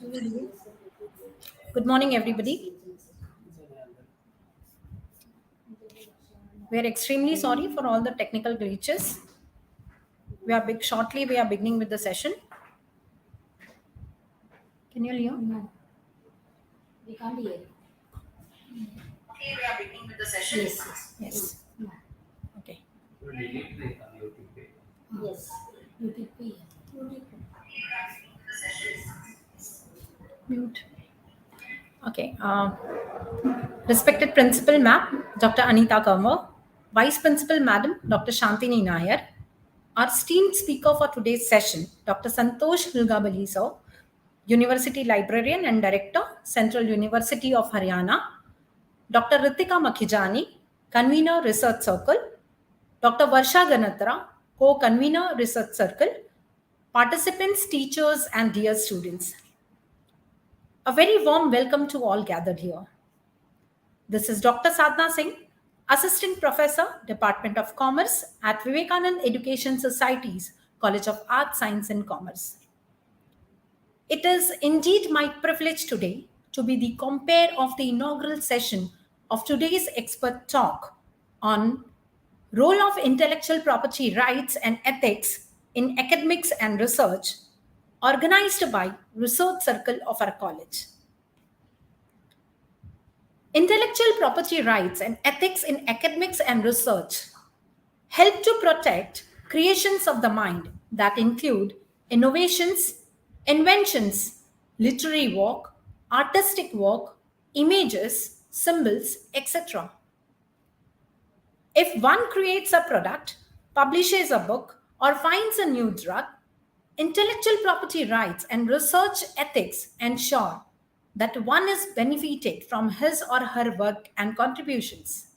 Good morning, everybody. We are extremely sorry for all the technical glitches. Shortly we are beginning with the session. Can you hear? No, we can't hear. Okay, we are beginning with the session. Yes. No. Okay. Yes. YouTube पे Mute. Okay. Respected Principal Ma'am, Dr. Anita Kanwar, Vice Principal Madam, Dr. Shantini Nair, our esteemed speaker for today's session, Dr. Santosh Hilgabali sir, University Librarian and Director, Central University of Haryana, Dr. Ritika Makhijani, Convener Research Circle, Dr. Varsha Gandra, Co-Convener Research Circle, participants, teachers, and dear students. A very warm welcome to all gathered here. This is Dr. Sadhna Singh, Assistant Professor, Department of Commerce at Vivekanand Education Society's College of Arts, Science and Commerce. It is indeed my privilege today to be the compere of the inaugural session of today's expert talk on role of intellectual property rights and ethics in academics and research, organized by Research Circle of our college. Intellectual property rights and ethics in academics and research help to protect creations of the mind that include innovations, inventions, literary work, artistic work, images, symbols, etc. If one creates a product, publishes a book, or finds a new drug, intellectual property rights and research ethics ensure that one is benefited from his or her work and contributions.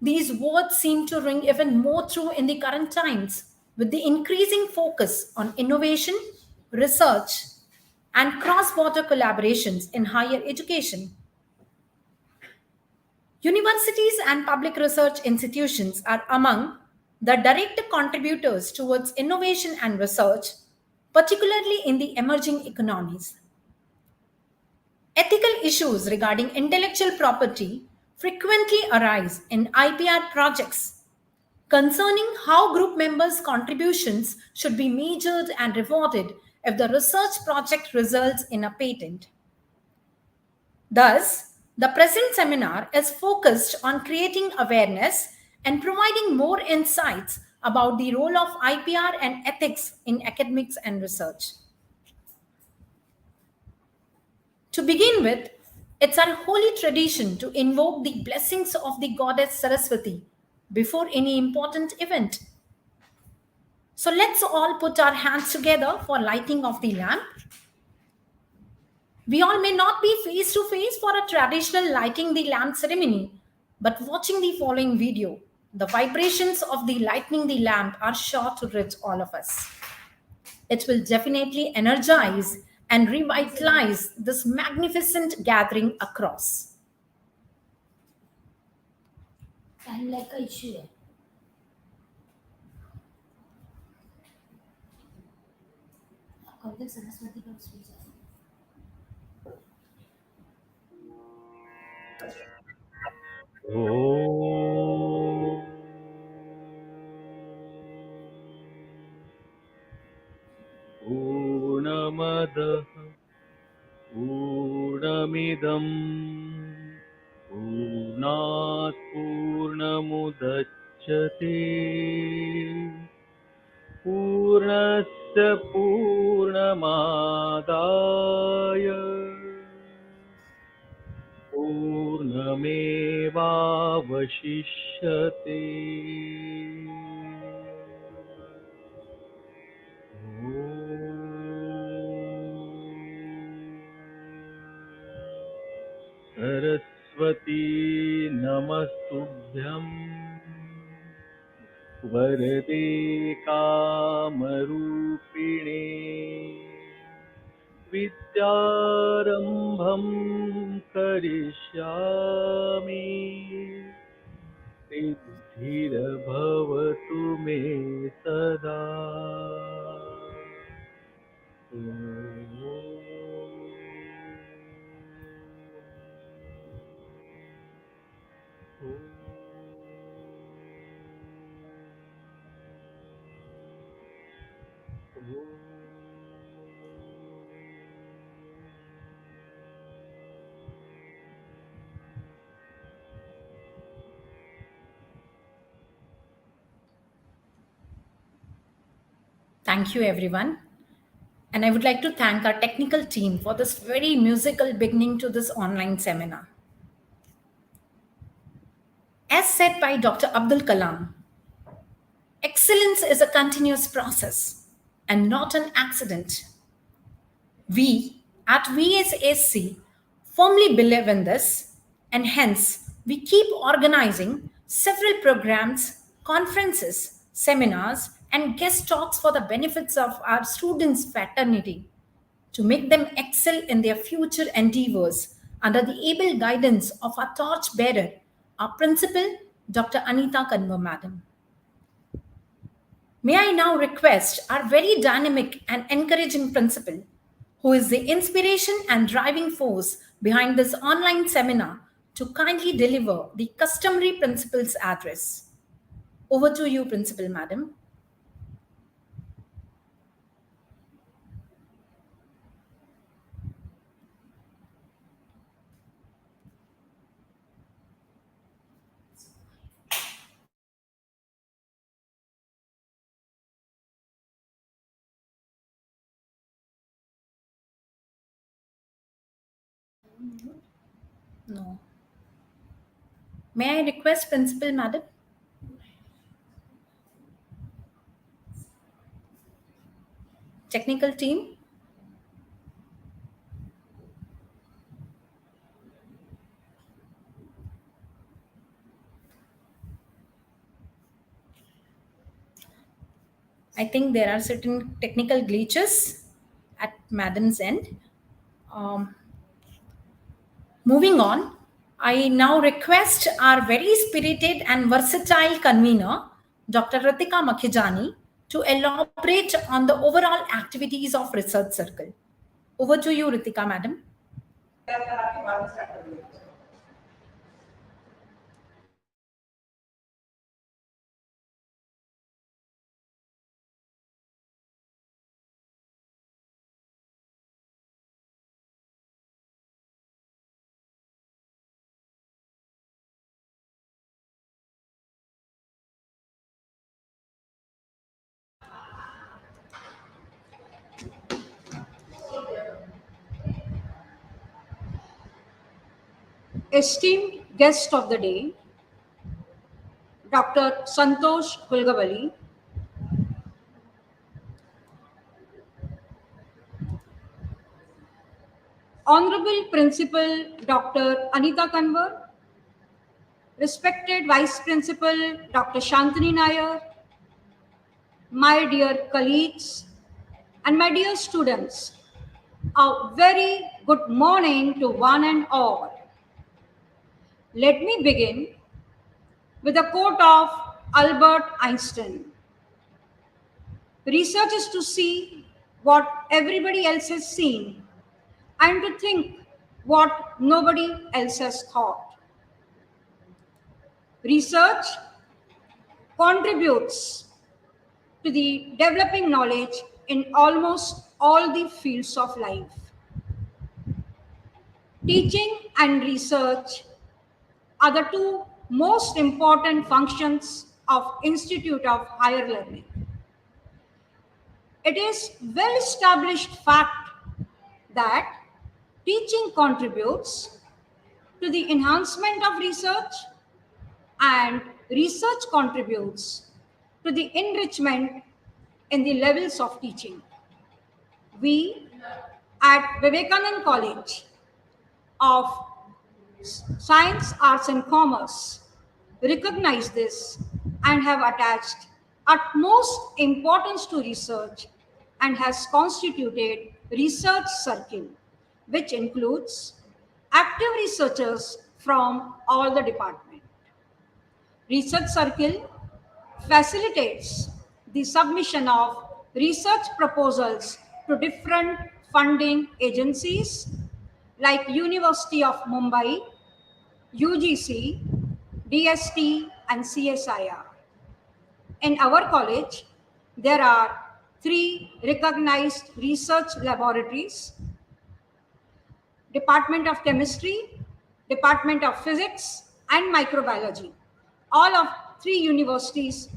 These words seem to ring even more true in the current times with the increasing focus on innovation, research, and cross border collaborations in higher education. Universities and public research institutions are among the direct contributors towards innovation and research, particularly in the emerging economies. Ethical issues regarding intellectual property frequently arise in IPR projects concerning how group members' contributions should be measured and rewarded if the research project results in a patent. Thus, the present seminar is focused on creating awareness and providing more insights about the role of IPR and ethics in academics and research. To begin with, it's our holy tradition to invoke the blessings of the goddess Saraswati before any important event. So let's all put our hands together for lighting of the lamp. We all may not be face to face for a traditional lighting the lamp ceremony, but watching the following video, the vibrations of the lighting the lamp are sure to reach all of us. It will definitely energize and revitalize this magnificent gathering across. time like a issue है. कब तक सरस्वती का speech है? पूर्णमदः पूर्णमिदं पूर्णात् पूर्णमुदच्यते पूर्णस्य पूर्णमादाय पूर्णमेवावशिष्यते सरस्वती नमस्तुभ्यं वरदे कामरूपिणे विद्यारम्भं करिष्यामि सिद्धिर्भवतु मे सदा Thank you, everyone. And I would like to thank our technical team for this very musical beginning to this online seminar. As said by Dr. Abdul Kalam, excellence is a continuous process and not an accident. We at VSAC firmly believe in this, and hence we keep organizing several programs, conferences, seminars, and guest talks for the benefits of our students' fraternity to make them excel in their future endeavors under the able guidance of our torchbearer, our principal, Dr. Anita Kanwar Madam. May I now request our very dynamic and encouraging principal, who is the inspiration and driving force behind this online seminar, to kindly deliver the customary principal's address. Over to you, Principal Madam. No. May I request Principal Madam? Technical team? I think there are certain technical glitches at Madam's end. Moving on, I now request our very spirited and versatile convener, Dr. Ritika Makhijani, to elaborate on the overall activities of Research Circle. Over to you, Ritika, Madam. Esteemed guest of the day, Dr. Santosh Kulgavali, Honorable Principal Dr. Anita Kanwar, respected Vice Principal Dr. Shantini Nair, my dear colleagues, and my dear students, a very good morning to one and all. Let me begin with a quote of Albert Einstein. Research is to see what everybody else has seen and to think what nobody else has thought. Research contributes to the developing knowledge in almost all the fields of life. Teaching and research are the two most important functions of Institute of Higher Learning. It is well established fact that teaching contributes to the enhancement of research and research contributes to the enrichment in the levels of teaching. We at Vivekanand College of Science, Arts and Commerce recognize this and have attached utmost importance to research and has constituted research circle, which includes active researchers from all the departments. Research circle facilitates the submission of research proposals to different funding agencies like University of Mumbai, UGC, DST, and CSIR. In our college, there are 3 recognized research laboratories: Department of Chemistry, Department of Physics, and Microbiology. All of 3 universities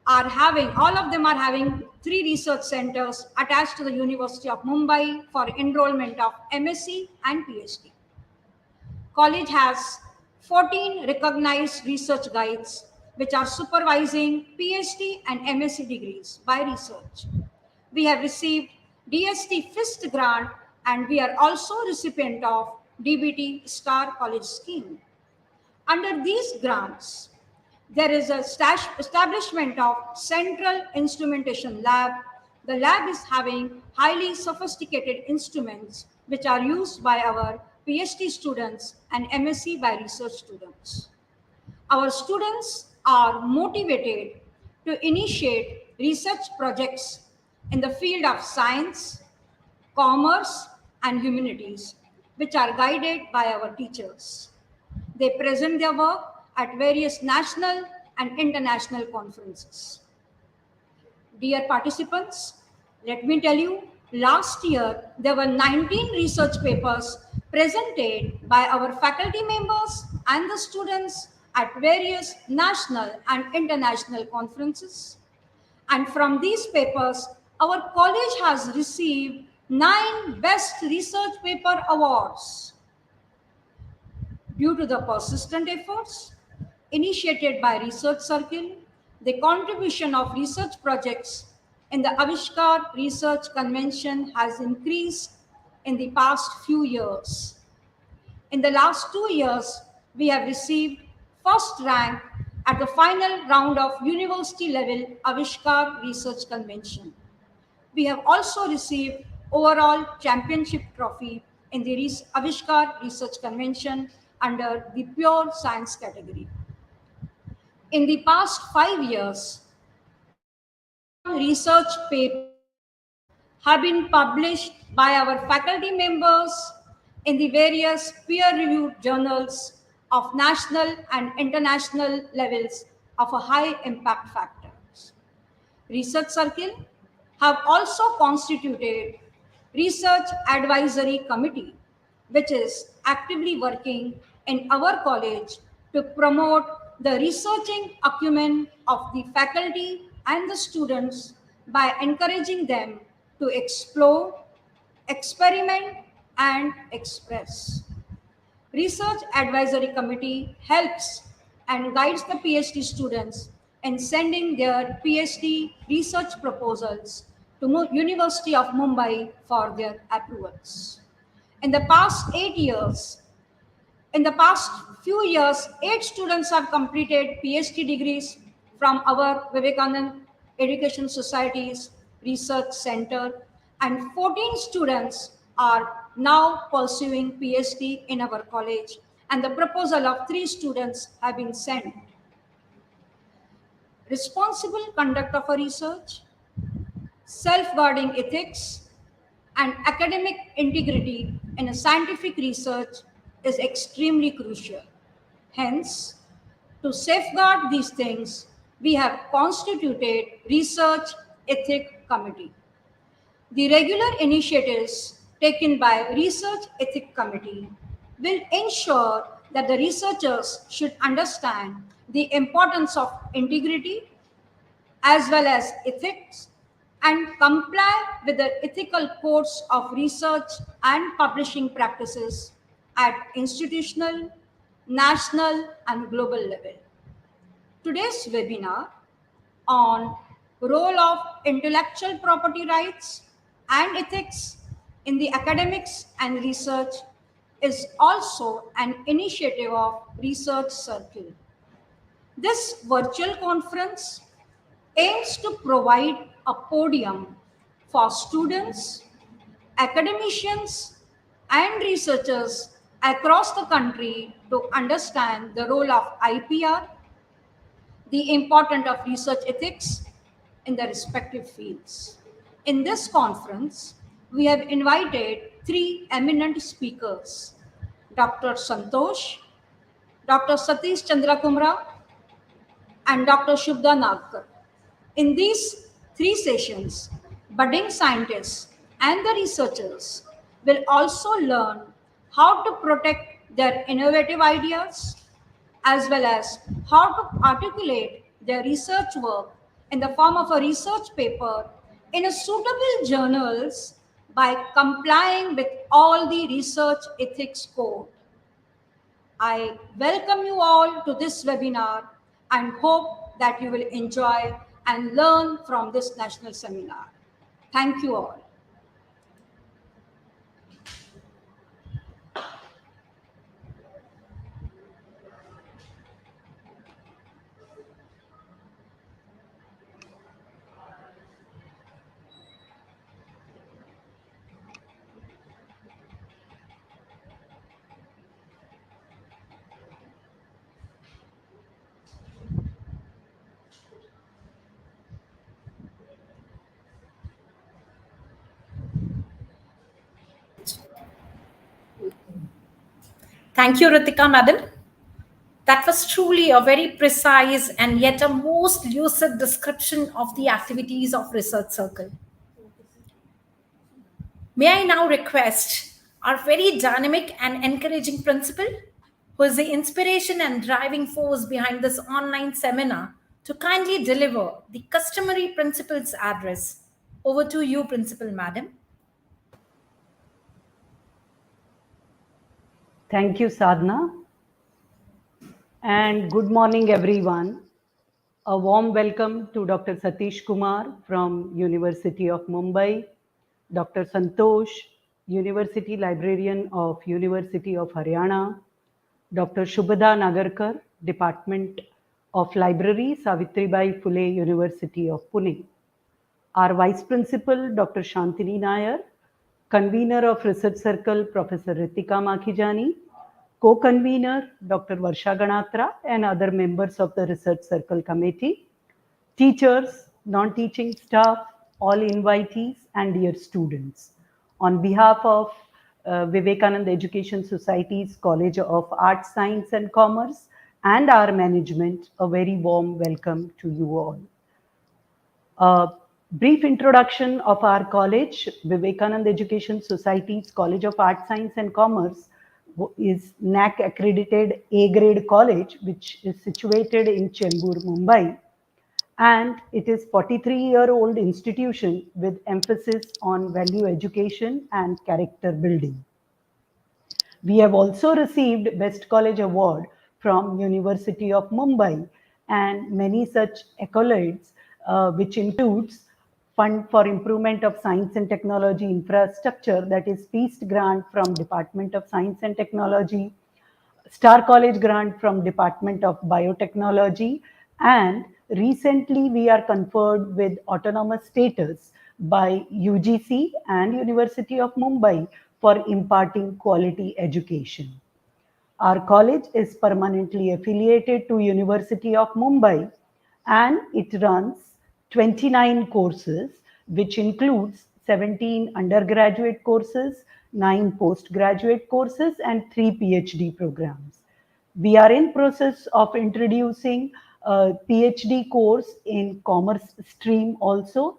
all of them are having 3 research centers attached to the University of Mumbai for enrollment of MSc and PhD. College has 14 recognized research guides which are supervising PhD and MSc degrees by research. We have received DST FIST grant and we are also recipient of DBT Star College Scheme. Under these grants, there is a establishment of Central Instrumentation Lab. The lab is having highly sophisticated instruments which are used by our PhD students and MSc by research students. Our students are motivated to initiate research projects in the field of science, commerce, and humanities, which are guided by our teachers. They present their work at various national and international conferences. Dear participants, let me tell you, last year there were 19 research papers presented by our faculty members and the students at various national and international conferences. And from these papers, our college has received 9 Best Research Paper Awards. Due to the persistent efforts initiated by Research Circle, the contribution of research projects in the Avishkar Research Convention has increased in the past few years. In the last 2 years, we have received first rank at the final round of university level Avishkar Research Convention. We have also received overall championship trophy in the Avishkar Research Convention under the pure science category. In the past 5 years, 31 research papers have been published by our faculty members in the various peer-reviewed journals of national and international levels of a high impact factors. Research Circle have also constituted Research Advisory Committee, which is actively working in our college to promote the researching acumen of the faculty and the students by encouraging them to explore, experiment, and express. Research Advisory Committee helps and guides the PhD students in sending their PhD research proposals to University of Mumbai for their approvals. In the past few years, 8 students have completed PhD degrees from our Vivekanand Education Society's Research Center, and 14 students are now pursuing PhD in our college, and the proposal of 3 students have been sent. Responsible conduct of a research, safeguarding ethics, and academic integrity in a scientific research is extremely crucial. Hence, to safeguard these things, we have constituted Research Ethic Committee. The regular initiatives taken by Research Ethic Committee will ensure that the researchers should understand the importance of integrity as well as ethics and comply with the ethical codes of research and publishing practices at institutional, national, and global level. Today's webinar on role of intellectual property rights and ethics in the academics and research is also an initiative of Research Circle. This virtual conference aims to provide a podium for students, academicians, and researchers across the country to understand the role of IPR, the importance of research ethics in the respective fields. In this conference, we have invited three eminent speakers, Dr. Santosh, Dr. Satish Chandra Kumra, and Dr. Shubda Nagkar. In these three sessions, budding scientists and the researchers will also learn how to protect their innovative ideas as well as how to articulate their research work in the form of a research paper in a suitable journals by complying with all the research ethics code. I welcome you all to this webinar and hope that you will enjoy and learn from this national seminar. Thank you all. Thank you, Ritika, madam. That was truly a very precise and yet a most lucid description of the activities of Research Circle. May I now request our very dynamic and encouraging principal, who is the inspiration and driving force behind this online seminar, to kindly deliver the customary principal's address. Over to you, Principal Madam. Thank you, Sadhna. And good morning, everyone. A warm welcome to Dr. Satish Kumar from University of Mumbai, Dr. Santosh, University Librarian of University of Haryana, Dr. Shubhada Nagarkar, Department of Library, Savitribai Phule University of Pune. Our Vice Principal, Dr. Shantini Nair, Convener of Research Circle, Professor Ritika Makhijani, Co-convener Dr. Varsha Gandra and other members of the Research Circle Committee, teachers, non-teaching staff, all invitees and dear students. On behalf of Vivekanand Education Society's College of Arts, Science and Commerce and our management, a very warm welcome to you all. A brief introduction of our college, Vivekanand Education Society's College of Arts, Science and Commerce is NAC accredited A-grade college, which is situated in Chembur, Mumbai. And it is 43-year-old institution with emphasis on value education and character building. We have also received Best College Award from University of Mumbai and many such accolades, which includes Fund for Improvement of Science and Technology Infrastructure, that is Feast Grant from Department of Science and Technology, Star College Grant from Department of Biotechnology, and recently we are conferred with autonomous status by UGC and University of Mumbai for imparting quality education. Our college is permanently affiliated to University of Mumbai and it runs 29 courses, which includes 17 undergraduate courses, 9 postgraduate courses, and 3 PhD programs. We are in process of introducing a PhD course in commerce stream also.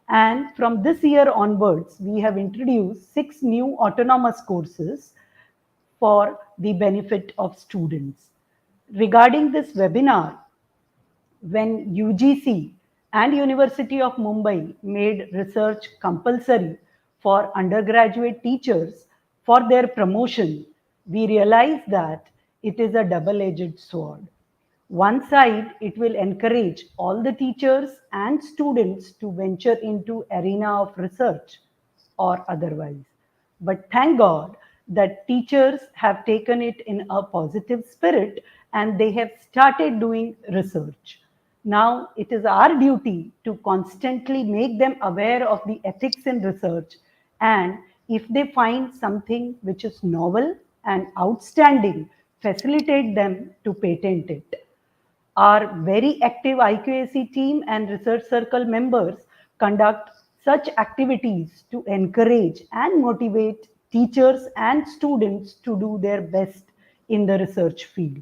And from this year onwards, we have introduced 6 new autonomous courses for the benefit of students. Regarding this webinar, when UGC and University of Mumbai made research compulsory for undergraduate teachers for their promotion, we realized that it is a double-edged sword. One side, it will encourage all the teachers and students to venture into arena of research or otherwise. But thank God that teachers have taken it in a positive spirit and they have started doing research. Now it is our duty to constantly make them aware of the ethics in research, and if they find something which is novel and outstanding, facilitate them to patent it. Our very active IQAC team and Research Circle members conduct such activities to encourage and motivate teachers and students to do their best in the research field.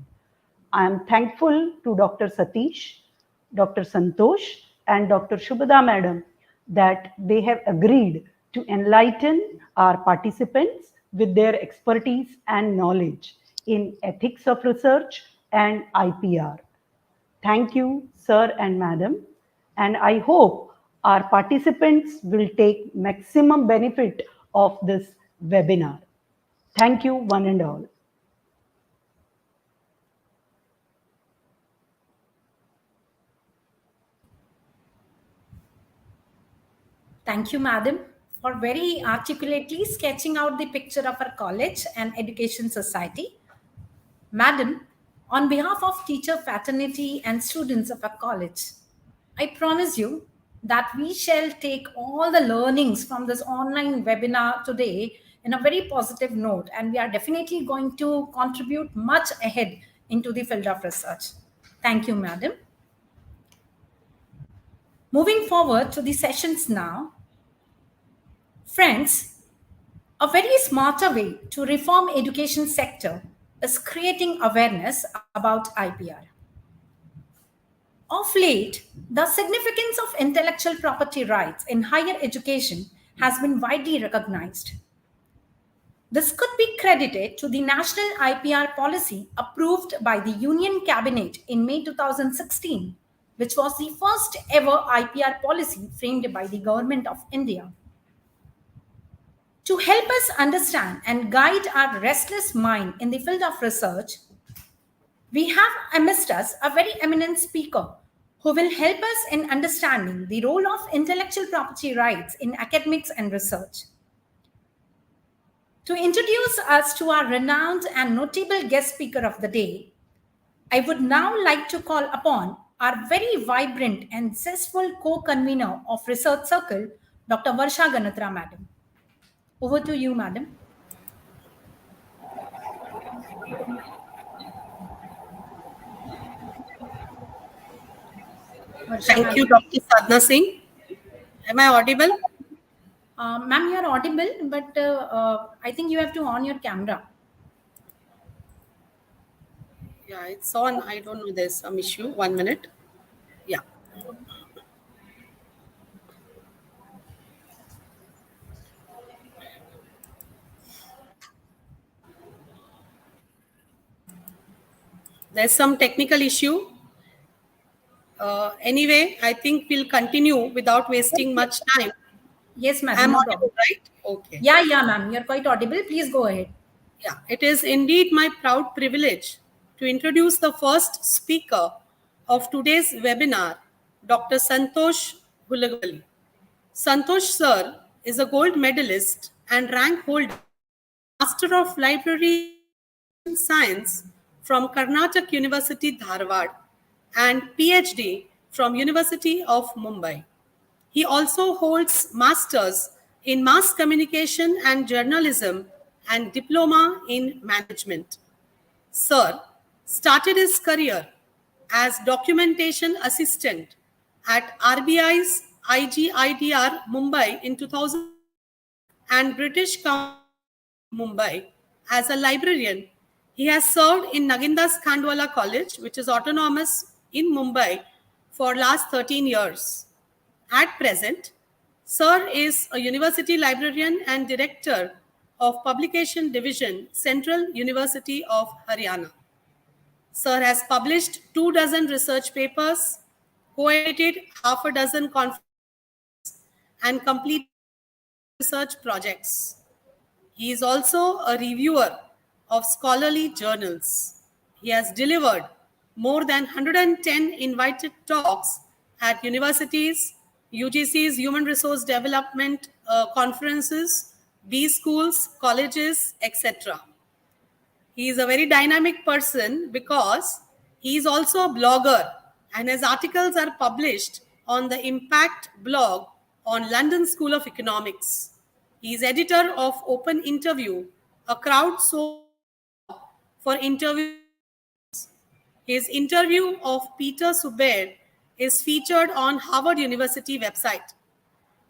I am thankful to Dr. Satish, Dr. Santosh, and Dr. Shubhada Madam that they have agreed to enlighten our participants with their expertise and knowledge in ethics of research and IPR. Thank you, sir and madam, and I hope our participants will take maximum benefit of this webinar. Thank you, one and all. Thank you, madam, for very articulately sketching out the picture of our college and education society. Madam, on behalf of teacher fraternity and students of our college, I promise you that we shall take all the learnings from this online webinar today in a very positive note, and we are definitely going to contribute much ahead into the field of research. Thank you, madam. Moving forward to the sessions now. Friends, a very smarter way to reform education sector is creating awareness about IPR. Of late, the significance of intellectual property rights in higher education has been widely recognized. This could be credited to the national IPR policy approved by the Union Cabinet in May 2016, which was the first ever IPR policy framed by the Government of India. To help us understand and guide our restless mind in the field of research, we have amidst us a very eminent speaker who will help us in understanding the role of intellectual property rights in academics and research. To introduce us to our renowned and notable guest speaker of the day, I would now like to call upon our very vibrant and zestful co-convener of Research Circle, Dr. Varsha Gandra, madam. Over to you, madam. Thank you, Dr. Sadhna Singh. Am I audible? Ma'am, you are audible, but I think you have to on your camera. Yeah, it's on. I don't know. There's some issue. 1 minute. Yeah. There's some technical issue. Anyway, I think we'll continue without wasting much time. Yes, madam. I'm No audible, problem. right? Okay. Yeah, ma'am. You're quite audible. Please go ahead. Yeah, it is indeed my proud privilege to introduce the first speaker of today's webinar, Dr. Santosh Hulagali. Santosh sir is a gold medalist and rank holder, Master of Library Science from Karnataka University, Dharwad, and PhD from University of Mumbai. He also holds Masters in Mass Communication and Journalism and Diploma in Management. Sir started his career as documentation assistant at RBI's IGIDR Mumbai in 2000 and British Council Mumbai as a librarian. He has served in Nagindas Khandwala College, which is autonomous in Mumbai, for last 13 years. At present, Sir is a university librarian and director of Publication Division, Central University of Haryana. Sir has published 24 research papers, co-edited half a dozen conferences, and completed research projects. He is also a reviewer of scholarly journals. He has delivered more than 110 invited talks at universities, UGC's Human Resource Development conferences, B schools, colleges, etc. He is a very dynamic person because he is also a blogger and his articles are published on the Impact blog on London School of Economics. He is editor of Open Interview, a crowdsourced blog for interviews. His interview of Peter Subbair is featured on Harvard University website.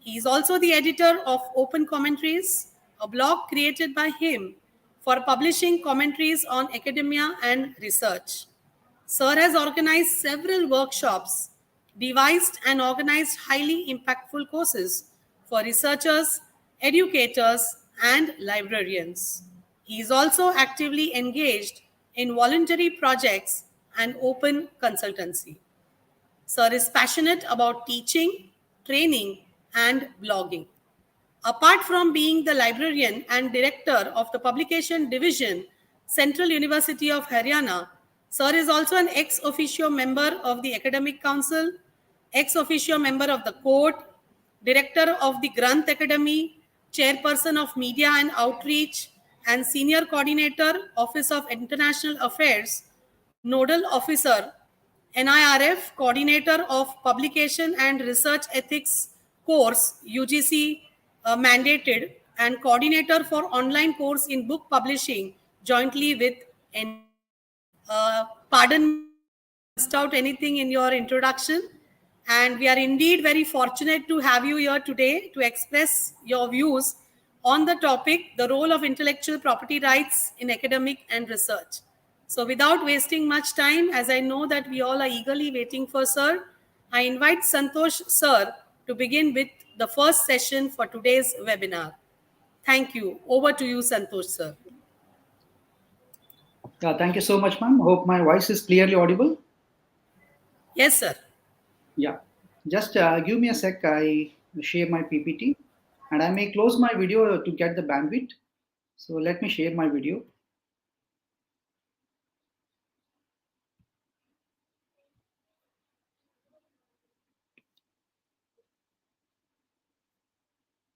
He is also the editor of Open Commentaries, a blog created by him for publishing commentaries on academia and research. Sir has organized several workshops, devised and organized highly impactful courses for researchers, educators, and librarians. He is also actively engaged in voluntary projects and open consultancy. Sir is passionate about teaching, training, and blogging. Apart from being the librarian and director of the publication division, Central University of Haryana, Sir is also an ex officio member of the Academic Council, ex officio member of the court, director of the Granth Academy, chairperson of Media and Outreach, and senior coordinator, Office of International Affairs, nodal officer, NIRF, coordinator of Publication and Research Ethics course, UGC mandated, and coordinator for online course in book publishing jointly with pardon me if I missed out anything in your introduction. And we are indeed very fortunate to have you here today to express your views on the topic, the role of intellectual property rights in academic and research. So without wasting much time, as I know that we all are eagerly waiting for Sir, I invite Santosh Sir to begin with the first session for today's webinar. Thank you. Over to you, Santosh Sir. Thank you so much, ma'am. Hope my voice is clearly audible. Yes, sir. Yeah, just give me a sec. I share my PPT and I may close my video to get the bandwidth. So let me share my video.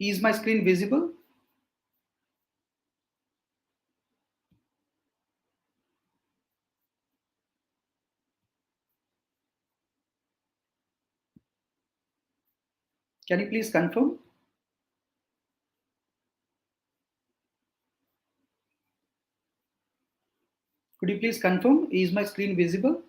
Is my screen visible? Can you please confirm? Could you please confirm? Is my screen visible?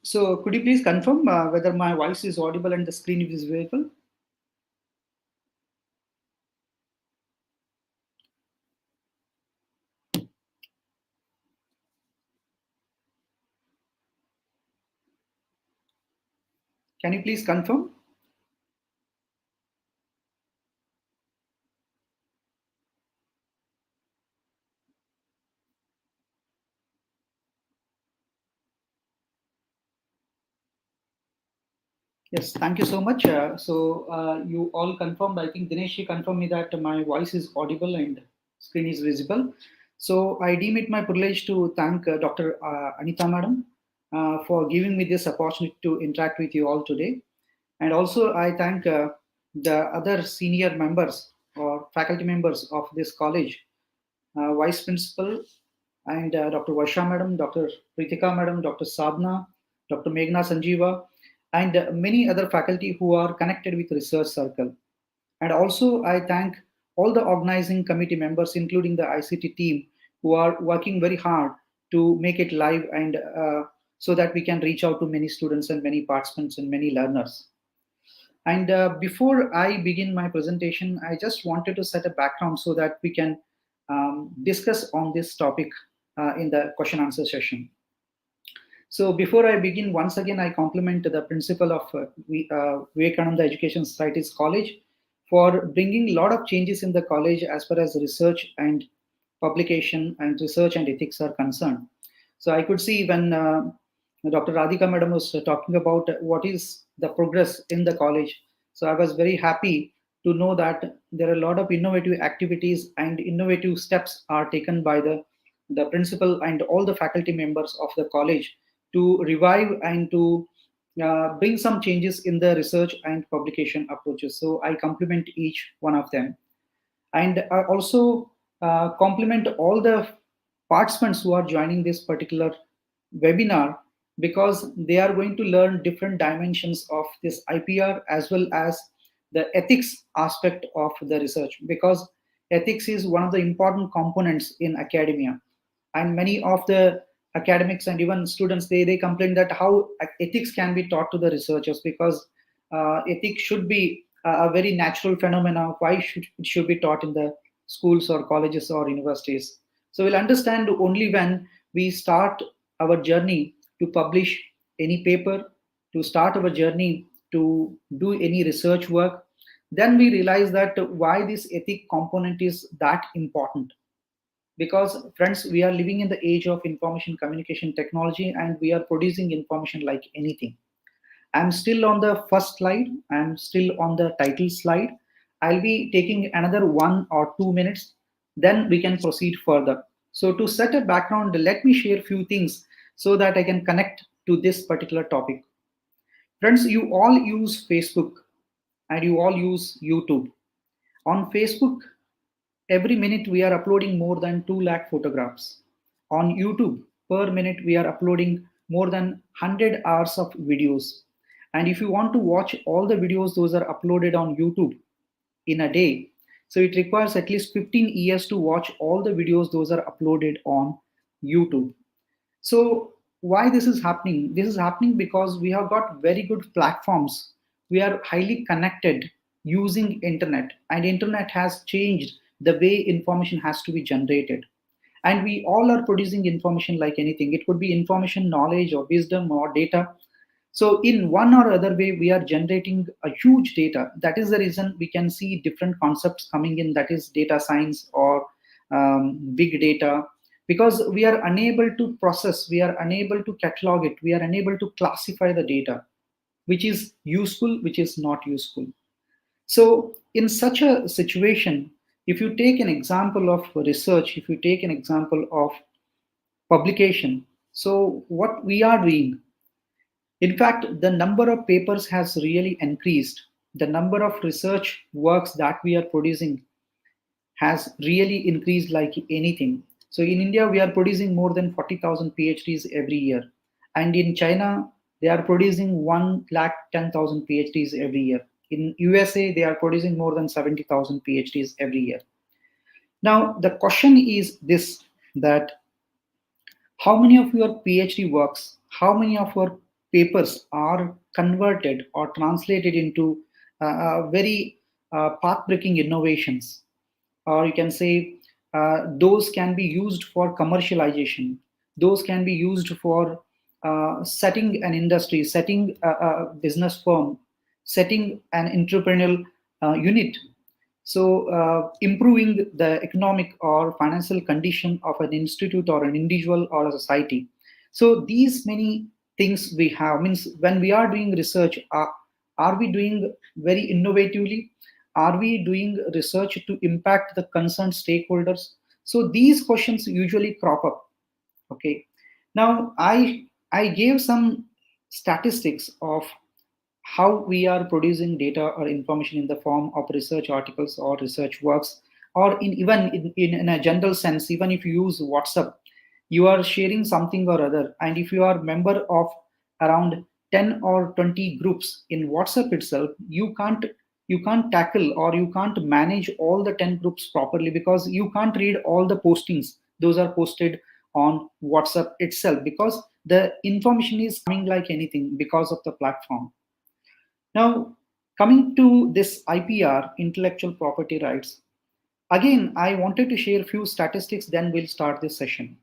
So could you please confirm whether my voice is audible and the screen is visible? Can you please confirm? Yes, thank you so much. You all confirmed. I think Dinesh confirmed me that my voice is audible and screen is visible. So I deem it my privilege to thank Dr. Anita Madam for giving me this opportunity to interact with you all today. And also I thank the other senior members or faculty members of this college, Vice Principal and Dr. Varsha Madam, Dr. Pritika Madam, Dr. Sadhna, Dr. Meghna Sanjeeva, and many other faculty who are connected with research circle. And also I thank all the organizing committee members, including the ICT team, who are working very hard to make it live and so that we can reach out to many students and many participants and many learners. And before I begin my presentation, I just wanted to set a background so that we can discuss on this topic in the question answer session. So before I begin, once again, I compliment the principal of Vivekanand Education Societies College for bringing a lot of changes in the college as far as research and publication and research and ethics are concerned. So I could see when Dr. Radhika madam was talking about what is the progress in the college. So I was very happy to know that there are a lot of innovative activities and innovative steps are taken by the principal and all the faculty members of the college to revive and to bring some changes in the research and publication approaches. So I compliment each one of them. And I also compliment all the participants who are joining this particular webinar, because they are going to learn different dimensions of this IPR as well as the ethics aspect of the research, because ethics is one of the important components in academia. And many of the academics and even students, they complain that how ethics can be taught to the researchers, because ethics should be a very natural phenomena. Why it should be taught in the schools or colleges or universities? So we'll understand only when we start our journey to publish any paper, to start our journey to do any research work, then we realize that why this ethic component is that important. Because friends, we are living in the age of information communication technology and we are producing information like anything. I'm still on the first slide. I'm still on the title slide. I'll be taking another 1 or 2 minutes, then we can proceed further. So to set a background, let me share a few things so that I can connect to this particular topic. Friends, you all use Facebook and you all use YouTube. On Facebook, every minute we are uploading more than 2 lakh photographs. On YouTube, per minute we are uploading more than 100 hours of videos. And if you want to watch all the videos those are uploaded on YouTube in a day, so it requires at least 15 years to watch all the videos those are uploaded on YouTube. So why this is happening? This is happening because we have got very good platforms. We are highly connected using internet, and internet has changed the way information has to be generated. And we all are producing information like anything. It could be information, knowledge, or wisdom, or data. So in one or other way, we are generating a huge data. That is the reason we can see different concepts coming in, that is data science or big data, because we are unable to process, we are unable to catalog it, we are unable to classify the data, which is useful, which is not useful. So in such a situation, if you take an example of research, if you take an example of publication, so what we are doing, in fact, the number of papers has really increased. The number of research works that we are producing has really increased like anything. So in India, we are producing more than 40,000 PhDs every year. And in China, they are producing 110,000 PhDs every year. In USA, they are producing more than 70,000 PhDs every year. Now, the question is this, that how many of your PhD works, how many of your papers are converted or translated into very path-breaking innovations, or you can say those can be used for commercialization, those can be used for setting an industry, setting a business firm, setting an entrepreneurial unit. So improving the economic or financial condition of an institute or an individual or a society. So these many things we have, means when we are doing research, are we doing very innovatively? Are we doing research to impact the concerned stakeholders? So these questions usually crop up. Okay. Now I gave some statistics of how we are producing data or information in the form of research articles or research works, or even in a general sense, even if you use WhatsApp, you are sharing something or other. And if you are a member of around 10 or 20 groups in WhatsApp itself, you can't tackle or you can't manage all the 10 groups properly, because you can't read all the postings those are posted on WhatsApp itself, because the information is coming like anything because of the platform. Now, coming to this IPR, intellectual property rights, again, I wanted to share a few statistics, then we'll start this session.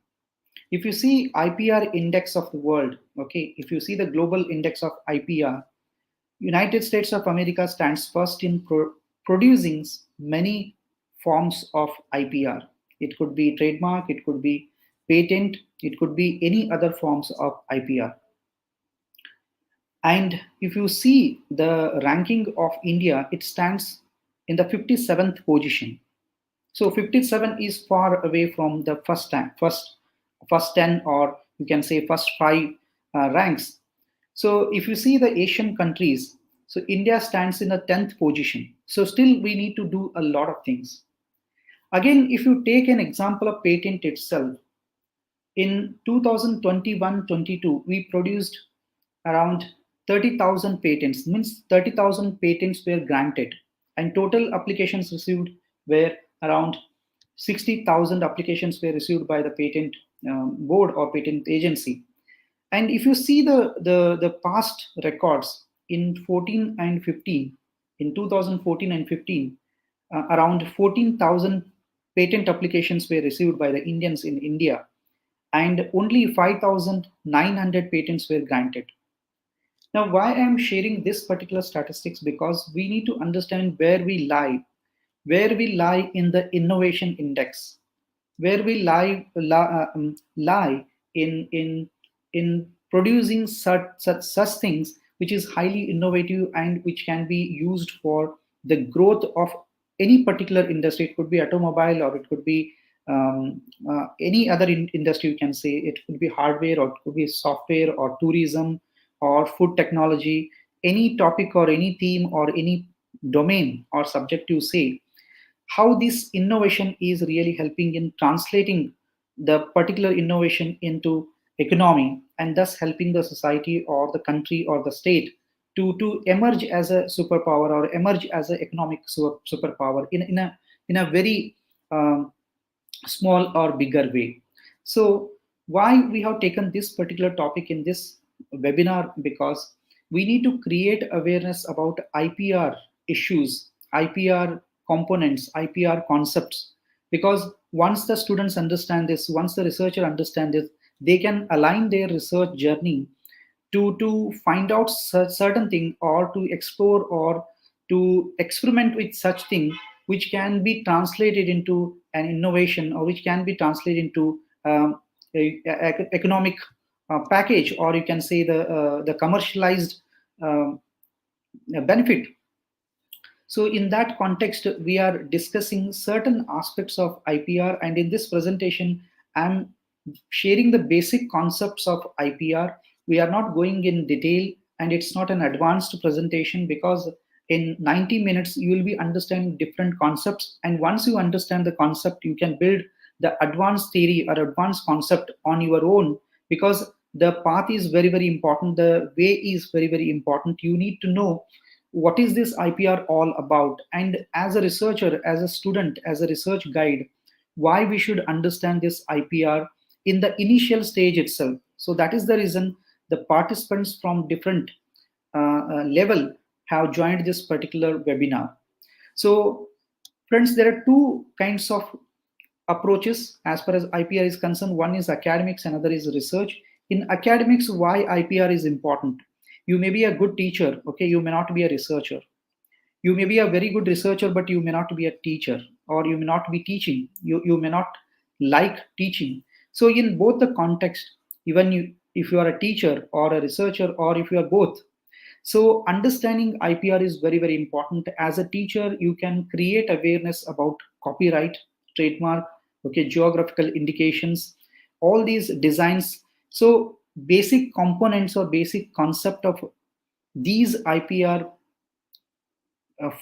If you see Ipr Index of the world, okay, if you see the global index of IPR, United States of America stands first in producing many forms of IPR. It could be trademark, it could be patent, it could be any other forms of IPR. And if you see the ranking of India, it stands in the 57th position. So 57 is far away from the first 10, or you can say first 5 ranks. So if you see the Asian countries, so India stands in the 10th position. So still we need to do a lot of things. Again, if you take an example of patent itself, in 2021-22, we produced around 30,000 patents, means 30,000 patents were granted, and total applications received were around 60,000 applications were received by the patent board or patent agency. And if you see the past records in 14 and 15, in 2014 and 15, around 14,000 patent applications were received by the Indians in India, and only 5,900 patents were granted. Now, why I am sharing this particular statistics? Because we need to understand where we lie in the innovation index, where we lie in producing such things which is highly innovative and which can be used for the growth of any particular industry. It could be automobile, or it could be any other industry. You can say it could be hardware, or it could be software, or tourism, or food technology, any topic or any theme or any domain or subject you say, how this innovation is really helping in translating the particular innovation into economy, and thus helping the society or the country or the state to emerge as a superpower, or emerge as an economic superpower in a very small or bigger way. So why we have taken this particular topic in this webinar? Because we need to create awareness about IPR issues, IPR components, IPR concepts. Because once the students understand this, once the researcher understands this, they can align their research journey to find out certain thing, or to explore or to experiment with such thing which can be translated into an innovation, or which can be translated into economic package, or you can say the commercialized benefit. So in that context, we are discussing certain aspects of IPR, and in this presentation, I'm sharing the basic concepts of IPR. We are not going in detail, and it's not an advanced presentation, because in 90 minutes, you will be understanding different concepts. And once you understand the concept, you can build the advanced theory or advanced concept on your own, because the path is very, very important. The way is very, very important. You need to know what is this IPR all about. And as a researcher, as a student, as a research guide, why we should understand this IPR in the initial stage itself. So that is the reason the participants from different level have joined this particular webinar. So friends, there are two kinds of approaches as far as IPR is concerned. One is academics, another is research. In academics, why IPR is important? You may be a good teacher, okay, you may not be a researcher. You may be a very good researcher, but you may not be a teacher, or you may not be teaching. You may not like teaching. So in both the context, even if you are a teacher or a researcher, or if you are both, so understanding IPR is very, very important. As a teacher, you can create awareness about copyright, trademark, okay, geographical indications, all these designs. So basic components or basic concept of these IPR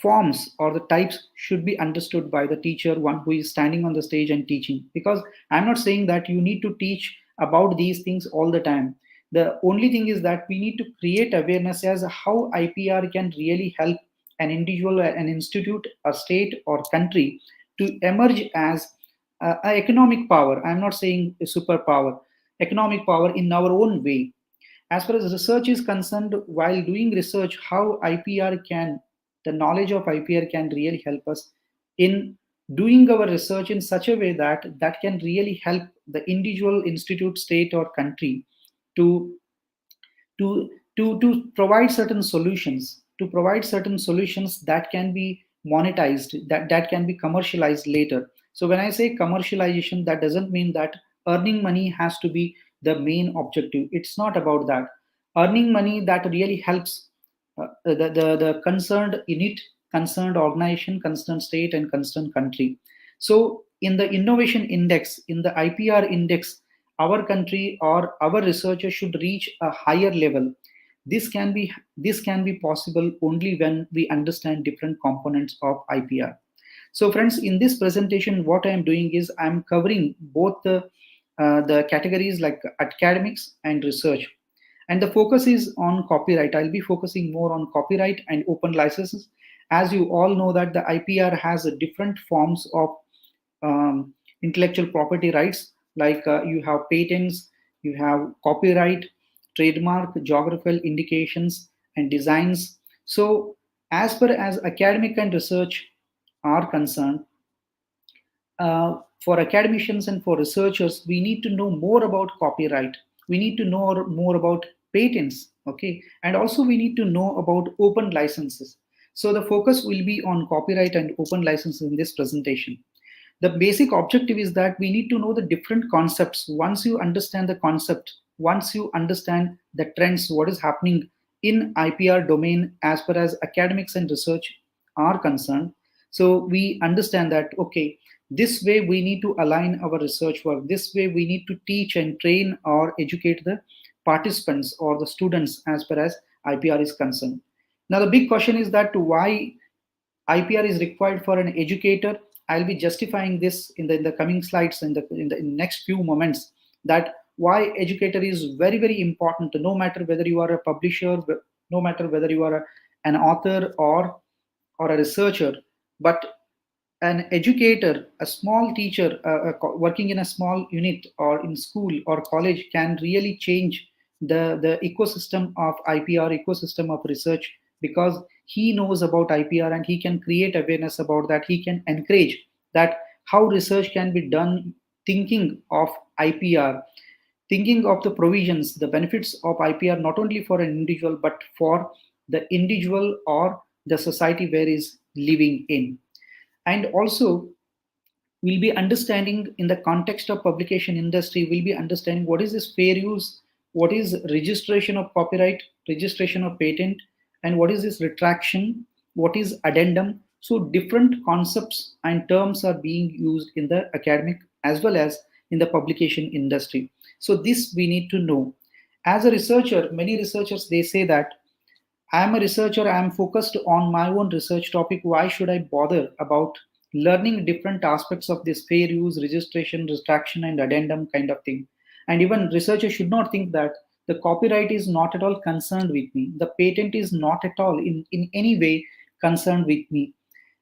forms or the types should be understood by the teacher, one who is standing on the stage and teaching. Because I'm not saying that you need to teach about these things all the time. The only thing is that we need to create awareness as how IPR can really help an individual, an institute, a state or country to emerge as an economic power. I'm not saying a superpower, economic power in our own way. As far as research is concerned, while doing research, how IPR can, the knowledge of IPR can really help us in doing our research in such a way that can really help the individual institute, state or country to provide certain solutions, that can be monetized, that can be commercialized later. So when I say commercialization, that doesn't mean that earning money has to be the main objective. It's not about that. Earning money that really helps the concerned unit, concerned organization, concerned state, and concerned country. So in the innovation index, in the IPR index, our country or our researchers should reach a higher level. This can be possible only when we understand different components of IPR. So friends, in this presentation, what I am doing is I am covering both the categories like academics and research. And the focus is on copyright. I'll be focusing more on copyright and open licenses. As you all know that the IPR has different forms of intellectual property rights, like you have patents, you have copyright, trademark, geographical indications, and designs. So as far as academic and research are concerned, for academicians and for researchers, we need to know more about copyright. We need to know more about patents, okay? And also we need to know about open licenses. So the focus will be on copyright and open licenses in this presentation. The basic objective is that we need to know the different concepts. Once you understand the concept, once you understand the trends, what is happening in IPR domain as far as academics and research are concerned, so we understand that, okay, this way we need to align our research work. This way we need to teach and train or educate the participants or the students as far as IPR is concerned. Now the big question is that why IPR is required for an educator. I'll be justifying this in the coming slides in the next few moments, that why educator is very, very important, no matter whether you are a publisher, no matter whether you are an author or a researcher. But an educator, a small teacher working in a small unit or in school or college can really change the ecosystem of IPR, ecosystem of research, because he knows about IPR and he can create awareness about that. He can encourage that how research can be done, thinking of IPR, thinking of the provisions, the benefits of IPR, not only for an individual, but for the individual or the society where he is living in. And also we'll be understanding in the context of publication industry, we'll be understanding what is this fair use, what is registration of copyright, registration of patent, and what is this retraction, what is addendum. So different concepts and terms are being used in the academic as well as in the publication industry. So this we need to know. As a researcher, many researchers, they say that I am a researcher, I am focused on my own research topic. Why should I bother about learning different aspects of this fair use, registration, retraction, and addendum kind of thing? And even researchers should not think that the copyright is not at all concerned with me. The patent is not at all in any way concerned with me.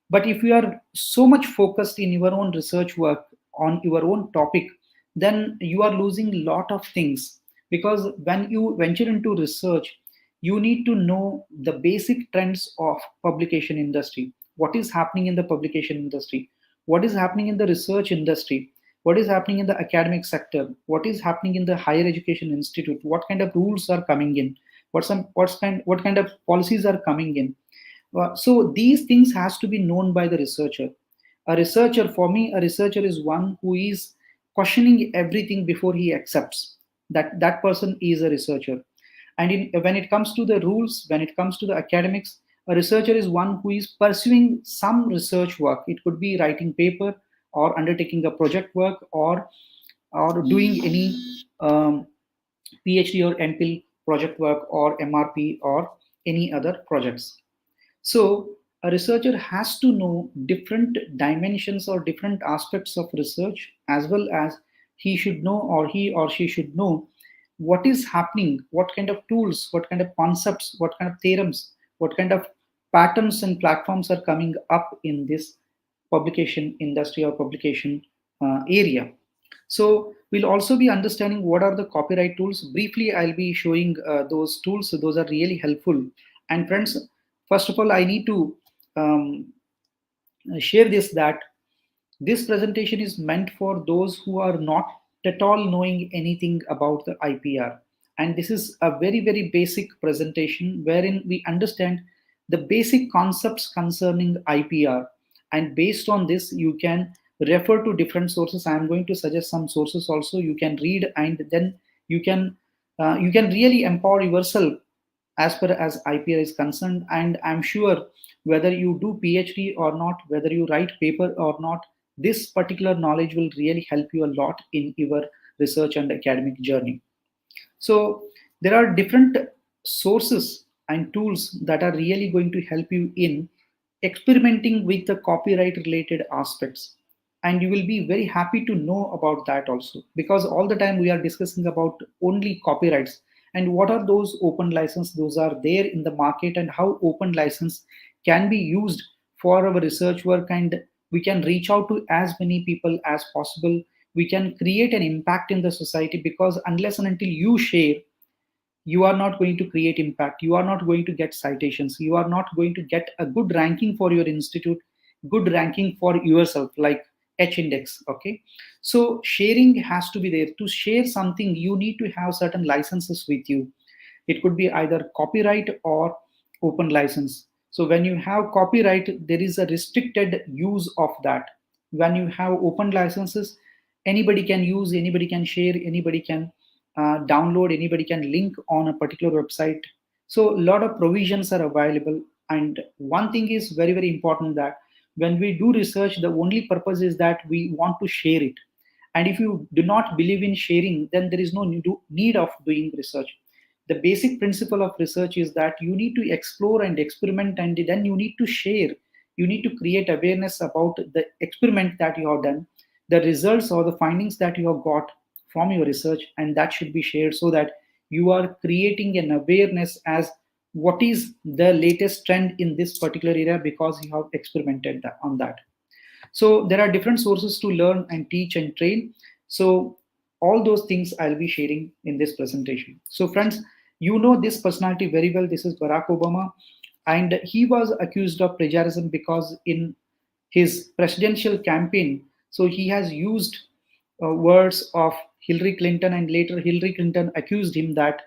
But if you are so much focused in your own research work on your own topic, then you are losing a lot of things. Because when you venture into research, you need to know the basic trends of publication industry. What is happening in the publication industry? What is happening in the research industry? What is happening in the academic sector? What is happening in the higher education institute? What kind of rules are coming in? What kind of policies are coming in? So these things has to be known by the researcher. A researcher, for me, a researcher is one who is questioning everything before he accepts that person is a researcher. And when it comes to the rules, when it comes to the academics, a researcher is one who is pursuing some research work. It could be writing paper or undertaking a project work or doing any PhD or MPhil project work or MRP or any other projects. So a researcher has to know different dimensions or different aspects of research, as well as he should know, or he or she should know, what is happening, what kind of tools, what kind of concepts, what kind of theorems, what kind of patterns and platforms are coming up in this publication industry or publication area. So we'll also be understanding what are the copyright tools. Briefly, I'll be showing those tools. So those are really helpful. And friends, first of all, I need to share this, that this presentation is meant for those who are not at all knowing anything about the IPR. And this is a very, very basic presentation wherein we understand the basic concepts concerning IPR. And based on this, you can refer to different sources. I am going to suggest some sources also. You can read, and then you can really empower yourself as per as IPR is concerned. And I'm sure whether you do PhD or not, whether you write paper or not, this particular knowledge will really help you a lot in your research and academic journey. So there are different sources and tools that are really going to help you in experimenting with the copyright related aspects. And you will be very happy to know about that also, because all the time we are discussing about only copyrights and what are those open license, those are there in the market, and how open license can be used for our research work, and we can reach out to as many people as possible. We can create an impact in the society, because unless and until you share, you are not going to create impact. You are not going to get citations. You are not going to get a good ranking for your institute, good ranking for yourself, like Index. Okay, so sharing has to be there. To share something, you need to have certain licenses with you. It could be either copyright or open license. So when you have copyright, there is a restricted use of that. When you have open licenses, anybody can use, anybody can share, anybody can download, anybody can link on a particular website. So a lot of provisions are available. And one thing is very, very important, that when we do research, the only purpose is that we want to share it. And if you do not believe in sharing, then there is no need of doing research. The basic principle of research is that you need to explore and experiment, and then you need to share. You need to create awareness about the experiment that you have done, the results or the findings that you have got from your research, and that should be shared, so that you are creating an awareness as what is the latest trend in this particular area, because you have experimented on that. So there are different sources to learn and teach and train. So all those things I'll be sharing in this presentation. So friends, you know this personality very well. This is Barack Obama, and he was accused of plagiarism because in his presidential campaign, so he has used words of Hillary Clinton, and later Hillary Clinton accused him that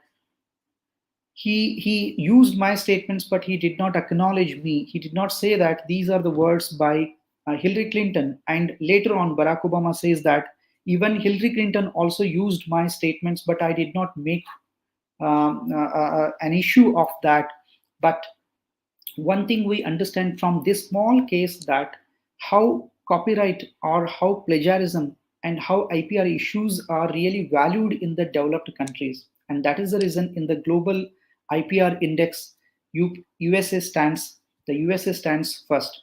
he used my statements, but he did not acknowledge me. He did not say that these are the words by Hillary Clinton. And later on, Barack Obama says that even Hillary Clinton also used my statements, but I did not make an issue of that. But one thing we understand from this small case, that how copyright or how plagiarism and how IPR issues are really valued in the developed countries. And that is the reason in the global Ipr Index, the USA stands first.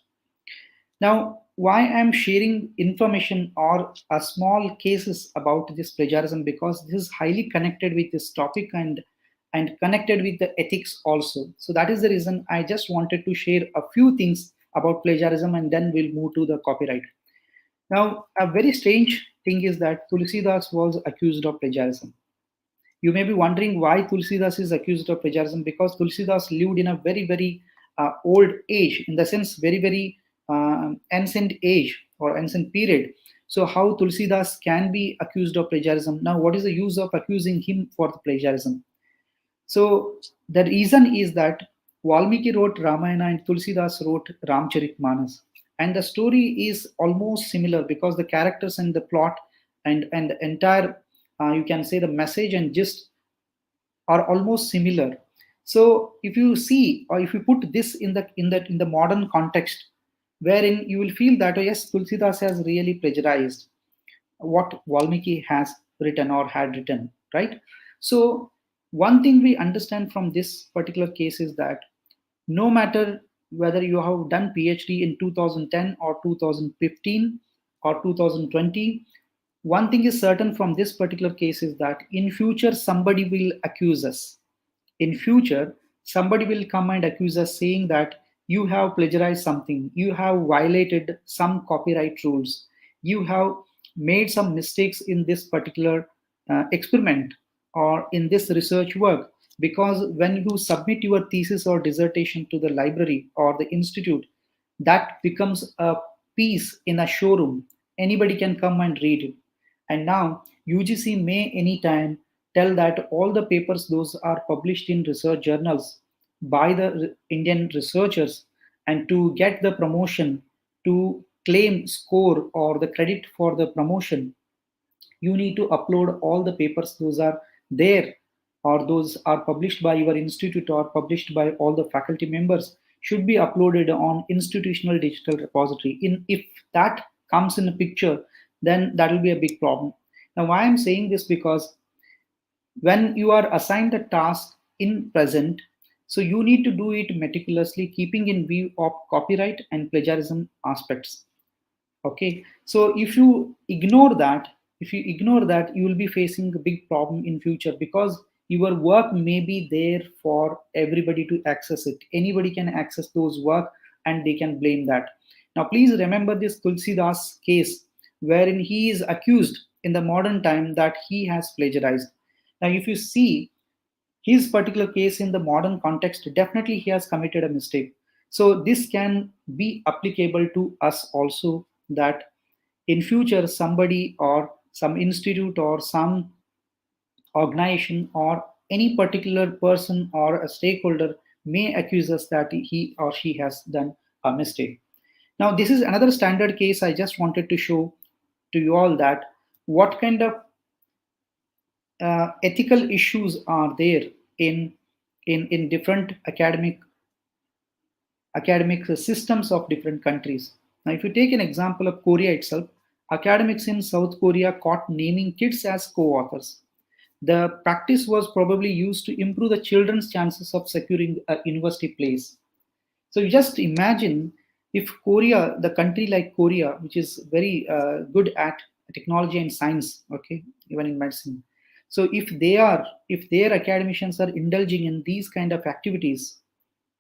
Now, why I'm sharing information or a small cases about this plagiarism, because this is highly connected with this topic and connected with the ethics also. So that is the reason I just wanted to share a few things about plagiarism, and then we'll move to the copyright. Now, a very strange thing is that Tulsidas was accused of plagiarism. You may be wondering why Tulsidas is accused of plagiarism, because Tulsidas lived in a very, very old age, in the sense very, very ancient age or ancient period. So how Tulsidas can be accused of plagiarism? Now, what is the use of accusing him for the plagiarism? So the reason is that Valmiki wrote Ramayana and Tulsidas wrote Ramcharitmanas. And the story is almost similar, because the characters and the plot and the entire, you can say, the message and gist are almost similar. So if you see, or if you put this in the modern context, wherein you will feel that, oh yes, Tulsidas has really plagiarized what Valmiki has written or had written, right? So one thing we understand from this particular case is that no matter whether you have done PhD in 2010 or 2015 or 2020, one thing is certain from this particular case is that in future somebody will accuse us. In future, somebody will come and accuse us, saying that you have plagiarized something, you have violated some copyright rules, you have made some mistakes in this particular experiment or in this research work. Because when you submit your thesis or dissertation to the library or the institute, that becomes a piece in a showroom. Anybody can come and read it. And now UGC may anytime tell that all the papers those are published in research journals by the Indian researchers, and to get the promotion, to claim score or the credit for the promotion, you need to upload all the papers those are there, or those are published by your institute or published by all the faculty members, should be uploaded on institutional digital repository. If that comes in a picture, then that will be a big problem. Now why I'm saying this, because when you are assigned a task in present, so you need to do it meticulously, keeping in view of copyright and plagiarism aspects. Okay, so if you ignore that, you will be facing a big problem in future, because your work may be there for everybody to access it. Anybody can access those work and they can blame that. Now please remember this Tulsidas case, wherein he is accused in the modern time that he has plagiarized. Now if you see his particular case in the modern context, definitely he has committed a mistake. So this can be applicable to us also, that in future somebody or some institute or some organization or any particular person or a stakeholder may accuse us that he or she has done a mistake. Now this is another standard case. I just wanted to show to you all that what kind of ethical issues are there in different academic systems of different countries. Now, if you take an example of Korea itself, academics in South Korea caught naming kids as co-authors. The practice was probably used to improve the children's chances of securing a university place. So you just imagine if Korea, the country like Korea, which is very good at technology and science, okay, even in medicine. So if their academicians are indulging in these kind of activities,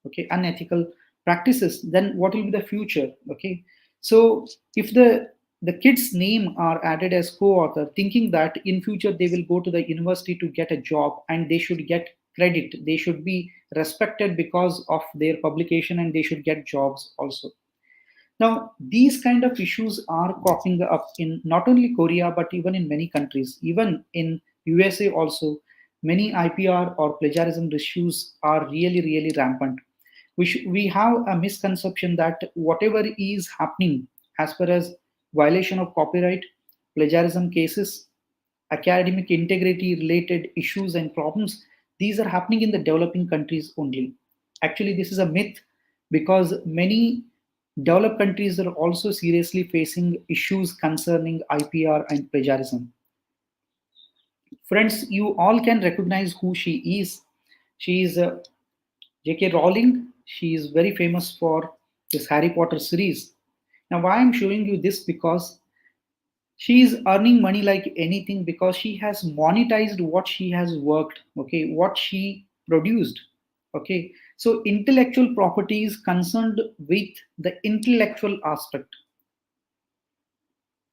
okay, unethical practices, then what will be the future? Okay, so if the kids name are added as co-author, thinking that in future they will go to the university to get a job and they should get credit, they should be respected because of their publication, and they should get jobs also. Now these kind of issues are cropping up in not only Korea but even in many countries, even in USA also. Many IPR or plagiarism issues are really rampant. We have a misconception that whatever is happening as far as violation of copyright, plagiarism cases, academic integrity related issues and problems, these are happening in the developing countries only. Actually, this is a myth, because many developed countries are also seriously facing issues concerning IPR and plagiarism. Friends, you all can recognize who she is. She is J.K. Rowling. She is very famous for this Harry Potter series. Now, why I'm showing you this, because she is earning money like anything, because she has monetized what she has worked, okay, what she produced. Okay, so intellectual property is concerned with the intellectual aspect,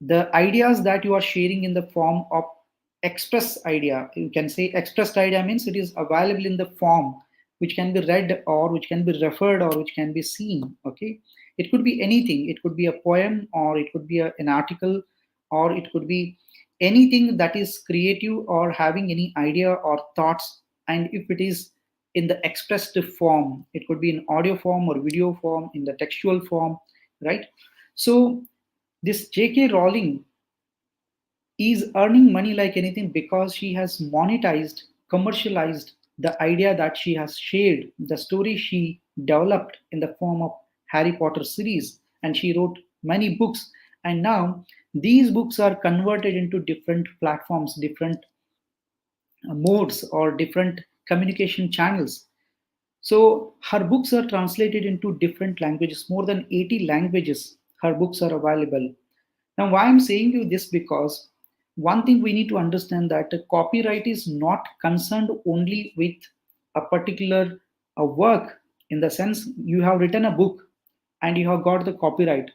the ideas that you are sharing in the form of express idea. You can say expressed idea means it is available in the form which can be read or which can be referred or which can be seen. Okay, it could be anything. It could be a poem, or it could be an article, or it could be anything that is creative or having any idea or thoughts. And if it is in the expressed form, it could be in audio form or video form, in the textual form, right? So this J.K. Rowling is earning money like anything, because she has monetized, commercialized the idea that she has shared, the story she developed in the form of Harry Potter series, and she wrote many books. And now these books are converted into different platforms, different modes, or different communication channels. So her books are translated into different languages, more than 80 languages. Her books are available. Now, why I'm saying you this, because one thing we need to understand, that copyright is not concerned only with a particular work, in the sense you have written a book and you have got the copyright.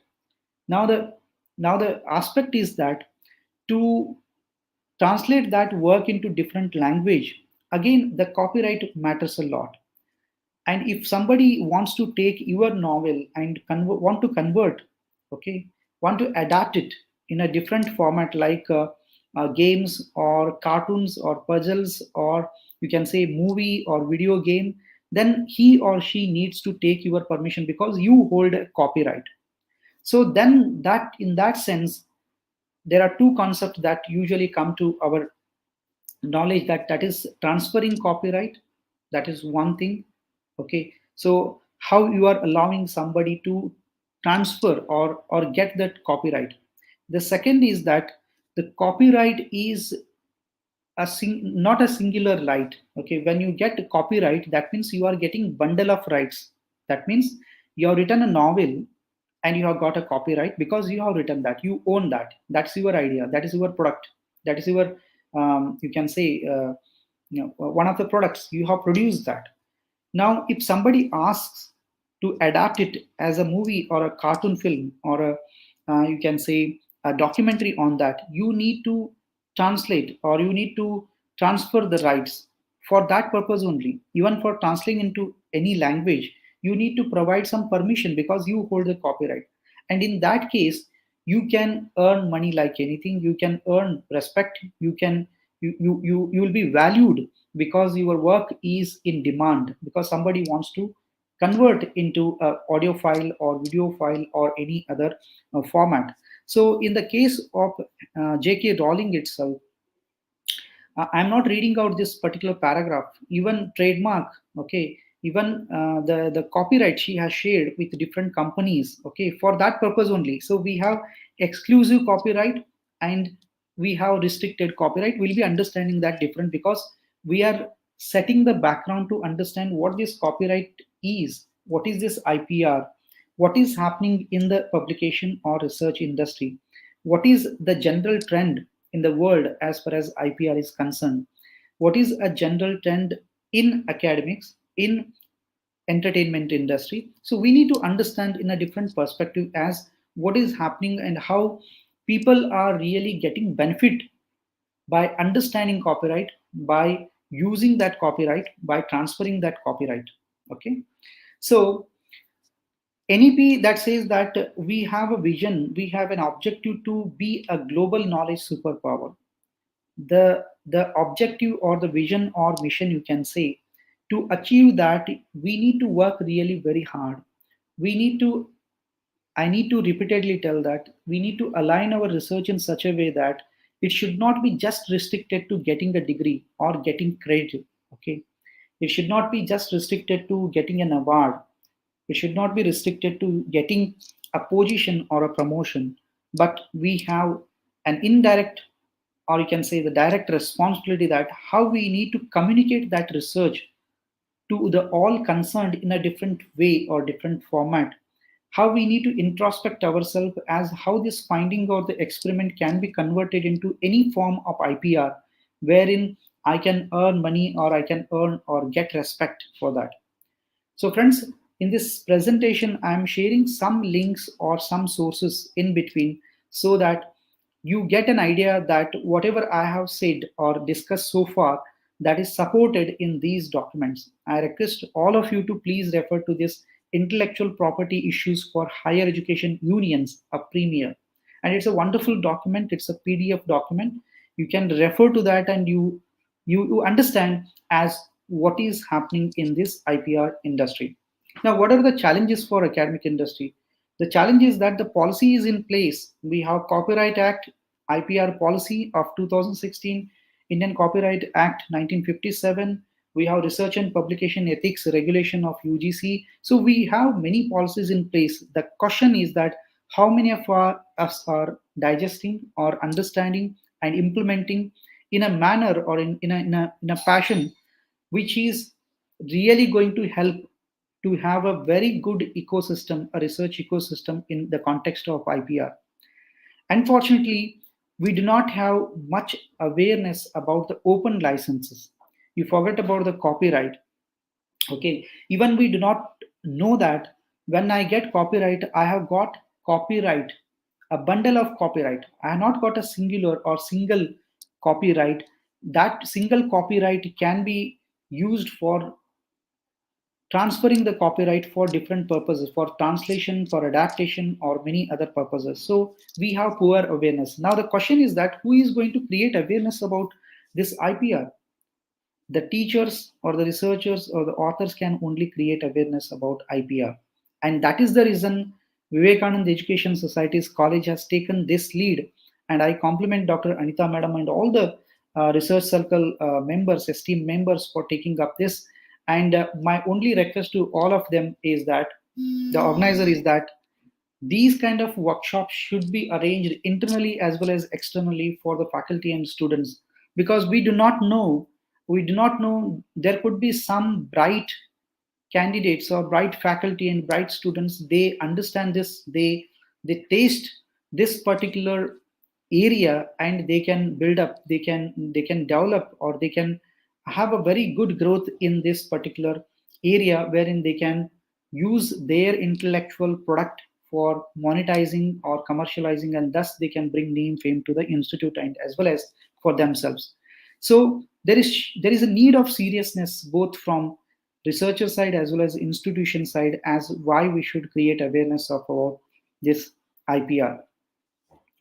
Now the aspect is that to translate that work into different language, again the copyright matters a lot. And if somebody wants to take your novel and want to convert, okay, want to adapt it in a different format, like games or cartoons or puzzles, or you can say movie or video game, then he or she needs to take your permission because you hold a copyright. So then that, in that sense, there are two concepts that usually come to our knowledge, that is transferring copyright. That is one thing. Okay, so how you are allowing somebody to transfer or get that copyright. The second is that the copyright is not a singular right. Okay, when you get copyright, that means you are getting bundle of rights. That means you have written a novel and you have got a copyright because you have written that, you own that, that's your idea, that is your product, that is your you can say one of the products, you have produced that. Now if somebody asks to adapt it as a movie or a cartoon film or a you can say a documentary on that, you need to translate or you need to transfer the rights for that purpose only. Even for translating into any language, you need to provide some permission because you hold the copyright. And in that case, you can earn money like anything. You can earn respect. You can you will be valued because your work is in demand, because somebody wants to convert into a audio file or video file or any other format. So in the case of J.K. Rowling itself, I'm not reading out this particular paragraph. Even trademark, okay, even the copyright she has shared with different companies, okay, for that purpose only. So we have exclusive copyright and we have restricted copyright. We'll be understanding that different because we are setting the background to understand what this copyright is, what is this IPR, what is happening in the publication or research industry, what is the general trend in the world as far as IPR is concerned, what is a general trend in academics, in entertainment industry. So we need to understand in a different perspective as what is happening and how people are really getting benefit by understanding copyright, by using that copyright, by transferring that copyright. Okay, so NEP that says that we have a vision, we have an objective to be a global knowledge superpower. The objective or the vision or mission, you can say, to achieve that, we need to work really very hard. We need to, I need to repeatedly tell that we need to align our research in such a way that it should not be just restricted to getting a degree or getting credit. Okay, it should not be just restricted to getting an award. It should not be restricted to getting a position or a promotion, but we have an indirect, or you can say the direct responsibility, that how we need to communicate that research to the all concerned in a different way or different format, how we need to introspect ourselves as how this finding or the experiment can be converted into any form of IPR wherein I can earn money or I can earn or get respect for that. So friends, in this presentation, I'm sharing some links or some sources in between so that you get an idea that whatever I have said or discussed so far, that is supported in these documents. I request all of you to please refer to this Intellectual Property Issues for Higher Education Unions, a premier. And it's a wonderful document. It's a PDF document. You can refer to that and you understand as what is happening in this IPR industry. Now, what are the challenges for academic industry? The challenge is that the policy is in place. We have Copyright Act, IPR policy of 2016, Indian Copyright Act 1957. We have Research and Publication Ethics Regulation of UGC. So we have many policies in place. The question is that how many of us are digesting or understanding and implementing in a manner or in a fashion which is really going to help to have a very good ecosystem, a research ecosystem in the context of IPR. Unfortunately, we do not have much awareness about the open licenses. You forget about the copyright. Okay, even we do not know that when I get copyright, I have got copyright, a bundle of copyright. I have not got a singular or single copyright. That single copyright can be used for transferring the copyright for different purposes, for translation, for adaptation, or many other purposes. So we have poor awareness. Now the question is that who is going to create awareness about this IPR? the teachers or the researchers or the authors can only create awareness about IPR. And that is the reason Vivekanand Education Society's college has taken this lead. And I compliment Dr. Anita Madam and all the research circle members, esteemed members for taking up this. And my only request to all of them is that the organizer is that these kind of workshops should be arranged internally as well as externally for the faculty and students, because we do not know, there could be some bright candidates or bright faculty and bright students, they understand this, they taste this particular area, and they can build up, they can develop, or they can have a very good growth in this particular area, wherein they can use their intellectual product for monetizing or commercializing, and thus they can bring name fame to the institute and as well as for themselves. So there is a need of seriousness both from researcher side as well as institution side as why we should create awareness of about this IPR.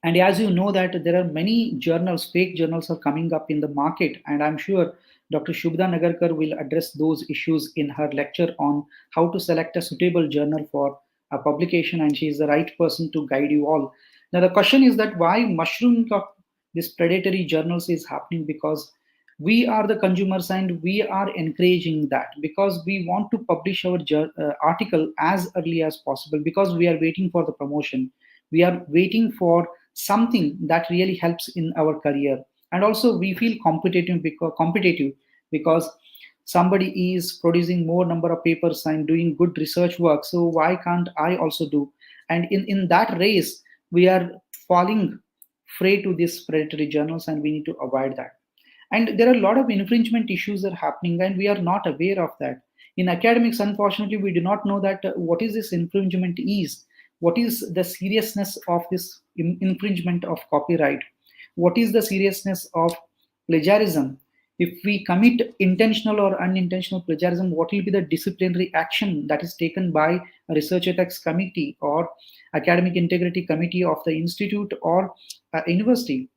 And as you know that there are many journals, fake journals are coming up in the market, and I'm sure Dr. Shubhda Nagarkar will address those issues in her lecture on how to select a suitable journal for a publication, and she is the right person to guide you all. Now the question is that why mushrooming of this predatory journals is happening, because we are the consumers and we are encouraging that, because we want to publish our article as early as possible, because we are waiting for the promotion, we are waiting for something that really helps in our career, and also we feel competitive because somebody is producing more number of papers and doing good research work, so why can't I also do? And in that race we are falling prey to these predatory journals, and we need to avoid that. And there are a lot of infringement issues that are happening, and we are not aware of that. In academics, unfortunately, we do not know that what is this infringement is, what is the seriousness of this infringement of copyright, what is the seriousness of plagiarism. If we commit intentional or unintentional plagiarism, what will be the disciplinary action that is taken by a research ethics committee or academic integrity committee of the institute or university?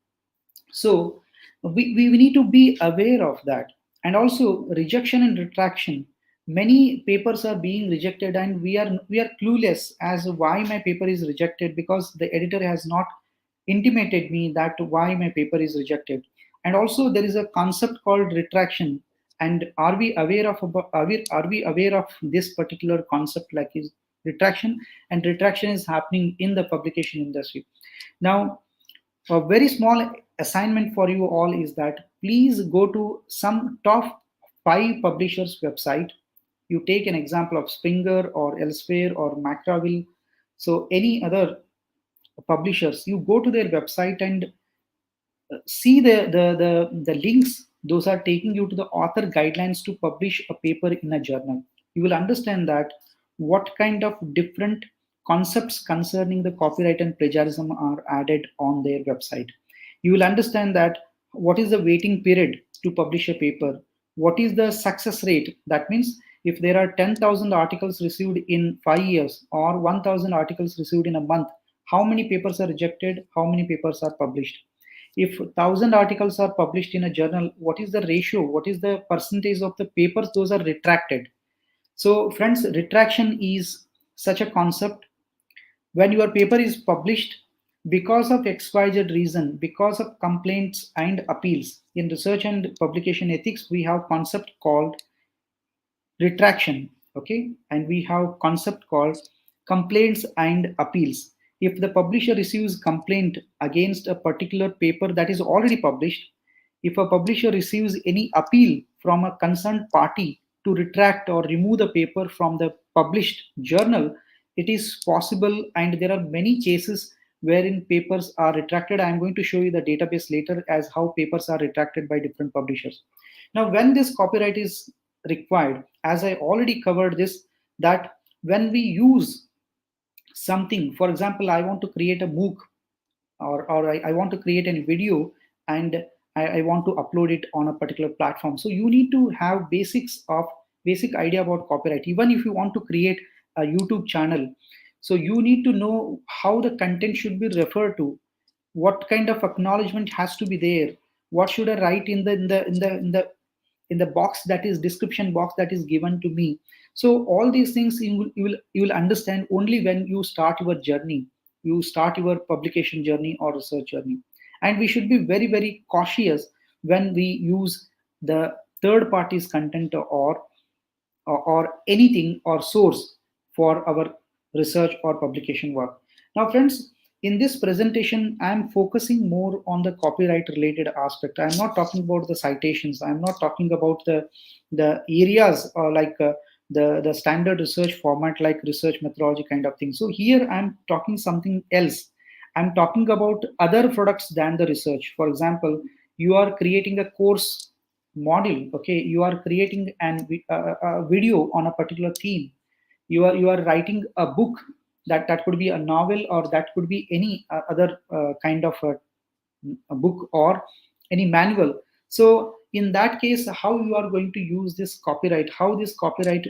So we need to be aware of that. And also rejection and retraction. Many papers are being rejected, and we are clueless as to why my paper is rejected, because the editor has not intimated me that why my paper is rejected. And also there is a concept called retraction. And are we aware of this particular concept, like is retraction? And retraction is happening in the publication industry. Now, a very small assignment for you all is that please go to some top 5 publishers' website. You take an example of Springer or Elsewhere or Macraville. So any other publishers, you go to their website and see the links. Those are taking you to the author guidelines to publish a paper in a journal. You will understand that what kind of different concepts concerning the copyright and plagiarism are added on their website. You will understand that what is the waiting period to publish a paper, what is the success rate. That means if there are 10,000 articles received in 5 years or 1,000 articles received in a month, how many papers are rejected, how many papers are published. If 1,000 articles are published in a journal, what is the ratio, what is the percentage of the papers those are retracted. So friends, retraction is such a concept. When your paper is published because of XYZ reason, because of complaints and appeals, in research and publication ethics we have concept called retraction, okay, and we have concept called complaints and appeals. If the publisher receives complaint against a particular paper that is already published, if a publisher receives any appeal from a concerned party to retract or remove the paper from the published journal, it is possible, and there are many cases wherein papers are retracted. I am going to show you the database later as how papers are retracted by different publishers. Now, when this copyright is required, as I already covered this, that when we use something, for example, I want to create a MOOC, or I want to create a video, and I want to upload it on a particular platform. So you need to have basic idea about copyright. Even if you want to create a YouTube channel, so you need to know how the content should be referred to, what kind of acknowledgement has to be there, what should I write in the in the box, that is description box that is given to me. So all these things you will understand only when you start your journey, you start your publication journey or research journey. And we should be very, very cautious when we use the third party's content or anything or source for our research or publication work. Now, friends, in this presentation, I am focusing more on the copyright related aspect. I am not talking about the citations. I am not talking about the areas like the standard research format like research methodology kind of thing. So here I am talking something else. I'm talking about other products than the research. For example, you are creating a course module, okay, you are creating a video on a particular theme, you are writing a book, that could be a novel or that could be any other kind of a book or any manual. So in that case, how you are going to use this copyright, how this copyright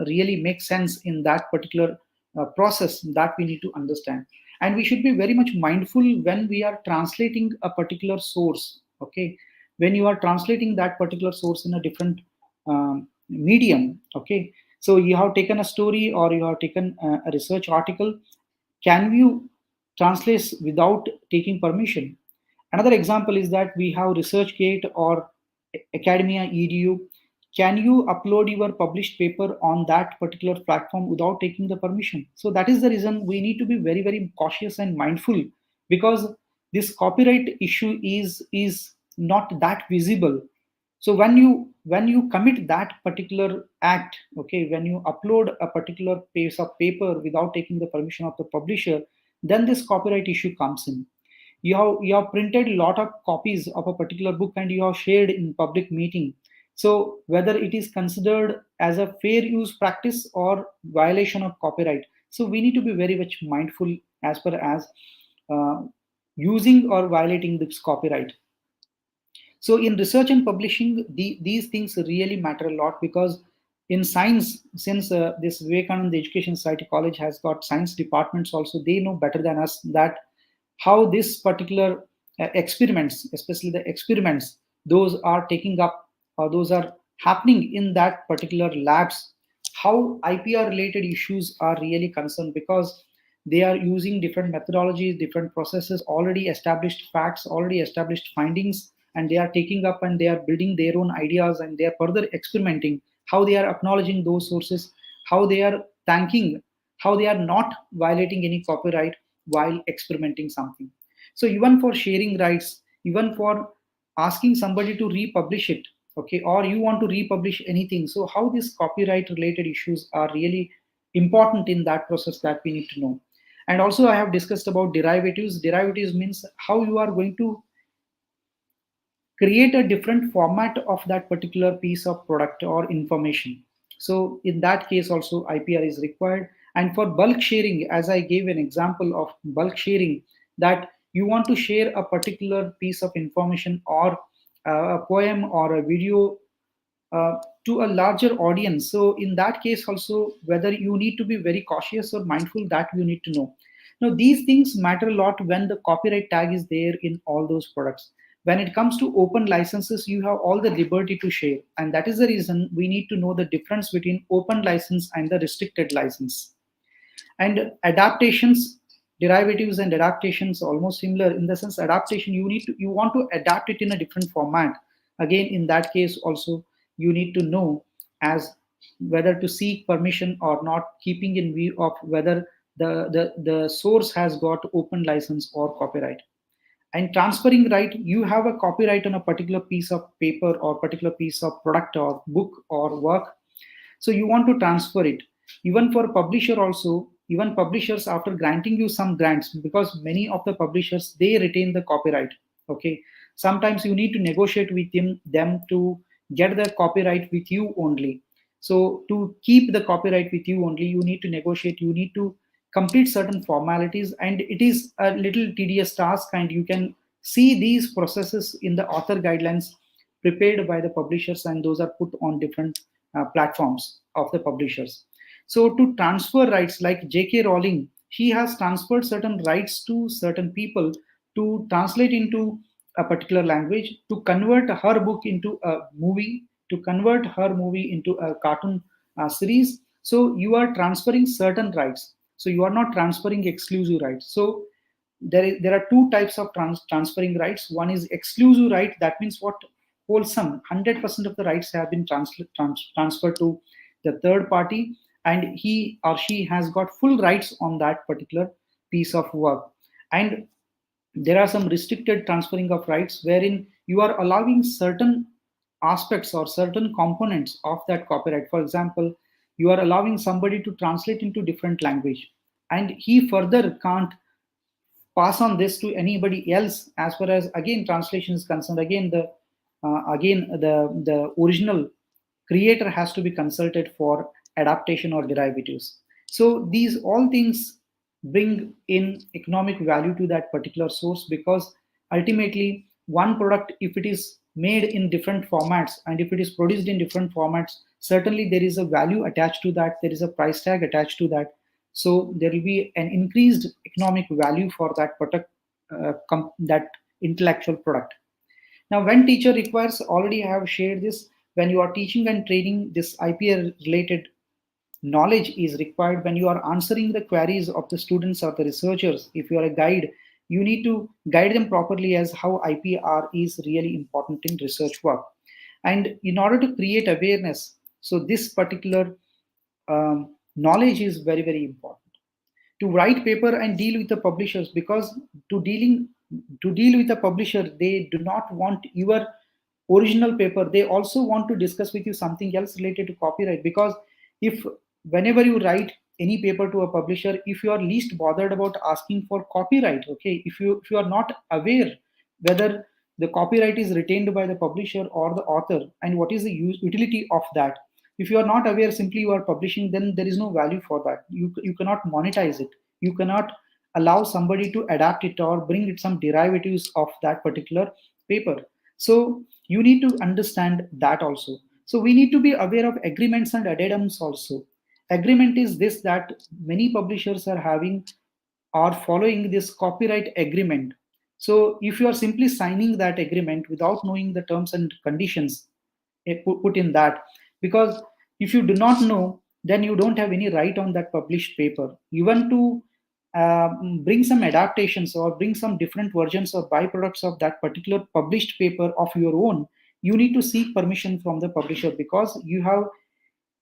really makes sense in that particular process, that we need to understand. And we should be very much mindful when we are translating a particular source, okay, when you are translating that particular source in a different medium, okay. So you have taken a story or you have taken a research article, can you translate without taking permission? Another example is that we have ResearchGate or Academia Edu. Can you upload your published paper on that particular platform without taking the permission? So that is the reason we need to be very, very cautious and mindful, because this copyright issue is not that visible. So when you commit that particular act, okay, when you upload a particular piece of paper without taking the permission of the publisher, then this copyright issue comes in. You have printed a lot of copies of a particular book and you have shared in public meeting. So whether it is considered as a fair use practice or violation of copyright. So we need to be very much mindful as far as using or violating this copyright. So in research and publishing, these things really matter a lot, because in science, since this Vivekanand Education Society College has got science departments also, they know better than us that how this particular experiments, especially the experiments, those are taking up or those are happening in that particular labs, how IPR related issues are really concerned, because they are using different methodologies, different processes, already established facts, already established findings, and they are taking up and they are building their own ideas and they are further experimenting, how they are acknowledging those sources, how they are thanking, how they are not violating any copyright while experimenting something. So even for sharing rights, even for asking somebody to republish it, okay, or you want to republish anything, so how these copyright related issues are really important in that process, that we need to know. And also I have discussed about derivatives. Derivatives means how you are going to create a different format of that particular piece of product or information. So in that case also IPR is required. And for bulk sharing, as I gave an example of bulk sharing, that you want to share a particular piece of information or a poem or a video to a larger audience. So in that case also, whether you need to be very cautious or mindful, that you need to know. Now these things matter a lot when the copyright tag is there in all those products. When it comes to open licenses, you have all the liberty to share, and that is the reason we need to know the difference between open license and the restricted license. And adaptations, derivatives and adaptations almost similar in the sense adaptation, you want to adapt it in a different format. Again, in that case also you need to know as whether to seek permission or not, keeping in view of whether the source has got open license or copyright. And transferring right, you have a copyright on a particular piece of paper or particular piece of product or book or work, so you want to transfer it. Even for publisher also, even publishers, after granting you some grants, because many of the publishers, they retain the copyright, okay, sometimes you need to negotiate with them to get the copyright with you only. So to keep the copyright with you only, you need to negotiate, you need to complete certain formalities, and it is a little tedious task, and you can see these processes in the author guidelines prepared by the publishers, and those are put on different platforms of the publishers. So to transfer rights, like J.K. Rowling, she has transferred certain rights to certain people to translate into a particular language, to convert her book into a movie, to convert her movie into a cartoon series. So you are transferring certain rights. So you are not transferring exclusive rights. So there are two types of transferring rights. One is exclusive right. That means what? Wholesome 100% of the rights have been transferred to the third party, and he or she has got full rights on that particular piece of work. And there are some restricted transferring of rights wherein you are allowing certain aspects or certain components of that copyright. For example, you are allowing somebody to translate into different language, and he further can't pass on this to anybody else as far as again translation is concerned. Again the original creator has to be consulted for adaptation or derivatives. So these all things bring in economic value to that particular source, because ultimately one product, if it is made in different formats and if it is produced in different formats, certainly there is a value attached to that, there is a price tag attached to that. So there will be an increased economic value for that product, that intellectual product. Now, when teacher requires, already I have shared this, when you are teaching and training, this IPR related knowledge is required. When you are answering the queries of the students or the researchers, if you are a guide, you need to guide them properly as how IPR is really important in research work. And in order to create awareness, so this particular knowledge is very, very important. To write paper and deal with the publishers, because to deal with the publisher, they do not want your original paper, they also want to discuss with you something else related to copyright. Because if whenever you write any paper to a publisher, if you are least bothered about asking for copyright, okay, if you are not aware whether the copyright is retained by the publisher or the author and what is the utility of that, if you are not aware, simply you are publishing, then there is no value for that. You cannot monetize it, you cannot allow somebody to adapt it or bring it some derivatives of that particular paper. So you need to understand that also. So we need to be aware of agreements and addendums also. Agreement is this, that many publishers are having or following this copyright agreement. So if you are simply signing that agreement without knowing the terms and conditions put in that, because if you do not know, then you don't have any right on that published paper. Even to bring some adaptations or bring some different versions or byproducts of that particular published paper of your own, you need to seek permission from the publisher, because you have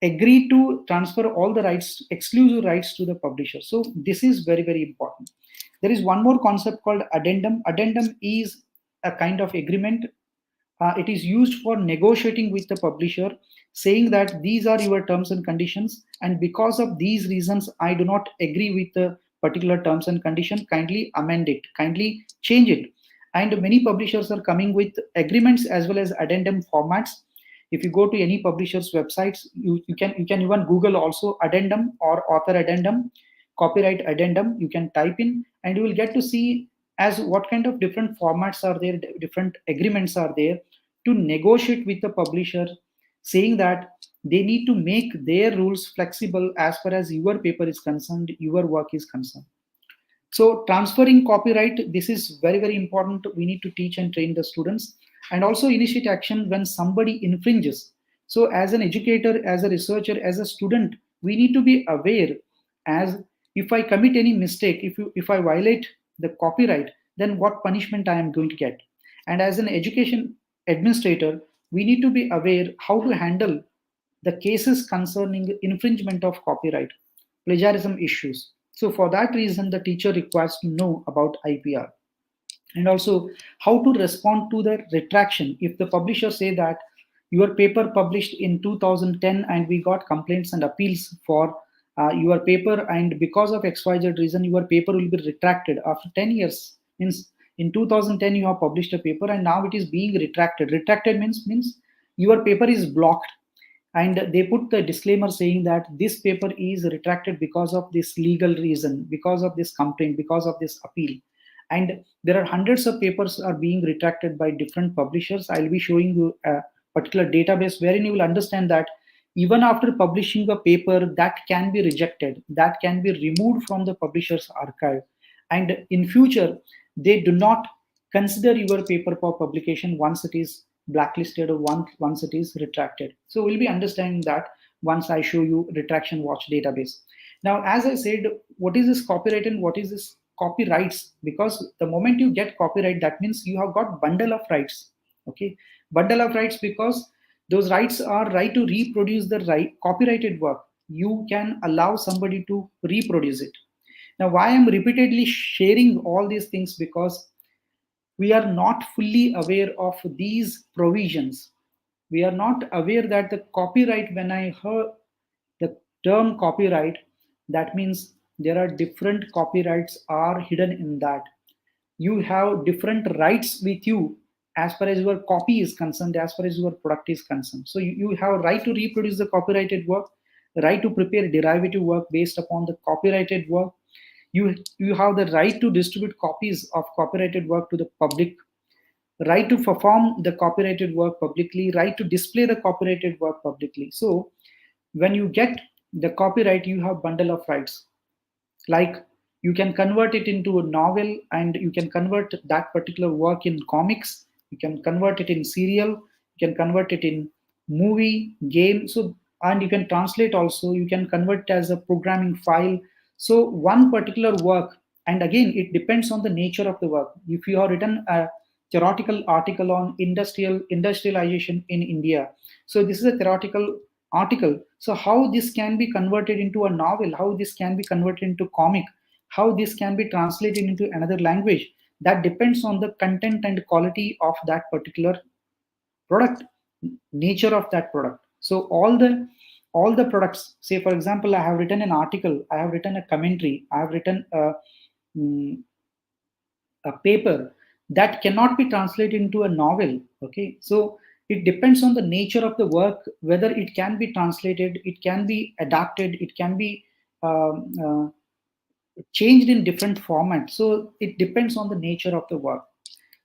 agreed to transfer all the rights, exclusive rights, to the publisher. So this is very, very important. There is one more concept called addendum. Addendum is a kind of agreement. It is used for negotiating with the publisher, saying that these are your terms and conditions, and because of these reasons, I do not agree with the particular terms and condition. Kindly amend it, kindly change it. And many publishers are coming with agreements as well as addendum formats. If you go to any publisher's websites, you can even Google also addendum or author addendum, copyright addendum. You can type in and you will get to see as what kind of different formats are there, different agreements are there to negotiate with the publisher, saying that they need to make their rules flexible as far as your paper is concerned, your work is concerned. So transferring copyright, this is very, very important. We need to teach and train the students, and also initiate action when somebody infringes. So as an educator, as a researcher, as a student, we need to be aware, as if I commit any mistake, if I violate the copyright, then what punishment I am going to get. And as an education administrator, we need to be aware how to handle the cases concerning infringement of copyright, plagiarism issues. So for that reason, the teacher requires to know about IPR. And also how to respond to the retraction. If the publisher say that your paper published in 2010 and we got complaints and appeals for your paper, and because of XYZ reason your paper will be retracted after 10 years, means in 2010 you have published a paper and now it is being retracted. Retracted means your paper is blocked, and they put the disclaimer saying that this paper is retracted because of this legal reason, because of this complaint, because of this appeal. And there are hundreds of papers are being retracted by different publishers. I'll be showing you a particular database wherein you will understand that even after publishing a paper, that can be rejected, that can be removed from the publisher's archive. And in future, they do not consider your paper for publication once it is blacklisted once it is retracted. So we'll be understanding that once I show you Retraction Watch database. Now, as I said, what is this copyright and what is this copyrights? Because the moment you get copyright, that means you have got bundle of rights. Okay, bundle of rights, because those rights are right to reproduce the right copyrighted work. You can allow somebody to reproduce it. Now, why I'm repeatedly sharing all these things, because we are not fully aware of these provisions. We are not aware that the copyright, when I heard the term copyright, that means there are different copyrights are hidden in that. You have different rights with you as far as your copy is concerned, as far as your product is concerned. So you have right to reproduce the copyrighted work, right to prepare derivative work based upon the copyrighted work. You have the right to distribute copies of copyrighted work to the public, right to perform the copyrighted work publicly, right to display the copyrighted work publicly. So when you get the copyright, you have bundle of rights. Like, you can convert it into a novel, and you can convert that particular work in comics, you can convert it in serial, you can convert it in movie, game. So, and you can translate also, you can convert it as a programming file. So one particular work, and again it depends on the nature of the work. If you have written a theoretical article on industrialization in India, so this is a theoretical article. So how this can be converted into a novel, how this can be converted into comic, how this can be translated into another language, that depends on the content and quality of that particular product, nature of that product. So all the products, say for example, I have written an article, I have written a commentary, I have written a paper, that cannot be translated into a novel. Okay, so it depends on the nature of the work, whether it can be translated, it can be adapted, it can be changed in different formats. So it depends on the nature of the work.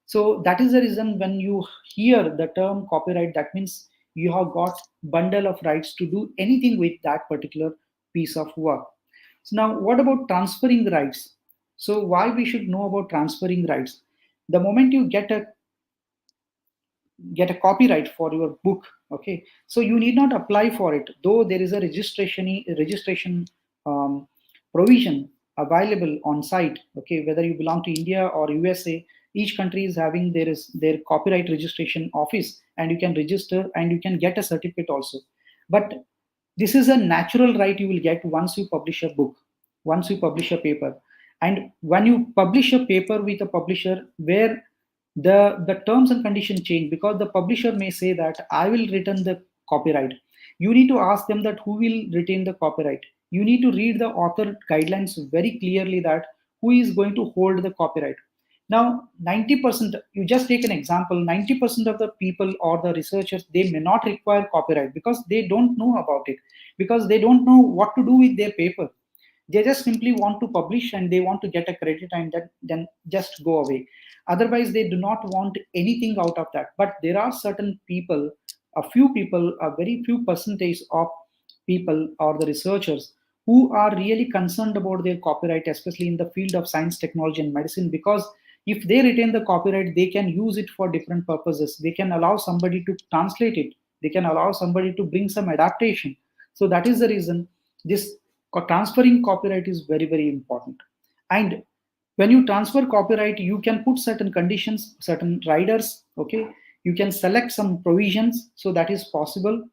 So that is the reason when you hear the term copyright, that means you have got bundle of rights to do anything with that particular piece of work. So now, what about transferring rights? So why we should know about transferring rights? The moment you get a copyright for your book, okay, so you need not apply for it, though there is a registration provision available on site. Okay, whether you belong to India or USA, each country is having their copyright registration office, and you can register and you can get a certificate also. But this is a natural right you will get once you publish a book, once you publish a paper. And when you publish a paper with a publisher, where the terms and conditions change, because the publisher may say that I will return the copyright. You need to ask them that who will retain the copyright. You need to read the author guidelines very clearly, that who is going to hold the copyright. Now 90%, you just take an example, 90% of the people or the researchers, they may not require copyright because they don't know about it, because they don't know what to do with their paper. They just simply want to publish and they want to get a credit, and then just go away. Otherwise they do not want anything out of that. But there are certain people, a few people, a very few percentage of people or the researchers who are really concerned about their copyright, especially in the field of science, technology and medicine, because if they retain the copyright, they can use it for different purposes. They can allow somebody to translate it, they can allow somebody to bring some adaptation. So that is the reason this transferring copyright is very, very important. And when you transfer copyright, you can put certain conditions, certain riders. Okay, you can select some provisions, so that is possible.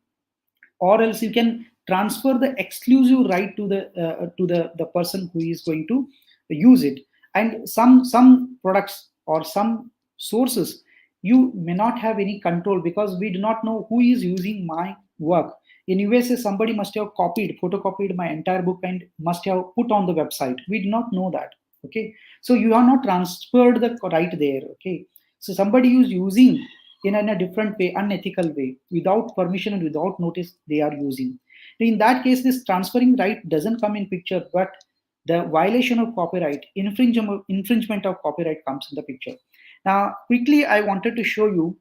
Or else you can transfer the exclusive right to the person who is going to use it. And some products or some sources, you may not have any control, because we do not know who is using my work. In USA, somebody must have photocopied my entire book and must have put on the website. We do not know that. Okay, so you are not transferred the right there. Okay, so somebody is using in a different way, unethical way, without permission and without notice, they are using. In that case, this transferring right doesn't come in picture, but the violation of copyright, infringement of copyright comes in the picture. Now, quickly, I wanted to show you,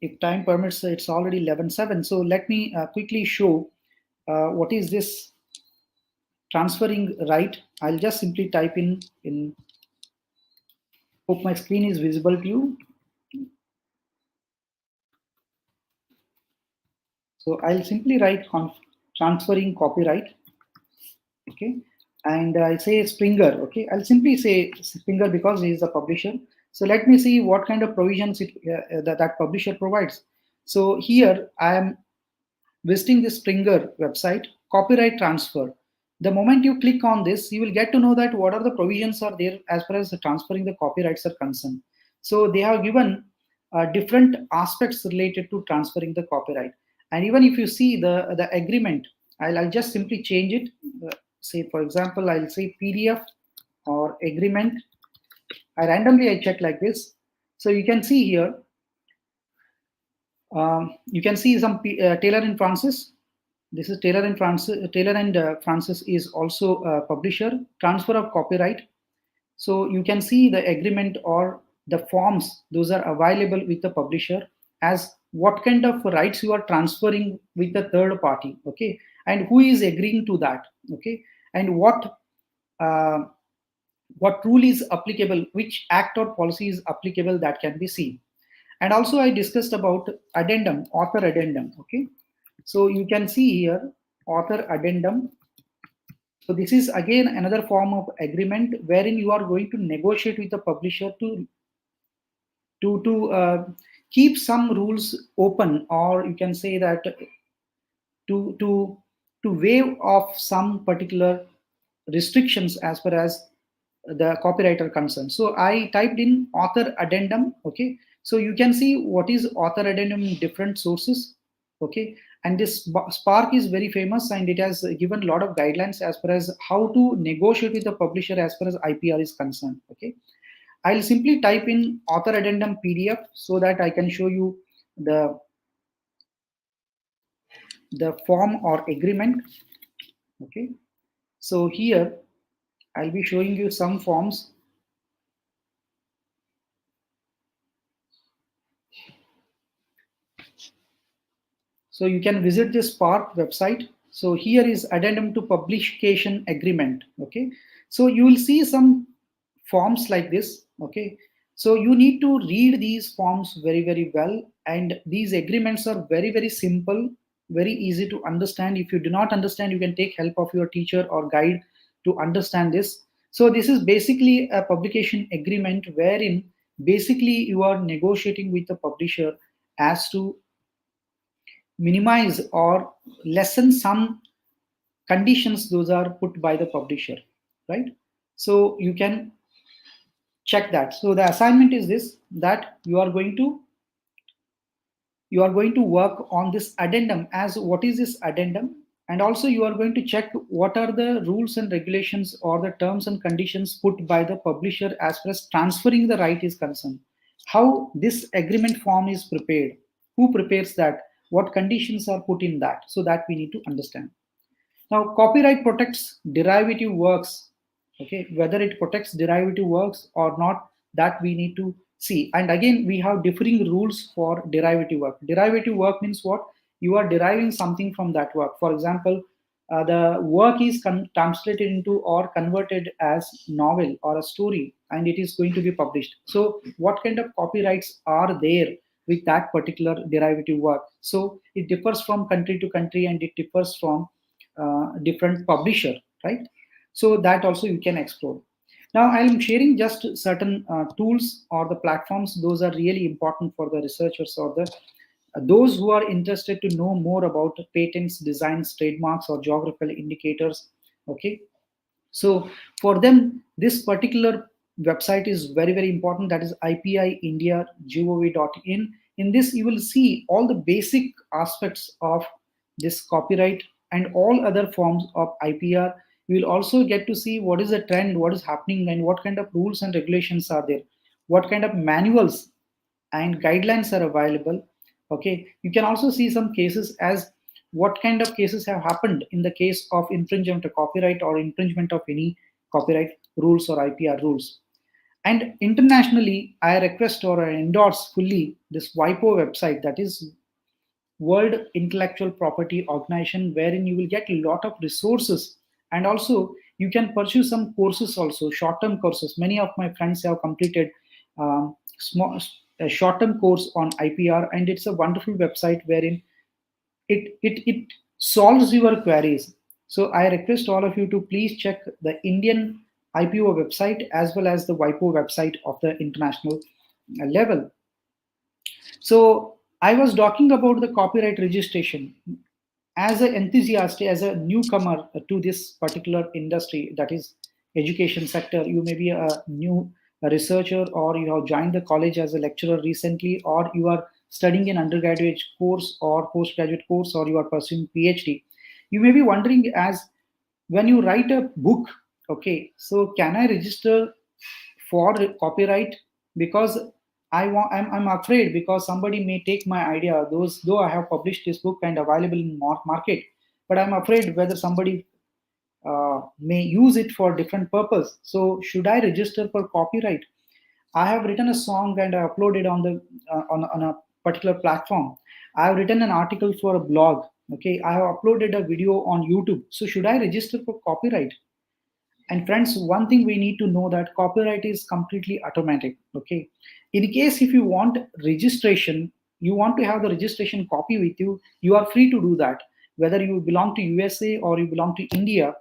if time permits, it's already 11:07. So let me quickly show what is this transferring right. I'll just simply type in hope my screen is visible to you. So I'll simply write transferring copyright. Okay, and I'll say Springer. Okay, I'll simply say Springer because he is the publisher. So let me see what kind of provisions that publisher provides. So here I am visiting the Springer website, copyright transfer. The moment you click on this, you will get to know that what are the provisions are there as far as transferring the copyrights are concerned. So they have given different aspects related to transferring the copyright. And even if you see the agreement, I'll just simply change it. Say, for example, I'll say PDF or agreement. I check like this. So you can see here, you can see some Taylor and Francis. This is Taylor and Francis. Taylor and Francis is also a publisher. Transfer of copyright. So you can see the agreement or the forms. Those are available with the publisher as what kind of rights you are transferring with the third party. Okay, and who is agreeing to that. Okay, and what rule is applicable, which act or policy is applicable, that can be seen. And also I discussed about addendum, author addendum. Okay, so you can see here author addendum. So this is again another form of agreement wherein you are going to negotiate with the publisher to keep some rules open, or you can say that to waive off some particular restrictions as far as the copywriter concerned. So I typed in author addendum. Okay, so you can see what is author addendum in different sources. Okay, and this Spark is very famous and it has given a lot of guidelines as far as how to negotiate with the publisher as far as IPR is concerned. Okay, I'll simply type in author addendum PDF so that I can show you the form or agreement. Okay, so here I'll be showing you some forms. So you can visit this Spark website. So here is addendum to publication agreement. Okay, so you will see some forms like this. Okay, so you need to read these forms very, very well. And these agreements are very, very simple, very easy to understand. If you do not understand, you can take help of your teacher or guide to understand this. So this is basically a publication agreement wherein basically you are negotiating with the publisher as to minimize or lessen some conditions those are put by the publisher, right? So you can check that. So the assignment is this, that you are going to work on this addendum as what is this addendum, and also you are going to check what are the rules and regulations or the terms and conditions put by the publisher as far as transferring the right is concerned, how this agreement form is prepared, who prepares that, what conditions are put in that. So that we need to understand. Now copyright protects derivative works. Okay, whether it protects derivative works or not, that we need to see. And again, we have differing rules for derivative work. Derivative work means what? You are deriving something from that work. For example, the work is translated into or converted as novel or a story, and it is going to be published. So what kind of copyrights are there with that particular derivative work? So it differs from country to country, and it differs from different publisher, right? So that also you can explore. Now I am sharing just certain tools or the platforms. Those are really important for the researchers or the those who are interested to know more about patents, designs, trademarks, or geographical indicators. Okay, so for them, this particular website is very, very important. That is iprindia.gov.in. In this, you will see all the basic aspects of this copyright and all other forms of IPR. You will also get to see what is the trend, what is happening, and what kind of rules and regulations are there, what kind of manuals and guidelines are available. Okay, you can also see some cases as what kind of cases have happened in the case of infringement of copyright or infringement of any copyright rules or IPR rules. And internationally, I request or I endorse fully this WIPO website, that is World Intellectual Property Organization, wherein you will get a lot of resources, and also you can pursue some courses also, short-term courses. Many of my friends have completed a short-term course on IPR, and it's a wonderful website wherein it solves your queries. So I request all of you to please check the Indian IPO website as well as the WIPO website of the international level. So I was talking about the copyright registration. As an enthusiast, as a newcomer to this particular industry, that is education sector, you may be a new researcher, or you have joined the college as a lecturer recently, or you are studying an undergraduate course or postgraduate course, or you are pursuing PhD. You may be wondering, as when you write a book, okay, so can I register for copyright? Because I'm afraid, because somebody may take my idea, though I have published this book and available in market, but I'm afraid whether somebody may use it for different purpose. So should I register for copyright? I have written a song and I uploaded on the on a particular platform. I have written an article for a blog. Okay, I have uploaded a video on YouTube. So should I register for copyright? And friends, one thing we need to know, that copyright is completely automatic. Okay, in case if you want registration, you want to have the registration copy with you, you are free to do that. Whether you belong to USA or you belong to India,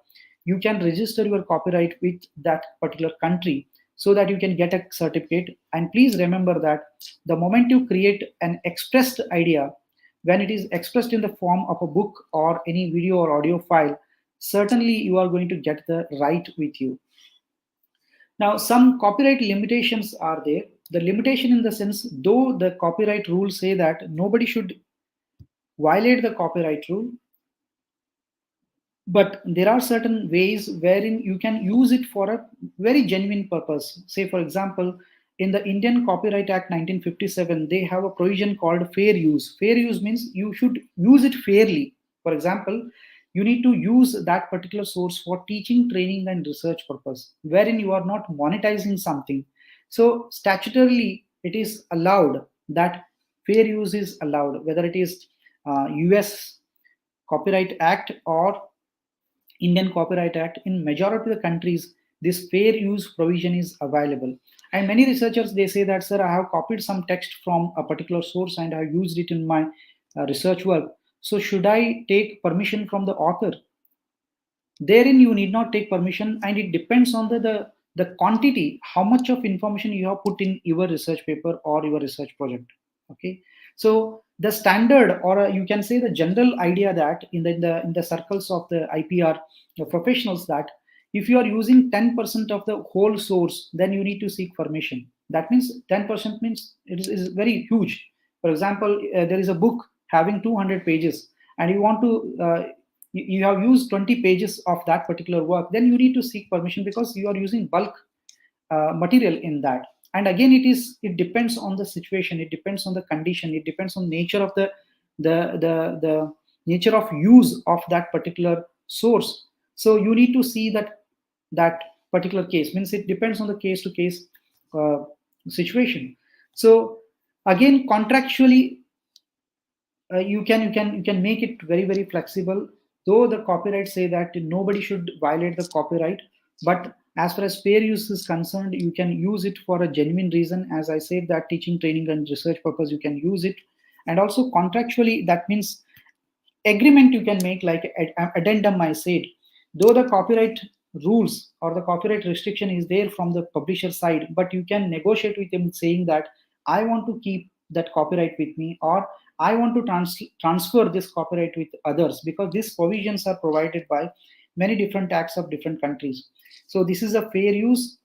you can register your copyright with that particular country so that you can get a certificate. And please remember that the moment you create an expressed idea, when it is expressed in the form of a book or any video or audio file, certainly you are going to get the right with you. Now, some copyright limitations are there. The limitation in the sense, though the copyright rules say that nobody should violate the copyright rule, but there are certain ways wherein you can use it for a very genuine purpose. Say, for example, in the Indian Copyright Act 1957, they have a provision called fair use. Fair use means you should use it fairly. For example, you need to use that particular source for teaching, training, and research purpose, wherein you are not monetizing something. So statutorily, it is allowed that fair use is allowed, whether it is US Copyright Act or Indian Copyright Act. In majority of the countries, this fair use provision is available. And many researchers, they say that, sir, I have copied some text from a particular source and I have used it in my research work. So should I take permission from the author? Therein you need not take permission, and it depends on the quantity, how much of information you have put in your research paper or your research project. Okay, so the standard, or you can say the general idea, that in the circles of the IPR professionals, that if you are using 10% of the whole source, then you need to seek permission. That means 10% means it is very huge. For example, there is a book having 200 pages, and you want to you have used 20 pages of that particular work, then you need to seek permission, because you are using bulk material in that. And again, it depends on the situation, it depends on the condition, it depends on nature of the nature of use of that particular source. So you need to see that particular case, means it depends on the case to case situation. So again, contractually, you can make it very, very flexible. Though the copyright say that nobody should violate the copyright, but as far as fair use is concerned, you can use it for a genuine reason. As I said, that teaching, training, and research purpose, you can use it. And also contractually, that means agreement you can make, like addendum I said. Though the copyright rules or the copyright restriction is there from the publisher side, but you can negotiate with them saying that I want to keep that copyright with me, or I want to transfer this copyright with others, because these provisions are provided by many different acts of different countries. So this is a fair use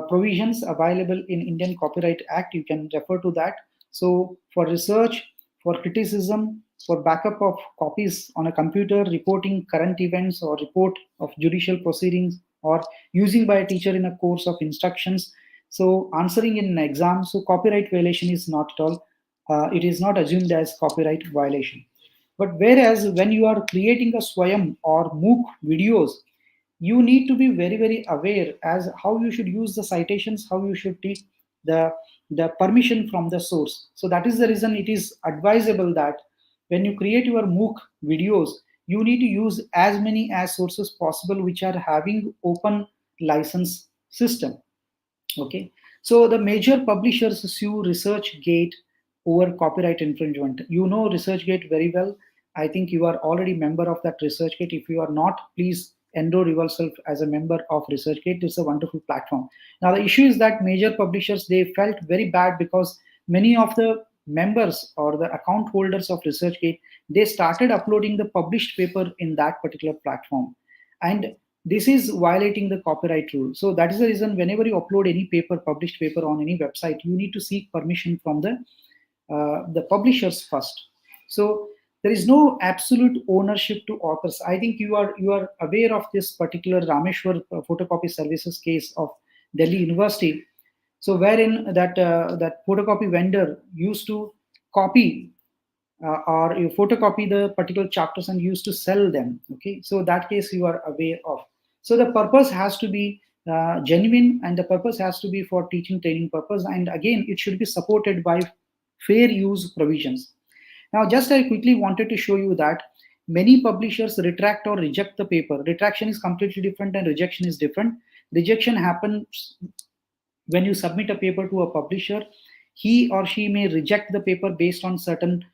provisions available in Indian Copyright Act. You can refer to that. So for research, for criticism, for backup of copies on a computer, reporting current events or report of judicial proceedings, or using by a teacher in a course of instructions, so answering in an exam. So copyright violation is not at all, it is not assumed as copyright violation. But whereas when you are creating a Swayam or MOOC videos, you need to be very, very aware as how you should use the citations, how you should take the permission from the source. So that is the reason it is advisable that when you create your MOOC videos, you need to use as many as sources possible which are having open license system. Okay, so the major publishers sue ResearchGate over copyright infringement. You know ResearchGate very well. I think you are already member of that ResearchGate. If you are not, please enroll yourself as a member of ResearchGate. It's a wonderful platform. Now the issue is that major publishers, they felt very bad because many of the members or the account holders of ResearchGate, they started uploading the published paper in that particular platform, and this is violating the copyright rule. So that is the reason whenever you upload any paper, published paper on any website, you need to seek permission from the publishers first. So there is no absolute ownership to authors. I think you are aware of this particular Rameshwar photocopy services case of Delhi University. So wherein that photocopy vendor used to copy or you photocopy the particular chapters and used to sell them. Okay, so that case you are aware of. So the purpose has to be genuine, and the purpose has to be for teaching training purpose, and again it should be supported by fair use provisions. Now just I quickly wanted to show you that many publishers retract or reject the paper. Retraction is completely different and rejection is different. Rejection happens when you submit a paper to a publisher. He or she may reject the paper based on certain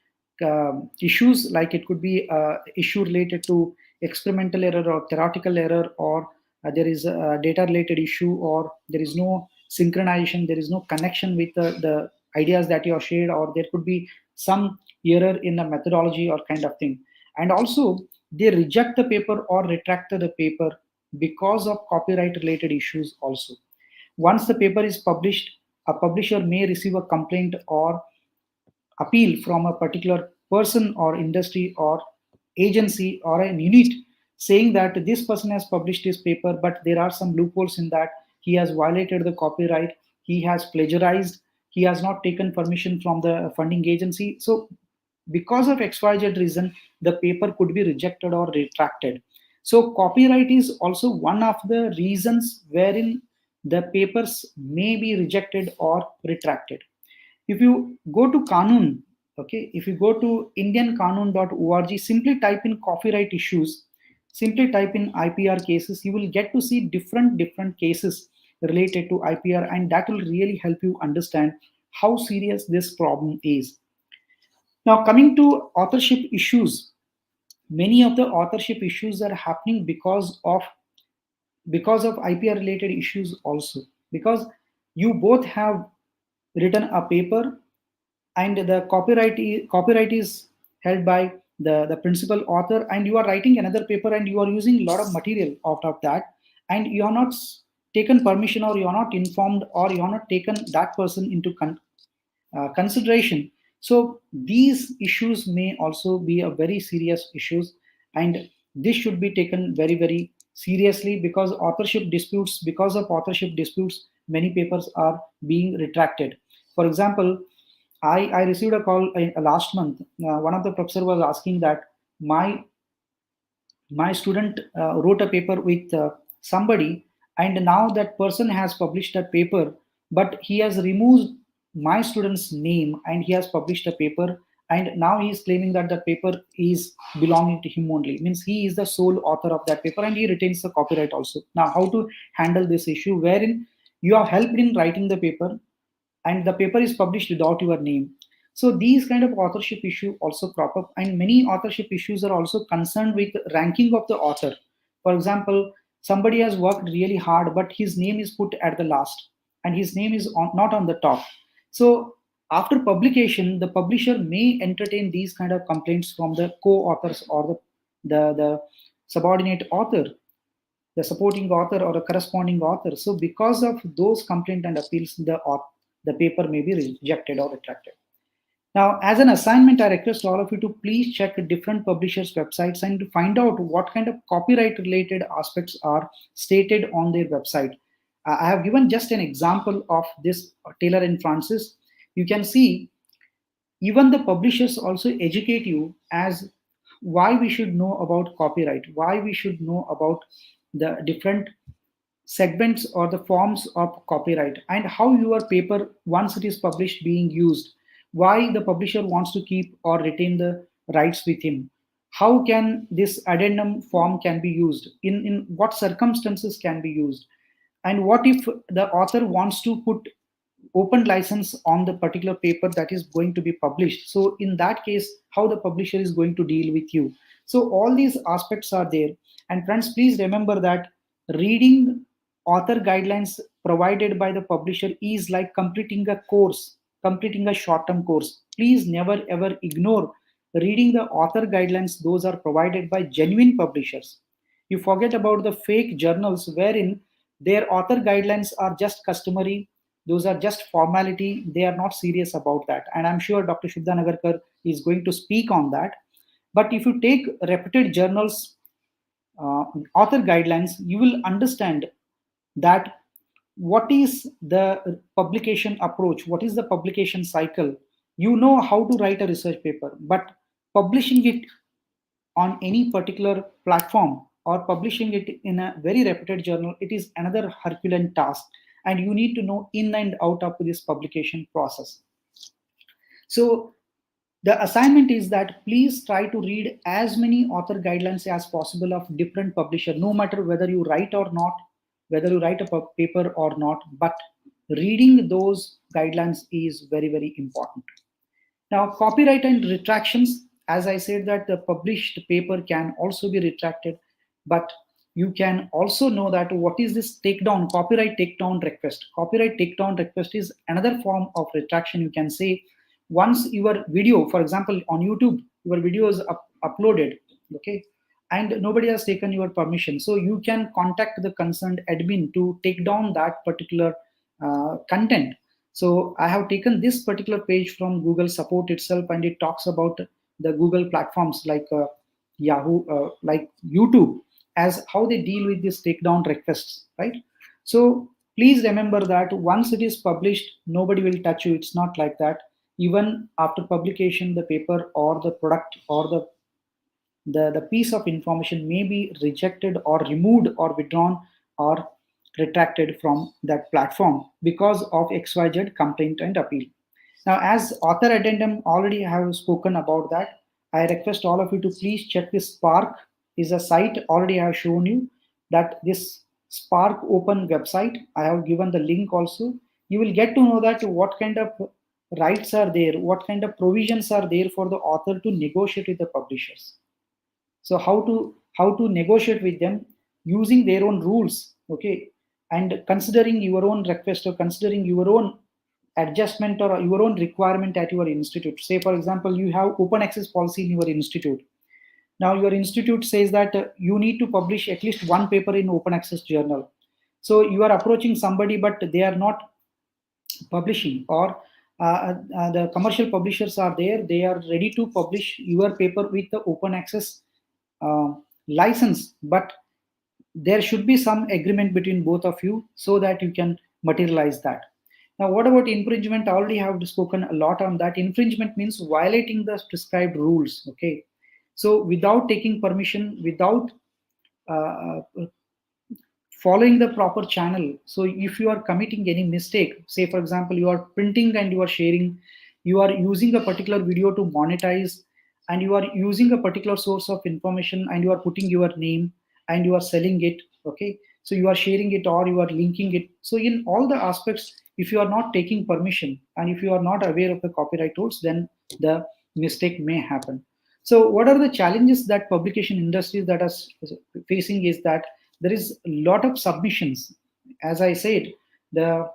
issues, like it could be issue related to experimental error or theoretical error, or there is a data related issue, or there is no synchronization, there is no connection with the ideas that you have shared, or there could be some error in the methodology or kind of thing. And also they reject the paper or retract the paper because of copyright related issues also. Once the paper is published, a publisher may receive a complaint or appeal from a particular person or industry or agency or an unit saying that this person has published this paper, but there are some loopholes in that. He has violated the copyright, he has plagiarized, he has not taken permission from the funding agency. So because of XYZ reason, the paper could be rejected or retracted. So copyright is also one of the reasons wherein the papers may be rejected or retracted. If you go to Kanun, okay, if you go to indiankanun.org, simply type in copyright issues, simply type in IPR cases, you will get to see different cases related to IPR, and that will really help you understand how serious this problem is. Now coming to authorship issues, many of the authorship issues are happening because of IPR related issues also, because you both have written a paper and the copyright is held by the principal author, and you are writing another paper and you are using a lot of material out of that, and you are not taken permission, or you are not informed, or you are not taken that person into consideration. So these issues may also be a very serious issues, and this should be taken very seriously, because because of authorship disputes, many papers are being retracted. For example, I received a call last month. One of the professor was asking that my student wrote a paper with somebody, and now that person has published a paper, but he has removed my student's name and he has published a paper, and now he is claiming that the paper is belonging to him only, means he is the sole author of that paper and he retains the copyright also. Now how to handle this issue wherein you have helped in writing the paper and the paper is published without your name? So these kind of authorship issue also crop up, and many authorship issues are also concerned with ranking of the author. For example, somebody has worked really hard, but his name is put at the last and his name is not on the top. So after publication, the publisher may entertain these kind of complaints from the co-authors or the subordinate author, the supporting author or a corresponding author. So because of those complaints and appeals, the paper may be rejected or retracted. Now, as an assignment, I request all of you to please check different publishers' websites and to find out what kind of copyright-related aspects are stated on their website. I have given just an example of this Taylor and Francis. You can see even the publishers also educate you as why we should know about copyright, why we should know about the different segments or the forms of copyright, and how your paper, once it is published, being used, why the publisher wants to keep or retain the rights with him, how can this addendum form can be used, in what circumstances can be used, and what if the author wants to put open license on the particular paper that is going to be published. So in that case, how the publisher is going to deal with you. So all these aspects are there. And friends, please remember that reading author guidelines provided by the publisher is like completing a course, completing a short-term course. Please never ever ignore reading the author guidelines. Those are provided by genuine publishers. You forget about the fake journals wherein their author guidelines are just customary. Those are just formality. They are not serious about that. And I'm sure Dr. Shubha Nagarkar is going to speak on that. But if you take reputed journals, author guidelines, you will understand that what is the publication approach, what is the publication cycle. You know how to write a research paper, but publishing it on any particular platform or publishing it in a very reputed journal, it is another Herculean task, and you need to know in and out of this publication process. So the assignment is that please try to read as many author guidelines as possible of different publisher, no matter whether you write or not, whether you write a paper or not, but reading those guidelines is very, very important. Now, copyright and retractions, as I said that the published paper can also be retracted, but you can also know that what is this takedown, copyright takedown request. Copyright takedown request is another form of retraction. You can say once your video, for example, on YouTube, your video is uploaded, okay, and nobody has taken your permission. So you can contact the concerned admin to take down that particular content. So I have taken this particular page from Google support itself, and it talks about the Google platforms like Yahoo, like YouTube, as how they deal with these takedown requests, right? So please remember that once it is published, nobody will touch you. It's not like that. Even after publication, the paper or the product or the piece of information may be rejected or removed or withdrawn or retracted from that platform because of XYZ complaint and appeal. Now, as author addendum already have spoken about that, I request all of you to please check this Spark is a site. Already I have shown you that this Spark Open website, I have given the link also. You will get to know that what kind of rights are there, what kind of provisions are there for the author to negotiate with the publishers. So how to negotiate with them using their own rules, okay, and considering your own request or considering your own adjustment or your own requirement at your institute. Say, for example, you have open access policy in your institute. Now your institute says that you need to publish at least one paper in open access journal. So you are approaching somebody, but they are not publishing, or the commercial publishers are there. They are ready to publish your paper with the open access license, but there should be some agreement between both of you so that you can materialize that. Now, what about infringement? I already have spoken a lot on that. Infringement means violating the prescribed rules. Okay, so without taking permission, without following the proper channel. So if you are committing any mistake, say for example, you are printing and you are sharing, you are using a particular video to monetize, and you are using a particular source of information and you are putting your name and you are selling it, okay, so you are sharing it or you are linking it. So in all the aspects, if you are not taking permission and if you are not aware of the copyright rules, then the mistake may happen. So what are the challenges that publication industries that are facing is that there is a lot of submissions. As I said, there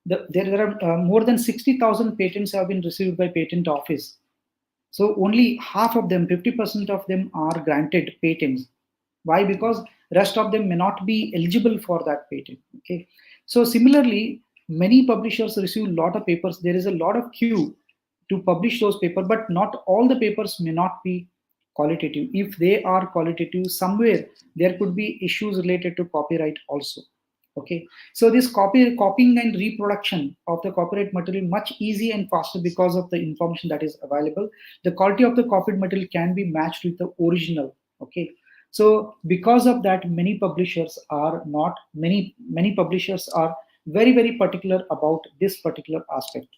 are more than 60,000 patents have been received by patent office. So only half of them, 50% of them are granted patents. Why? Because rest of them may not be eligible for that patent. Okay. So similarly, many publishers receive a lot of papers. There is a lot of queue to publish those papers, but not all the papers may not be qualitative. If they are qualitative, somewhere there could be issues related to copyright also. Okay, so this copying and reproduction of the copyright material much easy and faster because of the information that is available. The quality of the copied material can be matched with the original. Okay, so because of that, many publishers are very, very particular about this particular aspect.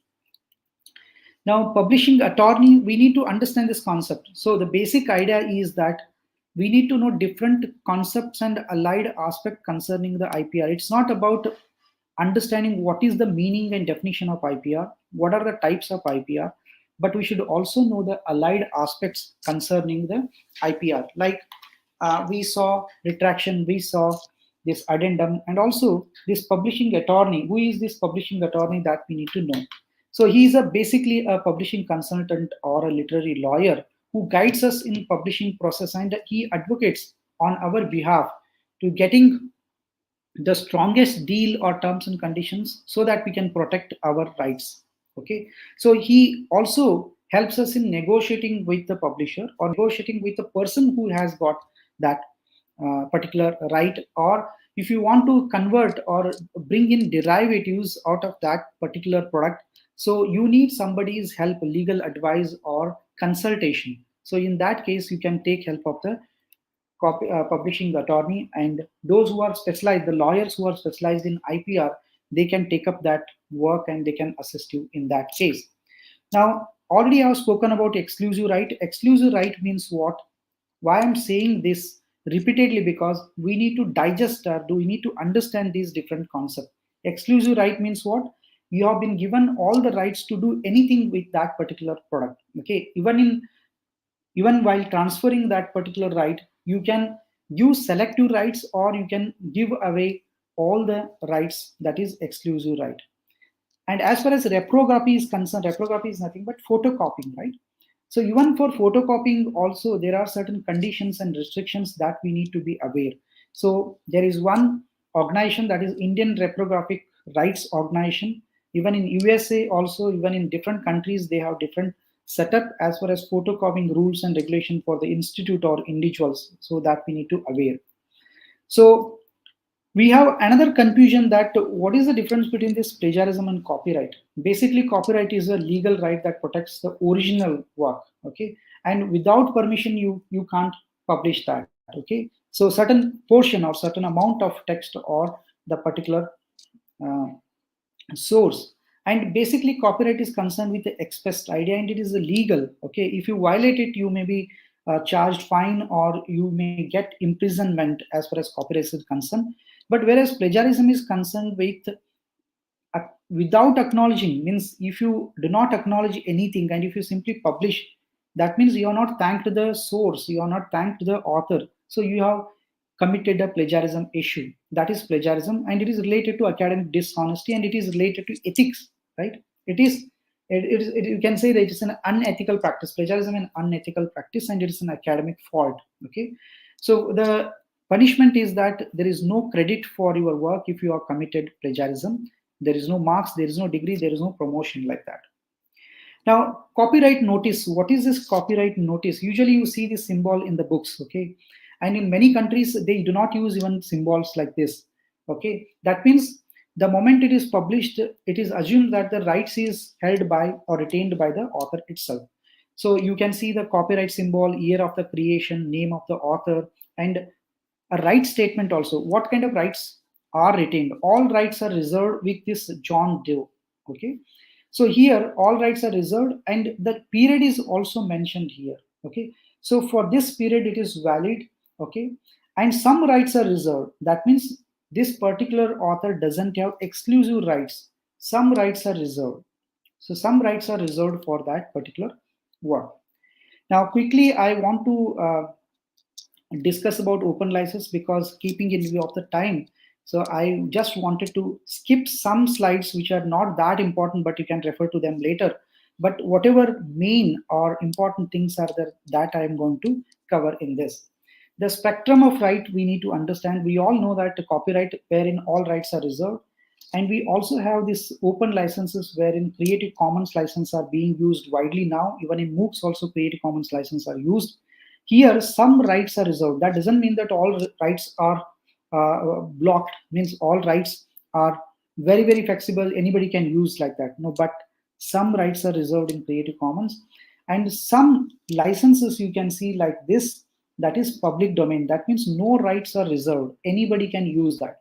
Now, publishing attorney, we need to understand this concept. So the basic idea is that we need to know different concepts and allied aspects concerning the IPR. It's not about understanding what is the meaning and definition of IPR, what are the types of IPR, but we should also know the allied aspects concerning the IPR. Like we saw retraction, we saw this addendum, and also this publishing attorney. Who is this publishing attorney that we need to know? So he is basically a publishing consultant or a literary lawyer who guides us in publishing process, and he advocates on our behalf to getting the strongest deal or terms and conditions so that we can protect our rights. Okay, so he also helps us in negotiating with the publisher or negotiating with the person who has got that particular right, or if you want to convert or bring in derivatives out of that particular product, so you need somebody's help, legal advice or consultation. So in that case you can take help of the publishing attorney, and those who are specialized, the lawyers who are specialized in IPR, they can take up that work and they can assist you in that case. Now, already I have spoken about exclusive right. Exclusive right means what? Why I'm saying this repeatedly, because we need to digest or we need to understand these different concepts. Exclusive right means what? You have been given all the rights to do anything with that particular product. Okay, even while transferring that particular right, you can use selective rights or you can give away all the rights, that is exclusive right. And as far as reprography is concerned, reprography is nothing but photocopying, right? So even for photocopying also there are certain conditions and restrictions that we need to be aware. So there is one organization, that is Indian Reprographic Rights Organization. Even in USA also, even in different countries, they have different setup as far as photocopying rules and regulation for the institute or individuals, so that we need to aware. So we have another confusion that what is the difference between this plagiarism and copyright? Basically, copyright is a legal right that protects the original work, okay? And without permission, you can't publish that, okay? So certain portion or certain amount of text or the particular source. And basically, copyright is concerned with the expressed idea, and it is illegal, okay? If you violate it, you may be charged fine or you may get imprisonment as far as copyright is concerned. But whereas plagiarism is concerned with without acknowledging, means if you do not acknowledge anything and if you simply publish, that means you are not thanked the source, you are not thanked the author. So you have committed a plagiarism issue. That is plagiarism, and it is related to academic dishonesty and it is related to ethics, right? You can say that it is an unethical practice. Plagiarism is an unethical practice and it is an academic fault, okay? So the punishment is that there is no credit for your work if you have committed plagiarism. There is no marks, there is no degree, there is no promotion like that. Now, copyright notice. What is this copyright notice? Usually you see this symbol in the books, okay? And in many countries, they do not use even symbols like this, okay? That means the moment it is published, it is assumed that the rights is held by or retained by the author itself. So you can see the copyright symbol, year of the creation, name of the author, and a right statement also. What kind of rights are retained? All rights are reserved with this John Doe, okay? So here, all rights are reserved and the period is also mentioned here, okay? So for this period, it is valid, okay? And some rights are reserved. That means this particular author doesn't have exclusive rights. Some rights are reserved. So some rights are reserved for that particular work. Now, quickly, I want to discuss about open license, because keeping in view of the time, so I just wanted to skip some slides which are not that important, but you can refer to them later. But whatever main or important things are there, that I am going to cover in this. The spectrum of right we need to understand. We all know that the copyright wherein all rights are reserved, and we also have this open licenses wherein Creative Commons license are being used widely now. Even in MOOCs also Creative Commons license are used. Here some rights are reserved. That doesn't mean that all rights are blocked, means all rights are very, very flexible, anybody can use like that. No, but some rights are reserved in Creative Commons, and some licenses you can see like this, that is public domain. That means no rights are reserved, anybody can use that.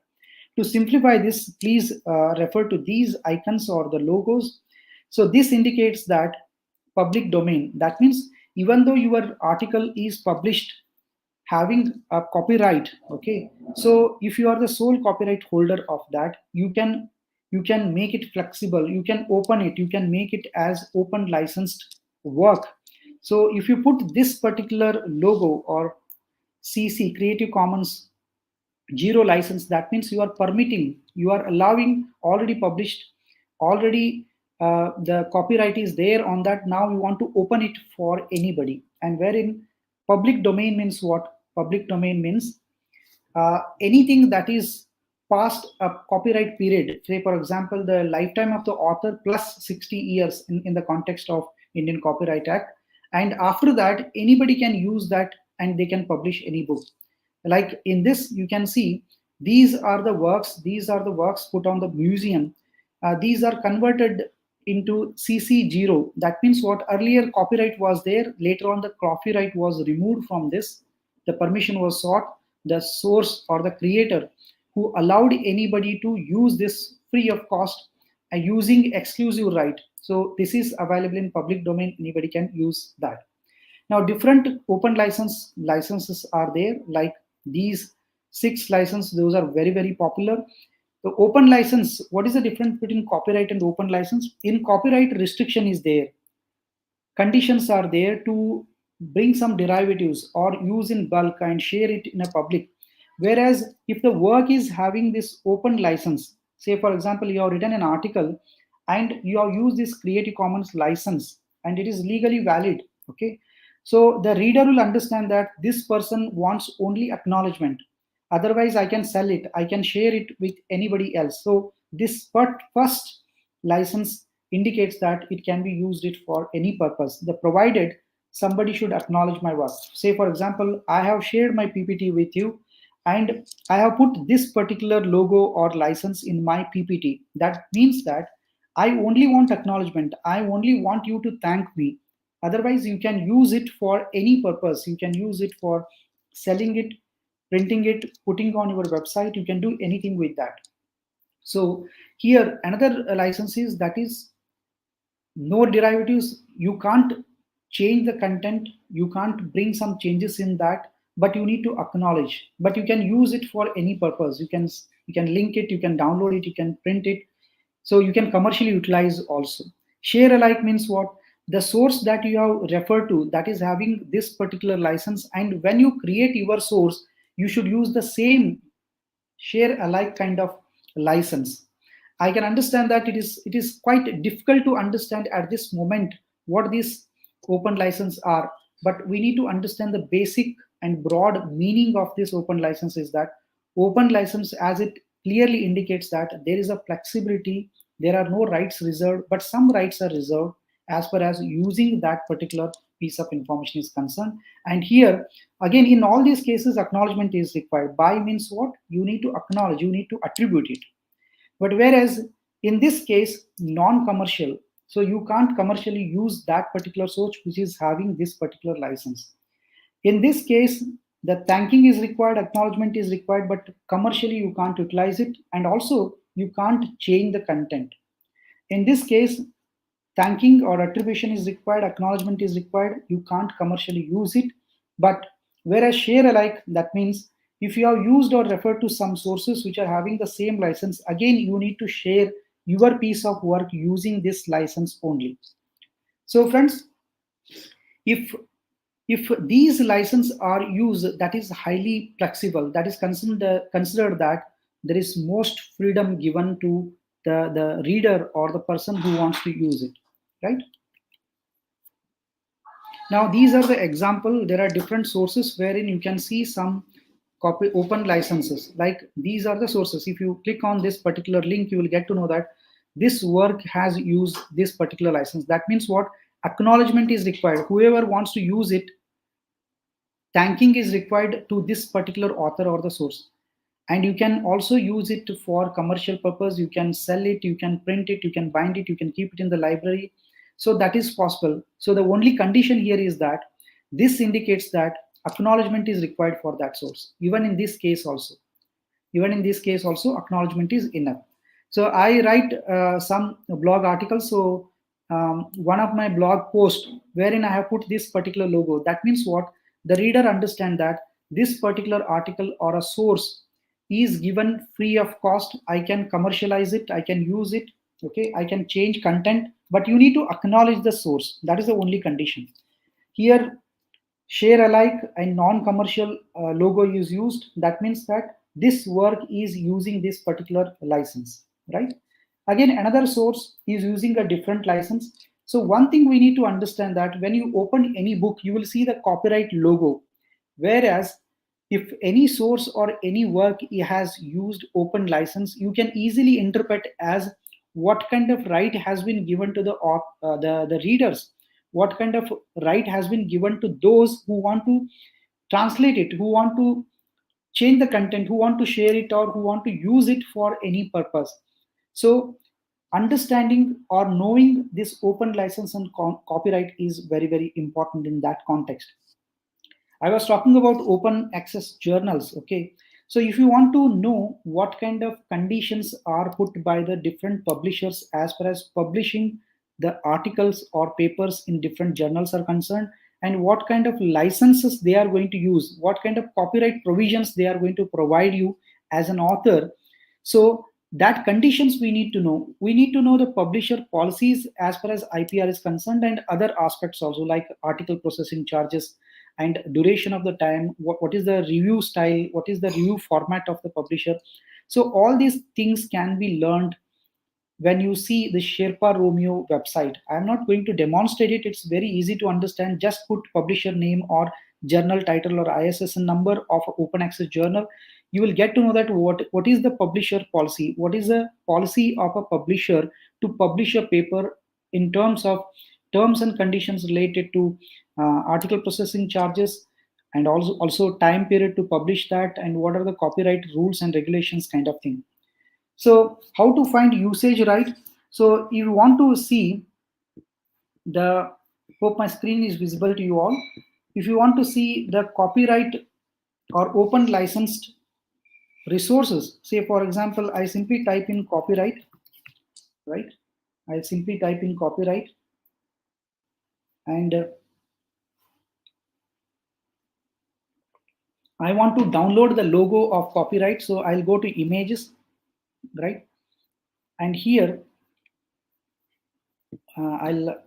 To simplify this, please refer to these icons or the logos. So this indicates that public domain, that means even though your article is published having a copyright, okay, so if you are the sole copyright holder of that, you can you can make it flexible, you can open it, you can make it as open licensed work. So if you put this particular logo or CC, Creative Commons 0 license, that means you are permitting, you are allowing already published, already the copyright is there on that. Now you want to open it for anybody. And wherein public domain means what? Public domain means anything that is past a copyright period, say for example the lifetime of the author plus 60 years in the context of Indian Copyright Act, and after that anybody can use that and they can publish any book. Like in this you can see these are the works put on the museum. These are converted into CC0. That means what? Earlier copyright was there, later on the copyright was removed from this, the permission was sought, the source or the creator who allowed anybody to use this free of cost using exclusive right. So this is available in public domain, anybody can use that. Now different open licenses are there, like these 6 licenses, those are very, very popular. The open license, what is the difference between copyright and open license? In copyright, restriction is there. Conditions are there to bring some derivatives or use in bulk and share it in a public. Whereas if the work is having this open license, say for example, you have written an article and you have used this Creative Commons license and it is legally valid, okay? So the reader will understand that this person wants only acknowledgement. Otherwise, I can sell it, I can share it with anybody else. So this first license indicates that it can be used it for any purpose. The provided somebody should acknowledge my work. Say for example, I have shared my PPT with you and I have put this particular logo or license in my PPT. That means that I only want acknowledgement. I only want you to thank me. Otherwise, you can use it for any purpose. You can use it for selling it, printing it, putting on your website. You can do anything with that. So here another license is that is no derivatives. You can't change the content. You can't bring some changes in that, but you need to acknowledge. But you can use it for any purpose. You can link it, you can download it, you can print it. So you can commercially utilize also. Share alike means what? The source that you have referred to, that is having this particular license, and when you create your source, you should use the same share alike kind of license. I can understand that it is quite difficult to understand at this moment what these open license are, but we need to understand the basic and broad meaning of this open license is that open license, as it clearly indicates, that there is a flexibility, there are no rights reserved, but some rights are reserved as far as using that particular piece of information is concerned. And here again, in all these cases, acknowledgement is required. By means what? You need to acknowledge, you need to attribute it. But whereas in this case, non-commercial, so you can't commercially use that particular source which is having this particular license. In this case, the thanking is required, acknowledgement is required, but commercially you can't utilize it, and also you can't change the content. In this case, thanking or attribution is required, acknowledgement is required, you can't commercially use it. But whereas share alike, that means if you have used or referred to some sources which are having the same license, again you need to share your piece of work using this license only. So friends, if these licenses are used, that is highly flexible, that is considered that there is most freedom given to the reader or the person who wants to use it, right? Now these are the example. There are different sources wherein you can see some open licenses. Like these are the sources. If you click on this particular link, you will get to know that this work has used this particular license. That means what? Acknowledgement is required. Whoever wants to use it, thanking is required to this particular author or the source. And you can also use it for commercial purpose. You can sell it, you can print it, you can bind it, you can keep it in the library. So that is possible. So the only condition here is that this indicates that acknowledgement is required for that source. Even in this case also, acknowledgement is enough. So I write some blog articles. So one of my blog posts wherein I have put this particular logo. That means what? The reader understand that this particular article or a source is given free of cost. I can commercialize it, I can use it, okay, I can change content, but you need to acknowledge the source. That is the only condition. Here, share alike and non-commercial logo is used. That means that this work is using this particular license, right? Again, another source is using a different license. So one thing we need to understand that when you open any book, you will see the copyright logo. Whereas if any source or any work has used open license, you can easily interpret as what kind of right has been given to the readers, what kind of right has been given to those who want to translate it, who want to change the content, who want to share it, or who want to use it for any purpose. So understanding or knowing this open license and copyright is very, very important in that context. I was talking about open access journals. Okay. So if you want to know what kind of conditions are put by the different publishers as far as publishing the articles or papers in different journals are concerned, and what kind of licenses they are going to use, what kind of copyright provisions they are going to provide you as an author. So that conditions we need to know. We need to know the publisher policies as far as IPR is concerned, and other aspects also like article processing charges and duration of the time, what is the review style, what is the review format of the publisher. So all these things can be learned when you see the Sherpa Romeo website. I'm not going to demonstrate it. It's very easy to understand. Just put publisher name or journal title or ISSN number of an open access journal. You will get to know that what is the publisher policy, what is the policy of a publisher to publish a paper in terms of terms and conditions related to article processing charges, and also time period to publish that, and what are the copyright rules and regulations kind of thing. So how to find usage right? So if you want to see the, hope my screen is visible to you all. If you want to see the copyright or open licensed resources, say for example, I simply type in copyright, right? I simply type in copyright, and I want to download the logo of copyright. So I'll go to images, right? And here I'll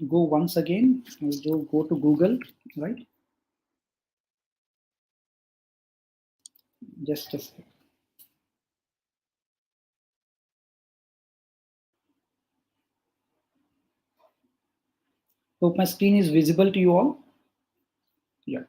go once again. I'll go to Google, right? Just a second. Hope my screen is visible to you all. Yeah.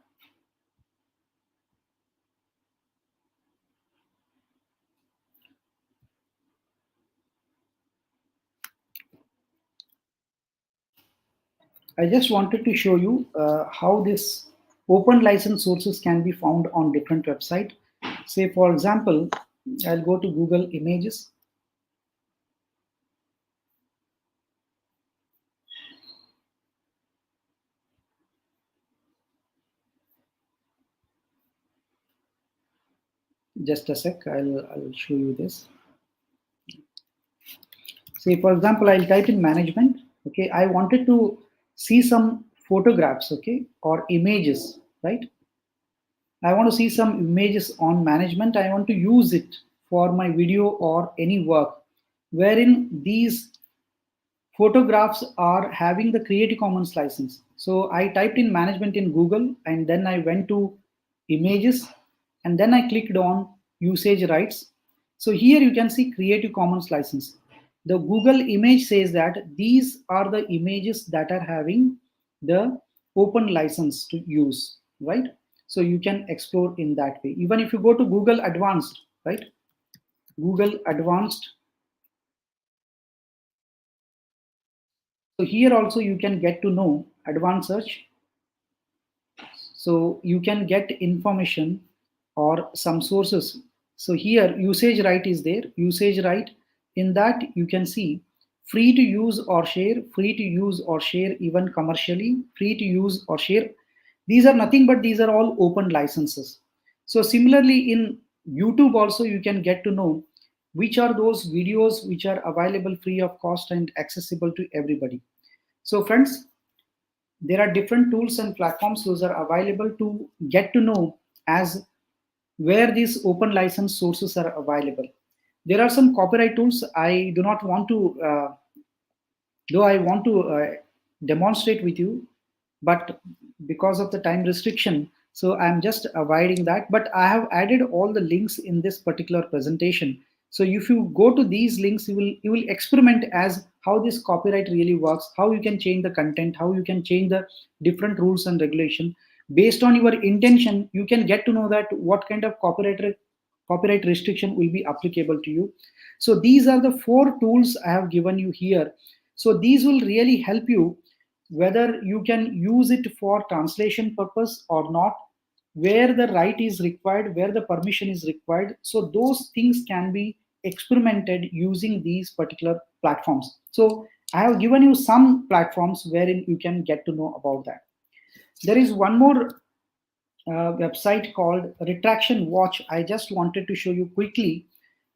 I just wanted to show you how this open license sources can be found on different websites. Say for example, I'll go to Google Images. Just a sec, I'll show you this. Say for example, I'll type in management. Okay, I wanted to see some photographs, okay, or images, right? I want to see some images on management. I want to use it for my video or any work wherein these photographs are having the Creative Commons license. So I typed in management in Google, and then I went to images, and then I clicked on usage rights. So here you can see Creative Commons license. The Google image says that these are the images that are having the open license to use, right? So you can explore in that way. Even if you go to Google Advanced, right? Google Advanced. So here also you can get to know advanced search. So you can get information or some sources. So here usage right is there, usage right. In that you can see free to use or share, free to use or share even commercially, free to use or share. These are nothing but these are all open licenses. So similarly in YouTube also you can get to know which are those videos which are available free of cost and accessible to everybody. So friends, there are different tools and platforms those are available to get to know as where these open license sources are available. There are some copyright tools. I do not want to, though I want to demonstrate with you, but because of the time restriction, so I'm just avoiding that. But I have added all the links in this particular presentation. So if you go to these links, you will experiment as how this copyright really works, how you can change the content, how you can change the different rules and regulation. Based on your intention, you can get to know that what kind of copyright restriction will be applicable to you. So these are the 4 tools I have given you here. So these will really help you whether you can use it for translation purpose or not, where the right is required, where the permission is required. So those things can be experimented using these particular platforms. So I have given you some platforms wherein you can get to know about that. There is one more website called Retraction Watch. I just wanted to show you quickly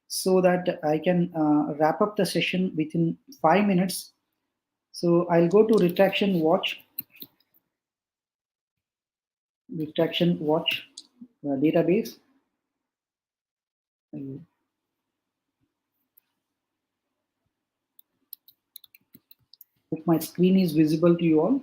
so that I can wrap up the session within 5 minutes. So I'll go to Retraction Watch database. Hope my screen is visible to you all.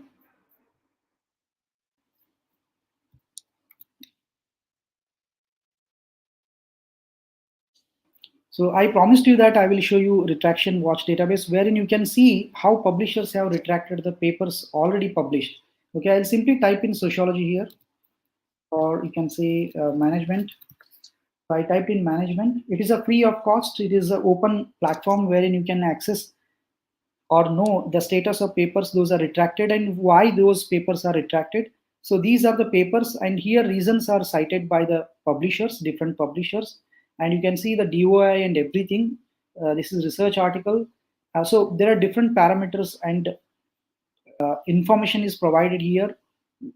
So I promised you that I will show you Retraction Watch database, wherein you can see how publishers have retracted the papers already published. Okay, I'll simply type in sociology here, or you can say management. So I typed in management. It is a free of cost. It is an open platform wherein you can access or know the status of papers those are retracted and why those papers are retracted. So these are the papers, and here reasons are cited by the publishers, different publishers, and you can see the DOI and everything. This is research article. So there are different parameters and information is provided here.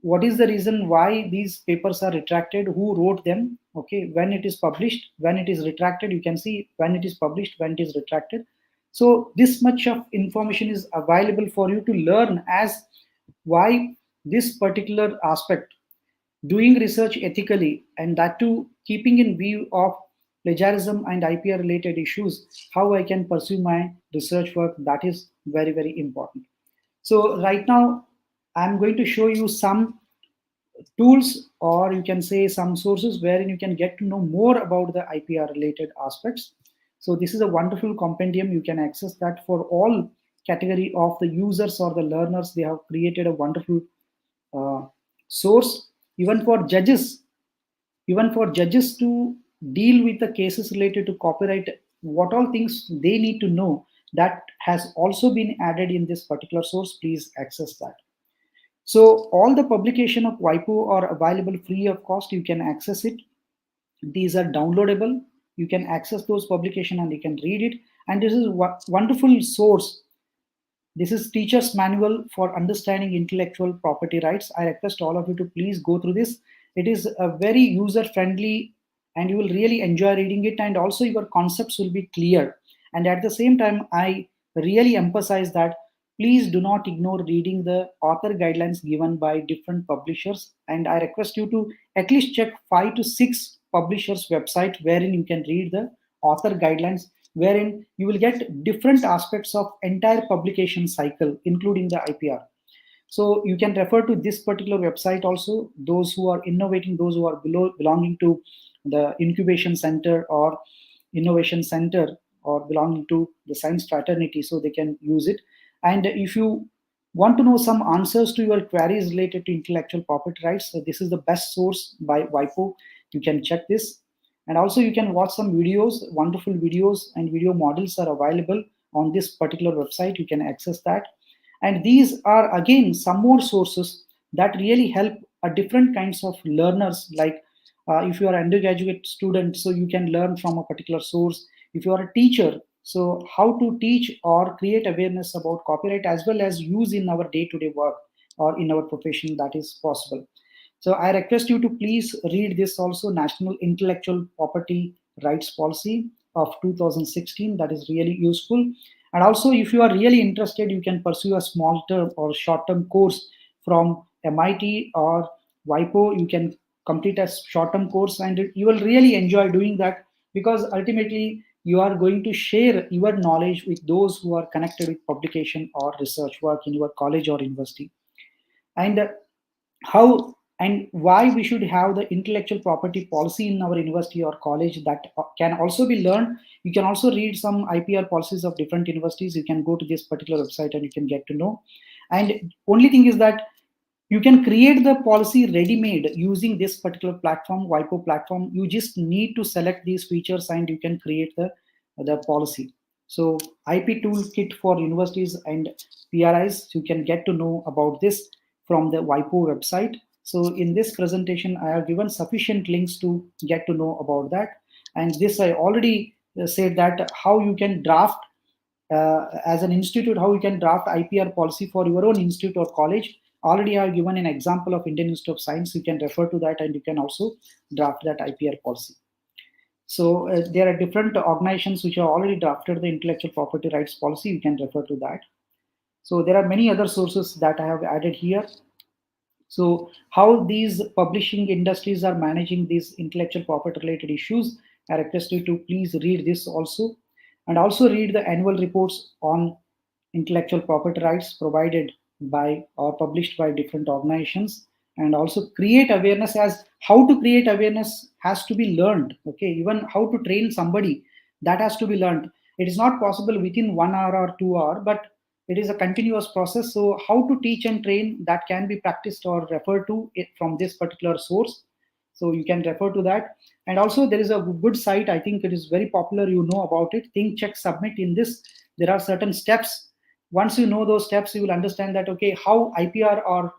What is the reason why these papers are retracted, who wrote them, okay, when it is published, when it is retracted, you can see when it is published, when it is retracted. So this much of information is available for you to learn as why this particular aspect, doing research ethically, and that too keeping in view of plagiarism and IPR related issues, how I can pursue my research work, that is very, very important. So right now, I'm going to show you some tools, or you can say some sources wherein you can get to know more about the IPR related aspects. So this is a wonderful compendium. You can access that for all category of the users or the learners. They have created a wonderful source, even for judges to deal with the cases related to copyright, what all things they need to know, that has also been added in this particular source. Please access that. So all the publication of WIPO are available free of cost. You can access it. These are downloadable. You can access those publication and you can read it. And this is a wonderful source. This is Teacher's Manual for Understanding Intellectual Property Rights. I request all of you to please go through this. It is a very user-friendly and you will really enjoy reading it, and also your concepts will be clear. And at the same time, I really emphasize that please do not ignore reading the author guidelines given by different publishers. And I request you to at least check 5 to 6 publishers' website wherein you can read the author guidelines, wherein you will get different aspects of entire publication cycle, including the IPR. So you can refer to this particular website also. Those who are innovating, those who are belonging to the incubation center or innovation center or belonging to the science fraternity, so they can use it. And if you want to know some answers to your queries related to intellectual property rights, so this is the best source by WIPO. You can check this. And also you can watch some videos, wonderful videos and video models are available on this particular website. You can access that. And these are again some more sources that really help different kinds of learners. Like if you are an undergraduate student, so you can learn from a particular source. If you are a teacher, so how to teach or create awareness about copyright as well as use in our day-to-day work or in our profession, that is possible. So I request you to please read this also, National Intellectual Property Rights Policy of 2016. That is really useful. And also, if you are really interested, you can pursue a small term or short term course from MIT or WIPO. You can complete a short-term course, and you will really enjoy doing that, because ultimately you are going to share your knowledge with those who are connected with publication or research work in your college or university. And how and why we should have the intellectual property policy in our university or college, that can also be learned. You can also read some IPR policies of different universities. You can go to this particular website and you can get to know. And only thing is that you can create the policy ready-made using this particular platform, WIPO platform. You just need to select these features and you can create the policy. So IP toolkit for universities and PRIs, you can get to know about this from the WIPO website. So in this presentation, I have given sufficient links to get to know about that. And this I already said that how you can draft as an institute, how you can draft IPR policy for your own institute or college. Already I have given an example of Indian Institute of Science. You can refer to that and you can also draft that IPR policy. So there are different organizations which have already drafted the intellectual property rights policy. You can refer to that. So there are many other sources that I have added here. So how these publishing industries are managing these intellectual property related issues, I request you to please read this also. And also read the annual reports on intellectual property rights provided by or published by different organizations. And also create awareness, as how to create awareness has to be learned. Okay, even how to train somebody, that has to be learned. It is not possible within 1 hour or 2 hour, but it is a continuous process. So how to teach and train, that can be practiced or referred to it from this particular source. So you can refer to that. And also there is a good site, I think it is very popular, you know about it, Think, Check, Submit. In this there are certain steps. Once you know those steps, you will understand that okay, how IPR or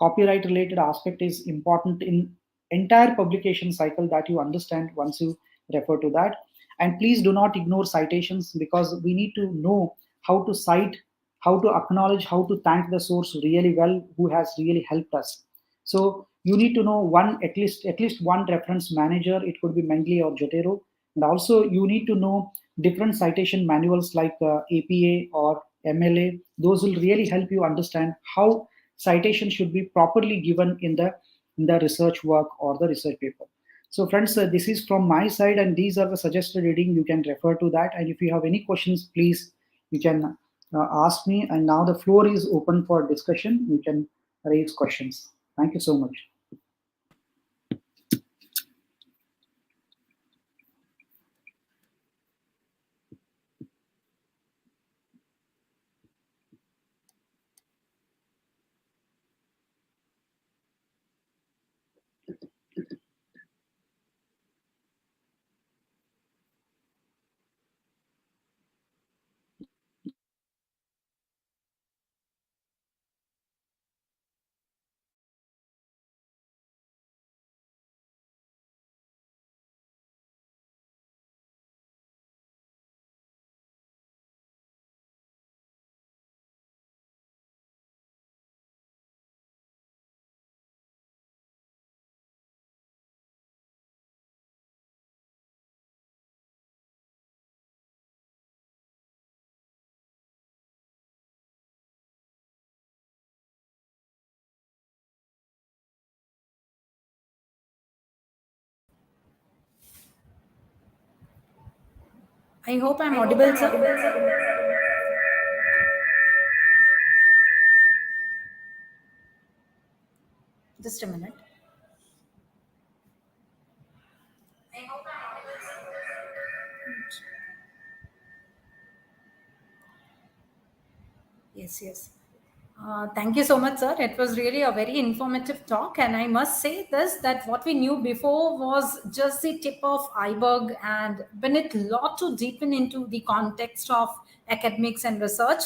copyright related aspect is important in entire publication cycle, that you understand once you refer to that. And please do not ignore citations, because we need to know how to cite, how to acknowledge, how to thank the source really well who has really helped us. So you need to know at least one reference manager. It could be Mendeley or Jotero. And also you need to know different citation manuals like APA or MLA. Those will really help you understand how citation should be properly given in the research work or the research paper. So friends, this is from my side, and these are the suggested reading. You can refer to that, and if you have any questions, please you can ask me. And now the floor is open for discussion. You can raise questions. Thank you so much. I hope I'm audible, sir. Just a minute. Yes. Thank you so much, sir. It was really a very informative talk. And I must say this, that what we knew before was just the tip of iceberg, and beneath a lot to deepen into the context of academics and research,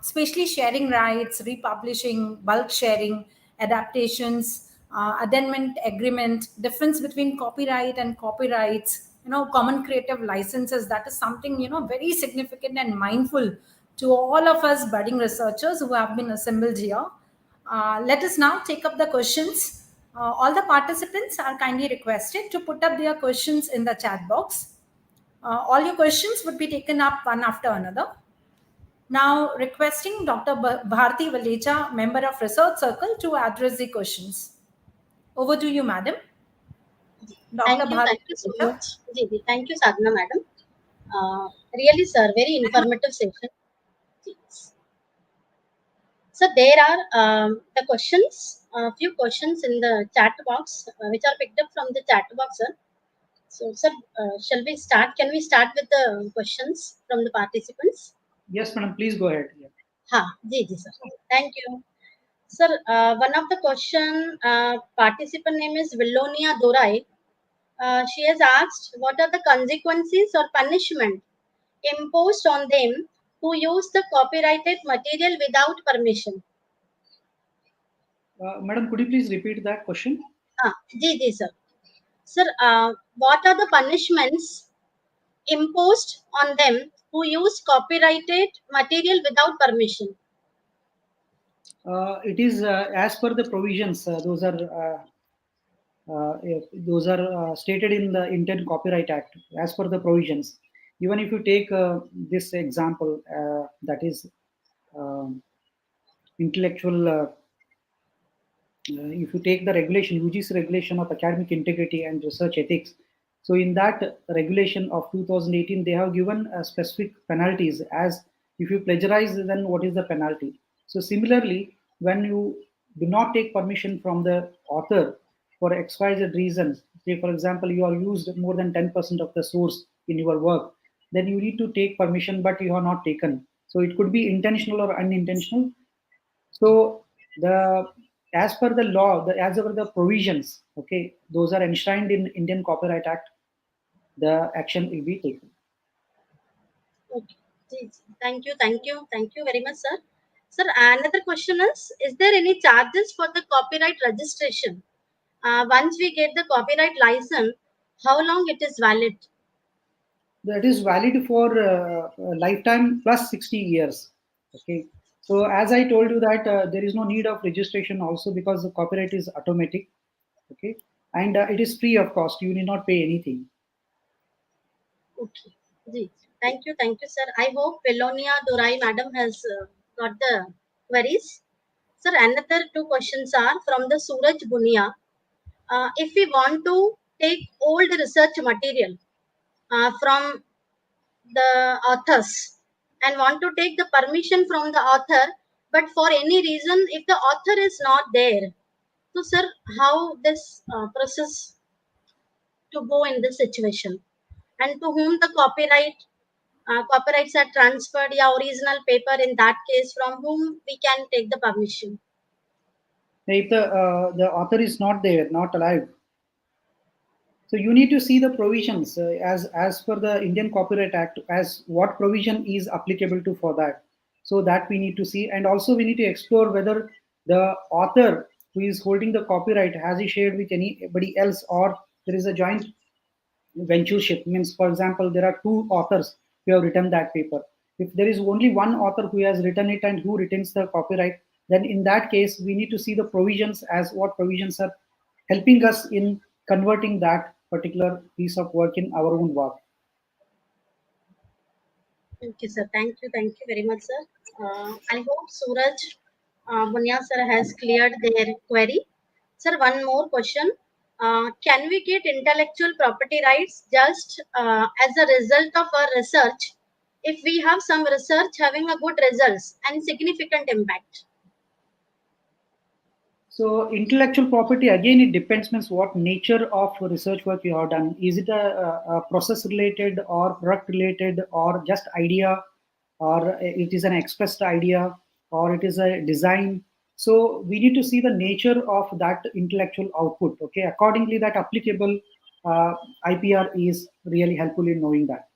especially sharing rights, republishing, bulk sharing, adaptations, addendum agreement, difference between copyright and copyrights, common creative licenses. That is something, very significant and mindful to all of us budding researchers who have been assembled here. Let us now take up the questions. All the participants are kindly requested to put up their questions in the chat box. All your questions would be taken up one after another. Now, requesting Dr. Bharti Valecha, member of Research Circle, to address the questions. Over to you, madam. Thank you so much. Thank you, Sadhana madam. Really, sir, very informative session. So there are the questions, a few questions in the chat box, which are picked up from the chat box, sir. So, sir, shall we start? Can we start with the questions from the participants? Yes, madam, please go ahead. Yeah. Sir. Thank you. Sir, one of the question, participant name is Villonia Dorai. She has asked, what are the consequences or punishment imposed on them who use the copyrighted material without permission? Madam, could you please repeat that question? Sir. Sir, what are the punishments imposed on them who use copyrighted material without permission? It is as per the provisions. Those are stated in the Indian Copyright Act as per the provisions. Even if you take this example, that is intellectual. If you take the regulation, UGC regulation of academic integrity and research ethics, so in that regulation of 2018, they have given specific penalties as if you plagiarize, then what is the penalty? So similarly, when you do not take permission from the author for XYZ reasons, say for example, you are used more than 10% of the source in your work, then you need to take permission, but you have not taken. So it could be intentional or unintentional. So the as per the law, as per the provisions, okay, those are enshrined in Indian Copyright Act. The action will be taken. Okay. Thank you very much, sir. Sir, another question is there any charges for the copyright registration? Once we get the copyright license, how long it is valid? That is valid for lifetime plus 60 years. Okay. So as I told you that there is no need of registration also because the copyright is automatic. Okay. And it is free of cost. You need not pay anything. Okay. Thank you, sir. I hope Pelonia Durai madam has got the queries. Sir, another two questions are from the Suraj Bunia. If we want to take old research material from the authors and want to take the permission from the author, but for any reason, if the author is not there, so sir, how this process to go in this situation, and to whom the copyrights are transferred, yeah, original paper in that case, from whom we can take the permission? If the author is not there, not alive, so you need to see the provisions as per the Indian Copyright Act, as what provision is applicable to for that. So that we need to see, and also we need to explore whether the author who is holding the copyright has he shared with anybody else, or there is a joint ventureship. Means, for example, there are two authors who have written that paper. If there is only one author who has written it and who retains the copyright, then in that case we need to see the provisions as what provisions are helping us in converting that particular piece of work in our own work. Okay, sir. Thank you very much, sir. I hope Suraj Bunya sir has cleared their query. Sir, one more question. Can we get intellectual property rights just as a result of our research if we have some research having a good results and significant impact? So intellectual property, again, it depends means what nature of research work you have done. Is it a process related or product related or just idea, or it is an expressed idea, or it is a design? So we need to see the nature of that intellectual output. Okay, accordingly that applicable IPR is really helpful in knowing that.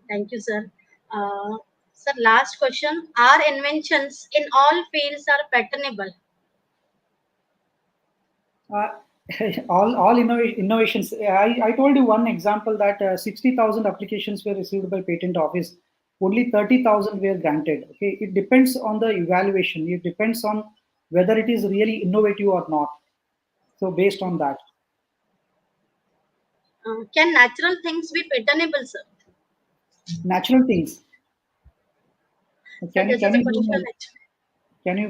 Thank you, sir. Sir, last question. Are inventions in all fields are patentable? Uh, all innovations. I told you one example that 60,000 applications were received by patent office. Only 30,000 were granted. Okay, it depends on the evaluation. It depends on whether it is really innovative or not. So based on that. Can natural things be patentable, sir? Natural things. Sir, this is a question. Can you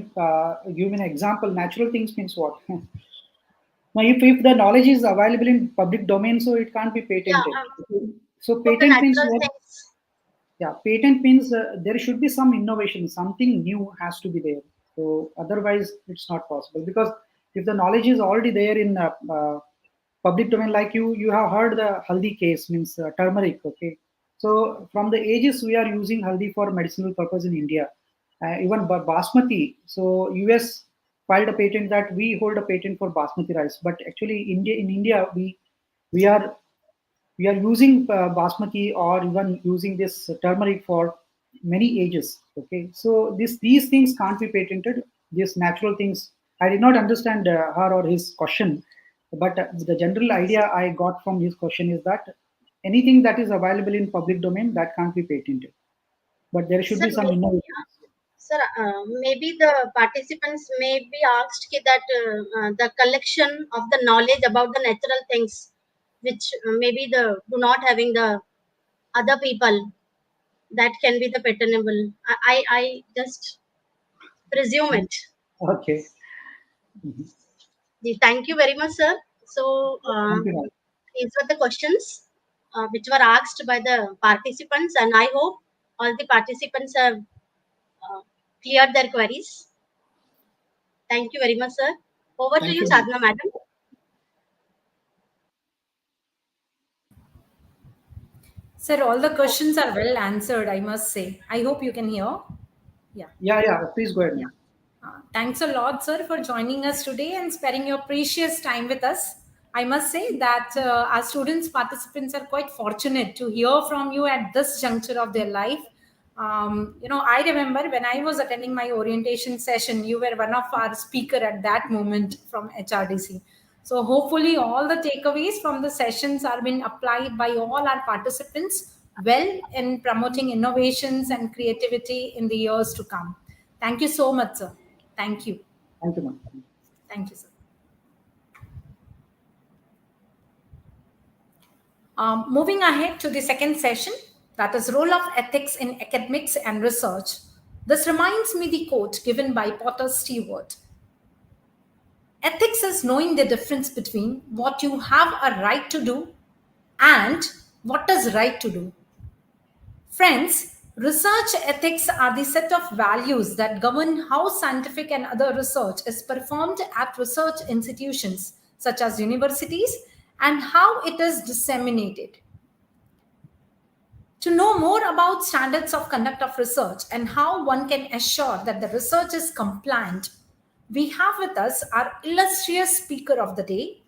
give me an example? Natural things means what? Now, if the knowledge is available in public domain, so it can't be Yeah, patented. So for the patent means natural what? things. Yeah, patent means there should be some innovation, something new has to be there. So otherwise, it's not possible, because if the knowledge is already there in public domain, like you have heard the haldi case, means turmeric. Okay, so from the ages we are using haldi for medicinal purpose in India, even basmati. So US filed a patent that we hold a patent for basmati rice, but actually in India we are we are using basmati or even using this turmeric for many ages. Okay, so these things can't be patented. These natural things, I did not understand her or his question, but the general idea I got from his question is that anything that is available in public domain, that can't be patented, but there should Sir, be some innovation. sir, maybe the participants may be asked that the collection of the knowledge about the natural things, which maybe the do not having the other people, that can be the patentable. I just presume it. Okay. Thank you very much, sir. So Thank you, ma'am. these were the questions which were asked by the participants, and I hope all the participants have cleared their queries. Thank you very much, sir. Over to Thank you, you, ma'am. Sadhana madam. Sir, all the questions are well answered, I must say. I hope you can hear. Yeah. Yeah, please go ahead, ma'am. Thanks a lot, sir, for joining us today and sparing your precious time with us. I must say that our students, participants are quite fortunate to hear from you at this juncture of their life. I remember when I was attending my orientation session, you were one of our speaker at that moment from HRDC. So hopefully all the takeaways from the sessions are being applied by all our participants well in promoting innovations and creativity in the years to come. Thank you so much, sir. Thank you. Thank you, ma'am. Thank you, sir. Moving ahead to the second session, that is role of ethics in academics and research. This reminds me the quote given by Potter Stewart. Ethics is knowing the difference between what you have a right to do and what is right to do. Friends, research ethics are the set of values that govern how scientific and other research is performed at research institutions such as universities and how it is disseminated. To know more about standards of conduct of research and how one can assure that the research is compliant, we have with us our illustrious speaker of the day.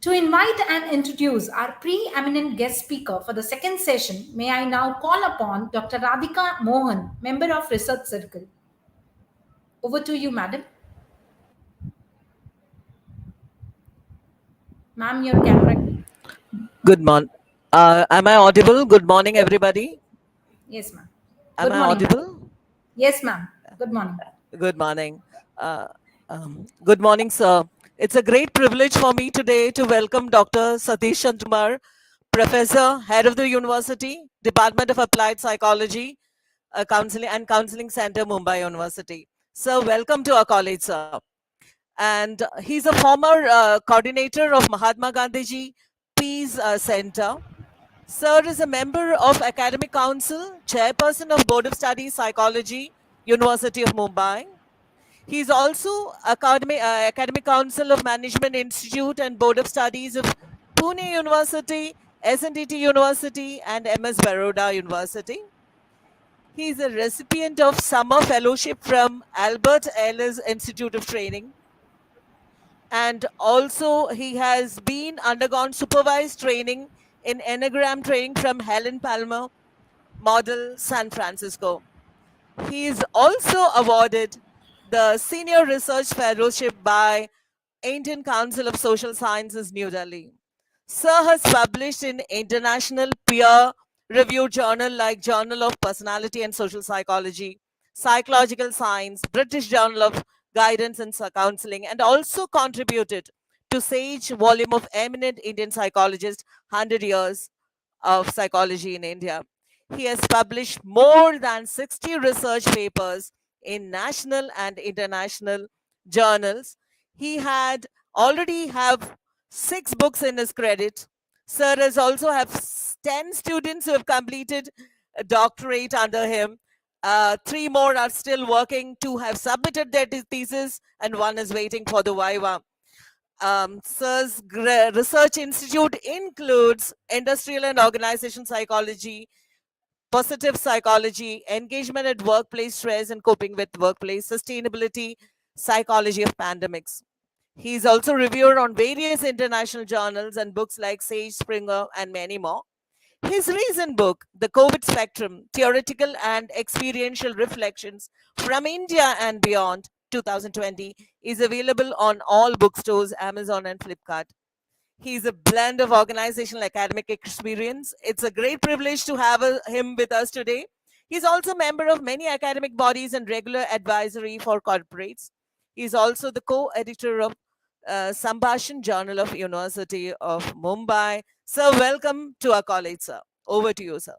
To invite and introduce our preeminent guest speaker for the second session, may I now call upon Dr. Radhika Mohan, member of Research Circle. Over to you, madam. Ma'am, your camera. Good morning. Am I audible? Good morning, everybody. Yes, ma'am. Am Good I morning. audible? Yes, ma'am. Good morning. Good morning. Good morning, sir. It's a great privilege for me today to welcome Dr. Satish Chandramar, Professor, Head of the University, Department of Applied Psychology, Counseling Center, Mumbai University. Sir, welcome to our college, sir. And he's a former coordinator of Mahatma Gandhi Peace Center. Sir is a member of Academic Council, Chairperson of Board of Studies Psychology, University of Mumbai. He's also Academic Council of Management Institute and Board of Studies of Pune University, SNDT University, and MS Baroda University. He's a recipient of Summer Fellowship from Albert Ellis Institute of Training. And also he has been undergone supervised training in Enneagram training from Helen Palmer Model, San Francisco. He is also awarded the Senior Research Fellowship by Indian Council of Social Sciences, New Delhi. Sir has published in international peer-reviewed journal like Journal of Personality and Social Psychology, Psychological Science, British Journal of Guidance and Counseling, and also contributed to Sage volume of eminent Indian psychologist, 100 Years of Psychology in India. He has published more than 60 research papers in national and international journals. He had already have 6 books in his credit. Sir has also have 10 students who have completed a doctorate under him. 3 more are still working, 2 have submitted their thesis, and 1 is waiting for the Viva. Sir's research institute includes industrial and organization psychology, positive psychology, engagement at workplace stress and coping with workplace sustainability, psychology of pandemics. He is also reviewed on various international journals and books like Sage, Springer, and many more. His recent book, The COVID Spectrum, Theoretical and Experiential Reflections from India and Beyond, 2020, is available on all bookstores, Amazon and Flipkart. He's a blend of organizational academic experience. It's a great privilege to have him with us today. He's also a member of many academic bodies and regular advisory for corporates. He's also the co-editor of Sambhashan Journal of University of Mumbai. Sir, welcome to our college, sir. Over to you, sir.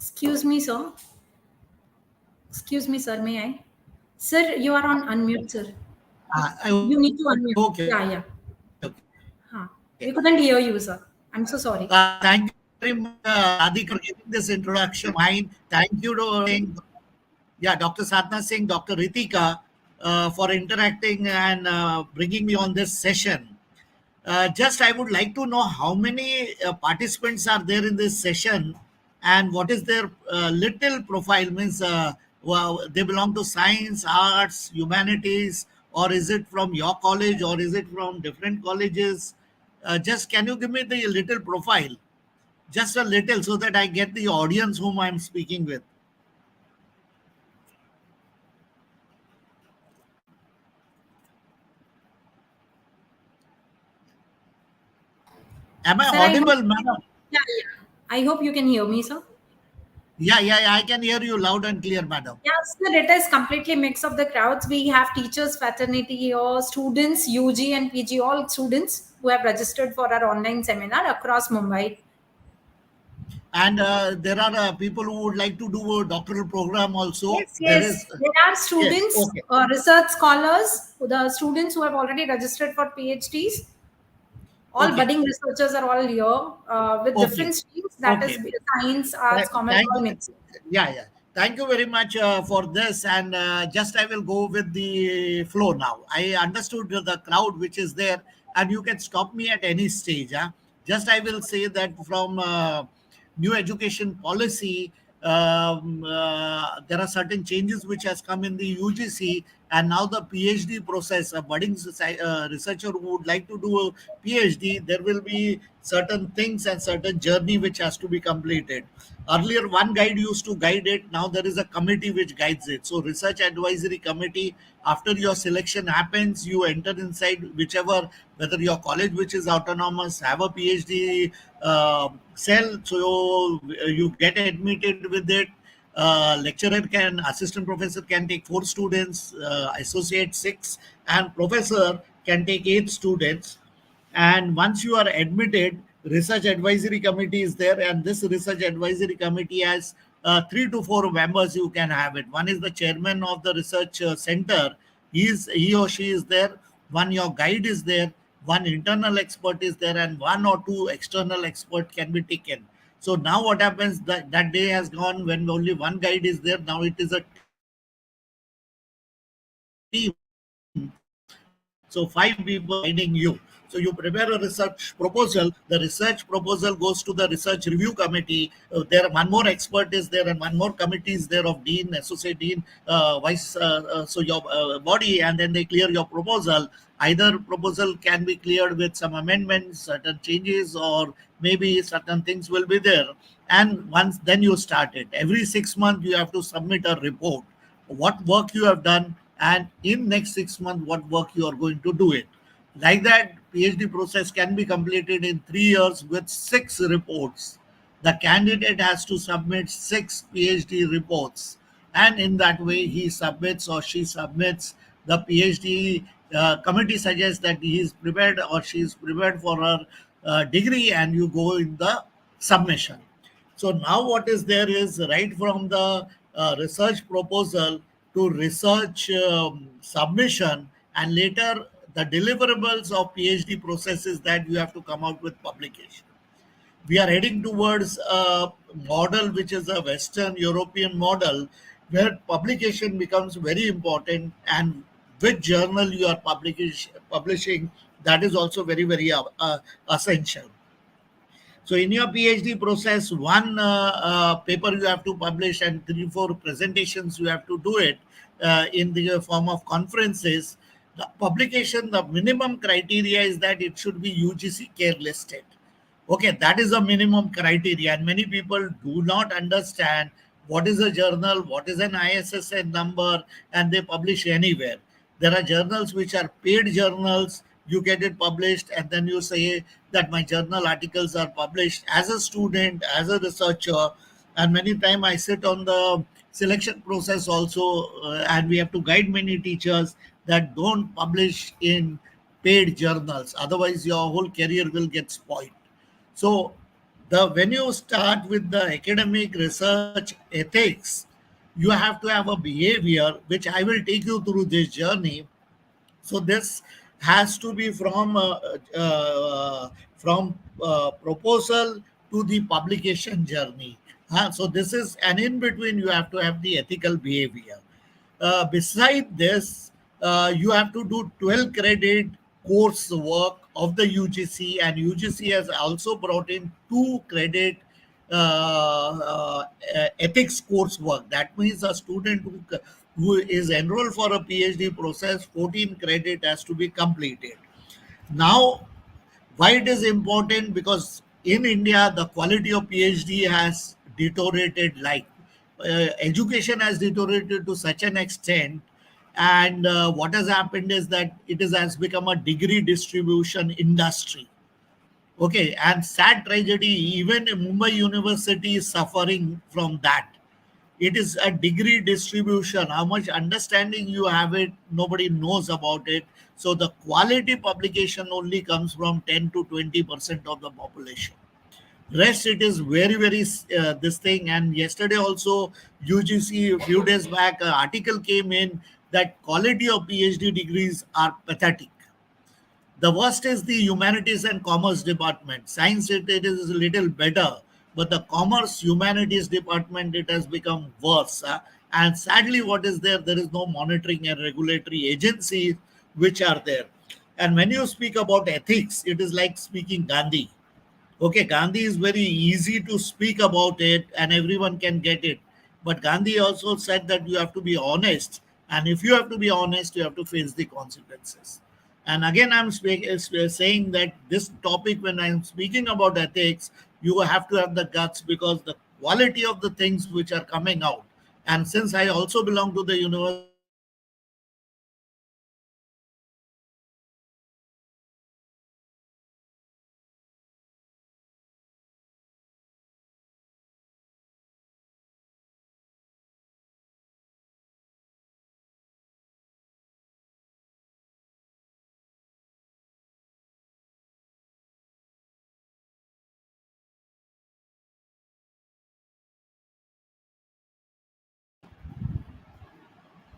Excuse me, sir. Excuse me, sir. May I? Sir, you are on unmute, sir. You need to unmute. Okay. Yeah. We couldn't hear you, sir. I'm so sorry. Thank you very much, Radhika, for giving this introduction. Thank you to Dr. Sadhna Singh, Dr. Ritika, for interacting and bringing me on this session. Just I would like to know how many participants are there in this session and what is their little profile, means they belong to science, arts, humanities, or is it from your college or is it from different colleges? Just can you give me the little profile? Just a little, so that I get the audience whom I'm speaking with. Am I audible, madam? Yeah. I hope you can hear me, sir. Yeah, I can hear you loud and clear, madam. Yeah, sir, it is completely mix of the crowds. We have teachers, fraternity, or students, UG and PG, all students who have registered for our online seminar across Mumbai. And there are people who would like to do a doctoral program also. Yes. There are students, yes, okay. Research scholars, the students who have already registered for PhDs. All budding researchers are all here with different streams. That is science, arts, commerce, all mixed. Yeah. Thank you very much for this. And just I will go with the flow now. I understood the crowd which is there, and you can stop me at any stage. Just I will say that from new education policy, there are certain changes which has come in the UGC, and now the PhD process. A budding researcher who would like to do a PhD, there will be certain things and certain journey which has to be completed. Earlier, one guide used to guide it. Now there is a committee which guides it. So research advisory committee, after your selection happens, you enter inside whichever, whether your college which is autonomous have a PhD cell, so you get admitted with it. Assistant professor can take 4 students, associate 6, and professor can take 8 students. And once you are admitted, research advisory committee is there, and this research advisory committee has 3 to 4 members. You can have it. One is the chairman of the research center. He or she is there. One, your guide is there. one internal expert is there and one or two external expert can be taken. So now what happens, that day has gone when only one guide is there. Now it is a team. So 5 people are guiding you. So you prepare a research proposal. The research proposal goes to the research review committee. There one more expert is there and one more committee is there of dean, associate dean, vice. So your body, and then they clear your proposal. Either proposal can be cleared with some amendments, certain changes, or maybe certain things will be there. And once then you start it. Every 6 months you have to submit a report, what work you have done, and in next 6 months what work you are going to do it. Like that, PhD process can be completed in 3 years with 6 reports. The candidate has to submit 6 PhD reports, and in that way he submits or she submits. The PhD committee suggests that he is prepared or she is prepared for her degree, and you go in the submission. So now what is there is right from the research proposal to research submission, and later the deliverables of PhD processes that you have to come out with publication. We are heading towards a model which is a Western European model, where publication becomes very important, and which journal you are publishing, that is also very, very essential. So in your PhD process, one paper you have to publish and 3 4 presentations you have to do it in the form of conferences. The publication, the minimum criteria is that it should be UGC care listed. Okay, that is a minimum criteria, and many people do not understand what is a journal, what is an ISSN number, and they publish anywhere. There are journals which are paid journals. You get it published, and then you say that my journal articles are published as a student, as a researcher. And many time I sit on the selection process also, and we have to guide many teachers that don't publish in paid journals, otherwise your whole career will get spoiled. So the when you start with the academic research ethics, you have to have a behavior which I will take you through this journey. So this has to be from proposal to the publication journey. So this is, and in between you have to have the ethical behavior. Beside this, you have to do 12 credit course work of the UGC, and UGC has also brought in 2 credit ethics coursework. That means a student who is enrolled for a PhD process, 14 credit has to be completed. Now, why it is important? Because in India, the quality of PhD has deteriorated. Like education has deteriorated to such an extent, and what has happened is that has become a degree distribution industry. Okay, and sad tragedy, even Mumbai University is suffering from that. It is a degree distribution. How much understanding you have it, nobody knows about it. So the quality publication only comes from 10 to 20% of the population. Rest, it is very, very this thing. And yesterday also, UGC, a few days back, an article came in that quality of PhD degrees are pathetic. The worst is the humanities and commerce department. Science, it is a little better, but the commerce humanities department, it has become worse. And sadly, what is there? There is no monitoring and regulatory agencies which are there. And when you speak about ethics, it is like speaking Gandhi. Okay, Gandhi is very easy to speak about it and everyone can get it. But Gandhi also said that you have to be honest. And if you have to be honest, you have to face the consequences. And again, saying that this topic, when I'm speaking about ethics, you have to have the guts, because the quality of the things which are coming out. And since I also belong to the university, I can tell you that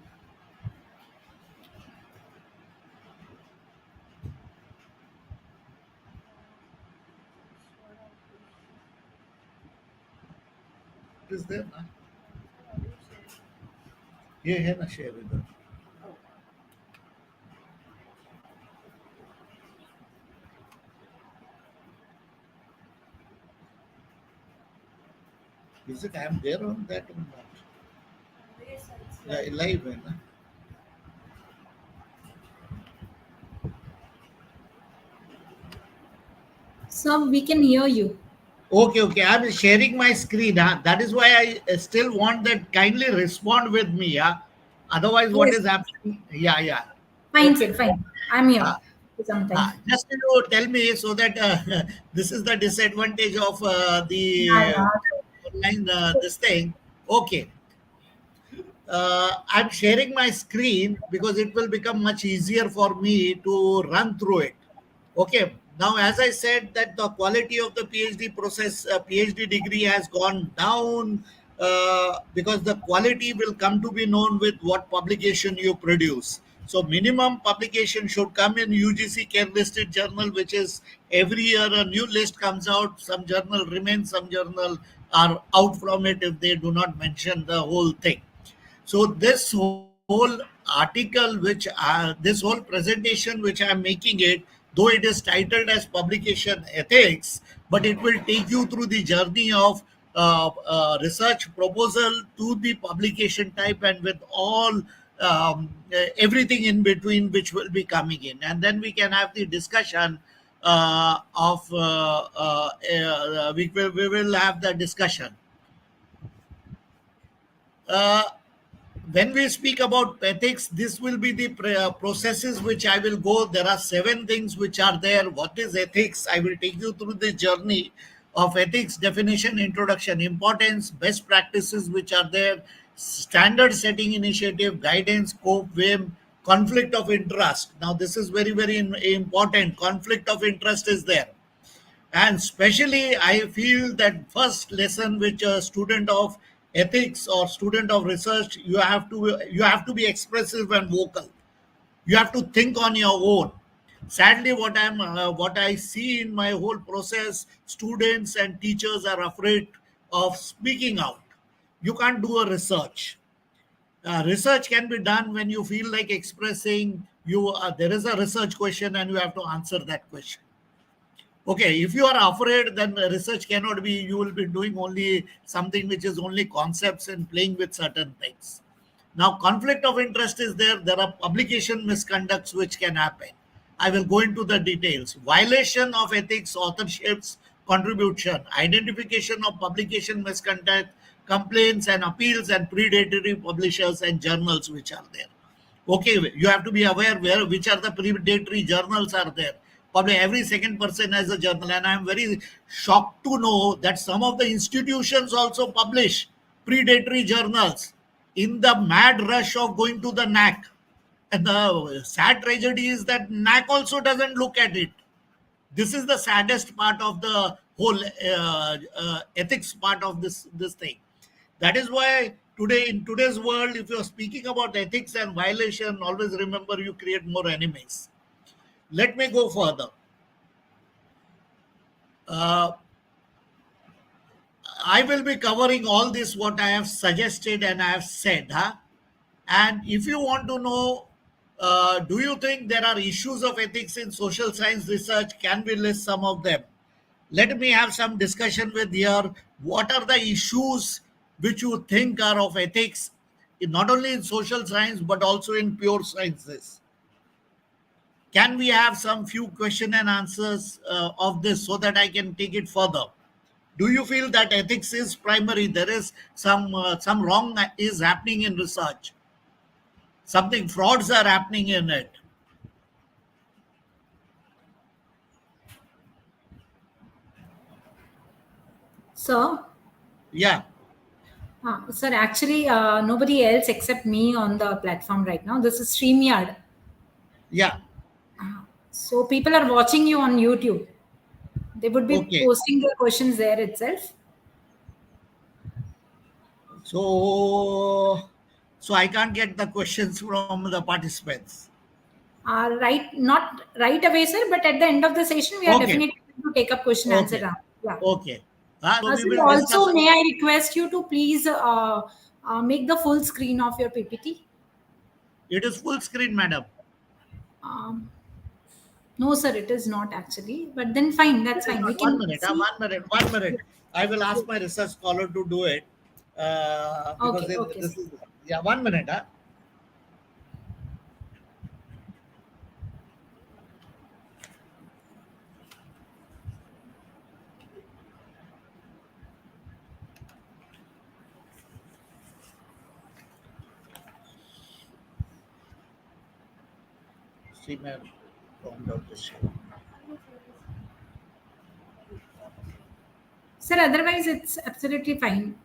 the is there ना? ये है ना share इधर. Is it I am there on that or not? Live है ना? So we can hear you. Okay. I'm sharing my screen. That is why I still want that. Kindly respond with me. Yeah. Otherwise, what Yes. is happening? Yeah. Fine, Okay. sir. Fine. I'm here. Uh, Sometime. just you tell me so that this is the disadvantage of the Yeah. online this thing. Okay. I'm sharing my screen because it will become much easier for me to run through it. Okay. Now, as I said, that the quality of the PhD process, PhD degree has gone down because the quality will come to be known with what publication you produce. So, minimum publication should come in UGC care listed journal, which is every year a new list comes out. Some journal remains, some journal are out from it if they do not mention the whole thing. So this whole article, this whole presentation, which I'm making it, though it is titled as publication ethics, but it will take you through the journey of research proposal to the publication type and with all everything in between, which will be coming in, and then we can have the discussion we will have the discussion. When we speak about ethics, this will be the processes which I will go. There are 7 things which are there. What is ethics? I will take you through the journey of ethics: definition, introduction, importance, best practices which are there, standard setting initiative, guidance, scope, whim, conflict of interest. Now, this is very, very important. Conflict of interest is there. And especially I feel that first lesson which a student of ethics or student of research, you have to be expressive and vocal. You have to think on your own. Sadly, what I see in my whole process, students and teachers are afraid of speaking out. You can't do a research. Research can be done when you feel like expressing. There is a research question and you have to answer that question. Okay, if you are afraid, then research cannot be. You will be doing only something which is only concepts and playing with certain things. Now, conflict of interest is there. There are publication misconducts which can happen. I will go into the details. Violation of ethics, authorships, contribution, identification of publication misconduct, complaints and appeals, and predatory publishers and journals which are there. Okay, you have to be aware which are the predatory journals are there. Probably every second person has a journal, and I'm very shocked to know that some of the institutions also publish predatory journals in the mad rush of going to the NAC. And the sad tragedy is that NAC also doesn't look at it. This is the saddest part of the whole ethics part of this thing. That is why today, in today's world, if you're speaking about ethics and violation, always remember you create more enemies. Let me go further. I will be covering all this, what I have suggested and I have said. And if you want to know, do you think there are issues of ethics in social science research? Can we list some of them? Let me have some discussion with here. What are the issues which you think are of ethics, not only in social science, but also in pure sciences? Can we have some few question and answers of this so that I can take it further? Do you feel that ethics is primary? There is some wrong is happening in research. Something frauds are happening in it. Sir? Yeah. Sir, actually, nobody else except me on the platform right now. This is StreamYard. Yeah. So people are watching you on YouTube. They would be Okay. posting their questions there itself. So I can't get the questions from the participants. Not right away, sir, but at the end of the session, we are Okay. definitely going to take up question answer round. Yeah. Okay. So we Sir, will discuss also, about- may I request you to please make the full screen of your PPT? It is full screen, madam. Um, no, sir, it is not actually. But then fine, that's fine. We One can minute, see. 1 minute, 1 minute. I will ask my research scholar to do it because Okay, okay, this sir. is, yeah, 1 minute. See, ma'am, found out this shit. Sir, otherwise it's absolutely fine.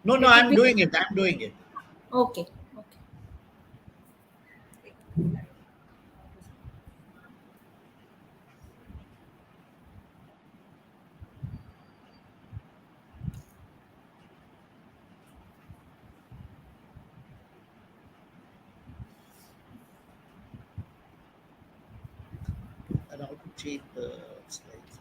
No, Let it I'm be. doing it. I'm doing it. Okay, okay. And how to change the slides.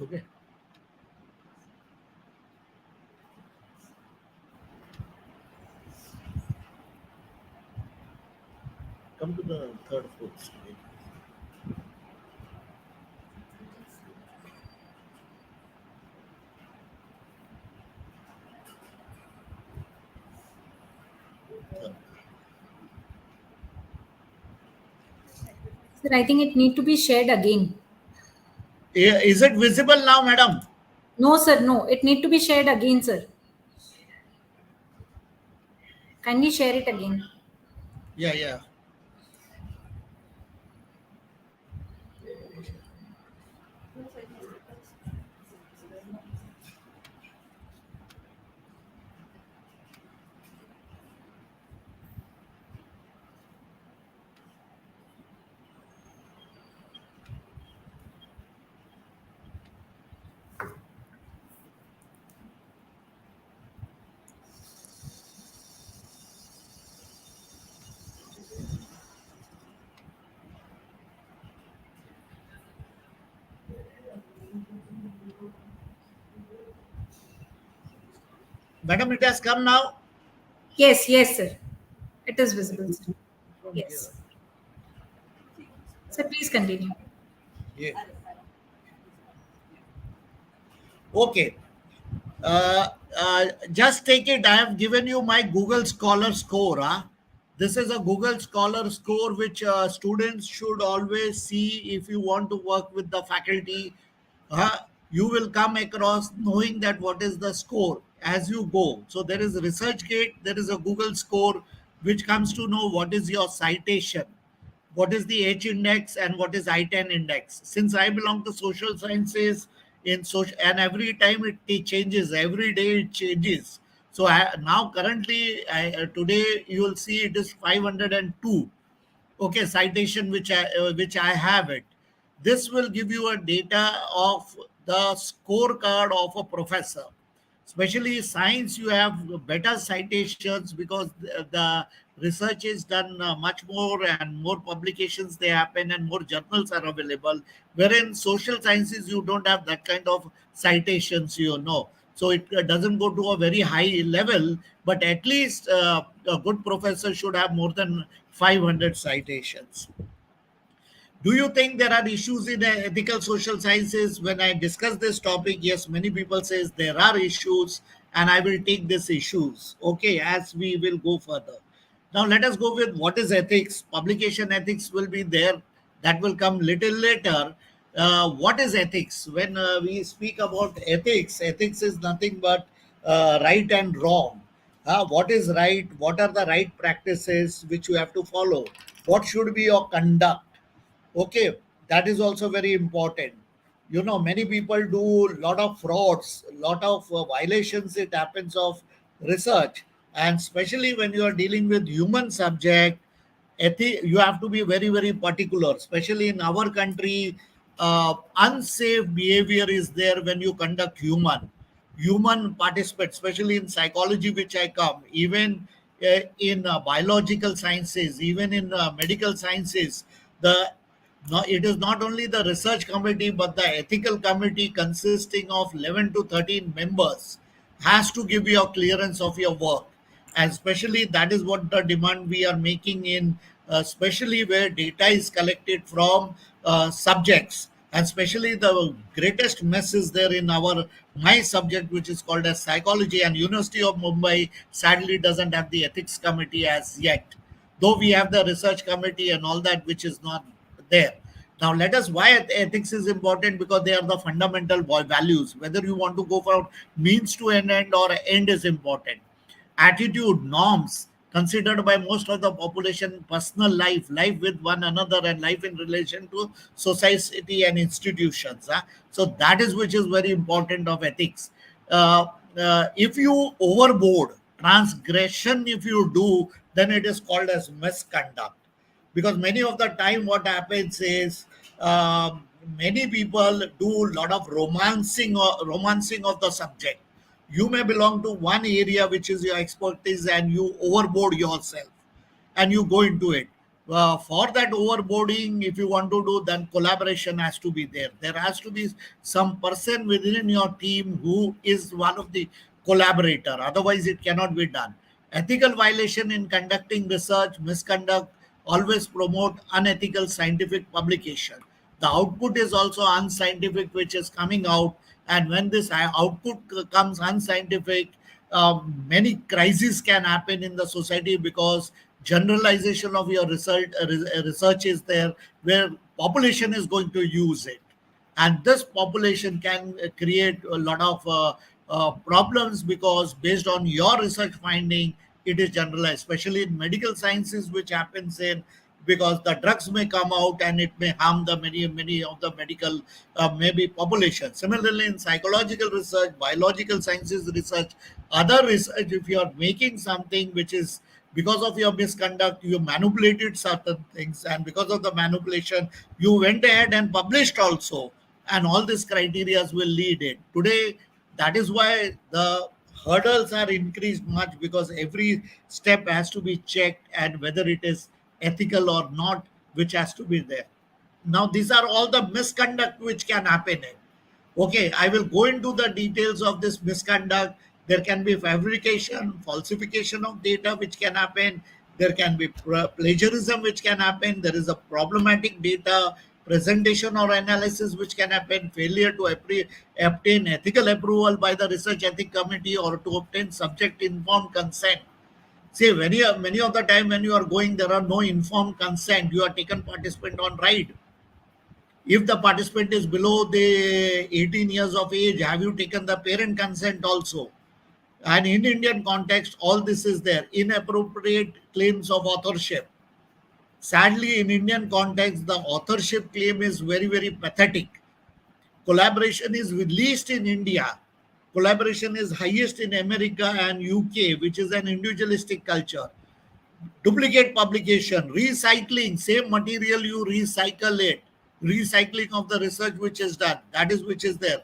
Okay. Come to the third, fourth slide. Sir, I think it need to be shared again. Is it visible now, madam? No, sir, no. It need to be shared again, sir. Kindly share it again. Yeah, yeah. Madam, it has come now. Yes, yes, sir. It is visible, sir. From Yes. Sir, please continue. here. Yeah. Okay. Uh, just take it. I have given you my Google Scholar score. This is a Google Scholar score which students should always see if you want to work with the faculty. You will come across knowing that what is the score as you go. So there is a ResearchGate, there is a Google score which comes to know what is your citation, what is the H index, and what is I-10 index. Since I belong to social sciences, in social, and every time it changes, every day it changes. So now currently, today you will see it is 502. Okay, citation which I have it. This will give you a data of the scorecard of a professor. Especially science, you have better citations because the research is done much more and more publications they happen and more journals are available. Wherein social sciences, you don't have that kind of citations, So it doesn't go to a very high level, but at least a good professor should have more than 500 citations. Do you think there are issues in ethical social sciences? When I discuss this topic, yes, many people says there are issues, and I will take these issues, okay, as we will go further. Now let us go with what is ethics. Publication ethics will be there. That will come little later. What is ethics? When we speak about ethics, ethics is nothing but right and wrong. What is right? What are the right practices which you have to follow? What should be your conduct? Okay, that is also very important. You know, many people do lot of frauds, lot of violations. It happens of research, and especially when you are dealing with human subject, you have to be very particular. Especially in our country, unsafe behavior is there when you conduct human participants, especially in psychology, which I come, even in biological sciences, even in medical sciences. The No, it is not only the research committee, but the ethical committee consisting of 11 to 13 members has to give you a clearance of your work. And especially that is what the demand we are making in, especially where data is collected from subjects. And especially the greatest mess is there in my subject, which is called as psychology, and University of Mumbai sadly doesn't have the ethics committee as yet, though we have the research committee and all that, which is not there. Now let us, why ethics is important, because they are the fundamental values. Whether you want to go for means to an end or end is important. Attitude, norms considered by most of the population, personal life with one another, and life in relation to society and institutions. So that is which is very important of ethics. If you overboard, transgression if you do, then it is called as misconduct. Because many of the time what happens is, many people do a lot of romancing of the subject. You may belong to one area which is your expertise, and you overboard yourself and you go into it. For that overboarding, if you want to do, then collaboration has to be there. There has to be some person within your team who is one of the collaborator. Otherwise, it cannot be done. Ethical violation in conducting research, misconduct, always promote unethical scientific publication. The output is also unscientific, which is coming out. And when this output comes unscientific, many crises can happen in the society, because generalization of your research is there, where population is going to use it, and this population can create a lot of problems, because based on your research finding, it is generalized, especially in medical sciences, which happens in, because the drugs may come out and it may harm the many of the medical maybe population. Similarly, in psychological research, biological sciences research, other research, if you are making something which is, because of your misconduct, you manipulated certain things, and because of the manipulation, you went ahead and published also, and all these criteria will lead it. Today, that is why the hurdles are increased much, because every step has to be checked, and whether it is ethical or not, which has to be there. Now, these are all the misconduct which can happen in. Okay, I will go into the details of this misconduct. There can be fabrication, falsification of data, which can happen. There can be plagiarism, which can happen. There is a problematic data presentation or analysis, which can happen. Failure to obtain ethical approval by the research ethics committee, or to obtain subject informed consent. See, many of the time when you are going, there are no informed consent. You are taken participant on ride. If the participant is below the 18 years of age, have you taken the parent consent also? And in Indian context, all this is there. Inappropriate claims of authorship. Sadly, in Indian context, the authorship claim is very pathetic. Collaboration is least in India. Collaboration is highest in America and UK, which is an individualistic culture. Duplicate publication, recycling, same material, you recycle it. Recycling of the research which is done, that is which is there.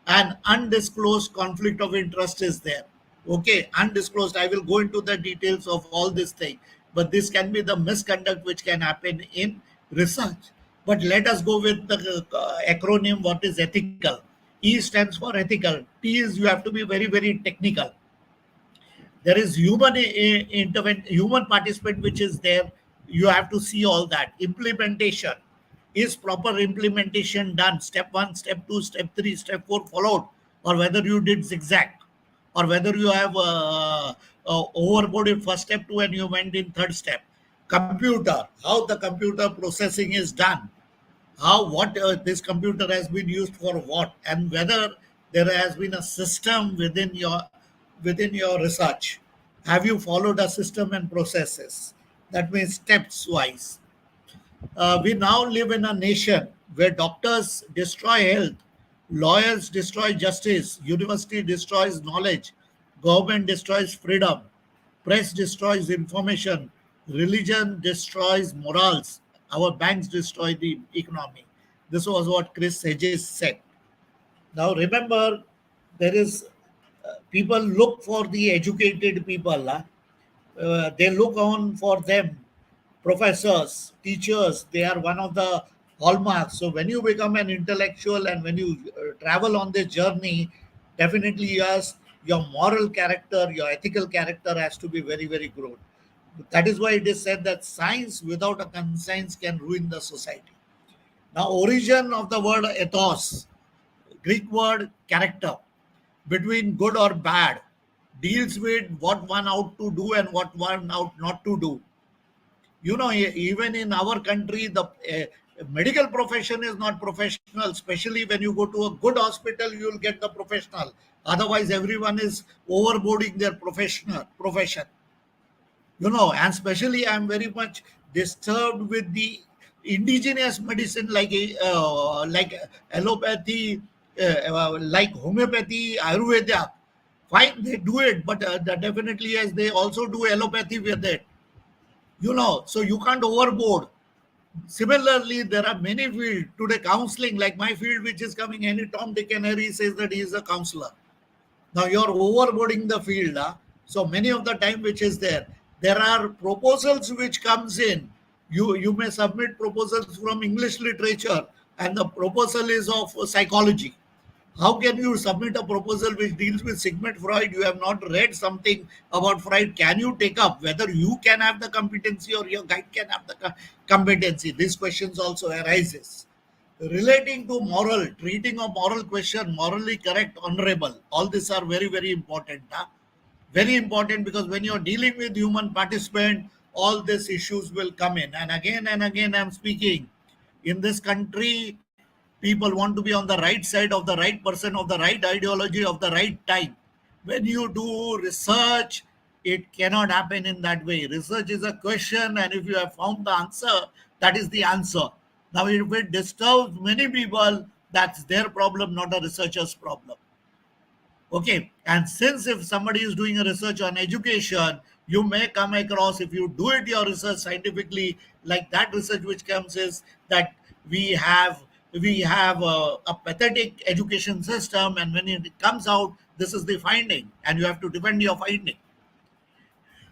And undisclosed conflict of interest is there. Okay, undisclosed, I will go into the details of all this thing, but this can be the misconduct which can happen in research. But let us go with the acronym. What is ethical? E stands for ethical. T is, you have to be very technical. There is human participant which is there. You have to see all that. Implementation, is proper implementation done? Step 1, step 2, step 3, step 4 followed, or whether you did zigzag, or whether you have overboarded first step 2 and you went in third step. Computer, how the computer processing is done, how what this computer has been used for what, and whether there has been a system within your research. Have you followed a system and processes? That means steps wise. We now live in a nation where doctors destroy health, lawyers destroy justice, university destroys knowledge, government destroys freedom, press destroys information, religion destroys morals, our banks destroy the economy. This was what Chris Hedges said. Now remember, there is people look for the educated people. They look on for them. Professors, teachers, they are one of the hallmarks. So when you become an intellectual and when you travel on this journey, definitely yes, your moral character, your ethical character has to be very, very grown. That is why it is said that science without a conscience can ruin the society. Now, origin of the word ethos, Greek word character, between good or bad, deals with what one ought to do and what one ought not to do. You know, even in our country, the medical profession is not professional, especially when you go to a good hospital, you will get the professional. Otherwise, everyone is overboarding their profession. You know, and especially I'm very much disturbed with the indigenous medicine like allopathy, like homeopathy, Ayurveda. Fine, they do it, but definitely as they also do allopathy with it. You know, so you can't overboard. Similarly, there are many fields today. Counseling, like my field, which is coming, any Tom, Dick, and Harry says that he is a counselor. Now you're overboarding the field. So many of the time which is there are proposals which comes in. You may submit proposals from English literature and the proposal is of psychology. How can you submit a proposal which deals with Sigmund Freud? You have not read something about Freud. Can you take up whether you can have the competency or your guide can have the competency? These questions also arises. Relating to moral, treating a moral question, morally correct, honorable. All these are very, very important. Very important, because when you're dealing with human participant, all these issues will come in. And again, I'm speaking. In this country, people want to be on the right side of the right person, of the right ideology, of the right time. When you do research, it cannot happen in that way. Research is a question, and if you have found the answer, that is the answer. Now, if it disturbs many people, that's their problem, not a researcher's problem. Okay, and since if somebody is doing a research on education, you may come across, if you do it your research scientifically, like that research which comes is that we have a pathetic education system, and when it comes out, this is the finding, and you have to defend your finding.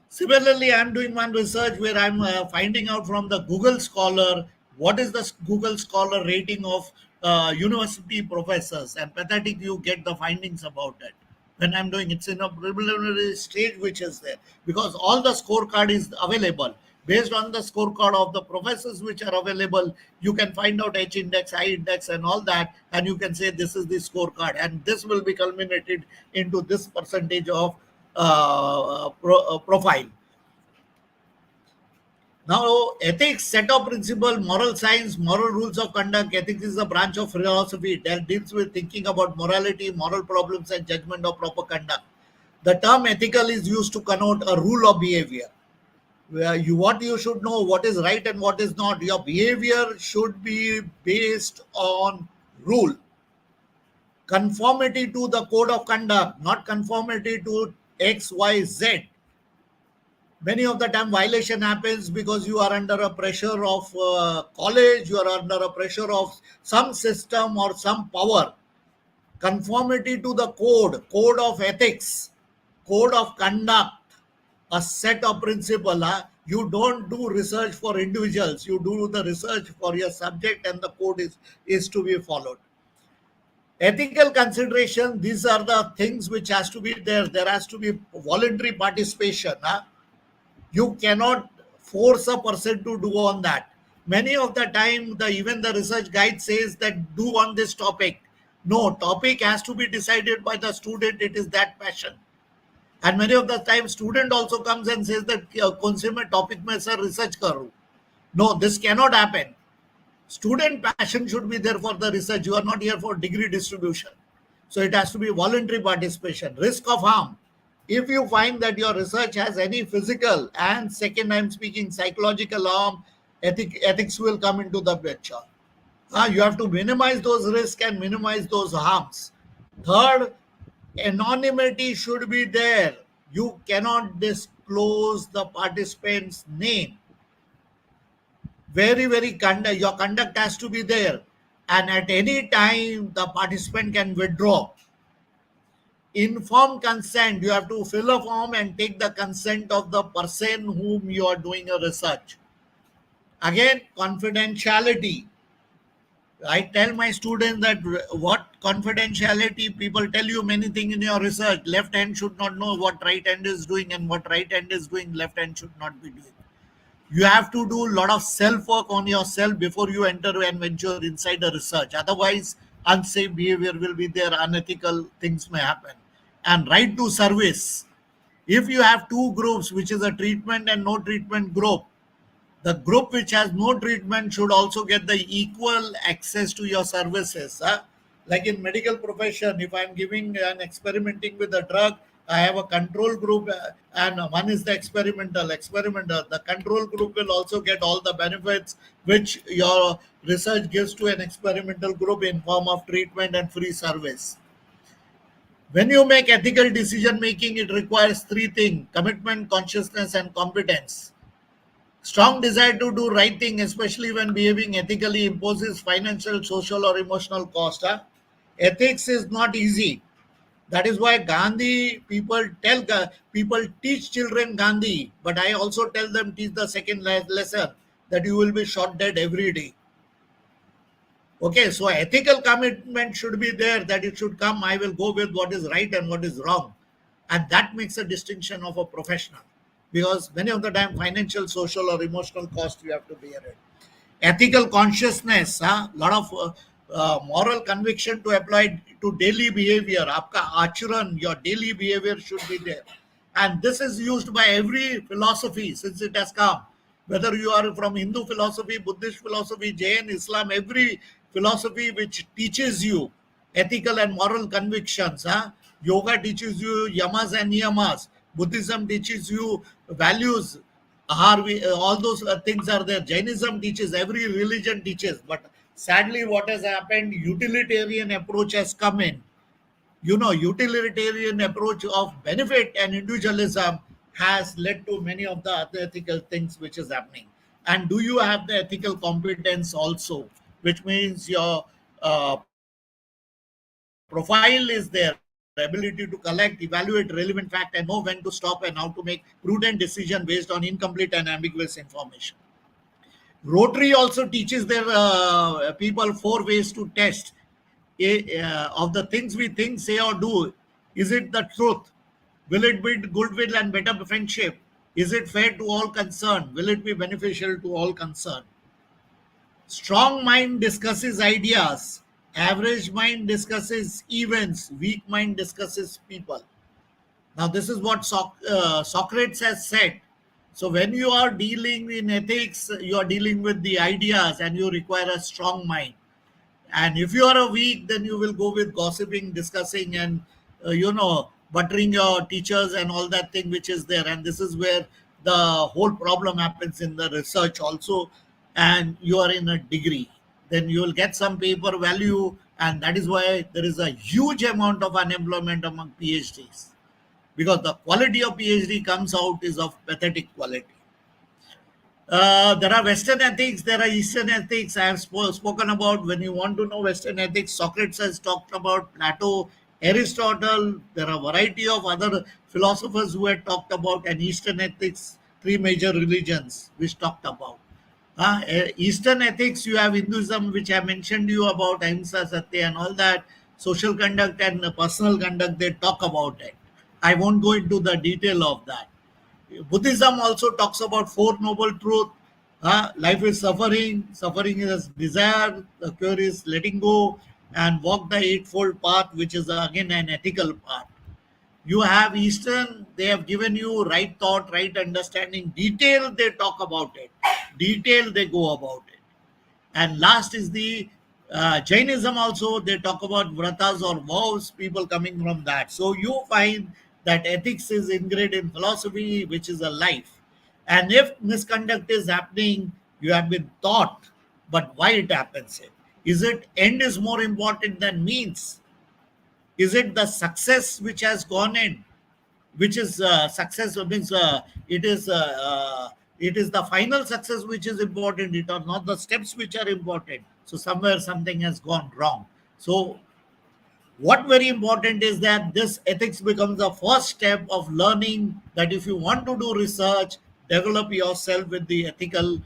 Similarly, I'm doing one research where I'm finding out from the Google Scholar what is the Google Scholar rating of university professors, and pathetic, you get the findings about it. When I'm doing it's in a preliminary stage which is there, because all the scorecard is available. Based on the scorecard of the professors which are available, you can find out H index, I index, and all that, and you can say this is the scorecard, and this will be culminated into this percentage of profile. Now, ethics, set of principle, moral science, moral rules of conduct. Ethics is a branch of philosophy that deals with thinking about morality, moral problems, and judgment of proper conduct. The term ethical is used to connote a rule of behavior. Where what you should know, what is right and what is not. Your behavior should be based on rule. Conformity to the code of conduct, not conformity to X, Y, Z. Many of the time violation happens because you are under a pressure of college, you are under a pressure of some system or some power. Conformity to the code of ethics, code of conduct, a set of principle. You don't do research for individuals, you do the research for your subject, and the code is to be followed. Ethical consideration, these are the things which has to be there. There has to be voluntary participation. You cannot force a person to do on that. Many of the time, even the research guide says that do on this topic. No, topic has to be decided by the student. It is that passion. And many of the time student also comes and says that कौन से मैं topic में sir research करूं. No, this cannot happen. Student passion should be there for the research. You are not here for degree distribution. So it has to be voluntary participation. Risk of harm. If you find that your research has any physical and second I'm speaking psychological harm, ethics will come into the picture. You have to minimize those risks and minimize those harms. Third, anonymity should be there. You cannot disclose the participant's name. Very your conduct has to be there, and at any time the participant can withdraw. Informed consent, you have to fill a form and take the consent of the person whom you are doing a research. Again, confidentiality. I tell my students that what confidentiality, people tell you many things in your research. Left hand should not know what right hand is doing, and what right hand is doing, left hand should not be doing. You have to do a lot of self-work on yourself before you enter and venture inside the research. Otherwise, unsafe behavior will be there, unethical things may happen. And right to service. If you have two groups, which is a treatment and no treatment group, the group which has no treatment should also get the equal access to your services. Like in medical profession, if I'm giving and experimenting with a drug, I have a control group and one is the experimental. The control group will also get all the benefits which your research gives to an experimental group in form of treatment and free service. When you make ethical decision making, it requires three things: commitment, consciousness, and competence. Strong desire to do right thing, especially when behaving ethically, imposes financial, social, or emotional cost. Ethics is not easy. That is why Gandhi, people teach children Gandhi, but I also tell them teach the second lesson, that you will be shot dead every day. Okay, so ethical commitment should be there, that it should come, I will go with what is right and what is wrong. And that makes a distinction of a professional, because many of the time financial, social, or emotional cost you have to bear it. Ethical consciousness, lot of moral conviction to apply to daily behavior. Aapka acharan, your daily behavior should be there. And this is used by every philosophy since it has come. Whether you are from Hindu philosophy, Buddhist philosophy, Jain, Islam, every philosophy which teaches you ethical and moral convictions. Yoga teaches you yamas and niyamas. Buddhism teaches you values. All those things are there. Jainism teaches, every religion teaches. But sadly, what has happened, utilitarian approach has come in. Utilitarian approach of benefit and individualism has led to many of the other ethical things which is happening. And do you have the ethical competence also, which means your profile is there, ability to collect, evaluate relevant fact, and know when to stop and how to make prudent decision based on incomplete and ambiguous information. Rotary also teaches their people 4 ways to test of the things we think, say, or do. Is it the truth? Will it build goodwill and better friendship? Is it fair to all concerned? Will it be beneficial to all concerned? Strong mind discusses ideas. Average mind discusses events. Weak mind discusses people. Now, this is what Socrates has said. So, when you are dealing in ethics, you are dealing with the ideas and you require a strong mind. And if you are a weak, then you will go with gossiping, discussing, and buttering your teachers and all that thing which is there. And this is where the whole problem happens in the research also. And you are in a degree, then you will get some paper value, and that is why there is a huge amount of unemployment among PhDs, because the quality of PhD comes out is of pathetic quality. There are Western ethics, there are Eastern ethics. I have spoken about. When you want to know Western ethics, Socrates has talked about, Plato, Aristotle. There are a variety of other philosophers who had talked about, and Eastern ethics, 3 major religions which talked about. Eastern ethics, you have Hinduism, which I mentioned to you about, Ahimsa, Satya, and all that. Social conduct and personal conduct, they talk about it. I won't go into the detail of that. Buddhism also talks about 4 noble truths. Life is suffering, suffering is desire, the cure is letting go, and walk the 8-fold path, which is again an ethical path. You have Eastern, they have given you right thought, right understanding. Detail, they talk about it. Detail, they go about it. And last is the Jainism also, they talk about vratas or vows, people coming from that. So you find that ethics is ingrained in philosophy, which is a life. And if misconduct is happening, you have been taught, but why it happens? Is it end is more important than means? Is it the success which has gone in, which is success means it is the final success which is important, it are not the steps which are important. So somewhere something has gone wrong. So what very important is that this ethics becomes the first step of learning that if you want to do research, develop yourself with the ethical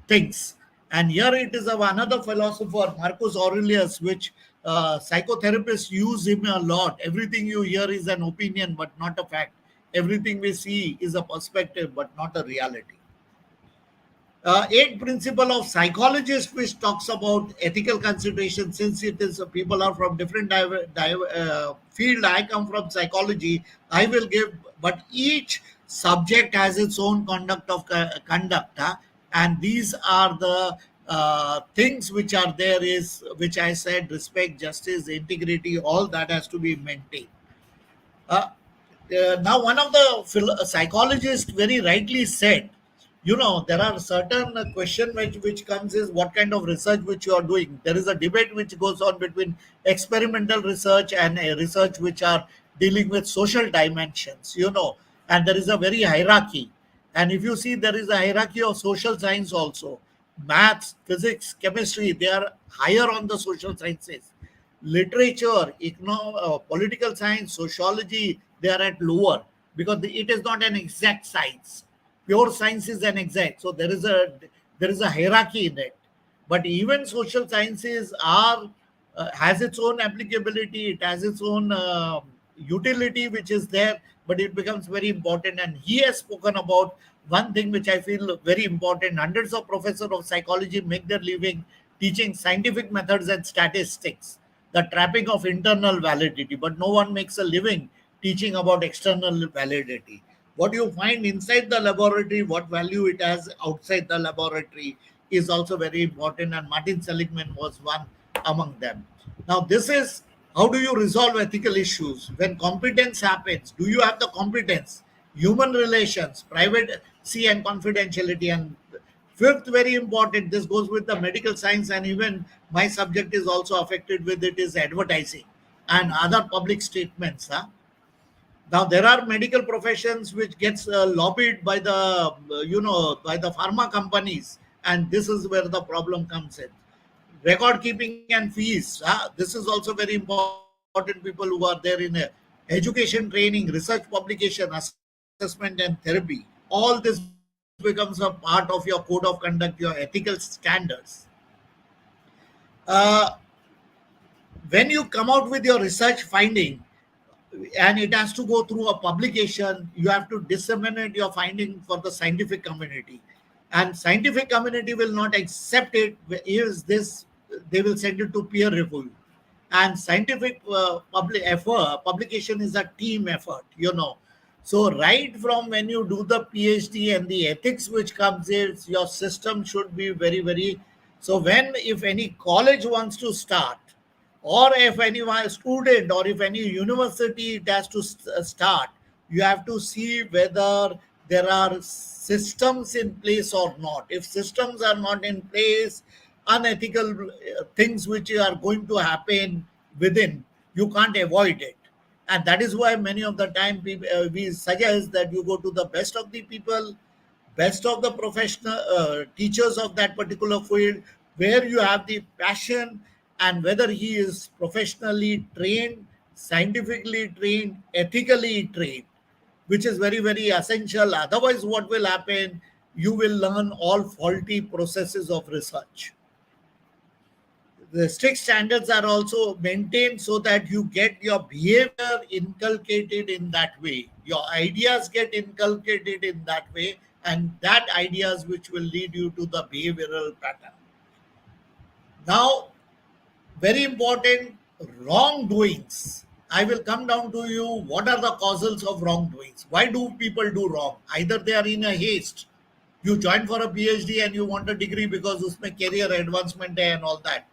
things. And here it is of another philosopher, Marcus Aurelius, which psychotherapists use him a lot. Everything you hear is an opinion but not a fact. Everything we see is a perspective but not a reality. Eighth principle of psychologist, which talks about ethical consideration. Since it is people are from different field, I come from psychology, I will give, but each subject has its own conduct of conduct, and these are the things which are there, is which I said: respect, justice, integrity, all that has to be maintained. uh, Now, one of the psychologists very rightly said, there are certain question which comes is what kind of research which you are doing. There is a debate which goes on between experimental research and a research which are dealing with social dimensions, and there is a very hierarchy. And if you see, there is a hierarchy of social science also. Maths, physics, chemistry, they are higher on the social sciences. Literature, political science, sociology, they are at lower, because it is not an exact science. Pure science is an exact. So there is a hierarchy in it. But even social sciences are has its own applicability. It has its own utility, which is there. But it becomes very important. And he has spoken about one thing which I feel very important. Hundreds of professors of psychology make their living teaching scientific methods and statistics, the trapping of internal validity, but no one makes a living teaching about external validity. What you find inside the laboratory, what value it has outside the laboratory, is also very important. And Martin Seligman was one among them. Now, this is how do you resolve ethical issues when competence happens? Do you have the competence? Human relations, privacy and confidentiality, and fifth, very important, this goes with the medical science, and even my subject is also affected with it, is advertising and other public statements. Now there are medical professions which gets lobbied by the by the pharma companies, and this is where the problem comes in. Record keeping and fees, this is also very important. People who are there in education, training, research, publication, assessment, and therapy, all this becomes a part of your code of conduct, your ethical standards. uh, when you come out with your research finding, and it has to go through a publication, you have to disseminate your finding for the scientific community, and scientific community will not accept it. Is this, they will send it to peer review. And scientific publication is a team effort, so right from when you do the PhD, and the ethics which comes in, your system should be very, very. So when, if any college wants to start, or if any student, or if any university it has to start, you have to see whether there are systems in place or not. If systems are not in place, unethical things which are going to happen within, you can't avoid it. And that is why many of the time we suggest that you go to the best of the people, best of the professional teachers of that particular field, where you have the passion, and whether he is professionally trained, scientifically trained, ethically trained, which is very, very essential. Otherwise, what will happen? You will learn all faulty processes of research. The strict standards are also maintained so that you get your behavior inculcated in that way, your ideas get inculcated in that way, and that ideas which will lead you to the behavioral pattern. Now, very important, wrongdoings. I will come down to you. What are the causals of wrongdoings? Why do people do wrong? Either they are in a haste. You join for a PhD and you want a degree because usme career advancement hai and all that.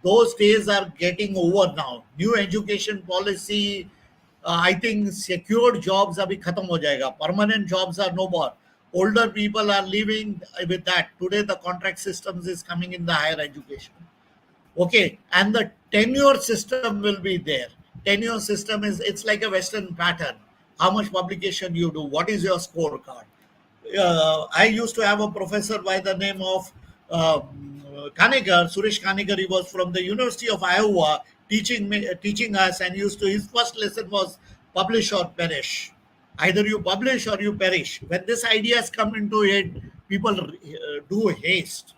Those days are getting over now. New education policy, I think secured jobs abhi khatam ho jayega. Permanent jobs are no more. Older people are living with that. Today the contract systems is coming in the higher education. Okay, and the tenure system will be there. Tenure system is, it's like a Western pattern. How much publication you do, what is your scorecard? I used to have a professor by the name of Kanekar, Suresh Kanekar. He was from the University of Iowa, teaching us, and his first lesson was publish or perish. Either you publish or you perish. When this ideas come into it, people do haste.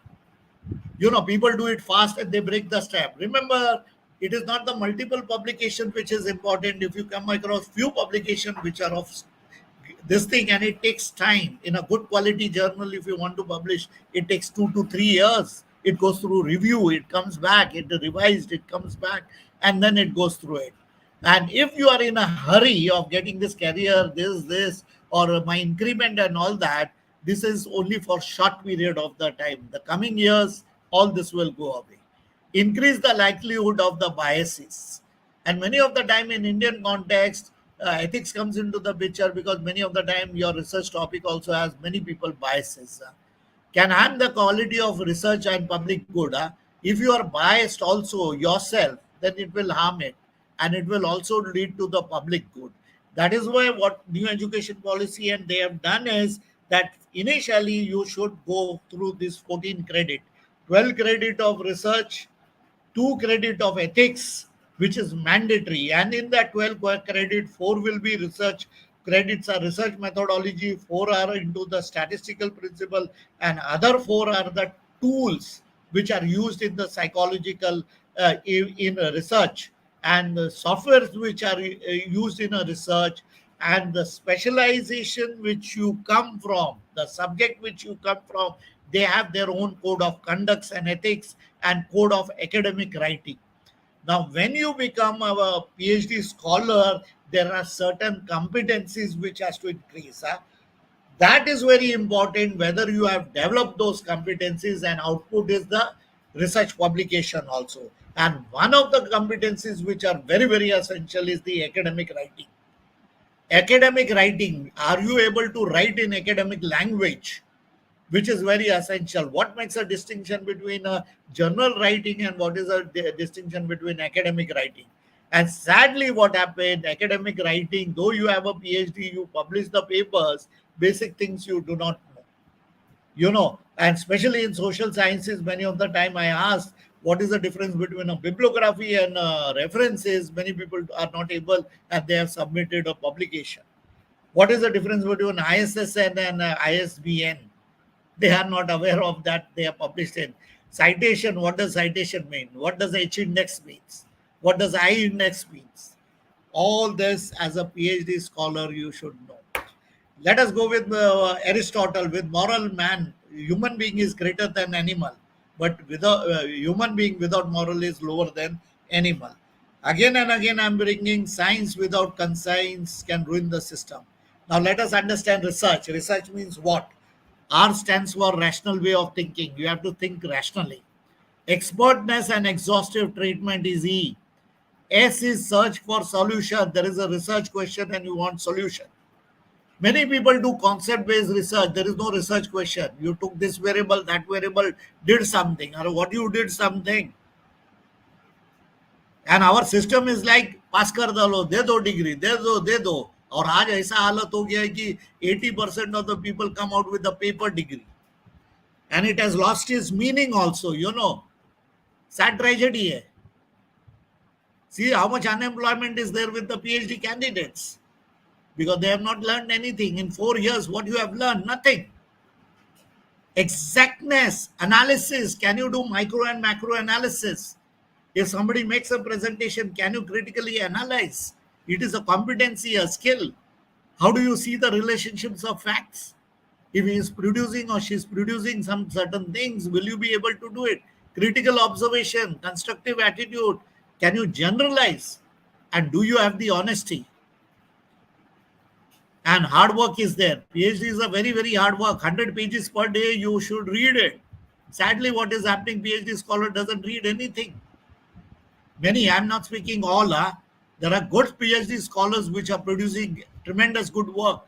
People do it fast and they break the step. Remember, it is not the multiple publication which is important. If you come across few publications which are of this thing, and it takes time. In a good quality journal, if you want to publish, it takes 2 to 3 years. It goes through review, it comes back, it revised, it comes back, and then it goes through it. And if you are in a hurry of getting this career, this, or my increment and all that, this is only for short period of the time. The coming years, all this will go away. Increase the likelihood of the biases. And many of the time in Indian context, ethics comes into the picture because many of the time your research topic also has many people biases. Can harm the quality of research and public good. If you are biased also yourself, then it will harm it. And it will also lead to the public good. That is why what new education policy and they have done is that initially you should go through this 14 credit, 12 credit of research, 2 credit of ethics, which is mandatory. And in that 12 credit, 4 will be research credits are research methodology, 4 are into the statistical principle, and other 4 are the tools which are used in the psychological in research, and the softwares which are used in a research, and the specialization which you come from, the subject which you come from, they have their own code of conducts and ethics and code of academic writing. Now, when you become a PhD scholar, there are certain competencies which has to increase. That is very important, whether you have developed those competencies, and output is the research publication also. And one of the competencies which are very, very essential is the academic writing. Academic writing, are you able to write in academic language? Which is very essential. What makes a distinction between a journal writing and what is a distinction between academic writing? And sadly, what happened, academic writing, though you have a PhD, you publish the papers, basic things you do not know. And especially in social sciences, many of the time I ask, what is the difference between a bibliography and references? Many people are not able, and they have submitted a publication. What is the difference between ISSN and ISBN? They are not aware of that. They are published in citation. What does citation mean? What does H index means? What does I index means? All this, as a PhD scholar, you should know. Let us go with Aristotle. With moral man, human being is greater than animal, but without human being without moral is lower than animal. Again and again, I'm bringing science without conscience can ruin the system. Now let us understand research. Research means what? R stands for rational way of thinking. You have to think rationally. Expertness and exhaustive treatment is E. S is search for solution. There is a research question and you want solution. Many people do concept-based research. There is no research question. You took this variable, that variable, did something. Or what you did something. And our system is like, pass kar dalo, de do degree, de do. और आज ऐसा हालत हो गया है कि 80% of the people come out with a paper degree, and it has lost its meaning also. Sad tragedy hai. See how much unemployment is there with the PhD candidates, because they have not learned anything. In 4 years, what you have learned? Nothing. Exactness, analysis. Can you do micro and macro analysis? If somebody makes a presentation, can you critically analyze? It is a competency, a skill. How do you see the relationships of facts? If he is producing or she is producing some certain things, will you be able to do it? Critical observation, constructive attitude. Can you generalize? And do you have the honesty? And hard work is there. PhD is a very, very hard work. 100 pages per day, you should read it. Sadly, what is happening, PhD scholar doesn't read anything. Many, I'm not speaking all, there are good PhD scholars which are producing tremendous good work.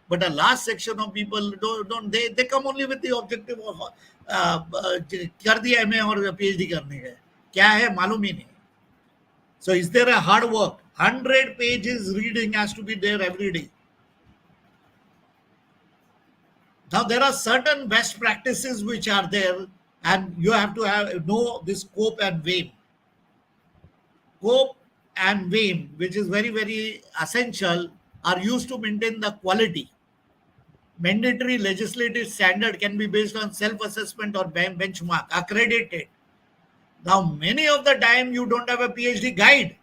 But a large section of people they come only with the objective of कर दिया MA और PhD करने का क्या है मालूम ही नहीं. So is there a hard work? 100 pages reading has to be there every day. Now there are certain best practices which are there, and you have to know this scope and vein. Scope and vein, which is very, very essential, are used to maintain the quality. Mandatory legislative standard can be based on self-assessment or benchmark, accredited. Now, many of the time you don't have a PhD guide,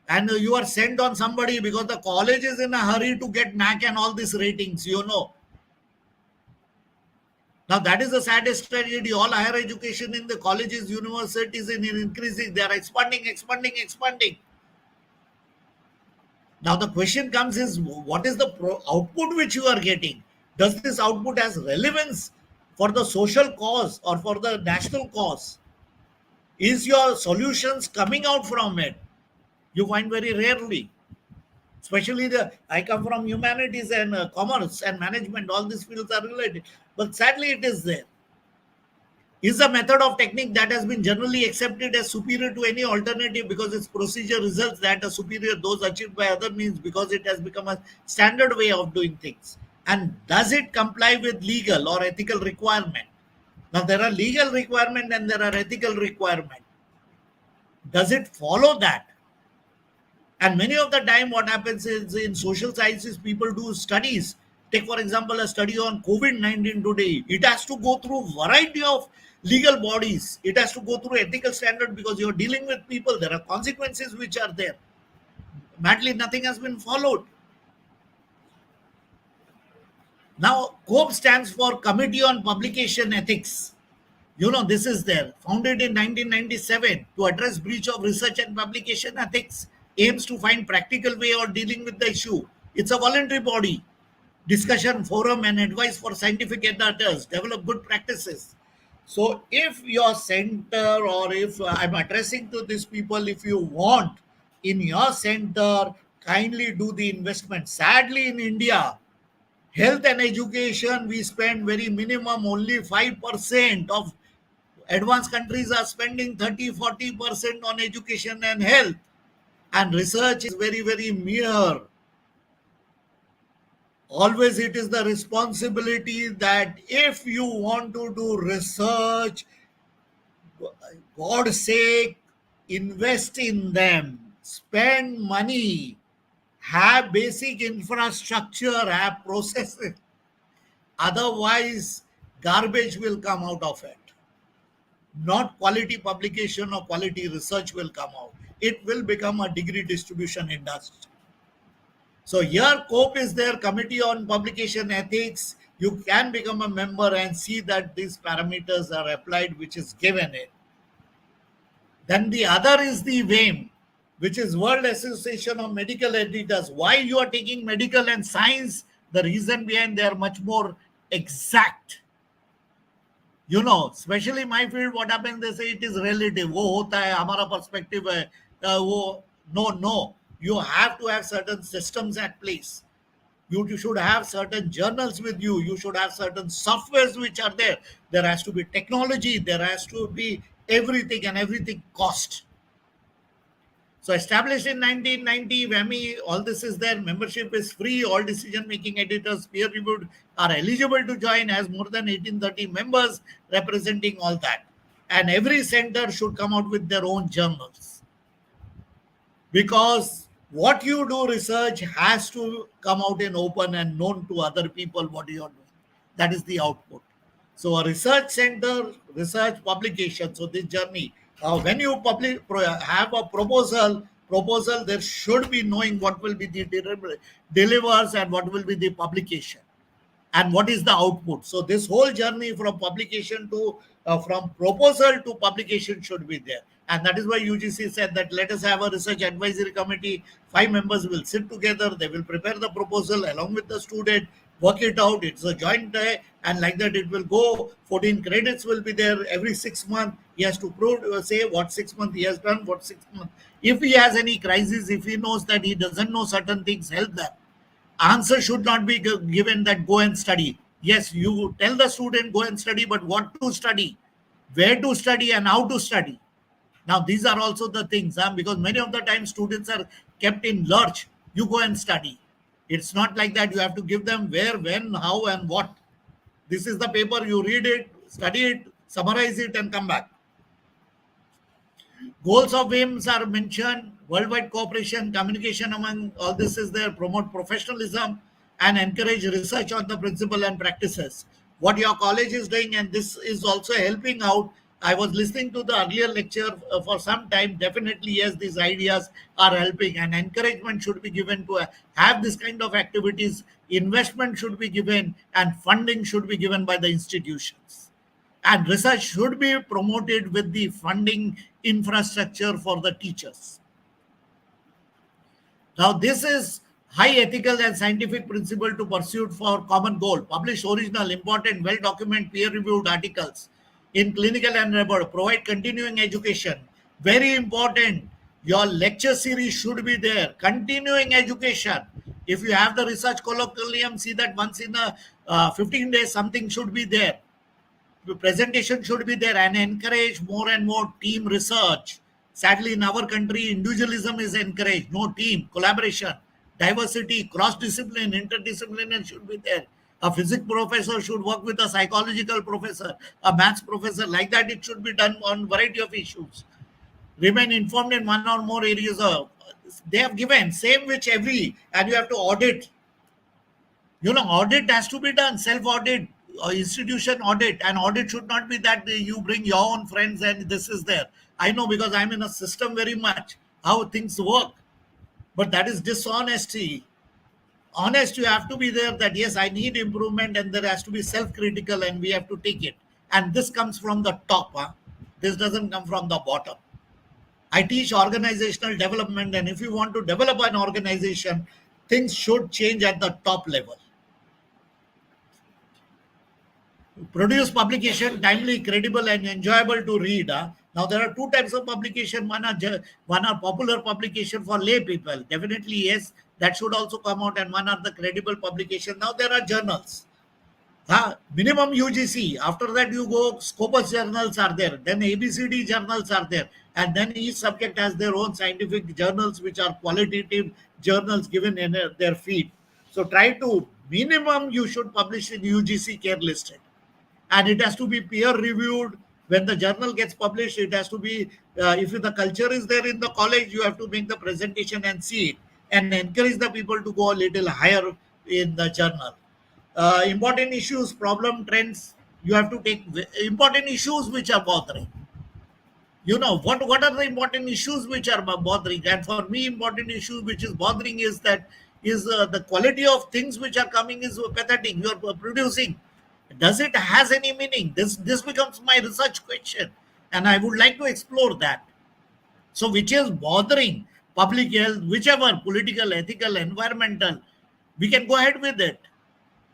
and you are sent on somebody because the college is in a hurry to get NAC and all these ratings, Now, that is the saddest tragedy. All higher education in the colleges, universities is increasing. They are expanding. Now, the question comes is, what is the output which you are getting? Does this output has relevance for the social cause or for the national cause? Is your solutions coming out from it? You find very rarely. Especially I come from humanities and commerce and management. All these fields are related. But sadly, it is there. Is a method of technique that has been generally accepted as superior to any alternative because its procedure results that are superior those achieved by other means because it has become a standard way of doing things. And does it comply with legal or ethical requirement? Now, there are legal requirement and there are ethical requirement. Does it follow that? And many of the time what happens is in social sciences, people do studies. Take, for example, a study on COVID-19 today. It has to go through a variety of legal bodies. It has to go through ethical standard because you're dealing with people. There are consequences which are there. Madly, nothing has been followed. Now, COPE stands for Committee on Publication Ethics. This is there. Founded in 1997 to address breach of research and publication ethics. Aims to find practical way of dealing with the issue. It's a voluntary body. Discussion, forum, and advice for scientific editors. Develop good practices. So if your center or if I'm addressing to these people, if you want in your center, kindly do the investment. Sadly, in India, health and education, we spend very minimum only 5% of advanced countries are spending 30-40% on education and health. And research is very, very mere. Always it is the responsibility that if you want to do research, God's sake, invest in them, spend money, have basic infrastructure, have processes. Otherwise, garbage will come out of it. Not quality publication or quality research will come out. It will become a degree distribution industry. So here COPE is there, Committee on Publication Ethics. You can become a member and see that these parameters are applied, which is given it. Then the other is the WAME, which is World Association of Medical Editors. Why you are taking medical and science? The reason behind they are much more exact. Especially my field, what happens, they say it is relative. वो होता है, हमारा perspective है, No. You have to have certain systems at place. You should have certain journals with you. You should have certain softwares which are there. There has to be technology. There has to be everything, and everything cost. So established in 1990, WAMI, all this is there. Membership is free. All decision-making editors, peer-reviewed, are eligible to join, has more than 1830 members representing all that. And every center should come out with their own journals. Because what you do research has to come out in open and known to other people what you are doing. That is the output. So a research center, research publication. So this journey, when you have a proposal, there should be knowing what will be the delivers and what will be the publication and what is the output. So this whole journey from publication to from proposal to publication should be there. And that is why UGC said that let us have a research advisory committee. 5 members will sit together. They will prepare the proposal along with the student, work it out. It's a joint day, and like that it will go. 14 credits will be there every 6 months. He has to prove, say what 6 months he has done, what 6 months. If he has any crisis, if he knows that he doesn't know certain things, help them. Answer should not be given that go and study. Yes, you tell the student go and study, but what to study, where to study, and how to study. Now, these are also the things, because many of the time students are kept in lurch. You go and study. It's not like that. You have to give them where, when, how, and what. This is the paper. You read it, study it, summarize it, and come back. Goals of WIMS are mentioned. Worldwide cooperation, communication among all this is there. Promote professionalism and encourage research on the principle and practices. What your college is doing, and this is also helping out. I was listening to the earlier lecture for some time. Definitely, yes, these ideas are helping, and encouragement should be given to have this kind of activities. Investment should be given, and funding should be given by the institutions. And research should be promoted with the funding infrastructure for the teachers. Now, this is high ethical and scientific principle to pursue for common goal. Publish original, important, well-documented, peer-reviewed articles in clinical and lab. Provide continuing education. Very important. Your lecture series should be there. Continuing education. If you have the research colloquium, see that once in a 15 days, something should be there. The presentation should be there, and encourage more and more team research. Sadly, in our country, individualism is encouraged. No team, collaboration, diversity, cross-discipline, interdisciplinary should be there. A physics professor should work with a psychological professor, a maths professor. Like that, it should be done on variety of issues. Remain informed in one or more areas. They have given, same which every, and you have to audit. Audit has to be done, self-audit. Institution audit, and audit should not be that you bring your own friends and this is there. I know, because I'm in a system very much how things work, but that is dishonesty. Honest, you have to be there that yes, I need improvement, and there has to be self-critical, and we have to take it. And this comes from the top. This doesn't come from the bottom. I teach organizational development, and if you want to develop an organization, things should change at the top level. Produce publication timely, credible, and enjoyable to read. Now, there are 2 types of publication. One are popular publication for lay people. Definitely, yes, that should also come out. And one are the credible publication. Now, there are journals. Minimum UGC. After that, you go, Scopus journals are there. Then ABCD journals are there. And then each subject has their own scientific journals, which are qualitative journals given in their feed. So, try to, minimum you should publish in UGC care listed. And it has to be peer reviewed. When the journal gets published, it has to be, if the culture is there in the college, you have to make the presentation and see it, and encourage the people to go a little higher in the journal. Important issues, problem, trends, you have to take important issues which are bothering. What are the important issues which are bothering? And for me, important issues which is bothering is that the quality of things which are coming is pathetic. You are producing. Does it has any meaning? This becomes my research question, and I would like to explore that. So, which is bothering public health, whichever, political, ethical, environmental, we can go ahead with it.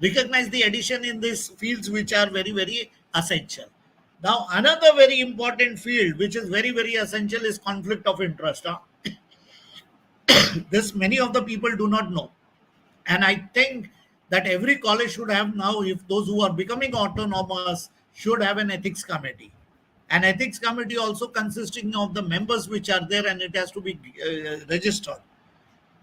Recognize the addition in these fields which are very, very essential. Now, another very important field which is very, very essential is conflict of interest. This many of the people do not know, and I think that every college should have now, if those who are becoming autonomous, should have an ethics committee. An ethics committee also consisting of the members which are there, and it has to be registered.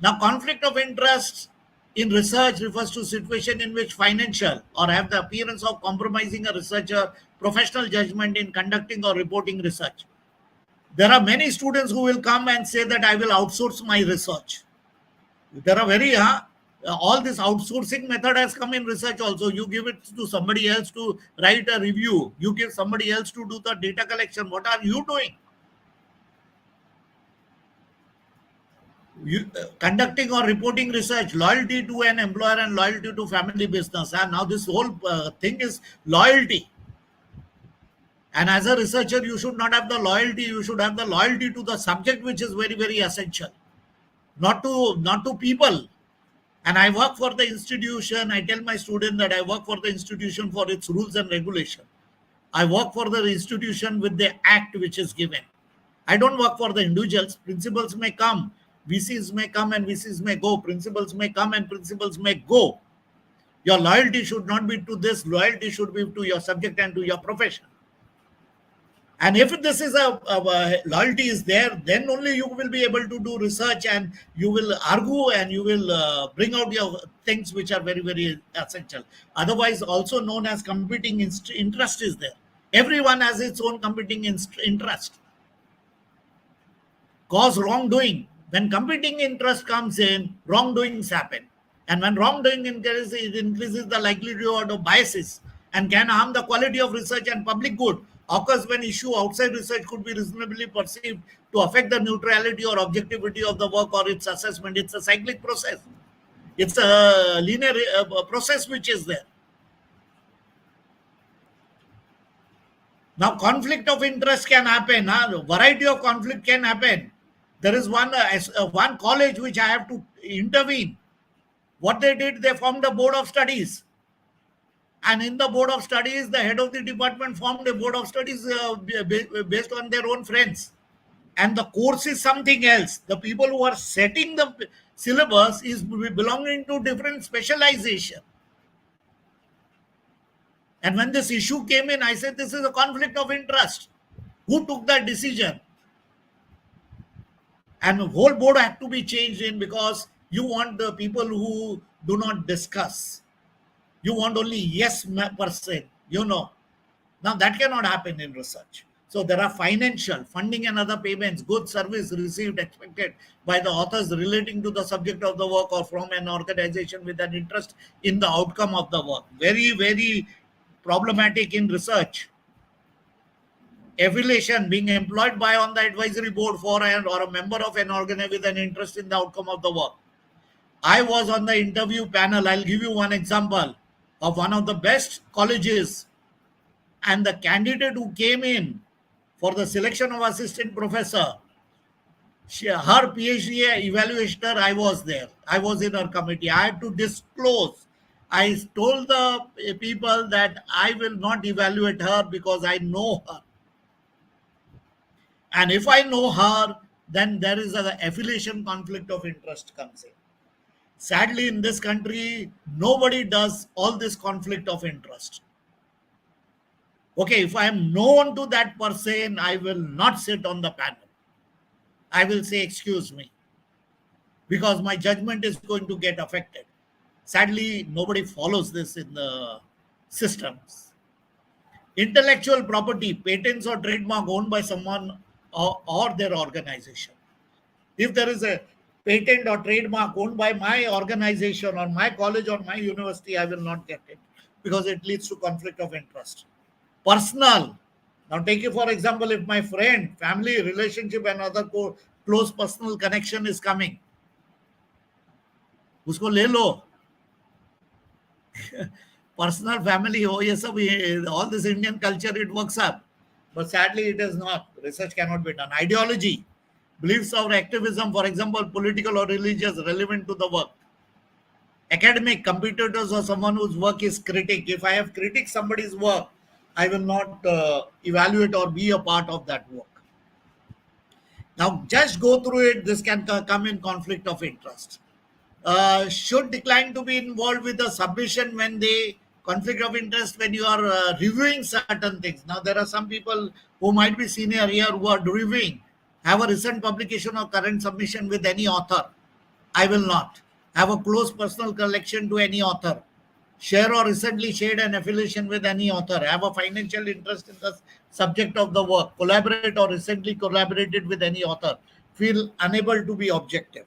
Now, conflict of interest in research refers to situation in which financial or have the appearance of compromising a researcher professional judgment in conducting or reporting research. There are many students who will come and say that I will outsource my research. There are very all this outsourcing method has come in research also. You give it to somebody else to write a review. You give somebody else to do the data collection. What are you doing? Conducting or reporting research, loyalty to an employer and loyalty to family business. And now this whole thing is loyalty. And as a researcher, you should not have the loyalty. You should have the loyalty to the subject, which is very, very essential, not to people. And I work for the institution. I tell my student that I work for the institution for its rules and regulation. I work for the institution with the act which is given. I don't work for the individuals. Principals may come, VCs may come and VCs may go. Principals may come and principals may go. Your loyalty should not be to this. Loyalty should be to your subject and to your profession. And if this is a loyalty is there, then only you will be able to do research and you will argue and you will bring out your things which are very, very essential. Otherwise, also known as competing interest is there. Everyone has its own competing interest. Cause wrongdoing. When competing interest comes in, wrongdoings happen. And when wrongdoing increases, it increases the likelihood of biases and can harm the quality of research and public good. Occurs when issue outside research could be reasonably perceived to affect the neutrality or objectivity of the work or its assessment. It's a cyclic process. It's a linear process which is there. Now, conflict of interest can happen. Variety of conflict can happen. There is one college which I have to intervene. What they did, they formed a board of studies. And in the board of studies, the head of the department formed a board of studies based on their own friends. And the course is something else. The people who are setting the syllabus is belonging to different specialization. And when this issue came in, I said, this is a conflict of interest. Who took that decision? And the whole board had to be changed in because you want the people who do not discuss. You want only yes person, Now that cannot happen in research. So there are financial, funding and other payments, goods, service received, expected by the authors relating to the subject of the work or from an organization with an interest in the outcome of the work. Very, very problematic in research. Affiliation, being employed by on the advisory board for or a member of an organization with an interest in the outcome of the work. I was on the interview panel. I'll give you one example of one of the best colleges, and the candidate who came in for the selection of assistant professor, her PhD evaluator, I was there. I was in her committee. I had to disclose. I told the people that I will not evaluate her because I know her. And if I know her, then there is an affiliation conflict of interest comes in. Sadly, in this country, nobody does all this conflict of interest. Okay, if I am known to that person, I will not sit on the panel. I will say, excuse me, because my judgment is going to get affected. Sadly, nobody follows this in the systems. Intellectual property, patents or trademark owned by someone or their organization. If there is a patent or trademark owned by my organization or my college or my university, I will not get it because it leads to conflict of interest. Personal. Now take it for example, if my friend, family, relationship and other close personal connection is coming, usko le lo. Personal, family, all this Indian culture, it works up. But sadly, it is not. Research cannot be done. Ideology. Beliefs or activism, for example, political or religious, relevant to the work. Academic, competitors or someone whose work is critic. If I have critiqued somebody's work, I will not evaluate or be a part of that work. Now, just go through it. This can come in conflict of interest. Should decline to be involved with the submission when they conflict of interest when you are reviewing certain things. Now, there are some people who might be senior here who are reviewing. Have a recent publication or current submission with any author. I will not. Have a close personal connection to any author. Share or recently shared an affiliation with any author. Have a financial interest in the subject of the work. Collaborate or recently collaborated with any author. Feel unable to be objective.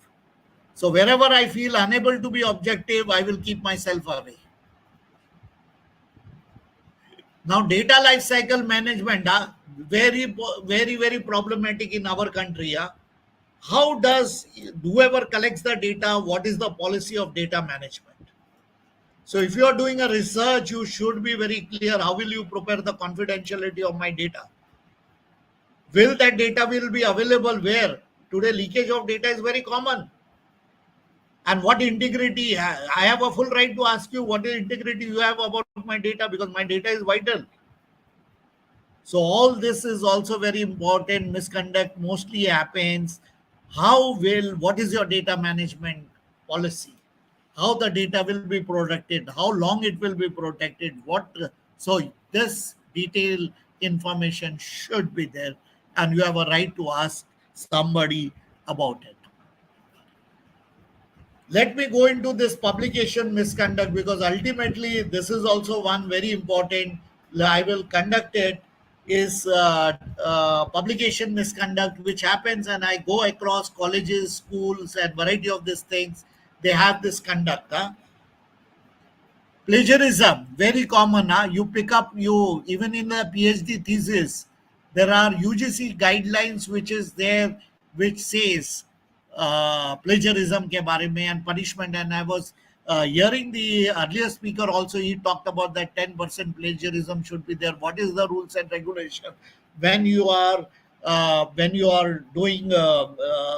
So wherever I feel unable to be objective, I will keep myself away. Now, data life cycle management, very, very, very problematic in our country. How does whoever collects the data, what is the policy of data management? So if you are doing a research, you should be very clear. How will you prepare the confidentiality of my data? Will that data will be available where? Today leakage of data is very common. And what integrity? I have a full right to ask you what integrity you have about my data, because my data is vital. So all this is also very important. Misconduct mostly happens. What is your data management policy? How the data will be protected? How long it will be protected? So this detailed information should be there, and you have a right to ask somebody about it. Let me go into this publication misconduct, because ultimately this is also one very important. I will conduct it is publication misconduct, which happens, and I go across colleges, schools, and variety of these things. They have this conduct. Plagiarism, very common. You pick up, you even in a PhD thesis, there are UGC guidelines which is there, which says plagiarism ke bare mein and punishment. And I was hearing the earlier speaker also, he talked about that 10% plagiarism should be there. What is the rules and regulation when you are doing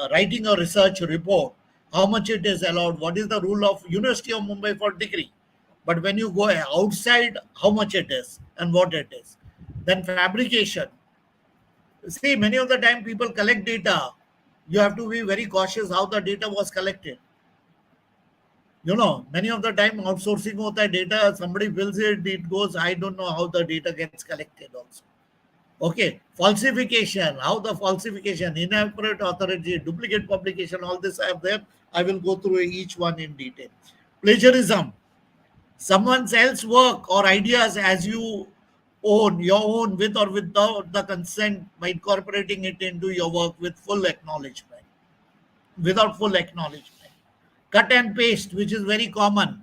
writing a research report? How much it is allowed? What is the rule of University of Mumbai for degree? But when you go outside, how much it is and what it is. Then fabrication. See, many of the time people collect data. You have to be very cautious how the data was collected. Many of the time outsourcing hota hai data, somebody fills it, it goes, I don't know how the data gets collected also. Okay, falsification, how the falsification, inaccurate authority, duplicate publication, all this I have there. I will go through each one in detail. Plagiarism. Someone else's work or ideas as your own with or without the consent, by incorporating it into your work with full acknowledgement, without full acknowledgement. Cut and paste, which is very common,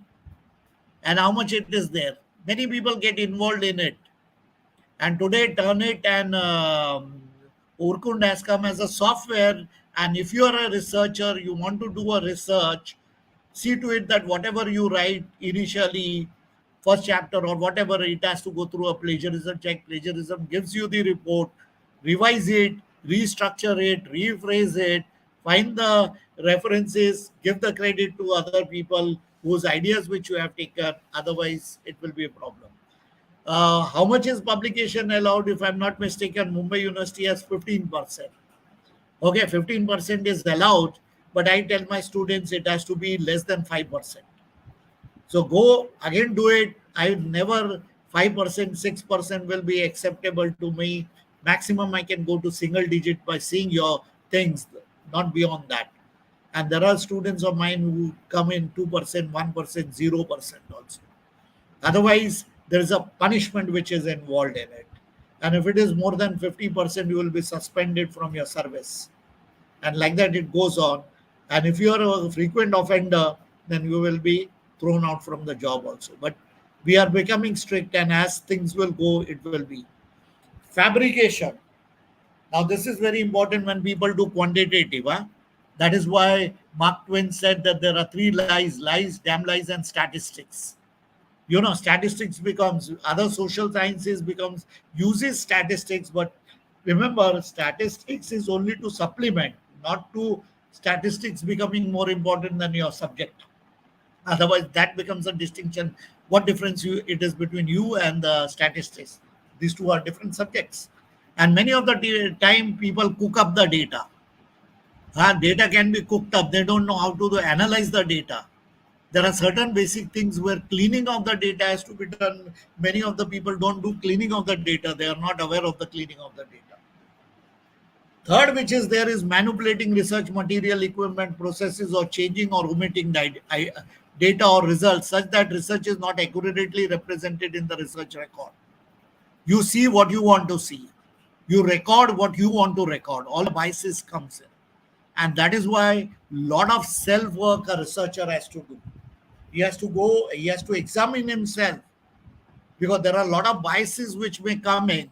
and how much it is there. Many people get involved in it. And today Turnitin and Urkund has come as a software. And if you are a researcher, you want to do a research, see to it that whatever you write initially, first chapter or whatever, it has to go through a plagiarism check. Plagiarism gives you the report, revise it, restructure it, rephrase it, find the references, give the credit to other people whose ideas which you have taken. Otherwise, it will be a problem. How much is publication allowed? If I'm not mistaken, Mumbai University has 15%. Okay, 15% is allowed, but I tell my students it has to be less than 5%. So go again, do it. I never 5%, 6% will be acceptable to me. Maximum I can go to single digit by seeing your things, not beyond that. And there are students of mine who come in 2%, 1%, 0% also. Otherwise, there is a punishment which is involved in it. And if it is more than 50%, you will be suspended from your service. And like that, it goes on. And if you are a frequent offender, then you will be thrown out from the job also. But we are becoming strict, and as things will go, it will be. Fabrication. Now, this is very important when people do quantitative. That is why Mark Twain said that there are three lies, damn lies, and statistics. Statistics becomes, other social sciences uses statistics, but remember, statistics is only to supplement, not to statistics becoming more important than your subject. Otherwise, that becomes a distinction. What difference it is between you and the statistics? These two are different subjects. And many of the time, people cook up the data. Data can be cooked up. They don't know how to analyze the data. There are certain basic things where cleaning of the data has to be done. Many of the people don't do cleaning of the data. They are not aware of the cleaning of the data. Third, which is there, is manipulating research material, equipment, processes, or changing or omitting data or results such that research is not accurately represented in the research record. You see what you want to see. You record what you want to record. All the biases comes in. And that is why a lot of self-work a researcher has to do. He has to examine himself, because there are a lot of biases which may come in.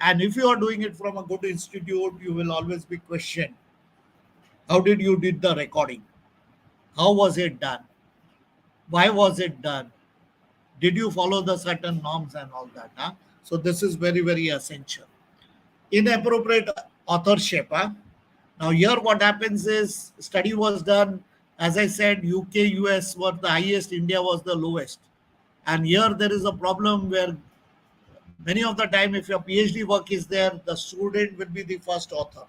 And if you are doing it from a good institute, you will always be questioned. How did you did the recording? How was it done? Why was it done? Did you follow the certain norms and all that? Huh? So this is very, very essential. Inappropriate authorship. Huh? Now here what happens is study was done, as I said, UK, US were the highest, India was the lowest. And here there is a problem where many of the time if your PhD work is there, the student will be the first author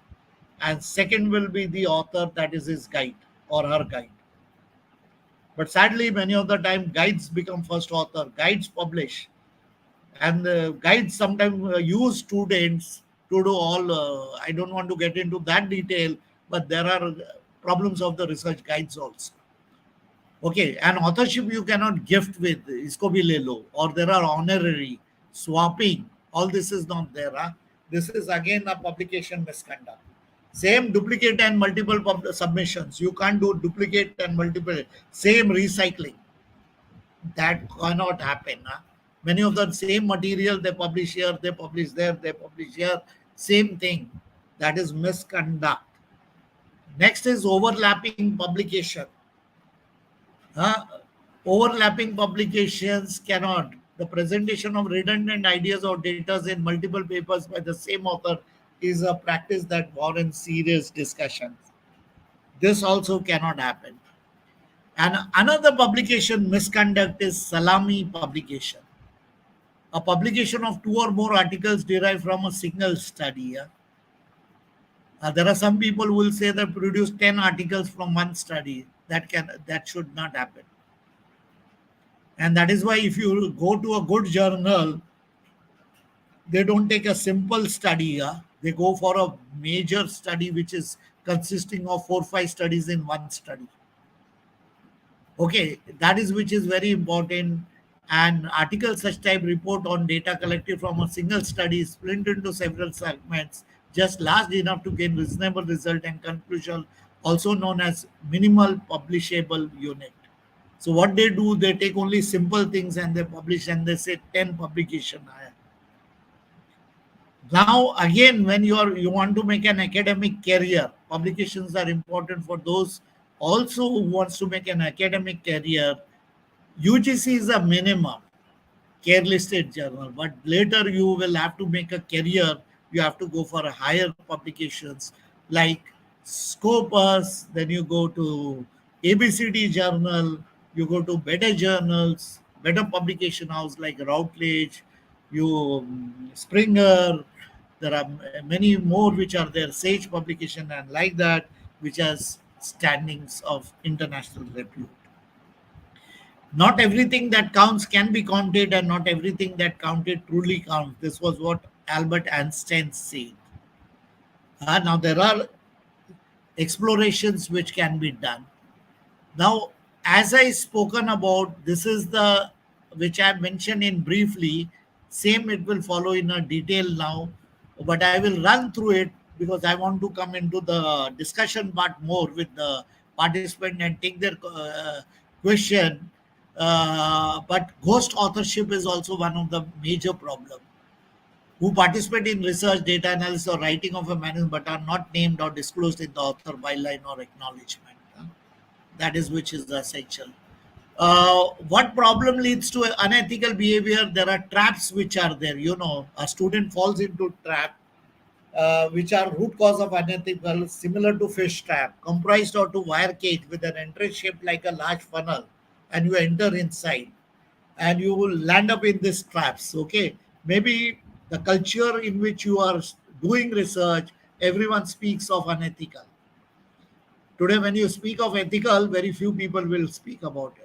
and second will be the author, that is his guide or her guide. But sadly, many of the time guides become first author, guides publish, and guides sometimes use students to do all. I don't want to get into that detail, but there are problems of the research guides also. Okay, and authorship you cannot gift with, isko bhi le lo, or there are honorary, swapping, all this is not there. Huh? This is again a publication misconduct. Same duplicate and multiple submissions. You can't do duplicate and multiple. Same recycling. That cannot happen. Huh? Many of the same material they publish here, they publish there, they publish here. Same thing. That is misconduct. Next is overlapping publication. Overlapping publications cannot. The presentation of redundant ideas or data in multiple papers by the same author is a practice that warrants serious discussions. This also cannot happen. And another publication misconduct is salami publication. A publication of 2 or more articles derived from a single study. There are some people who will say they produce 10 articles from one study. That should not happen. And that is why if you go to a good journal, they don't take a simple study. They go for a major study which is consisting of 4 or 5 studies in one study. Okay, that is which is very important. And articles such type report on data collected from a single study split into several segments, just large enough to gain reasonable result and conclusion, also known as minimal publishable unit. So what they do, they take only simple things and they publish, and they say 10 publication. Now again, when you want to make an academic career, publications are important for those also who wants to make an academic career. UGC is a minimum care listed journal, but later you will have to make a career. You have to go for a higher publications like Scopus, then you go to ABCD journal, you go to better journals, better publication house like Routledge, Springer. There are many more which are there, Sage publication and like that, which has standings of international repute. Not everything that counts can be counted, and not everything that counted truly counts. This was what Albert Einstein said. Now there are explorations which can be done. Now, as I spoken about, this is the which I mentioned in briefly. Same it will follow in a detail now, but I will run through it because I want to come into the discussion part more with the participant and take their question. But ghost authorship is also one of the major problems. Who participate in research, data analysis, or writing of a manuscript but are not named or disclosed in the author byline or acknowledgement. That is which is essential. What problem leads to unethical behavior? There are traps which are there. A student falls into trap, which are root cause of unethical, similar to fish trap, comprised or to wire cage with an entrance shaped like a large funnel, and you enter inside, and you will land up in these traps. Okay, maybe the culture in which you are doing research, everyone speaks of unethical. Today, when you speak of ethical, very few people will speak about it.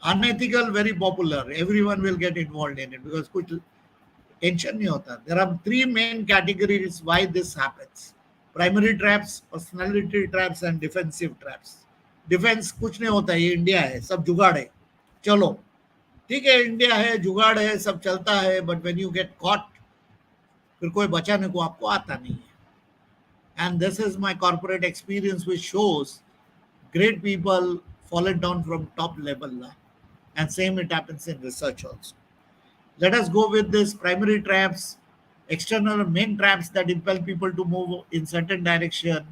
Unethical, very popular. Everyone will get involved in it because kuch tension nahi hota. There are 3 main categories why this happens: primary traps, personality traps, and defensive traps. Defense कुछ नहीं होता, ये India है, सब जुगाड़ है, चलो ठीक है, इंडिया है, जुगाड़ है, सब चलता है, but when you get caught, फिर कोई बचाने को आपको आता नहीं है. And this is my corporate experience, which shows great people fallen down from top level, and same it happens in research also. Let us go with this primary traps, external main traps that impel people to move in certain direction,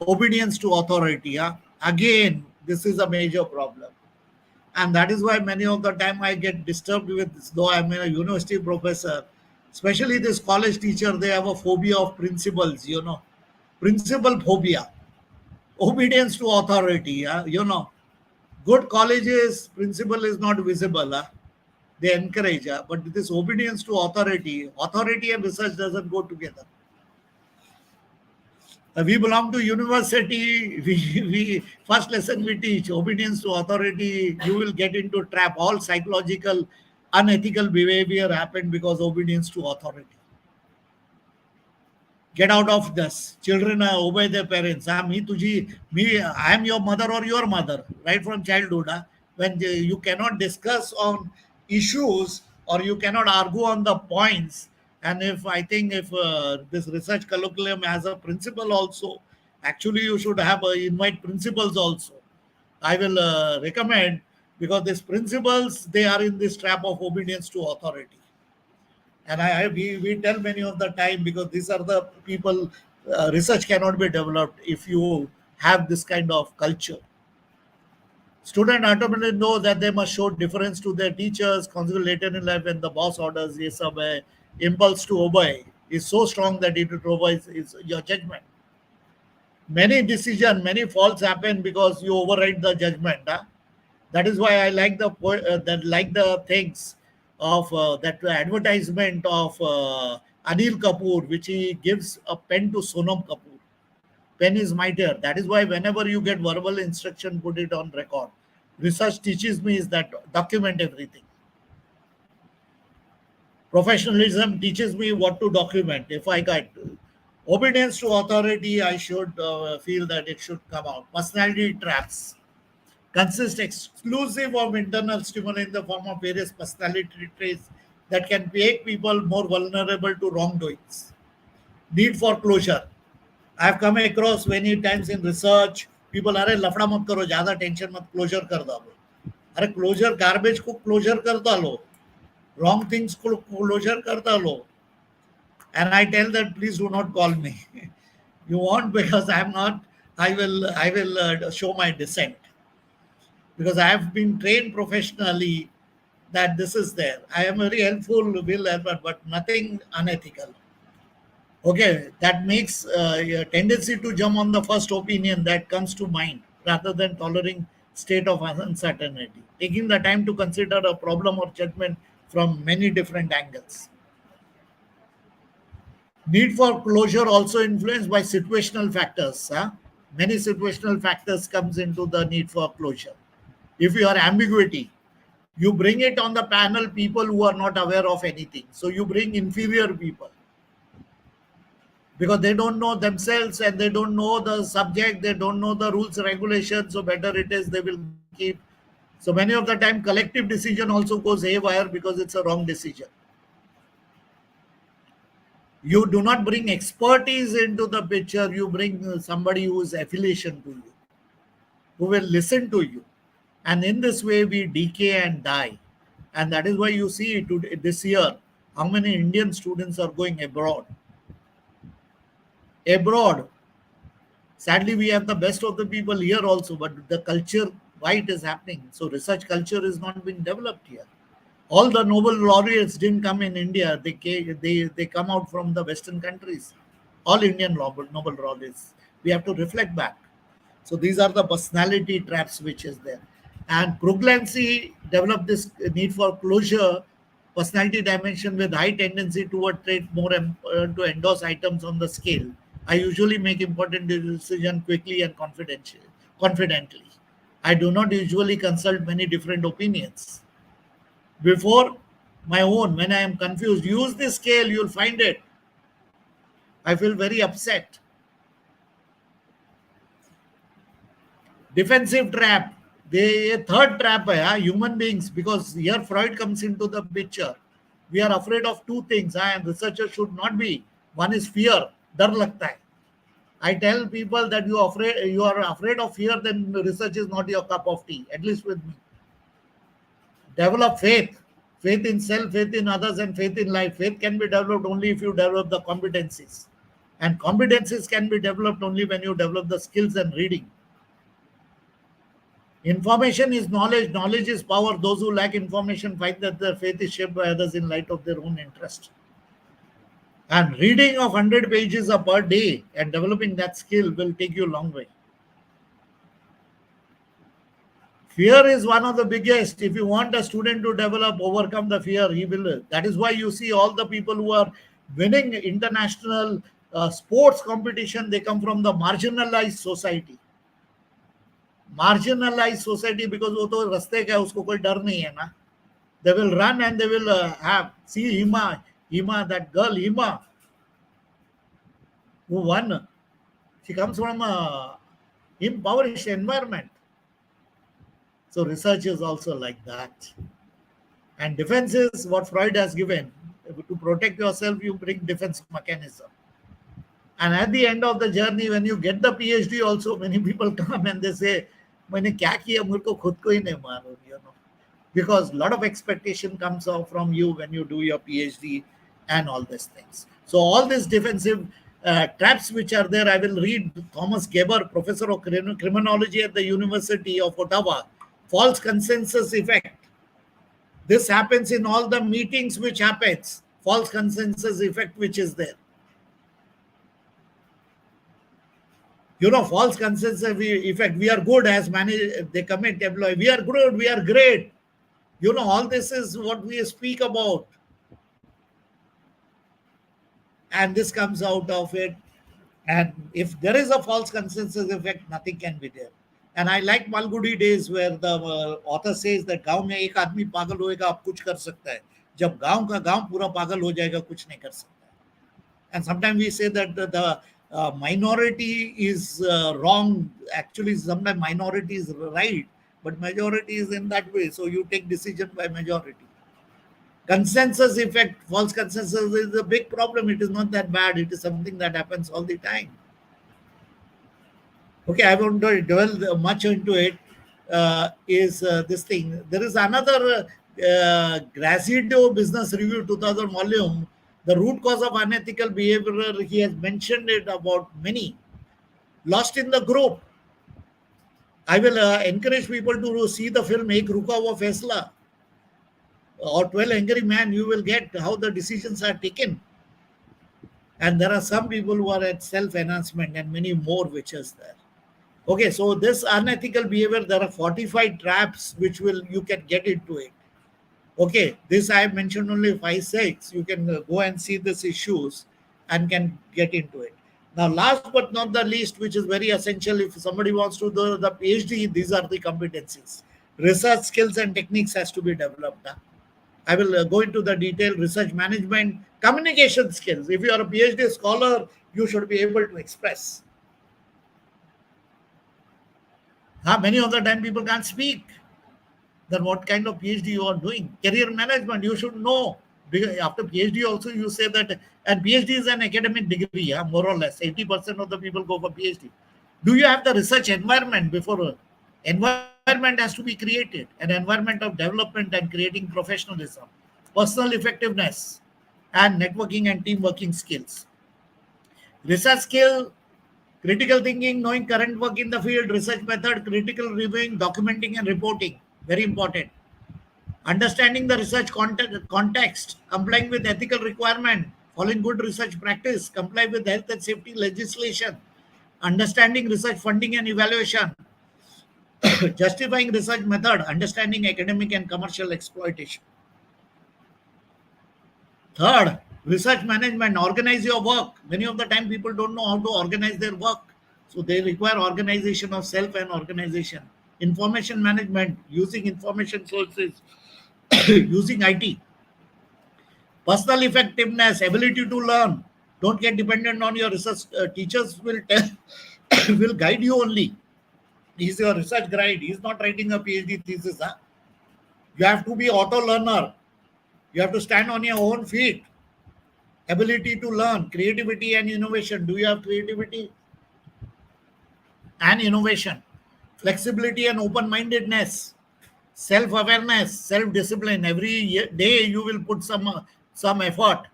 obedience to authority. Again, this is a major problem. And that is why many of the time I get disturbed with this, though I'm a university professor, especially this college teacher, they have a phobia of principles, principal phobia, obedience to authority. Good colleges, principle is not visible. They encourage, but this obedience to authority and research doesn't go together. We belong to university. We first lesson we teach obedience to authority. You will get into trap. All psychological, unethical behavior happened because obedience to authority. Get out of this. Children obey their parents. I am your mother or your mother, right from childhood. When you cannot discuss on issues or you cannot argue on the points. And if this research curriculum has a principle also, actually you should have invite principals also. I will recommend, because these principles, they are in this trap of obedience to authority. And we tell many of the time, because these are the people, research cannot be developed if you have this kind of culture. Students automatically know that they must show deference to their teachers. Consequently, later in life, when the boss orders, yes, impulse to obey is so strong that it overrides your judgment. Many faults happen because you override the judgment. That is why I like the things of that advertisement of Anil Kapoor, which he gives a pen to Sonam Kapoor. Pen is mightier. That is why whenever you get verbal instruction, put it on record. Research teaches me is that document everything. Professionalism teaches me what to document. If I got obedience to authority, I should feel that it should come out. Personality traps consist exclusive of internal stimuli in the form of various personality traits that can make people more vulnerable to wrongdoings. Need for closure. I have come across many times in research, people, अरे लफड़ा मत करो, ज़्यादा tension मत, closure कर डालो. अरे closure, garbage को क्लोजर कर डालो, wrong things को क्लोजर कर डालो. And I tell that, please do not call me. You won't, because I am not. I will show my dissent, because I have been trained professionally that this is there. I am very helpful, but nothing unethical. Okay, that makes a tendency to jump on the first opinion that comes to mind rather than tolerating state of uncertainty, taking the time to consider a problem or judgment from many different angles. Need for closure also influenced by situational factors. Many situational factors comes into the need for closure. If you are ambiguity, you bring it on the panel people who are not aware of anything. So you bring inferior people, because they don't know themselves and they don't know the subject, they don't know the rules, regulations, so better it is they will keep. So many of the time collective decision also goes haywire because it's a wrong decision. You do not bring expertise into the picture, you bring somebody who is affiliation to you, who will listen to you. And in this way we decay and die. And that is why you see today, this year, how many Indian students are going abroad. Sadly, we have the best of the people here also, but the culture, why it is happening? So research culture is not being developed here. All the Nobel laureates didn't come in India. They come out from the Western countries. All Indian Nobel laureates. We have to reflect back. So these are the personality traps which is there. And Pruglancy developed this need for closure, personality dimension with high tendency toward trait more to endorse items on the scale. I usually make important decisions quickly and confidently. I do not usually consult many different opinions. Before my own, when I am confused, use this scale, you'll find it. I feel very upset. Defensive trap. The third trap, human beings, because here Freud comes into the picture. We are afraid of two things, and researchers should not be. One is fear, dar lagta hai. I tell people that you are afraid of fear, then research is not your cup of tea, at least with me. Develop faith in self, faith in others, and faith in life. Faith can be developed only if you develop the competencies. And competencies can be developed only when you develop the skills and reading. Information is knowledge. Knowledge is power. Those who lack information find that their faith is shaped by others in light of their own interest. And reading of 100 pages per day and developing that skill will take you a long way. Fear is one of the biggest. If you want a student to develop, overcome the fear, he will. That is why you see all the people who are winning international sports competition, they come from the marginalized society. Marginalized society, because वो तो रास्ते का उसको कोई डर नहीं है ना. They will run and they will have. See Hima, that girl Hima, who won. She comes from a impoverished environment. So research is also like that. And defense is what Freud has given. To protect yourself, you bring defense mechanism. And at the end of the journey, when you get the PhD also, many people come and they say, मैंने क्या किया, मुझे को खुद को ही नहीं मालूम, you know. Because a lot of expectation comes out from you when you do your PhD and all these things. So all these defensive traps which are there, I will read Thomas Geber, professor of criminology at the University of Ottawa. False consensus effect. This happens in all the meetings which happens. False consensus effect which is there. You know, false consensus effect. We are good as they commit employee. We are good. We are great. You know, all this is what we speak about. And this comes out of it. And if there is a false consensus effect, nothing can be there. And I like Malgudi days where the author says that गांव में एक आदमी पागल होएगा आप कुछ कर सकता है, जब गांव का गांव पूरा पागल हो जाएगा कुछ नहीं कर सकता. And sometimes we say that the minority is wrong. Actually, sometimes minority is right, but majority is in that way. So you take decision by majority. Consensus effect, false consensus is a big problem. It is not that bad. It is something that happens all the time. Okay, I won't dwell much into it. This thing. There is another Gracido Business Review 2000 volume. The root cause of unethical behavior, he has mentioned it about many. Lost in the group. I will encourage people to see the film Ek Ruka Hua Faisla or 12 Angry Men. You will get how the decisions are taken. And there are some people who are at self-enhancement and many more which is there. Okay, so this unethical behavior, there are 45 traps which you can get into it. Okay, this I have mentioned only 5, 6. You can go and see these issues and can get into it. Now, last but not the least, which is very essential if somebody wants to do the PhD, these are the competencies. Research skills and techniques has to be developed. I will go into the detail. Research management, communication skills. If you are a PhD scholar, you should be able to express. Many of the time people can't speak. Then what kind of PhD you are doing? Career management, you should know. Because after PhD also you say that, and PhD is an academic degree, more or less. 80% of the people go for PhD. Do you have the research environment before? Environment has to be created. An environment of development and creating professionalism, personal effectiveness, and networking and team working skills. Research skill, critical thinking, knowing current work in the field, research method, critical reviewing, documenting and reporting. Very important. Understanding the research context, complying with ethical requirement, following good research practice, comply with health and safety legislation, understanding research funding and evaluation, justifying research method, understanding academic and commercial exploitation. Third, research management, organize your work. Many of the time people don't know how to organize their work. So they require organization of self and organization. Information management, using information sources, using IT. Personal effectiveness, ability to learn. Don't get dependent on your research. Teachers will will guide you only. He's your research guide. He's not writing a PhD thesis. You have to be auto learner. You have to stand on your own feet. Ability to learn, creativity and innovation. Do you have creativity and innovation? Flexibility and open-mindedness, self-awareness, self-discipline. Every day you will put some effort.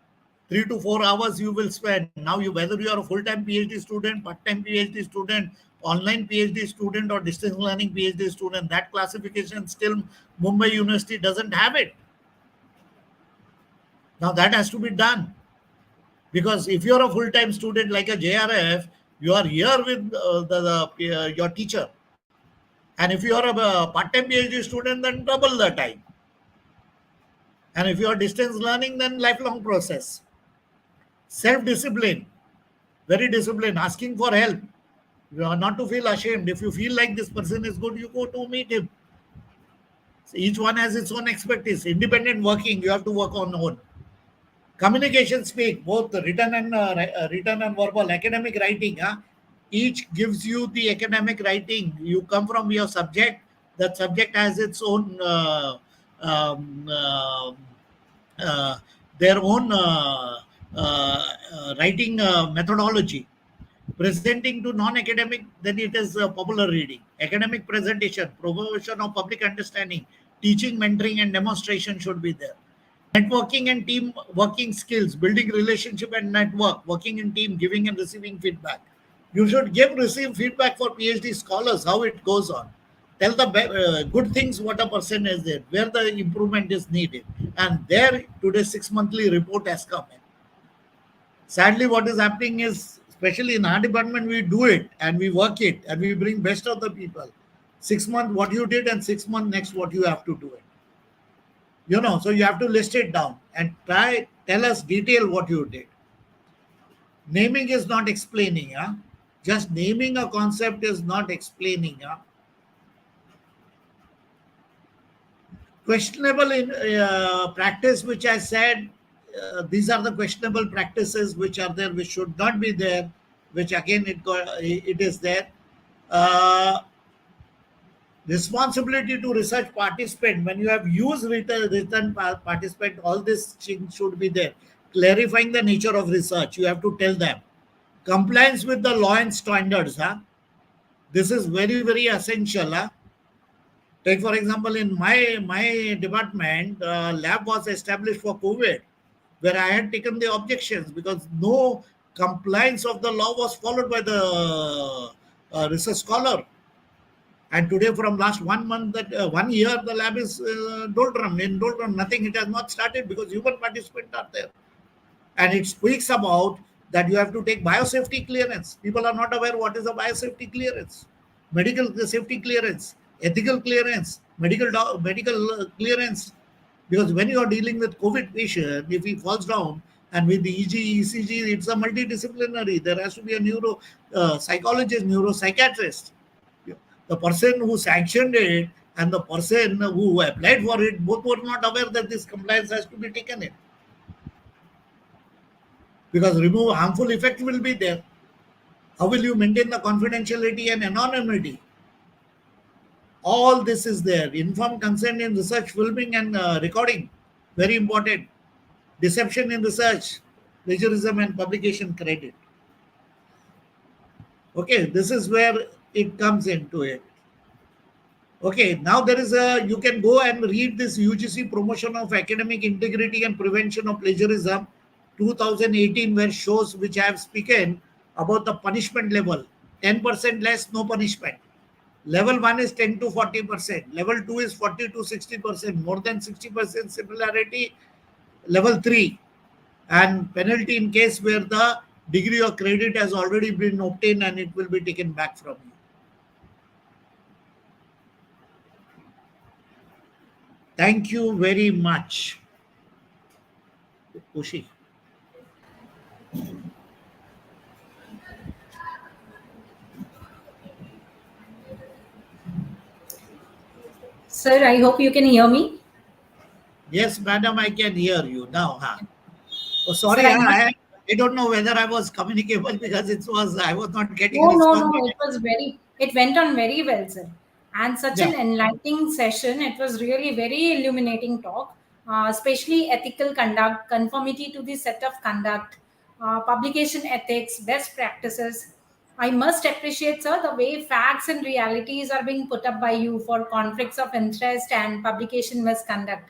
3 to 4 hours you will spend. Now, whether you are a full-time PhD student, part-time PhD student, online PhD student or distance learning PhD student. That classification still Mumbai University doesn't have it. Now that has to be done. Because if you're a full-time student like a JRF, you are here with your teacher. And if you are a part-time PhD student, then double the time. And if you are distance learning, then lifelong process. Self-discipline, very disciplined, asking for help. You are not to feel ashamed. If you feel like this person is good, you go to meet him. So each one has its own expertise. Independent working, you have to work on own. Communication speak, both written and verbal. Academic writing, each gives you the academic writing. You come from your subject. That subject has its own their own writing methodology. Presenting to non-academic, then it is popular reading. Academic presentation, promotion of public understanding, teaching, mentoring, and demonstration should be there. Networking and team working skills, building relationship and network, working in team, giving and receiving feedback. You should receive feedback for PhD scholars, how it goes on. Tell the good things what a person is there, where the improvement is needed. And there, today's 6 monthly report has come in. Sadly, what is happening is, especially in our department, we do it and we work it and we bring best of the people. 6 months what you did and 6 months next what you have to do it. So you have to list it down and tell us detail what you did. Naming is not explaining. Just naming a concept is not explaining. Questionable in practice, which I said, these are the questionable practices which are there, which should not be there, which again it is there. Responsibility to research participant. When you have used written participant, all these things should be there. Clarifying the nature of research, you have to tell them. Compliance with the law and standards. This is very, very essential. Take for example, in my department, lab was established for COVID, where I had taken the objections because no compliance of the law was followed by the research scholar. And today, from last 1 month, 1 year, the lab is doldrum. In doldrum, nothing. It has not started because human participants are there. And it speaks about that you have to take biosafety clearance. People are not aware what is a biosafety clearance, medical safety clearance, ethical clearance, medical clearance. Because when you are dealing with COVID patient, if he falls down, and with the ECG, it's a multidisciplinary. There has to be a psychologist, neuropsychiatrist. The person who sanctioned it and the person who applied for it, both were not aware that this compliance has to be taken in. Because harmful effect will be there. How will you maintain the confidentiality and anonymity? All this is there. Informed consent in research, filming and recording. Very important. Deception in research, plagiarism and publication credit. Okay, this is where it comes into it. Okay, now there is you can go and read this UGC Promotion of Academic Integrity and Prevention of Plagiarism 2018, where shows which I have spoken about the punishment level. 10% less, no punishment. Level 1 is 10 to 40%. Level 2 is 40 to 60%. More than 60% similarity, level 3. And penalty in case where the degree or credit has already been obtained and it will be taken back from you. Thank you very much. Ushi. Sir, I hope you can hear me. Yes, madam, I can hear you now. Oh, sorry, Sir, I don't know whether I was communicable because I was not getting No, it went on very well, sir. And such an enlightening session. It was really very illuminating talk, especially ethical conduct, conformity to the set of conduct, publication ethics, best practices. I must appreciate, sir, the way facts and realities are being put up by you for conflicts of interest and publication misconduct.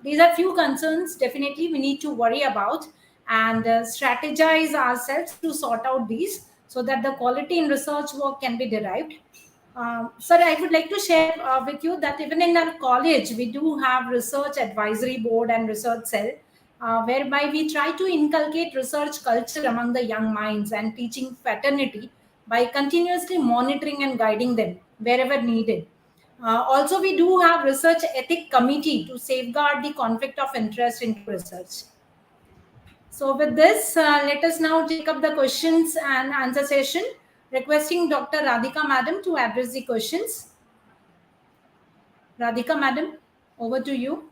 These are few concerns definitely we need to worry about and strategize ourselves to sort out these. so that the quality in research work can be derived. Sir, I would like to share with you that even in our college, we do have research advisory board and research cell, whereby we try to inculcate research culture among the young minds and teaching fraternity by continuously monitoring and guiding them wherever needed. Also, we do have research ethic committee to safeguard the conflict of interest into research. So with this, let us now take up the questions and answer session, requesting Dr. Radhika Madam to address the questions. Radhika Madam, over to you.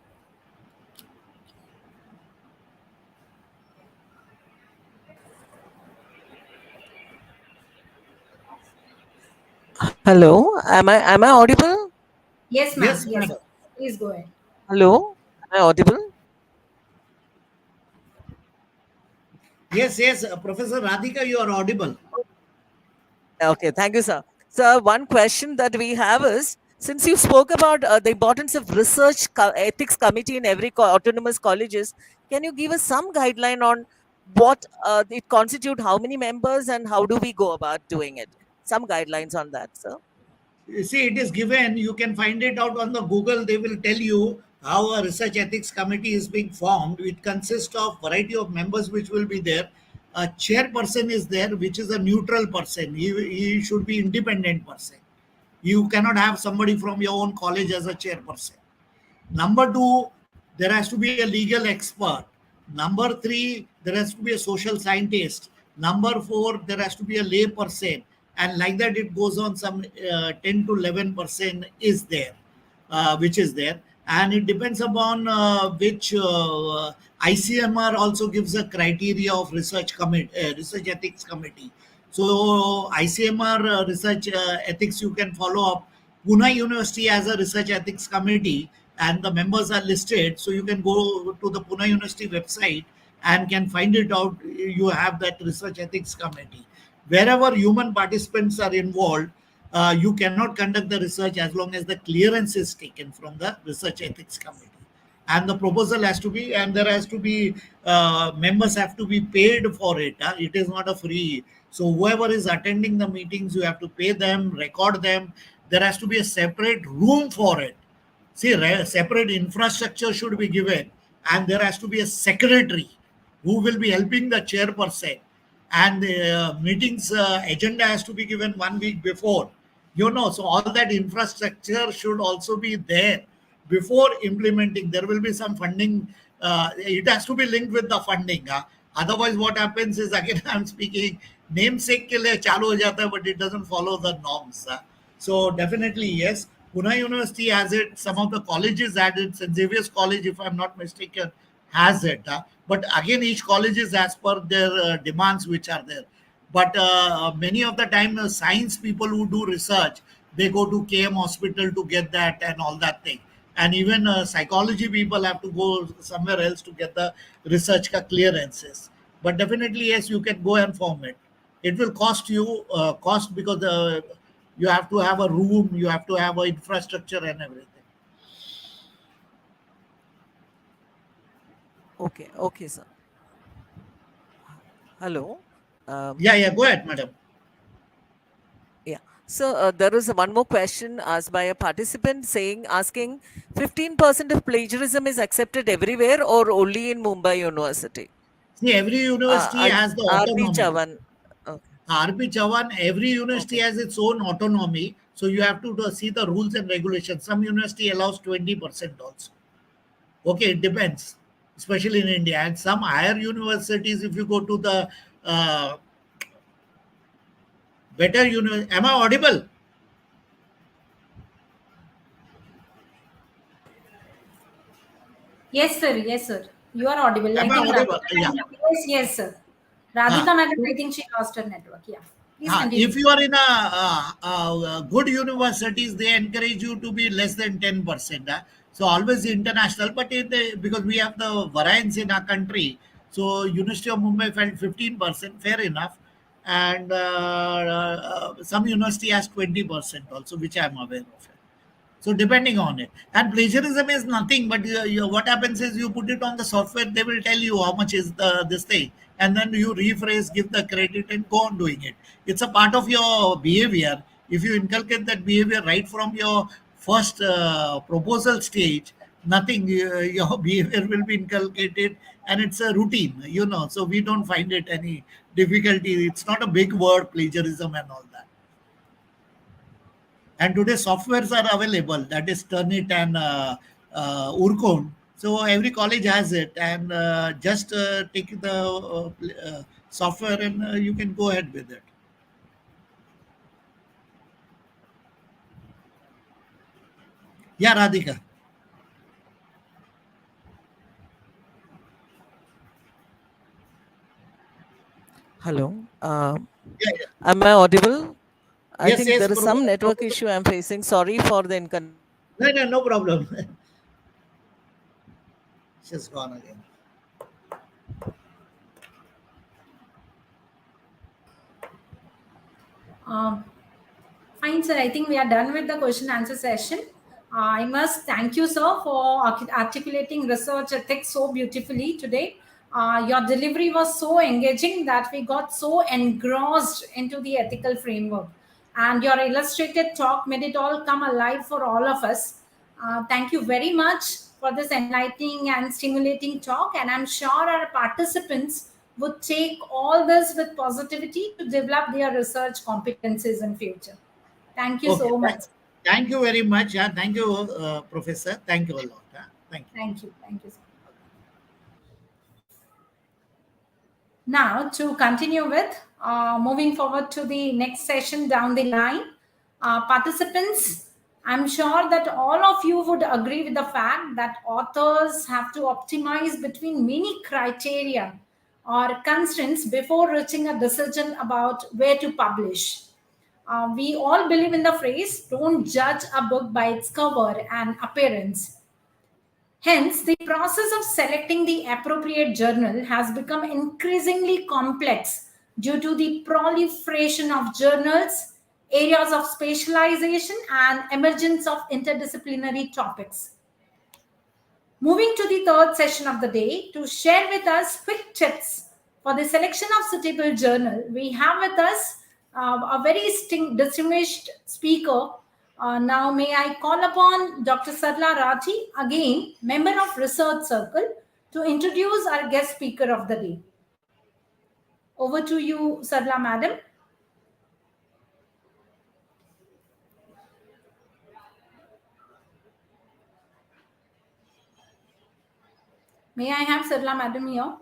Hello, am I audible? Yes, ma'am. Yes, Yes, madam. please go ahead. Hello, am I audible? Yes, Professor Radhika, you are audible. Okay, thank you, sir. So one question that we have is, since you spoke about the importance of research ethics committee in every autonomous colleges, can you give us some guideline on what it constitute, how many members, and how do we go about doing it? Some guidelines on that, sir. You see, it is given. You can find it out on the Google. They will tell you how a research ethics committee is being formed. It consists of variety of members which will be there. A chairperson is there, which is a neutral person. He should be independent person. You cannot have somebody from your own college as a chairperson. Number two, there has to be a legal expert. Number three, there has to be a social scientist. Number four, there has to be a lay person. And like that, it goes on. Some 10 to 11% is there, which is there. And it depends upon which ICMR also gives a criteria of research ethics committee. So ICMR research ethics you can follow up. Pune University has a research ethics committee and the members are listed. So you can go to the Pune University website and can find it out. You have that research ethics committee. Wherever human participants are involved, you cannot conduct the research as long as the clearance is taken from the research ethics committee. And the proposal has to be, and there has to be, members have to be paid for it. It is not a free. So whoever is attending the meetings, you have to pay them, record them. There has to be a separate room for it. See, separate infrastructure should be given, and there has to be a secretary who will be helping the chairperson. And the meetings agenda has to be given 1 week before. So all that infrastructure should also be there before implementing. There will be some funding. It has to be linked with the funding. Otherwise, what happens is, again, I'm speaking namesake ke liye chalu ho jata hai, but it doesn't follow the norms. So definitely, yes. Pune University has it. Some of the colleges had it. St. Xavier's College, if I'm not mistaken, has it. But again, each college is as per their demands which are there. But many of the time, science people who do research, they go to KM Hospital to get that and all that thing. And even psychology people have to go somewhere else to get the research clearances. But definitely, yes, you can go and form it. It will cost you because you have to have a room, you have to have an infrastructure and everything. Okay, sir. Hello. Yeah, go ahead, madam. Yeah. So there is one more question asked by a participant asking 15% of plagiarism is accepted everywhere or only in Mumbai University? See, every university has the RP autonomy. Chavan. Okay. RP Chavan, every university has its own autonomy. So you have to see the rules and regulations. Some university allows 20% also. Okay, it depends, especially in India. And some higher universities, if you go to the better university, am I audible? Yes, sir. Yes, sir. You are audible. Am I audible? Yeah. Yes, sir. Radhika Madam, I think she lost her network. Yeah. Please continue. If you are in a good universities, they encourage you to be less than 10%. So always international, but because we have the variance in our country, so University of Mumbai felt 15%, fair enough, and some university has 20% also, which I am aware of. So depending on it, and plagiarism is nothing but what happens is you put it on the software, they will tell you how much is the this thing, and then you rephrase, give the credit, and go on doing it. It's a part of your behavior. If you inculcate that behavior right from your first proposal stage, nothing your behavior will be inculcated, and it's a routine, so we don't find it any difficulty. It's not a big word, plagiarism and all that. And today softwares are available, that is Turnit and Urkon. So every college has it, and just take the software, and you can go ahead with it. Yeah, Radhika. Hello. Yeah, yeah. Am I audible? I Yes, think yes, there is some network Professor. issue I'm facing. Sorry for the inconvenience. No, no, no problem. She's gone again. Um, Fine, sir. I think we are done with the question answer session. I must thank you, sir, for articulating research ethics so beautifully today. Your delivery was so engaging that we got so engrossed into the ethical framework. And your illustrated talk made it all come alive for all of us. Thank you very much for this enlightening and stimulating talk. And I'm sure our participants would take all this with positivity to develop their research competencies in future. Thank you Okay. so much. Thank you very much. Thank you, Professor. Thank you a lot. Thank you. Thank you. Thank you, sir. Now, to continue with, moving forward to the next session down the line, participants, I'm sure that all of you would agree with the fact that authors have to optimize between many criteria or constraints before reaching a decision about where to publish. We all believe in the phrase, don't judge a book by its cover and appearance. Hence, the process of selecting the appropriate journal has become increasingly complex due to the proliferation of journals, areas of specialization, and emergence of interdisciplinary topics. Moving to the third session of the day to share with us quick tips for the selection of suitable journal, we have with us a very distinguished speaker. Now, may I call upon Dr. Sarla Rathi, again, member of Research Circle, to introduce our guest speaker of the day. Over to you, Sarla Madam. May I have Sarla Madam here?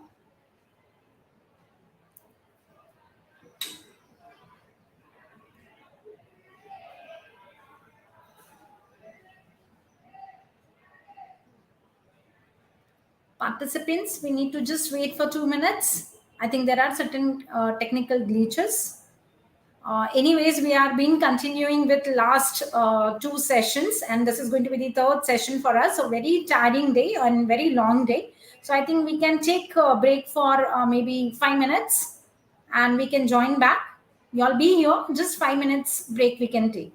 Participants, we need to just wait for 2 minutes. I think there are certain technical glitches. Anyways, we are been continuing with last two sessions, and this is going to be the third session for us. So very tiring day and very long day. So I think we can take a break for maybe 5 minutes, and we can join back. You'll be here. Just 5 minutes break we can take.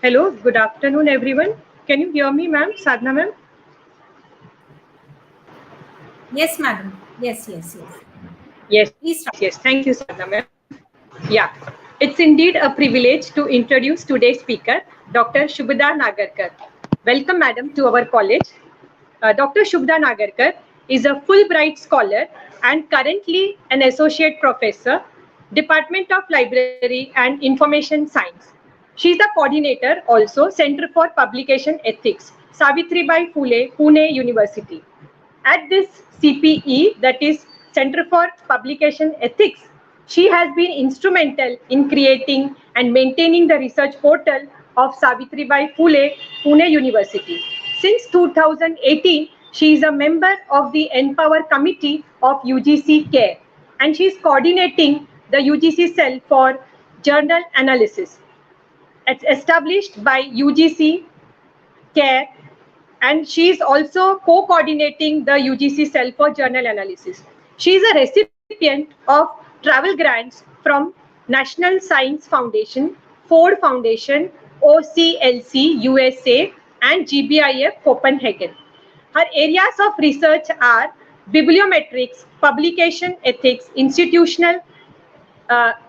Hello, good afternoon, everyone. Can you hear me, ma'am? Sadhna, ma'am? Yes, madam. Yes, yes, yes. Yes, Please start. yes. Thank you, Sadhna, ma'am. Yeah, it's indeed a privilege to introduce today's speaker, Dr. Shubhda Nagarkar. Welcome, madam, to our college. Dr. Shubhda Nagarkar is a Fulbright scholar and currently an associate professor, Department of Library and Information Science. She is the coordinator also, Center for Publication Ethics, Savitribai Phule, Pune University. At this CPE, that is Center for Publication Ethics, she has been instrumental in creating and maintaining the research portal of Savitribai Phule, Pune University. Since 2018, she is a member of the Empower Committee of UGC CARE, and she is coordinating the UGC cell for journal analysis. It's established by UGC CARE, and she is also co-coordinating the UGC cell for journal analysis. She is a recipient of travel grants from National Science Foundation, Ford Foundation, OCLC USA, and GBIF Copenhagen. Her areas of research are bibliometrics, publication ethics, institutional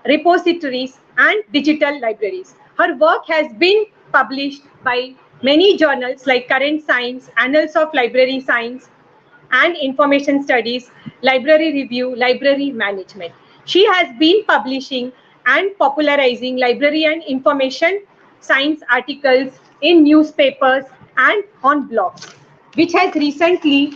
repositories, and digital libraries. Her work has been published by many journals like Current Science, Annals of Library Science and Information Studies, Library Review, Library Management. She has been publishing and popularizing library and information science articles in newspapers and on blogs, which has recently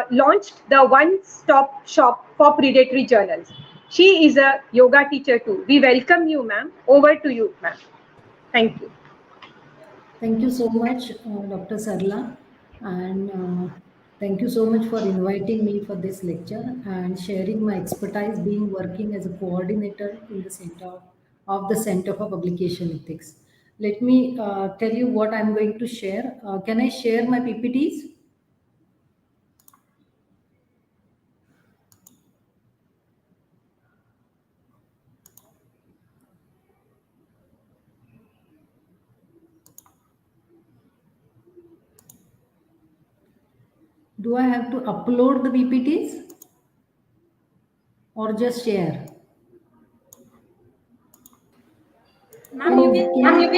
launched the one-stop shop for predatory journals. She is a yoga teacher too. We welcome you, ma'am. Over to you, ma'am. Thank you. Thank you so much, Dr. Sarla, and thank you so much for inviting me for this lecture and sharing my expertise being working as a coordinator in the Center of the Center for Publication Ethics. Let me tell you what I'm going to share. Can I share my PPTs? Do I have to upload the PPTs or just share? Ma'am, you can.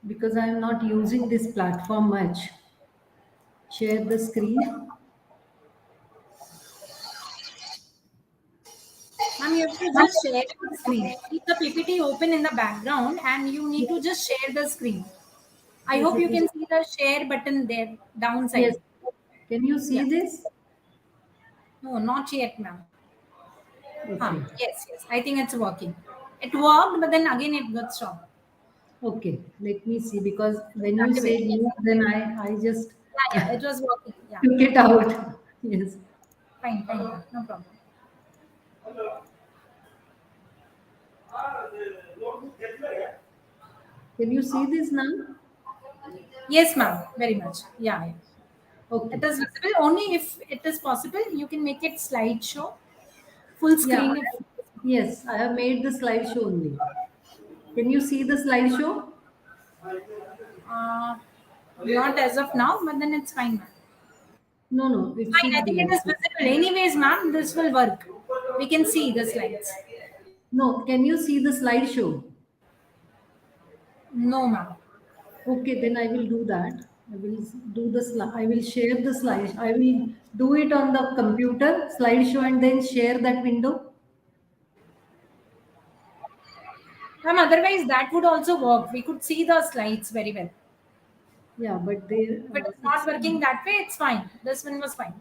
Because I am not using this platform much. Share the screen. Ma'am, you have to just share the screen. Keep the PPT open in the background and you need to just share the screen. I hope you can see the share button there, downside. Yes. Can you see this? No, not yet, ma'am. Okay. Yes, yes. I think it's working. It worked, but then again it got stopped. Okay. Let me see, because when you say move, then I just Yeah, it was working. Yeah. took it out. Yes. Fine, fine. No problem. Can you see this now? Yes, ma'am. Very much. Yeah, yeah. Okay. It is visible only if it is possible. You can make it slideshow, full screen. Yeah, yes, I have made the slideshow only. Can you see the slideshow? Not as of now, but then it's fine, ma'am. No, it Fine, I should think be. it is visible. Anyways, ma'am, this will work. We can see the slides. No, can you see the slideshow? No, ma'am. Okay, then I will do that. I will do the slide. I will share the slide. I will do it on the computer slideshow and then share that window. Ma'am, otherwise that would also work. We could see the slides very well. Yeah, but they. If it is not working that way, it's fine. This one was fine.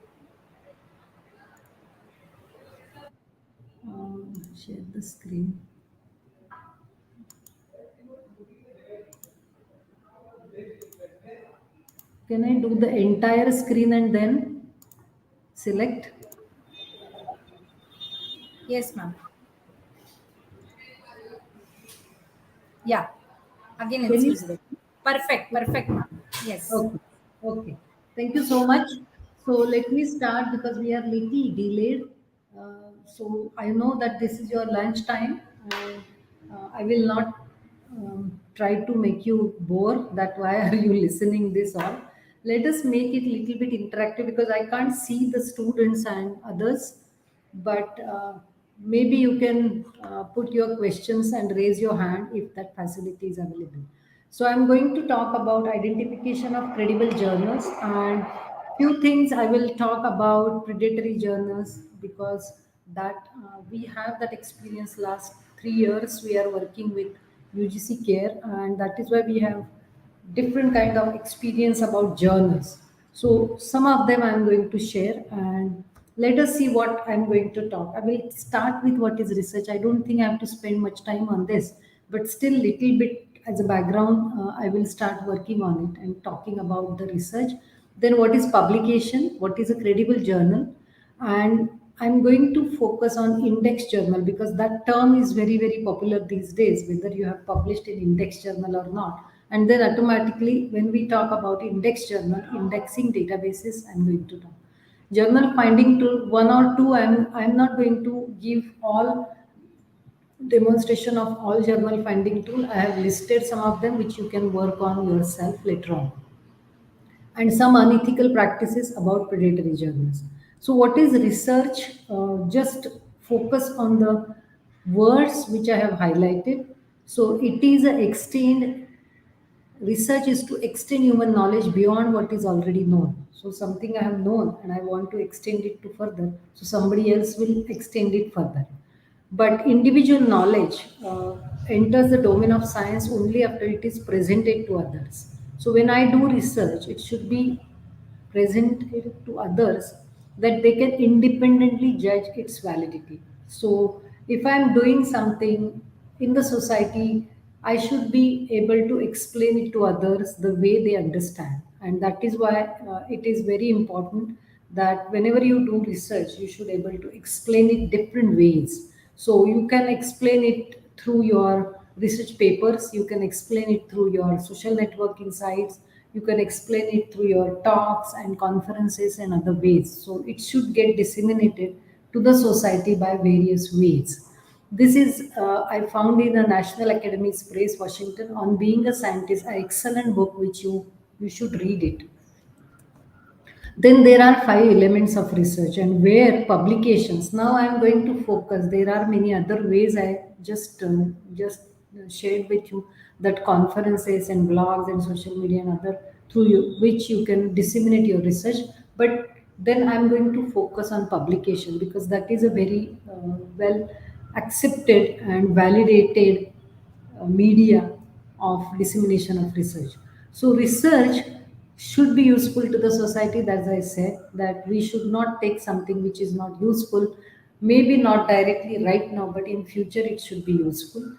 Share the screen. Can I do the entire screen and then select? Yes, ma'am. Yeah. Again, it's visible. Perfect, ma'am. Yes. Okay. Thank you so much. So let me start because we are little delayed. so I know that this is your lunch time, and I will not try to make you bore. That why are you listening this all? Let us make it little bit interactive because I can't see the students and others, but maybe you can put your questions and raise your hand if that facility is available. So I'm going to talk about identification of credible journals, and few things I will talk about predatory journals because that we have that experience. Last 3 years we are working with UGC care, and that is why we have different kind of experience about journals. So some of them I'm going to share, and let us see what I'm going to talk. I will start with what is research. I don't think I have to spend much time on this, but still little bit as a background, I will start working on it and talking about the research. Then what is publication? What is a credible journal? And I'm going to focus on index journal because that term is very, very popular these days, whether you have published in index journal or not. And then automatically, when we talk about index journal, indexing databases, I'm going to talk. Journal finding tool, one or two, I'm not going to give all demonstration of all journal finding tool. I have listed some of them which you can work on yourself later on. And some unethical practices about predatory journals. So what is research? Just focus on the words which I have highlighted. So it is a extend, research is to extend human knowledge beyond what is already known. So something I have known and I want to extend it to further, so somebody else will extend it further. But individual knowledge enters the domain of science only after it is presented to others. So when I do research, it should be presented to others that they can independently judge its validity. So if I'm doing something in the society, I should be able to explain it to others the way they understand. And that is why it is very important that whenever you do research, you should be able to explain it different ways. So you can explain it through your research papers, you can explain it through your social networking sites, you can explain it through your talks and conferences and other ways. So it should get disseminated to the society by various ways. This is, I found in a National Academies Press, Washington, on being a scientist, an excellent book which you should read it. Then there are 5 elements of research and where publications. Now I am going to focus. There are many other ways I just shared with you, that conferences and blogs and social media and other through which you can disseminate your research. But then I'm going to focus on publication because that is a very well accepted and validated media of dissemination of research. So research should be useful to the society. As I said, that we should not take something which is not useful, maybe not directly right now, but in future it should be useful.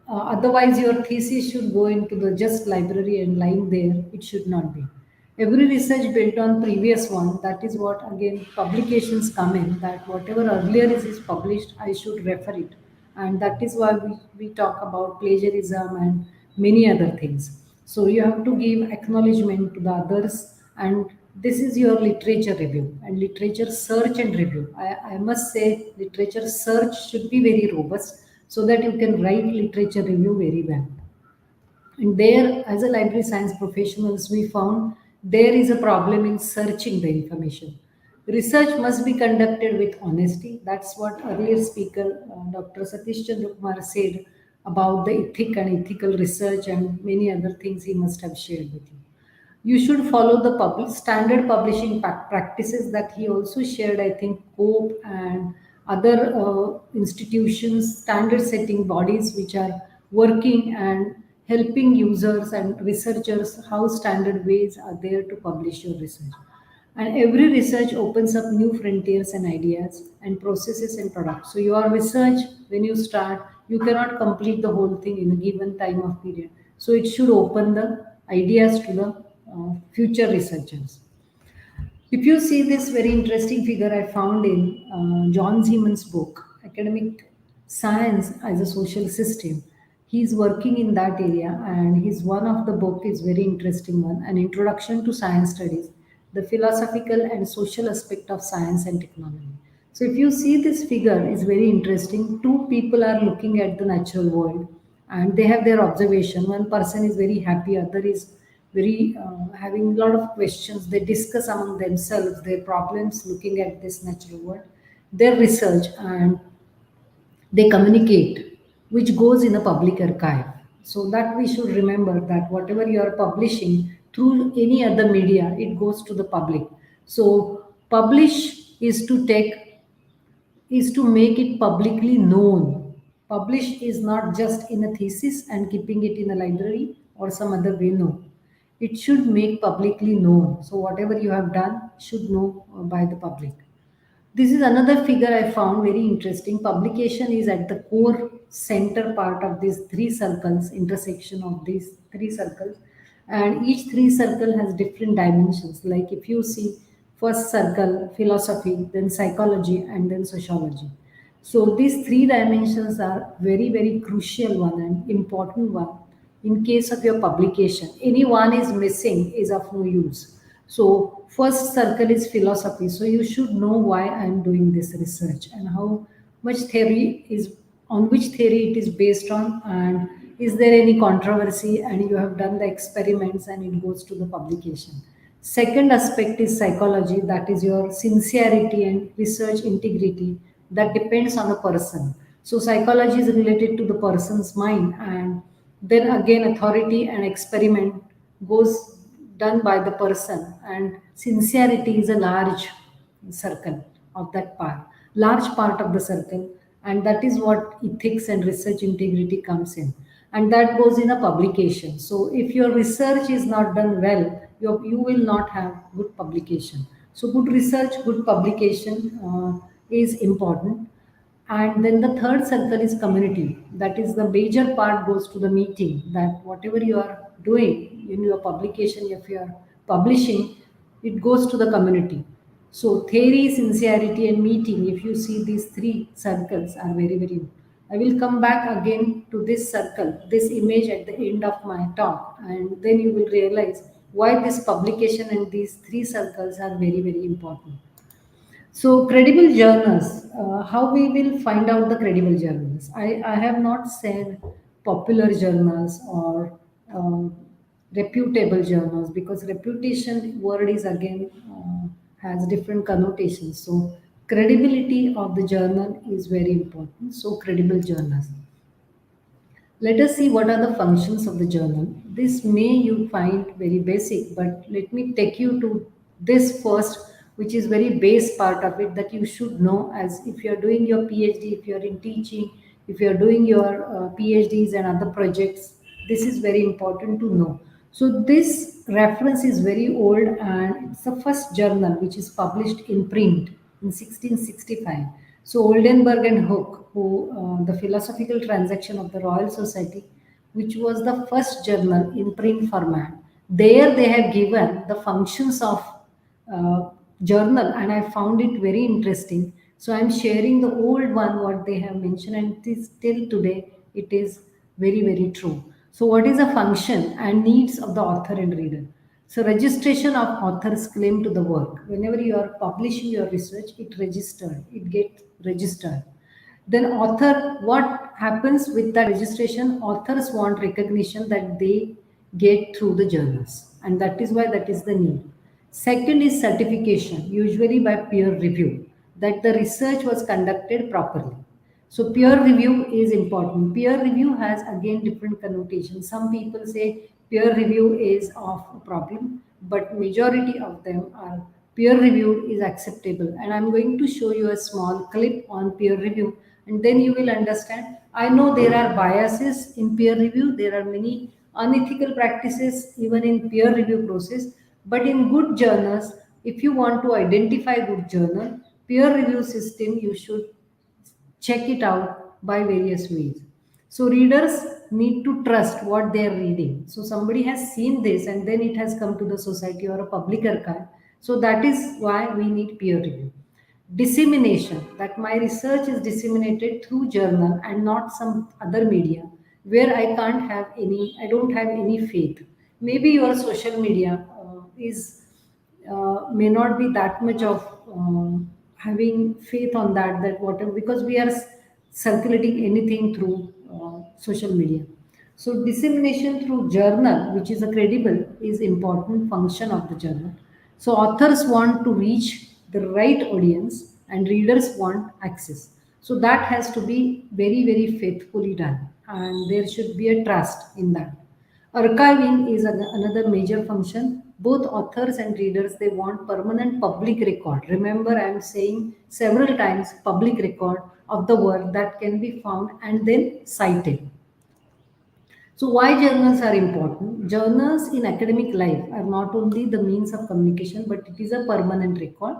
Otherwise your thesis should go into the just library and lying there. It should not be. Every research built on previous one, that is what again publications come in, that whatever earlier is published, I should refer it. And that is why we talk about plagiarism and many other things. So you have to give acknowledgement to the others, and this is your literature review and literature search and review. I must say literature search should be very robust so that you can write literature review very well. And there, as a library science professionals, we found there is a problem in searching the information. Research must be conducted with honesty. That's what earlier speaker, Dr. Satish Chandra Kumar, said about the ethic and ethical research and many other things he must have shared with you. You should follow the standard publishing practices that he also shared. I think COPE and other institutions, standard setting bodies which are working and helping users and researchers how standard ways are there to publish your research. And every research opens up new frontiers and ideas and processes and products. So your research, when you start, you cannot complete the whole thing in a given time of period. So it should open the ideas to the future researchers. If you see this very interesting figure I found in John Siemens' book, Academic Science as a Social System, he's working in that area, and his one of the book is very interesting one, An Introduction to Science Studies, the philosophical and social aspect of science and technology. So if you see this figure, is very interesting. Two people are looking at the natural world and they have their observation. One person is very happy, other is very having a lot of questions. They discuss among themselves their problems looking at this natural world, their research, and they communicate, which goes in a public archive. So that we should remember that whatever you are publishing through any other media, it goes to the public. So publish is to make it publicly known. Publish is not just in a thesis and keeping it in a library or some other way, no. It should make publicly known. So whatever you have done should know by the public. This is another figure I found very interesting. Publication is at the core center part of these three circles, intersection of these three circles. And each three circle has different dimensions. Like if you see first circle, philosophy, then psychology, and then sociology. So these three dimensions are very, very crucial one and important one in case of your publication. Any one is missing is of no use. So first circle is philosophy. So you should know why I am doing this research and how much theory is, on which theory it is based on, and is there any controversy, and you have done the experiments and it goes to the publication. Second aspect is psychology, that is your sincerity and research integrity, that depends on the person. So psychology is related to the person's mind, and then again authority and experiment goes done by the person, and sincerity is a large circle of that part, large part of the circle, and that is what ethics and research integrity comes in, and that goes in a publication. So if your research is not done well, you will not have good publication. So good research, good publication is important. And then the third circle is community. That is the major part goes to the meeting, that whatever you are doing in your publication, if you are publishing, it goes to the community. So theory, sincerity, and meeting, if you see these three circles are very, very important. I will come back again to this circle, this image at the end of my talk, and then you will realize why this publication and these three circles are very, very important. So credible journals, how we will find out the credible journals? I have not said popular journals or reputable journals, because reputation word is again has different connotations. So credibility of the journal is very important. So credible journals. Let us see what are the functions of the journal. This may you find very basic, but let me take you to this first, which is very base part of it, that you should know. As if you are doing your PhD, if you are in teaching, if you are doing your PhDs and other projects, this is very important to know. So this reference is very old, and it's the first journal which is published in print in 1665. So Oldenburg and Hooke, who the Philosophical Transaction of the Royal Society, which was the first journal in print format, there they have given the functions of journal, and I found it very interesting. So I'm sharing the old one, what they have mentioned, and it is till today, it is very, very true. So what is a function and needs of the author and reader? So registration of author's claim to the work. Whenever you are publishing your research, it gets registered. Then author, what happens with that registration? Authors want recognition that they get through the journals, and that is why that is the need. Second is certification, usually by peer review, that the research was conducted properly. So peer review is important. Peer review has again different connotations. Some people say peer review is of a problem, but majority of them are peer review is acceptable. And I'm going to show you a small clip on peer review, and then you will understand. I know there are biases in peer review. There are many unethical practices even in peer review process. But in good journals, if you want to identify good journal, peer review system, you should check it out by various ways. So readers need to trust what they are reading. So somebody has seen this and then it has come to the society or a public archive. So that is why we need peer review. Dissemination, that my research is disseminated through journal and not some other media where I don't have any faith. Maybe your social media may not be that much of having faith on that whatever, because we are circulating anything through social media. So dissemination through journal, which is a credible, is important function of the journal. So authors want to reach the right audience and readers want access. So that has to be very, very faithfully done, and there should be a trust in that. Archiving is another major function. Both authors and readers, they want permanent public record. Remember, I am saying several times public record of the work that can be found and then cited. So why journals are important? Journals in academic life are not only the means of communication, but it is a permanent record.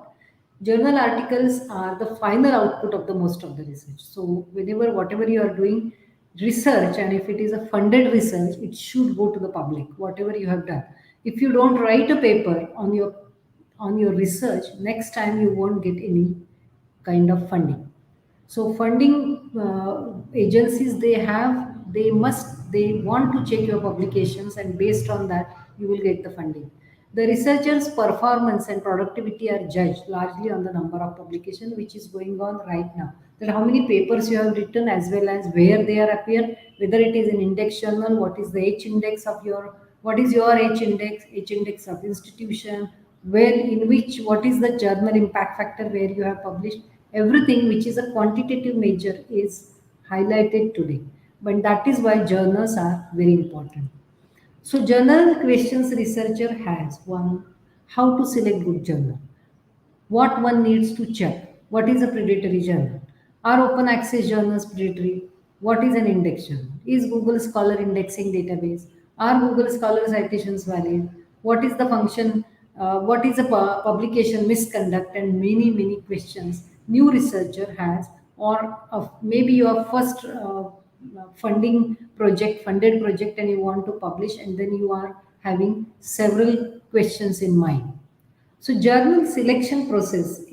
Journal articles are the final output of the most of the research. So whenever, whatever you are doing research, and if it is a funded research, it should go to the public, whatever you have done. If you don't write a paper on your research, next time you won't get any kind of funding. So funding agencies, they want to check your publications, and based on that you will get the funding. The researcher's performance and productivity are judged largely on the number of publication which is going on right now. That how many papers you have written, as well as where they are appear, whether it is an index journal, what is the H index of what is your H index of institution, where in which, what is the journal impact factor where you have published. Everything which is a quantitative measure is highlighted today, but that is why journals are very important. So journal questions researcher has: one, how to select good journal, what one needs to check, what is a predatory journal, are open access journals predatory, what is an index journal, is Google Scholar indexing database, are Google Scholar citations valid, what is the function, what is a publication misconduct, and many questions new researcher has. Or maybe your first funded project, and you want to publish, and then you are having several questions in mind. So journal selection process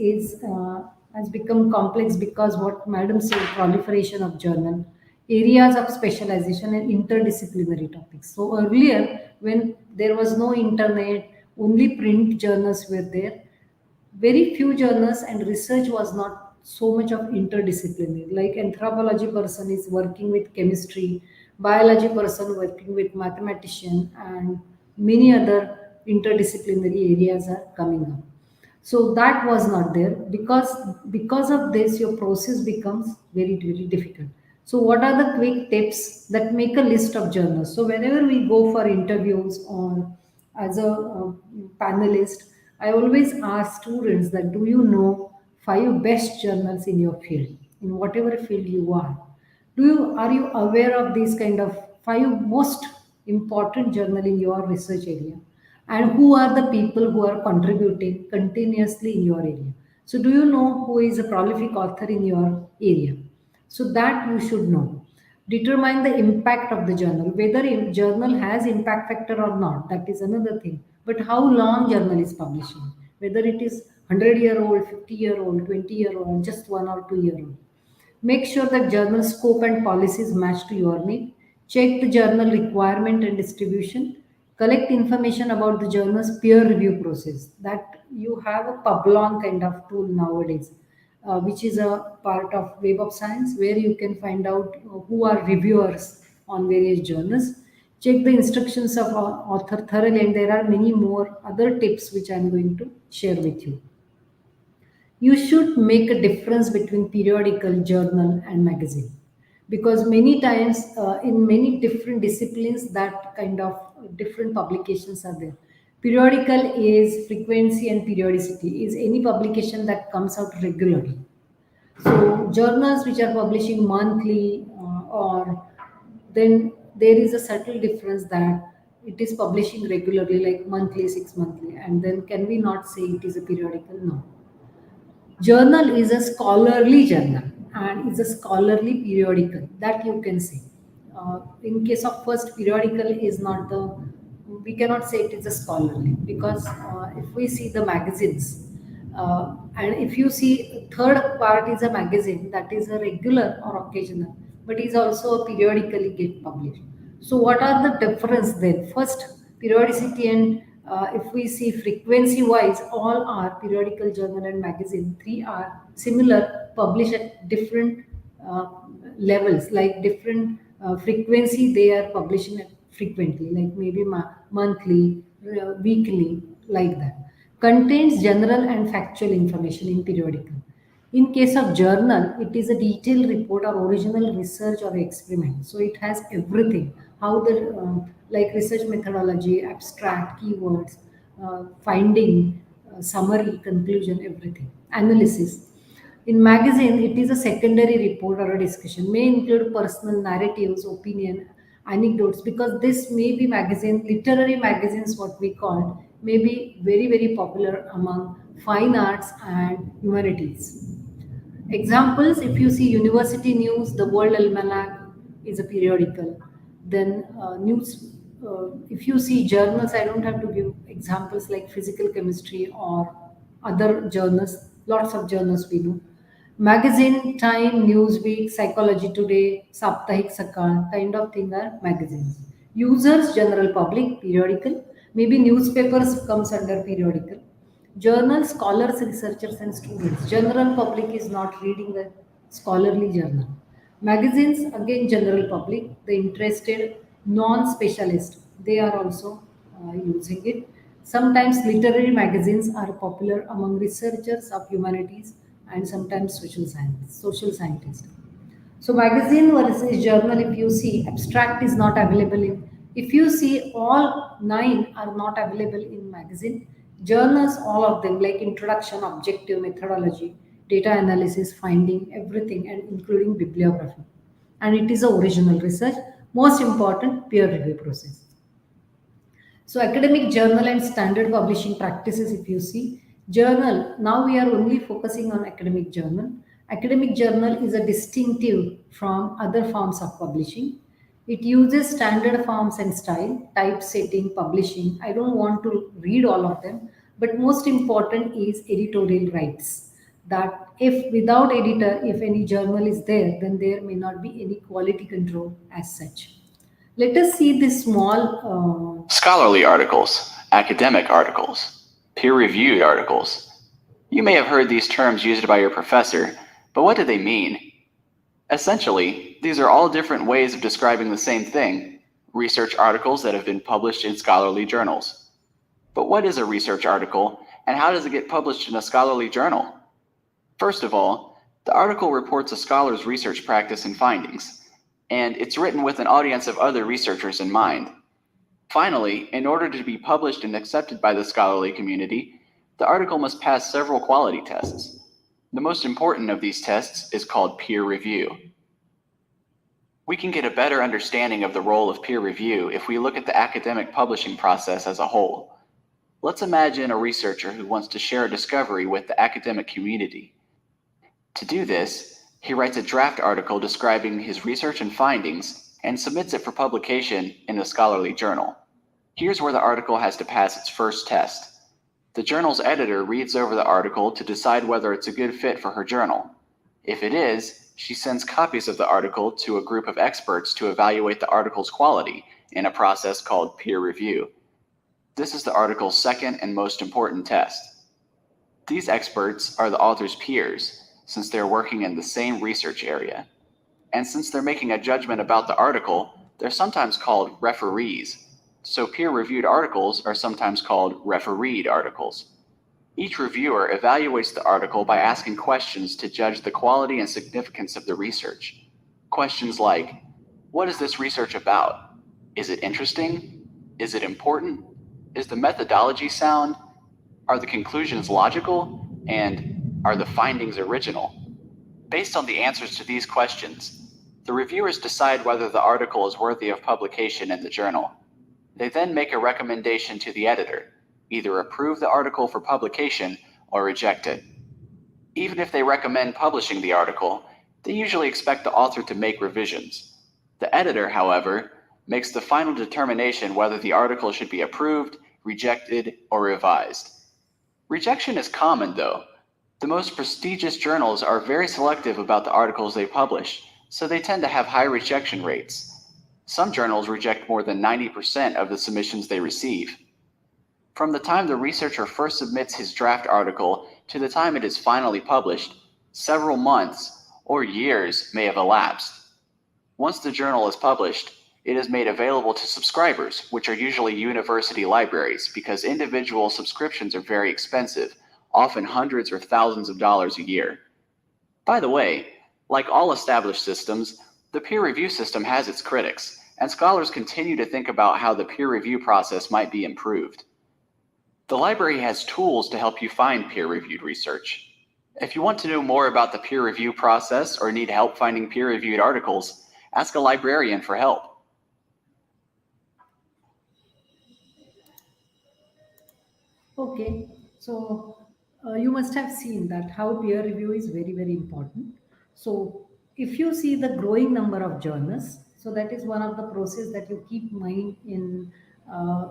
has become complex because what Madam said, proliferation of journal, areas of specialization and interdisciplinary topics. So earlier, when there was no internet, only print journals were there. Very few journals, and research was not so much of interdisciplinary. Like anthropology person is working with chemistry, biology person working with mathematician, and many other interdisciplinary areas are coming up. So that was not there. Because of this, your process becomes very, very difficult. So what are the quick tips that make a list of journals? So whenever we go for interviews or as a panelist, I always ask students that, do you know 5 best journals in your field, in whatever field you are? Are you aware of these kind of 5 most important journal in your research area? And who are the people who are contributing continuously in your area? So do you know who is a prolific author in your area? So that you should know. Determine the impact of the journal, whether a journal has impact factor or not, that is another thing. But how long journal is publishing, whether it is 100-year-old, 50-year-old, 20-year-old, just 1 or 2-year-old. Make sure that journal scope and policies match to your need. Check the journal requirement and distribution. Collect information about the journal's peer review process. That you have a Publon kind of tool nowadays, which is a part of Web of Science, where you can find out who are reviewers on various journals. Check the instructions of author thoroughly, and there are many more other tips which I am going to share with you. You should make a difference between periodical, journal, and magazine, because many times in many different disciplines, that kind of different publications are there. Periodical is frequency, and periodicity is any publication that comes out regularly. So journals which are publishing monthly, or then there is a subtle difference that it is publishing regularly, like monthly, 6 monthly, and then can we not say it is a periodical? No. Journal is a scholarly journal and is a scholarly periodical, that you can say. In case of first, periodical is not we cannot say it is a scholarly, because if we see the magazines, and if you see third part is a magazine, that is a regular or occasional, but is also a periodically get published. So what are the difference then? First, periodicity and If we see frequency-wise, all are periodical journal and magazine. 3 are similar, published at different levels, like different frequency they are publishing it frequently, like maybe monthly, weekly, like that. Contains general and factual information in periodical. In case of journal, it is a detailed report or original research or experiment. So it has everything, how the like research methodology, abstract, keywords, finding, summary, conclusion, everything, analysis. In magazine, it is a secondary report or a discussion, may include personal narratives, opinion, anecdotes, because this may be magazine, literary magazines, what we call, may be very, very popular among fine arts and humanities. Examples, if you see University News, the World Almanac is a periodical. Then if you see journals, I don't have to give examples like physical chemistry or other journals, lots of journals we know. Magazine, Time, Newsweek, Psychology Today, Saptahik Sakal, kind of thing are magazines. Users, general public, periodical. Maybe newspapers comes under periodical. Journals, scholars, researchers, and students. General public is not reading the scholarly journal. Magazines, again, general public, the interested, non-specialist, they are also using it. Sometimes literary magazines are popular among researchers of humanities and sometimes social scientists. So magazine versus journal, if you see, abstract is not available in, if you see all 9 are not available in magazine. Journals, all of them, like introduction, objective, methodology, data analysis, finding, everything, and including bibliography. And it is a original research. Most important, peer review process. So academic journal and standard publishing practices, if you see, journal, now we are only focusing on academic journal. Academic journal is a distinctive from other forms of publishing. It uses standard forms and style, typesetting, publishing. I don't want to read all of them, but most important is editorial rights. That if without editor, if any journal is there, then there may not be any quality control as such. Let us see this small scholarly articles, academic articles, peer-reviewed articles. You may have heard these terms used by your professor, but what do they mean? Essentially, these are all different ways of describing the same thing, research articles that have been published in scholarly journals. But what is a research article, and how does it get published in a scholarly journal? First of all, the article reports a scholar's research practice and findings, and it's written with an audience of other researchers in mind. Finally, in order to be published and accepted by the scholarly community, the article must pass several quality tests. The most important of these tests is called peer review. We can get a better understanding of the role of peer review if we look at the academic publishing process as a whole. Let's imagine a researcher who wants to share a discovery with the academic community. To do this, he writes a draft article describing his research and findings and submits it for publication in a scholarly journal. Here's where the article has to pass its first test. The journal's editor reads over the article to decide whether it's a good fit for her journal. If it is, she sends copies of the article to a group of experts to evaluate the article's quality in a process called peer review. This is the article's second and most important test. These experts are the author's peers, since they're working in the same research area. And since they're making a judgment about the article, they're sometimes called referees. So peer-reviewed articles are sometimes called refereed articles. Each reviewer evaluates the article by asking questions to judge the quality and significance of the research. Questions like, what is this research about? Is it interesting? Is it important? Is the methodology sound? Are the conclusions logical? And are the findings original? Based on the answers to these questions, the reviewers decide whether the article is worthy of publication in the journal. They then make a recommendation to the editor, either approve the article for publication or reject it. Even if they recommend publishing the article, they usually expect the author to make revisions. The editor, however, makes the final determination whether the article should be approved, rejected, or revised. Rejection is common, though. The most prestigious journals are very selective about the articles they publish, so they tend to have high rejection rates. Some journals reject more than 90% of the submissions they receive. From the time the researcher first submits his draft article to the time it is finally published, several months or years may have elapsed. Once the journal is published, it is made available to subscribers, which are usually university libraries, because individual subscriptions are very expensive, often hundreds or thousands of dollars a year. By the way, like all established systems, the peer review system has its critics, and scholars continue to think about how the peer review process might be improved. The library has tools to help you find peer-reviewed research. If you want to know more about the peer review process or need help finding peer-reviewed articles, ask a librarian for help. Okay, so you must have seen that how peer review is very, very important. So if you see the growing number of journals, so that is one of the process that you keep in mind in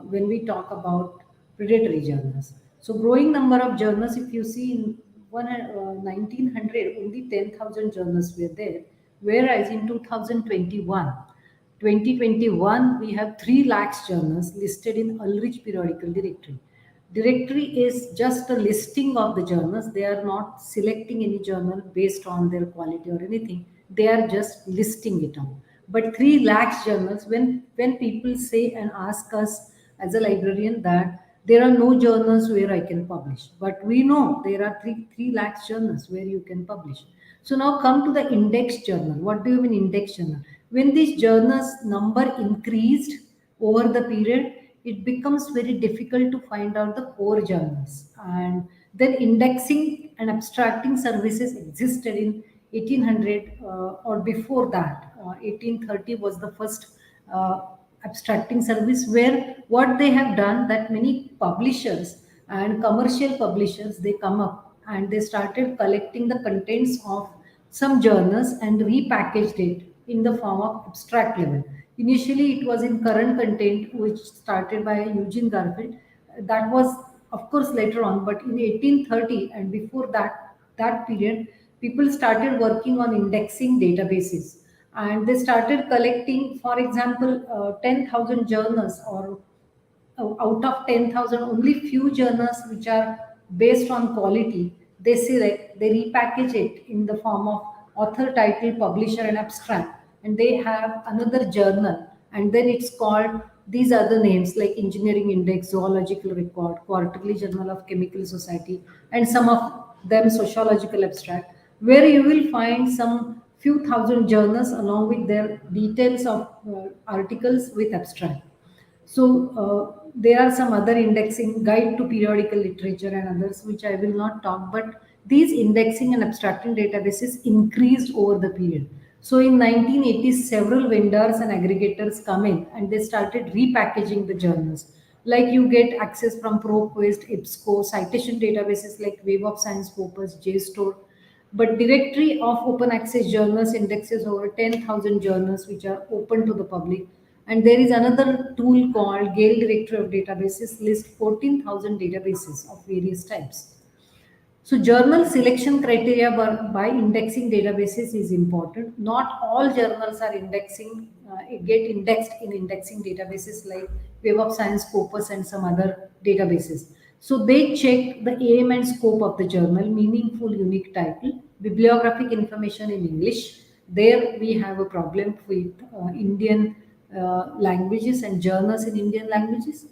when we talk about predatory journals. So growing number of journals, if you see in 1900, only 10,000 journals were there, whereas in 2021, we have 3 lakhs journals listed in Ulrich Periodical Directory. Directory is just a listing of the journals. They are not selecting any journal based on their quality or anything. They are just listing it on. But 3 lakhs journals, when people say and ask us as a librarian that there are no journals where I can publish, but we know there are 3 lakhs journals where you can publish. So now come to the index journal. What do you mean index journal? When these journals number increased over the period, it becomes very difficult to find out the core journals. And then indexing and abstracting services existed in 1800 or before that. 1830 was the first abstracting service, where what they have done that many publishers and commercial publishers, they come up and they started collecting the contents of some journals and repackaged it in the form of abstract level. Initially, it was in current content, which started by Eugene Garfield. That was, of course, later on, but in 1830 and before that period, people started working on indexing databases, and they started collecting, for example, 10,000 journals, or out of 10,000, only few journals which are based on quality, they select, they repackage it in the form of author, title, publisher, and abstract, and they have another journal, and then it's called, these are the names like Engineering Index, Zoological Record, Quarterly Journal of Chemical Society, and some of them Sociological Abstract, where you will find some few thousand journals along with their details of articles with abstract. So there are some other indexing, guide to periodical literature and others, which I will not talk, but these indexing and abstracting databases increased over the period. So in 1980s, several vendors and aggregators come in and they started repackaging the journals. Like you get access from ProQuest, IPSCO, citation databases like Web of Science Corpus, JSTOR, but directory of open access journals indexes over 10,000 journals which are open to the public. And there is another tool called Gale Directory of Databases, list 14,000 databases of various types. So journal selection criteria by indexing databases is important. Not all journals are get indexed in indexing databases like Web of Science Corpus and some other databases. So they check the aim and scope of the journal, meaningful unique title, bibliographic information in English. There we have a problem with Indian languages and journals in Indian languages,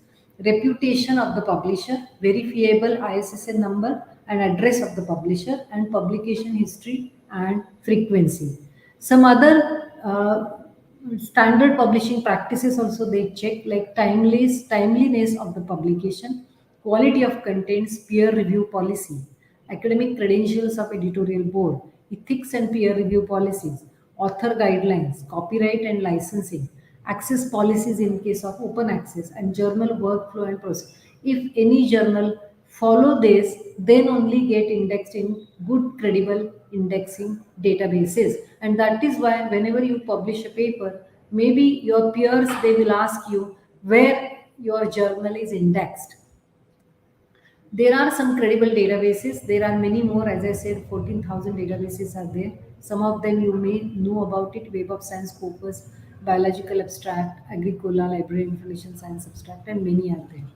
reputation of the publisher, verifiable ISSN number and address of the publisher, and publication history and frequency. Some other standard publishing practices also they check, like timeliness of the publication, quality of contents, peer review policy, academic credentials of editorial board, ethics and peer review policies, author guidelines, copyright and licensing, access policies in case of open access, and journal workflow and process. If any journal follow this, then only get indexed in good credible indexing databases. And that is why whenever you publish a paper, maybe your peers, they will ask you where your journal is indexed. There are some credible databases. There are many more. As I said, 14,000 databases are there. Some of them you may know about it: Web of Science Corpus, Biological Abstract, Agricola, Library Information Science Abstract, and many are there.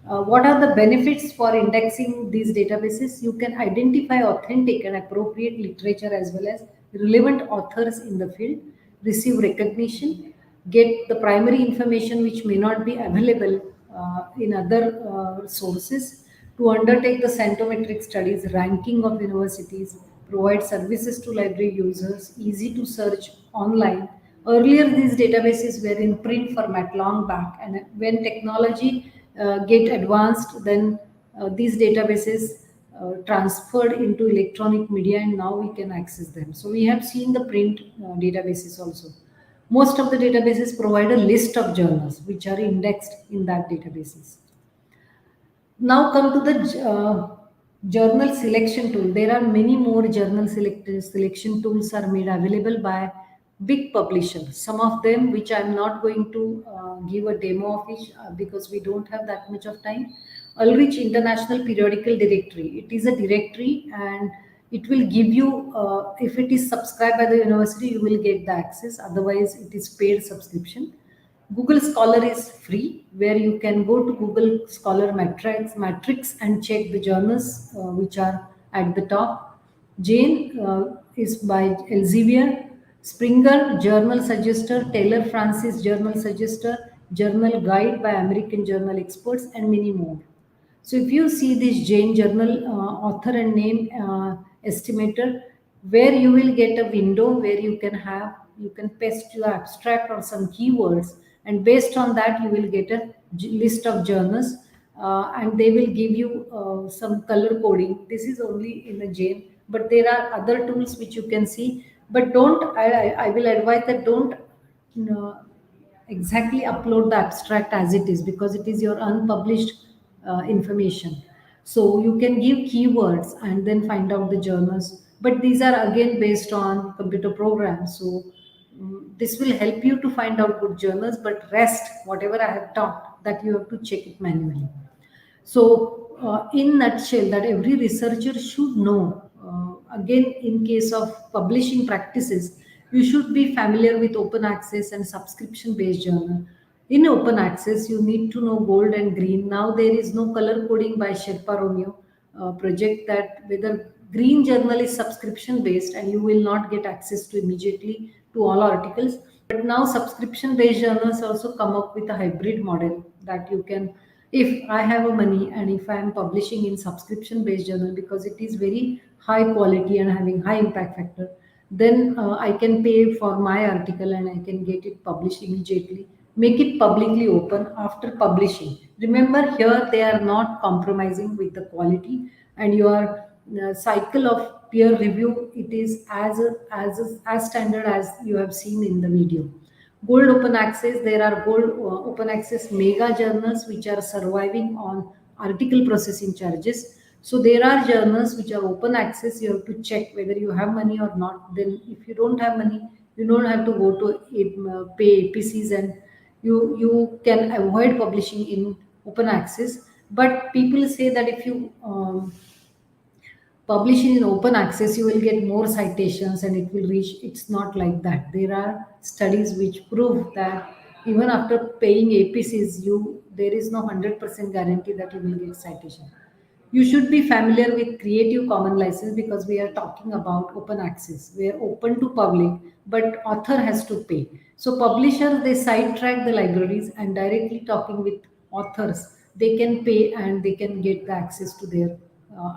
What are the benefits for indexing these databases? You can identify authentic and appropriate literature as well as relevant authors in the field, receive recognition, get the primary information which may not be available in other sources, to undertake the scientometric studies, ranking of universities, provide services to library users, easy to search online. Earlier, these databases were in print format long back, and when technology get advanced, then these databases transferred into electronic media, and now we can access them. So we have seen the print databases also. Most of the databases provide a list of journals which are indexed in that databases. Now come to the journal selection tool. There are many more journal selection tools are made available by big publishers. Some of them which I'm not going to give a demo of it because we don't have that much of time. Ulrich International Periodical Directory. It is a directory and it will give you, if it is subscribed by the university, you will get the access. Otherwise, it is paid subscription. Google Scholar is free, where you can go to Google Scholar matrix and check the journals which are at the top. Jane is by Elsevier. Springer, Journal Suggester. Taylor Francis, Journal Suggester. Journal Guide by American Journal Experts, and many more. So if you see this Jane Journal author and name estimator, where you will get a window where you can paste your abstract or some keywords, and based on that you will get a list of journals, and they will give you some color coding. This is only in a Jane, but there are other tools which you can see. But I will advise that don't exactly upload the abstract as it is, because it is your unpublished information. So you can give keywords and then find out the journals, but these are again based on computer programs. So this will help you to find out good journals, but rest, whatever I have taught, that you have to check it manually. So in nutshell, that every researcher should know, again in case of publishing practices, you should be familiar with open access and subscription based journal. In open access, you need to know gold and green. Now there is no color coding by Sherpa Romeo project, that whether green journal is subscription based and you will not get access to immediately to all articles. But now subscription based journals also come up with a hybrid model, that you can, if I have a money and if I am publishing in subscription based journal because it is very high quality and having high impact factor, then I can pay for my article and I can get it published immediately. Make it publicly open after publishing. Remember, here they are not compromising with the quality, and your cycle of peer review, it is as standard as you have seen in the video. Gold open access, there are gold open access mega journals which are surviving on article processing charges. So there are journals which are open access. You have to check whether you have money or not. Then if you don't have money, you don't have to go to pay APCs, and you can avoid publishing in open access. But people say that if you publish in open access, you will get more citations and it will reach. It's not like that. There are studies which prove that even after paying APCs, there is no 100% guarantee that you will get citation. You should be familiar with Creative Commons license, because we are talking about open access. We are open to public, but author has to pay. So publishers, they sidetrack the libraries, and directly talking with authors, they can pay and they can get the access to their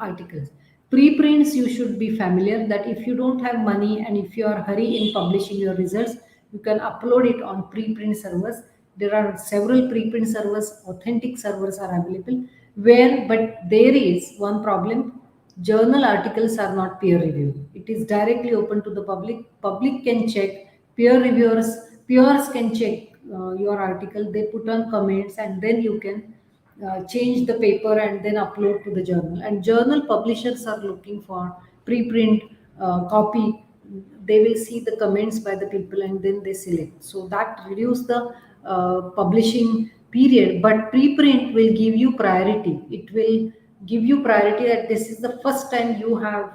articles. Preprints, you should be familiar that if you don't have money and if you are hurry in publishing your results, you can upload it on preprint servers. There are several preprint servers, authentic servers are available, but there is one problem. Journal articles are not peer reviewed. It is directly open to the public. Public can check, peers can check your article. They put on comments, and then you can change the paper and then upload to the journal. And journal publishers are looking for preprint copy. They will see the comments by the people and then they select. So that reduce the publishing period. But preprint will give you priority. It will give you priority that this is the first time you have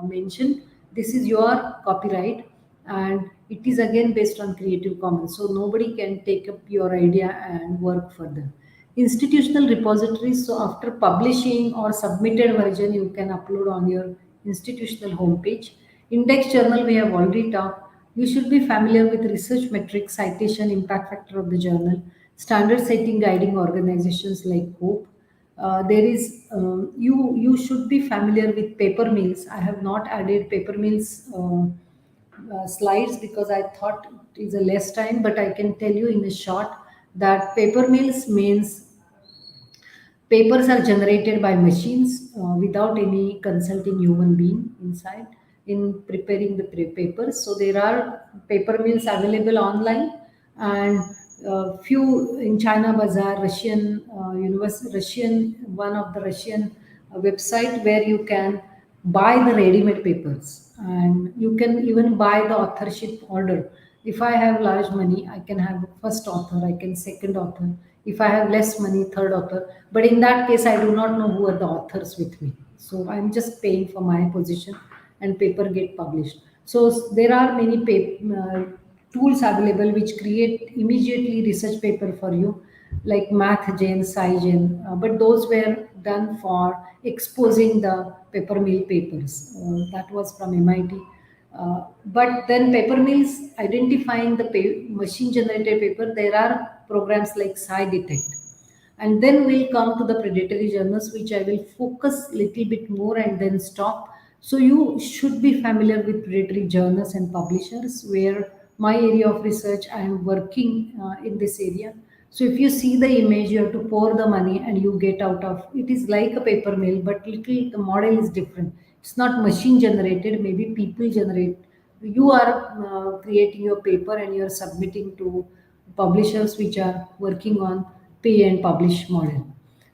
mentioned. This is your copyright, and it is again based on Creative Commons. So nobody can take up your idea and work further. Institutional repositories, so after publishing or submitted version, you can upload on your institutional homepage. Index journal, we have already talked. You should be familiar with research metrics, citation, impact factor of the journal, standard setting guiding organizations like HOPE. There is you should be familiar with paper mills. I have not added paper mills slides because I thought it is a less time, but I can tell you in a short that paper mills means papers are generated by machines without any consulting human being inside in preparing the papers. So there are paper mills available online, and few in China Bazaar, Russian one of the Russian website where you can buy the ready-made papers, and you can even buy the authorship order. If I have large money, I can have first author, I can second author. If I have less money, third author. But in that case, I do not know who are the authors with me. So I'm just paying for my position, and paper get published. So there are many tools available which create immediately research paper for you, like MathGen, SciGen, but those were done for exposing the paper mill papers. That was from MIT. But then paper mills identifying the machine generated paper, there are programs like SciDetect. And then we'll come to the predatory journals, which I will focus a little bit more and then stop. So you should be familiar with predatory journals and publishers, where my area of research, I am working in this area. So if you see the image, you have to pour the money and you get out of, it is like a paper mill, but little the model is different. It's not machine generated, maybe people generate. You are creating your paper and you are submitting to publishers which are working on pay and publish model.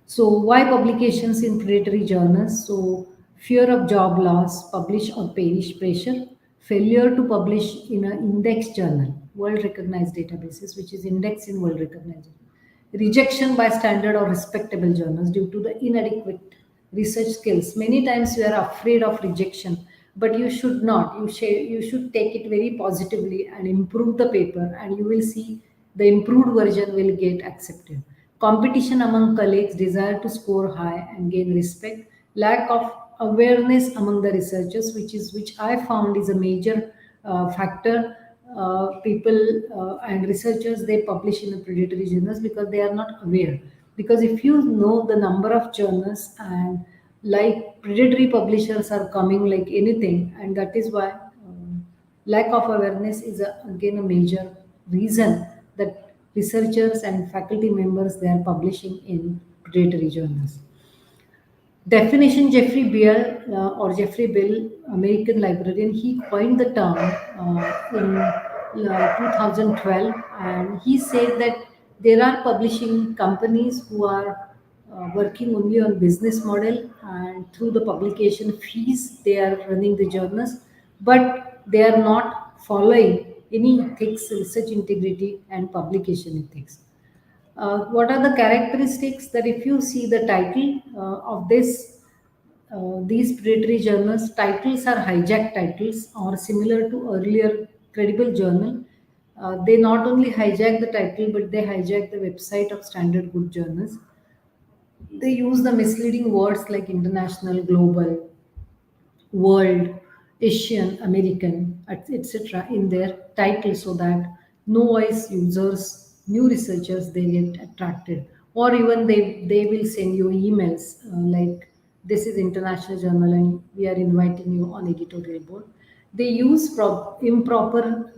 So why publications in predatory journals? So fear of job loss, publish or perish pressure, failure to publish in an index journal, world recognized databases, which is indexed in world recognized, rejection by standard or respectable journals due to the inadequate research skills. Many times you are afraid of rejection, but you should not. You should take it very positively and improve the paper, and you will see the improved version will get accepted. Competition among colleagues, desire to score high and gain respect, lack of awareness among the researchers, which I found is a major factor. People and researchers, they publish in the predatory journals because they are not aware. Because if you know the number of journals, and like predatory publishers are coming like anything, and that is why lack of awareness is again a major reason that researchers and faculty members, they are publishing in predatory journals. Definition, Jeffrey Beall or Jeffrey Beall, American librarian, he coined the term in 2012, and he said that there are publishing companies who are working only on business model, and through the publication fees they are running the journals, but they are not following any ethics, research integrity and publication ethics. What are the characteristics? That if you see the title of these predatory journals, titles are hijacked titles or similar to earlier credible journal. They not only hijack the title, but they hijack the website of standard good journals. They use the misleading words like international, global, world, Asian, American, etc. in their title, so that no wise users, new researchers, they get attracted. Or even they will send you emails like, this is international journal and we are inviting you on editorial board. They use improper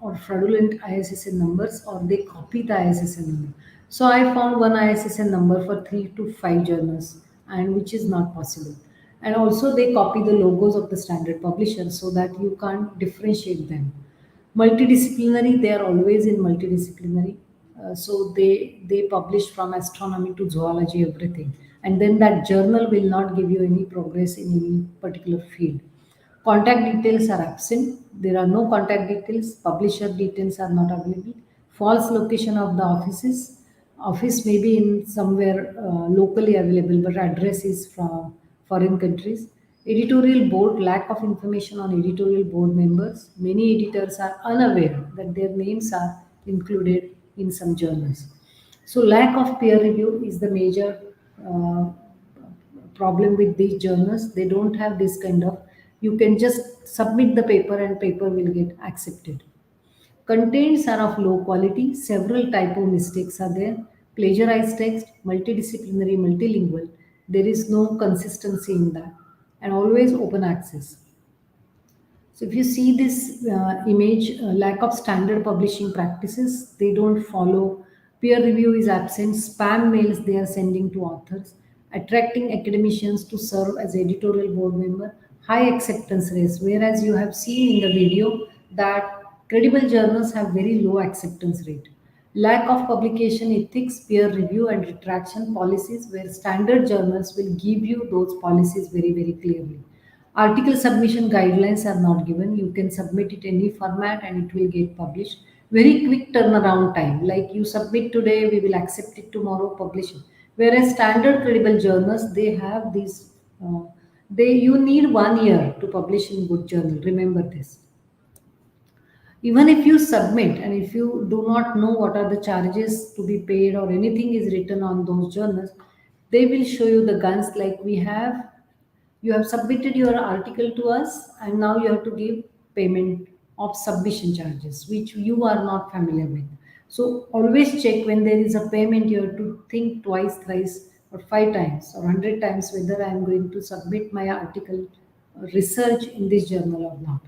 or fraudulent ISSN numbers, or they copy the ISSN number. So I found one ISSN number for 3 to 5 journals, and which is not possible. And also they copy the logos of the standard publishers so that you can't differentiate them. Multidisciplinary, they are always in multidisciplinary. So they publish from astronomy to zoology, everything. And then that journal will not give you any progress in any particular field. Contact details are absent. There are no contact details. Publisher details are not available. False location of the offices. Office may be in somewhere locally available, but address is from foreign countries. Editorial board, lack of information on editorial board members. Many editors are unaware that their names are included in some journals. So lack of peer review is the major problem with these journals. They don't have this kind of, you can just submit the paper and paper will get accepted. Contents are of low quality, several typo mistakes are there, plagiarized text, multidisciplinary, multilingual. There is no consistency in that, and always open access. So if you see this image, lack of standard publishing practices, they don't follow, peer review is absent, spam mails they are sending to authors, attracting academicians to serve as editorial board member, high acceptance rates, whereas you have seen in the video that credible journals have very low acceptance rate. Lack of publication ethics, peer review and retraction policies, where standard journals will give you those policies very, very clearly. Article submission guidelines are not given. You can submit it any format and it will get published. Very quick turnaround time. Like you submit today, we will accept it tomorrow, publish it. Whereas standard credible journals, they have these. You need 1 year to publish in good journal. Remember this. Even if you submit and if you do not know what are the charges to be paid or anything is written on those journals, they will show you the guns like you have submitted your article to us and now you have to give payment of submission charges, which you are not familiar with. So always check when there is a payment, you have to think twice, thrice, or 5 times or 100 times whether I am going to submit my article research in this journal or not.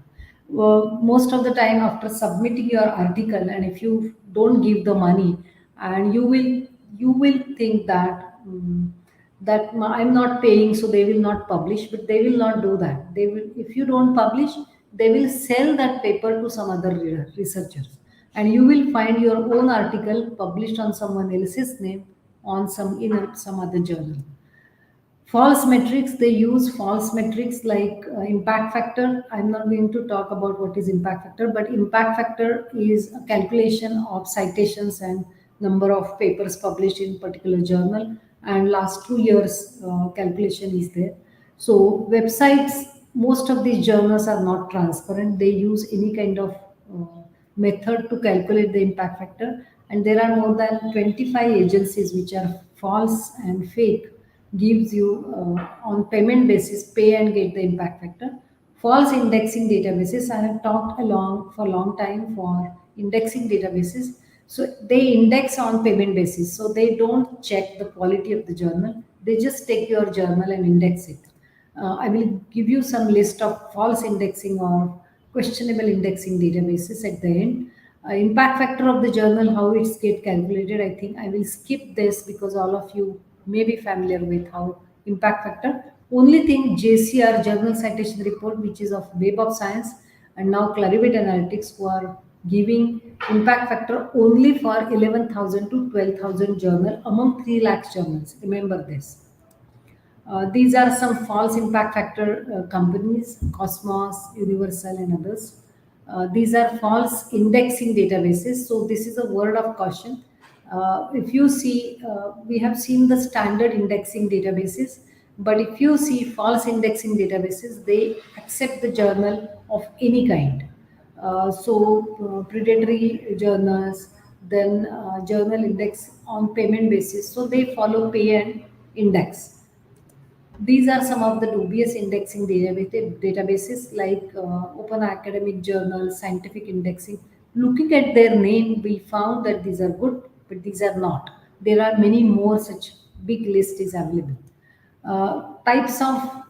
Most of the time after submitting your article, and if you don't give the money, and you will think that I'm not paying, so they will not publish, but they will not do that. They will, if you don't publish, they will sell that paper to some other researchers, and you will find your own article published on someone else's name on some other journal. False metrics, they use false metrics like impact factor. I'm not going to talk about what is impact factor, but impact factor is a calculation of citations and number of papers published in particular journal, and last 2 years calculation is there. So websites, most of these journals are not transparent. They use any kind of method to calculate the impact factor, and there are more than 25 agencies which are false and fake, gives you on payment basis, pay and get the impact factor. False indexing databases, I have talked for a long time for indexing databases. So they index on payment basis, so they don't check the quality of the journal, they just take your journal and index it. I will give you some list of false indexing or questionable indexing databases at the end. Impact factor of the journal, how it's get calculated, I think I will skip this because all of you may be familiar with how impact factor. Only thing, JCR, Journal Citation Report, which is of Web of Science, and now Clarivate Analytics, who are giving impact factor only for 11,000 to 12,000 journal among 3 lakh journals. Remember this. These are some false impact factor companies, Cosmos, Universal, and others. These are false indexing databases. So this is a word of caution. If you see, we have seen the standard indexing databases, but if you see false indexing databases, they accept the journal of any kind. Predatory journals, then journal index on payment basis. So they follow pay and index. These are some of the dubious indexing databases like Open Academic Journal, Scientific Indexing. Looking at their name, we found that these are good, but these are not. There are many more such big list is available. Types of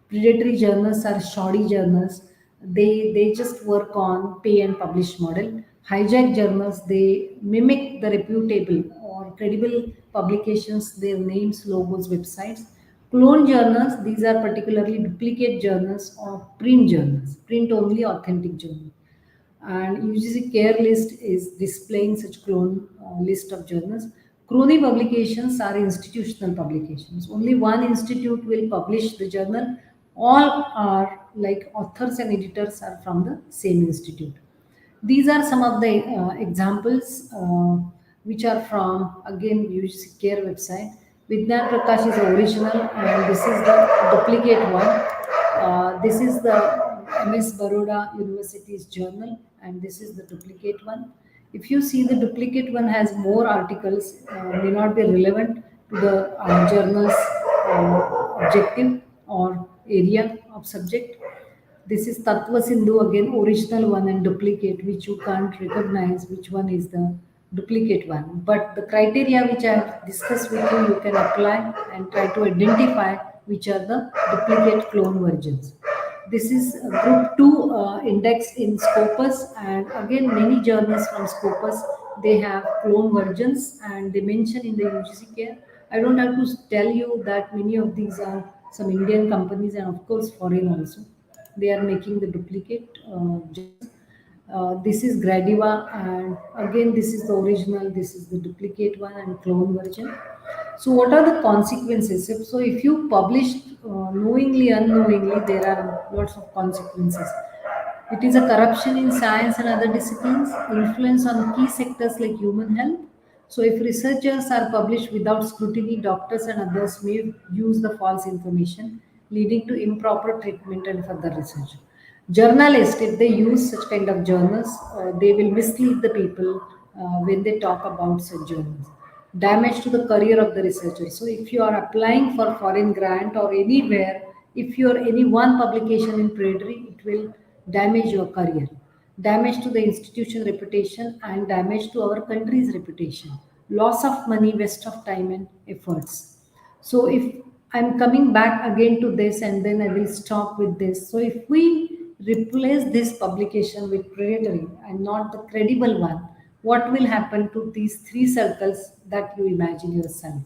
predatory journals are shoddy journals. They just work on pay and publish model. Hijack journals, they mimic the reputable or credible publications, their names, logos, websites. Clone journals, these are particularly duplicate journals or print journals, print only authentic journal. And UGC care list is displaying such clone list of journals. Crony publications are institutional publications. Only one institute will publish the journal. All are like authors and editors are from the same institute. These are some of the examples which are from, again, UGC care website. Vidyan Prakash is the original, and this is the duplicate one. This is the MS Baroda University's journal, and this is the duplicate one. If you see the duplicate one has more articles, may not be relevant to the journal's objective or area of subject. This is Tattva Sindhu again, original one and duplicate, which you can't recognize which one is the duplicate one. But the criteria which I have discussed with you, you can apply and try to identify which are the duplicate clone versions. This is group 2 index in Scopus, and again many journals from Scopus, they have clone versions and they mention in the UGC care. I don't have to tell you that many of these are some Indian companies and of course foreign also. They are making the duplicate this is Gradiva, and again this is the original, this is the duplicate one and clone version. So what are the consequences? So if you publish knowingly, unknowingly, there are lots of consequences. It is a corruption in science and other disciplines, influence on key sectors like human health. So if researchers are published without scrutiny, doctors and others may use the false information, leading to improper treatment and further research. Journalists, if they use such kind of journals, they will mislead the people when they talk about such journals. Damage to the career of the researcher. So if you are applying for foreign grant or anywhere, if you are any one publication in predatory, it will damage your career, damage to the institution reputation, and damage to our country's reputation, loss of money, waste of time and efforts. So if I'm coming back again to this and then I will stop with this. So if we replace this publication with predatory and not the credible one, what will happen to these three circles that you imagine yourself?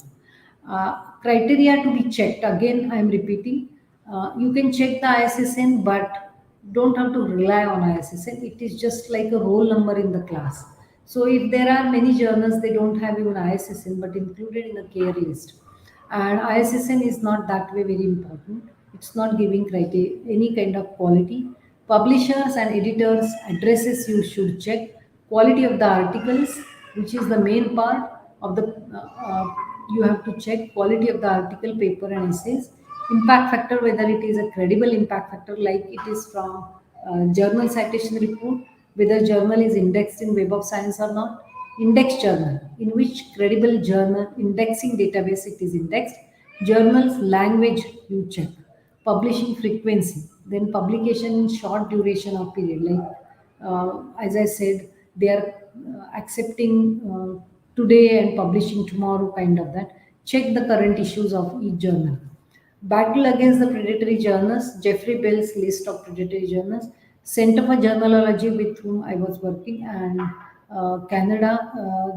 Criteria to be checked. Again, I am repeating. You can check the ISSN, but don't have to rely on ISSN. It is just like a roll number in the class. So if there are many journals, they don't have even ISSN, but included in a care list. And ISSN is not that way very important. It's not giving criteria, any kind of quality. Publishers and editors addresses you should check. Quality of the articles, which is the main part of the, you have to check quality of the article, paper and essays. Impact factor, whether it is a credible impact factor like it is from journal citation report, whether journal is indexed in Web of Science or not. Index journal, in which credible journal indexing database it is indexed. Journal's language you check. Publishing frequency, then publication in short duration of period, like as I said, they are accepting today and publishing tomorrow, kind of that. Check the current issues of each journal. Battle against the predatory journals, Jeffrey Bell's list of predatory journals, Center for Journalology with whom I was working, and Canada,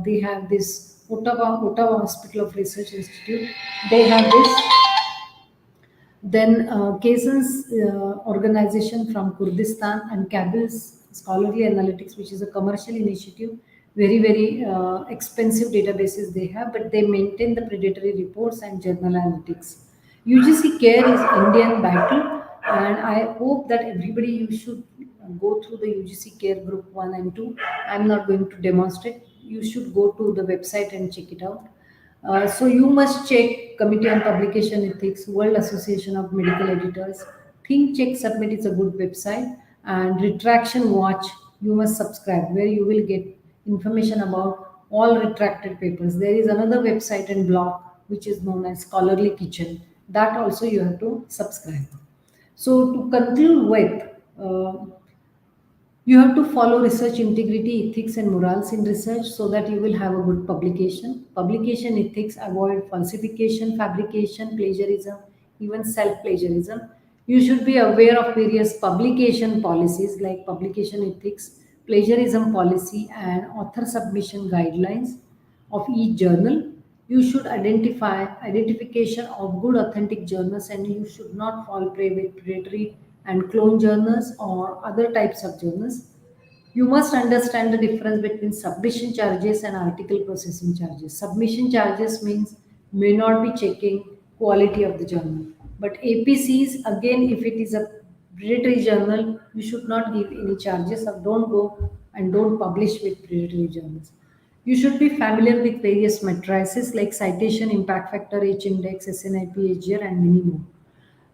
they have this Ottawa Hospital of Research Institute, they have this. Then Kazan's organization from Kurdistan and Kabil's Scholarly Analytics, which is a commercial initiative, very expensive databases they have, but they maintain the predatory reports and journal analytics. UGC care is Indian battle, and I hope that everybody, you should go through the UGC care group 1 and 2. I'm not going to demonstrate. You should go to the website and check it out. So you must check Committee on Publication Ethics, World Association of Medical Editors. Think, Check, Submit is a good website. And Retraction Watch, you must subscribe, where you will get information about all retracted papers. There is another website and blog which is known as Scholarly Kitchen. That also you have to subscribe. So to conclude with, you have to follow research integrity, ethics and morals in research so that you will have a good publication. Publication ethics, avoid falsification, fabrication, plagiarism, even self-plagiarism. You should be aware of various publication policies like publication ethics, plagiarism policy and author submission guidelines of each journal. You should identification of good authentic journals, and you should not fall prey with predatory and clone journals or other types of journals. You must understand the difference between submission charges and article processing charges. Submission charges means may not be checking quality of the journal. But APCs, again, if it is a predatory journal, you should not give any charges, or don't go and don't publish with predatory journals. You should be familiar with various matrices like citation, impact factor, H index, SNIP, HGR, and many more.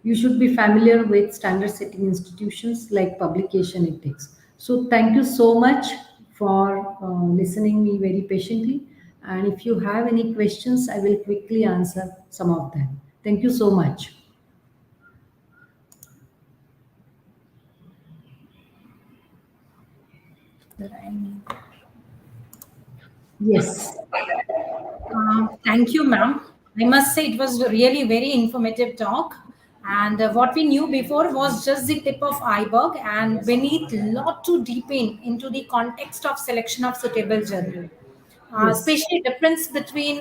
You should be familiar with standard setting institutions like publication ethics. So thank you so much for listening me very patiently. And if you have any questions, I will quickly answer some of them. Thank you so much. Yes. Thank you, ma'am. I must say it was really very informative talk. And what we knew before was just the tip of iceberg, and beneath lot to deepen into the context of selection of suitable journal. Yes. Especially difference between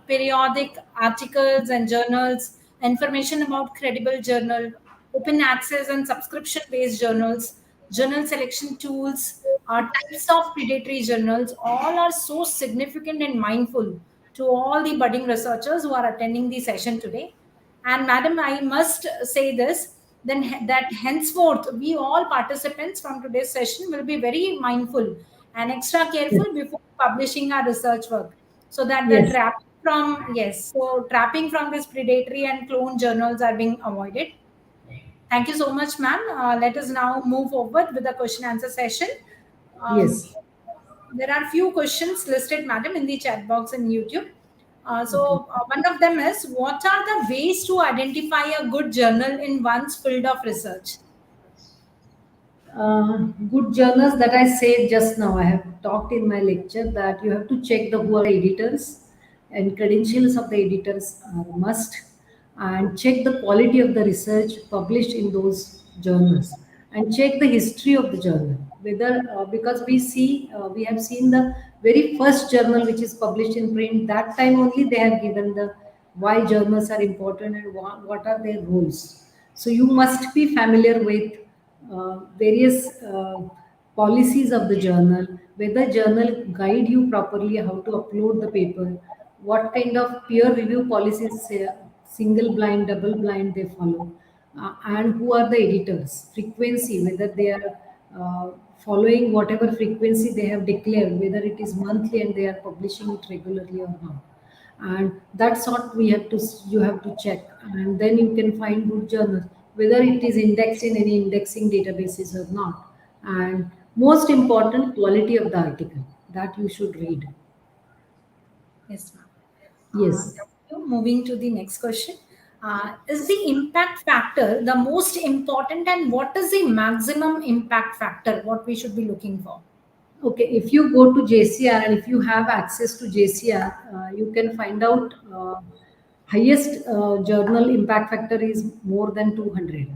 periodic articles and journals, information about credible journal, open access and subscription based journals, journal selection tools, types of predatory journals, all are so significant and mindful to all the budding researchers who are attending the session today. And madam, I must say this, then that henceforth we all participants from today's session will be very mindful and extra Yes. careful before publishing our research work, so that the Yes. trapping from this predatory and clone journals are being avoided. Thank you so much, ma'am. Let us now move forward with the question answer session. Um, Yes. there are few questions listed, madam, in the chat box in YouTube. Okay. One of them is, what are the ways to identify a good journal in one's field of research? Good journals that I said just now, I have talked in my lecture that you have to check the who are the editors, and credentials of the editors are must, and check the quality of the research published in those journals, and check the history of the journal, whether because we have seen the very first journal which is published in print, that time only they have given the why journals are important and what are their roles. So you must be familiar with various policies of the journal, whether journal guide you properly how to upload the paper, what kind of peer review policies, single blind, double blind they follow, and who are the editors, frequency, whether they are following whatever frequency they have declared, whether it is monthly and they are publishing it regularly or not. And that's what you have to check, and then you can find good journals, whether it is indexed in any indexing databases or not. And most important, quality of the article that you should read. Yes, ma'am. Yes. Thank you. Moving to the next question. Is the impact factor the most important, and what is the maximum impact factor, what we should be looking for? Okay, if you go to JCR and if you have access to JCR, you can find out highest journal impact factor is more than 200,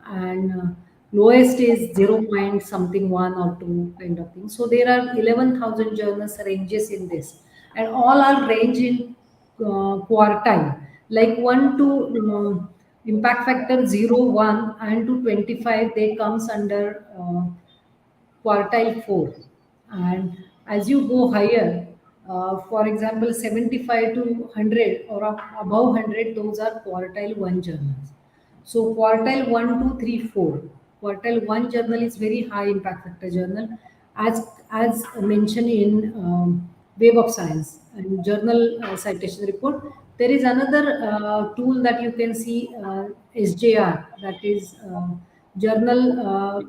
and lowest is 0 point something 1 or 2 kind of thing. So there are 11,000 journals ranges in this, and all are range in quartile, like 1 to impact factor 0, 1 and to 25, they comes under quartile 4. And as you go higher, for example 75 to 100 or above 100, those are quartile 1 journals. So quartile 1, 2, 3, 4, quartile 1 journal is very high impact factor journal, as mentioned in Web of Science and journal citation report. There is another tool that you can see, SJR, that is journal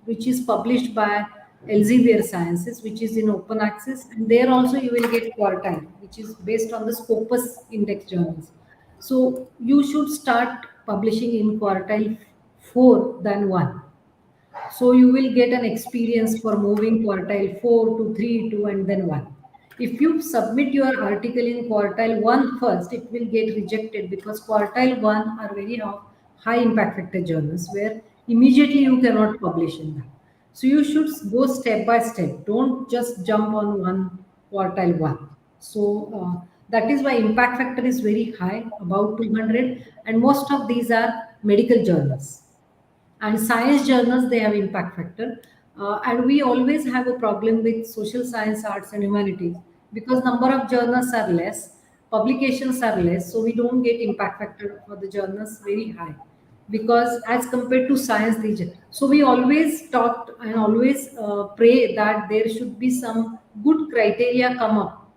which is published by Elsevier Sciences, which is in open access, and there also you will get quartile, which is based on the Scopus index journals. So you should start publishing in quartile 4 than 1. So you will get an experience for moving quartile 4 to 3, 2, and then 1. If you submit your article in quartile 1 first, it will get rejected because quartile 1 are very high impact factor journals where immediately you cannot publish in them. So you should go step by step. Don't just jump on one quartile 1. So that is why impact factor is very high, about 200, and most of these are medical journals. And science journals, they have impact factor, and we always have a problem with social science, arts and humanities, because number of journals are less, publications are less, so we don't get impact factor for the journals very high, because as compared to science so we always talked and always pray that there should be some good criteria come up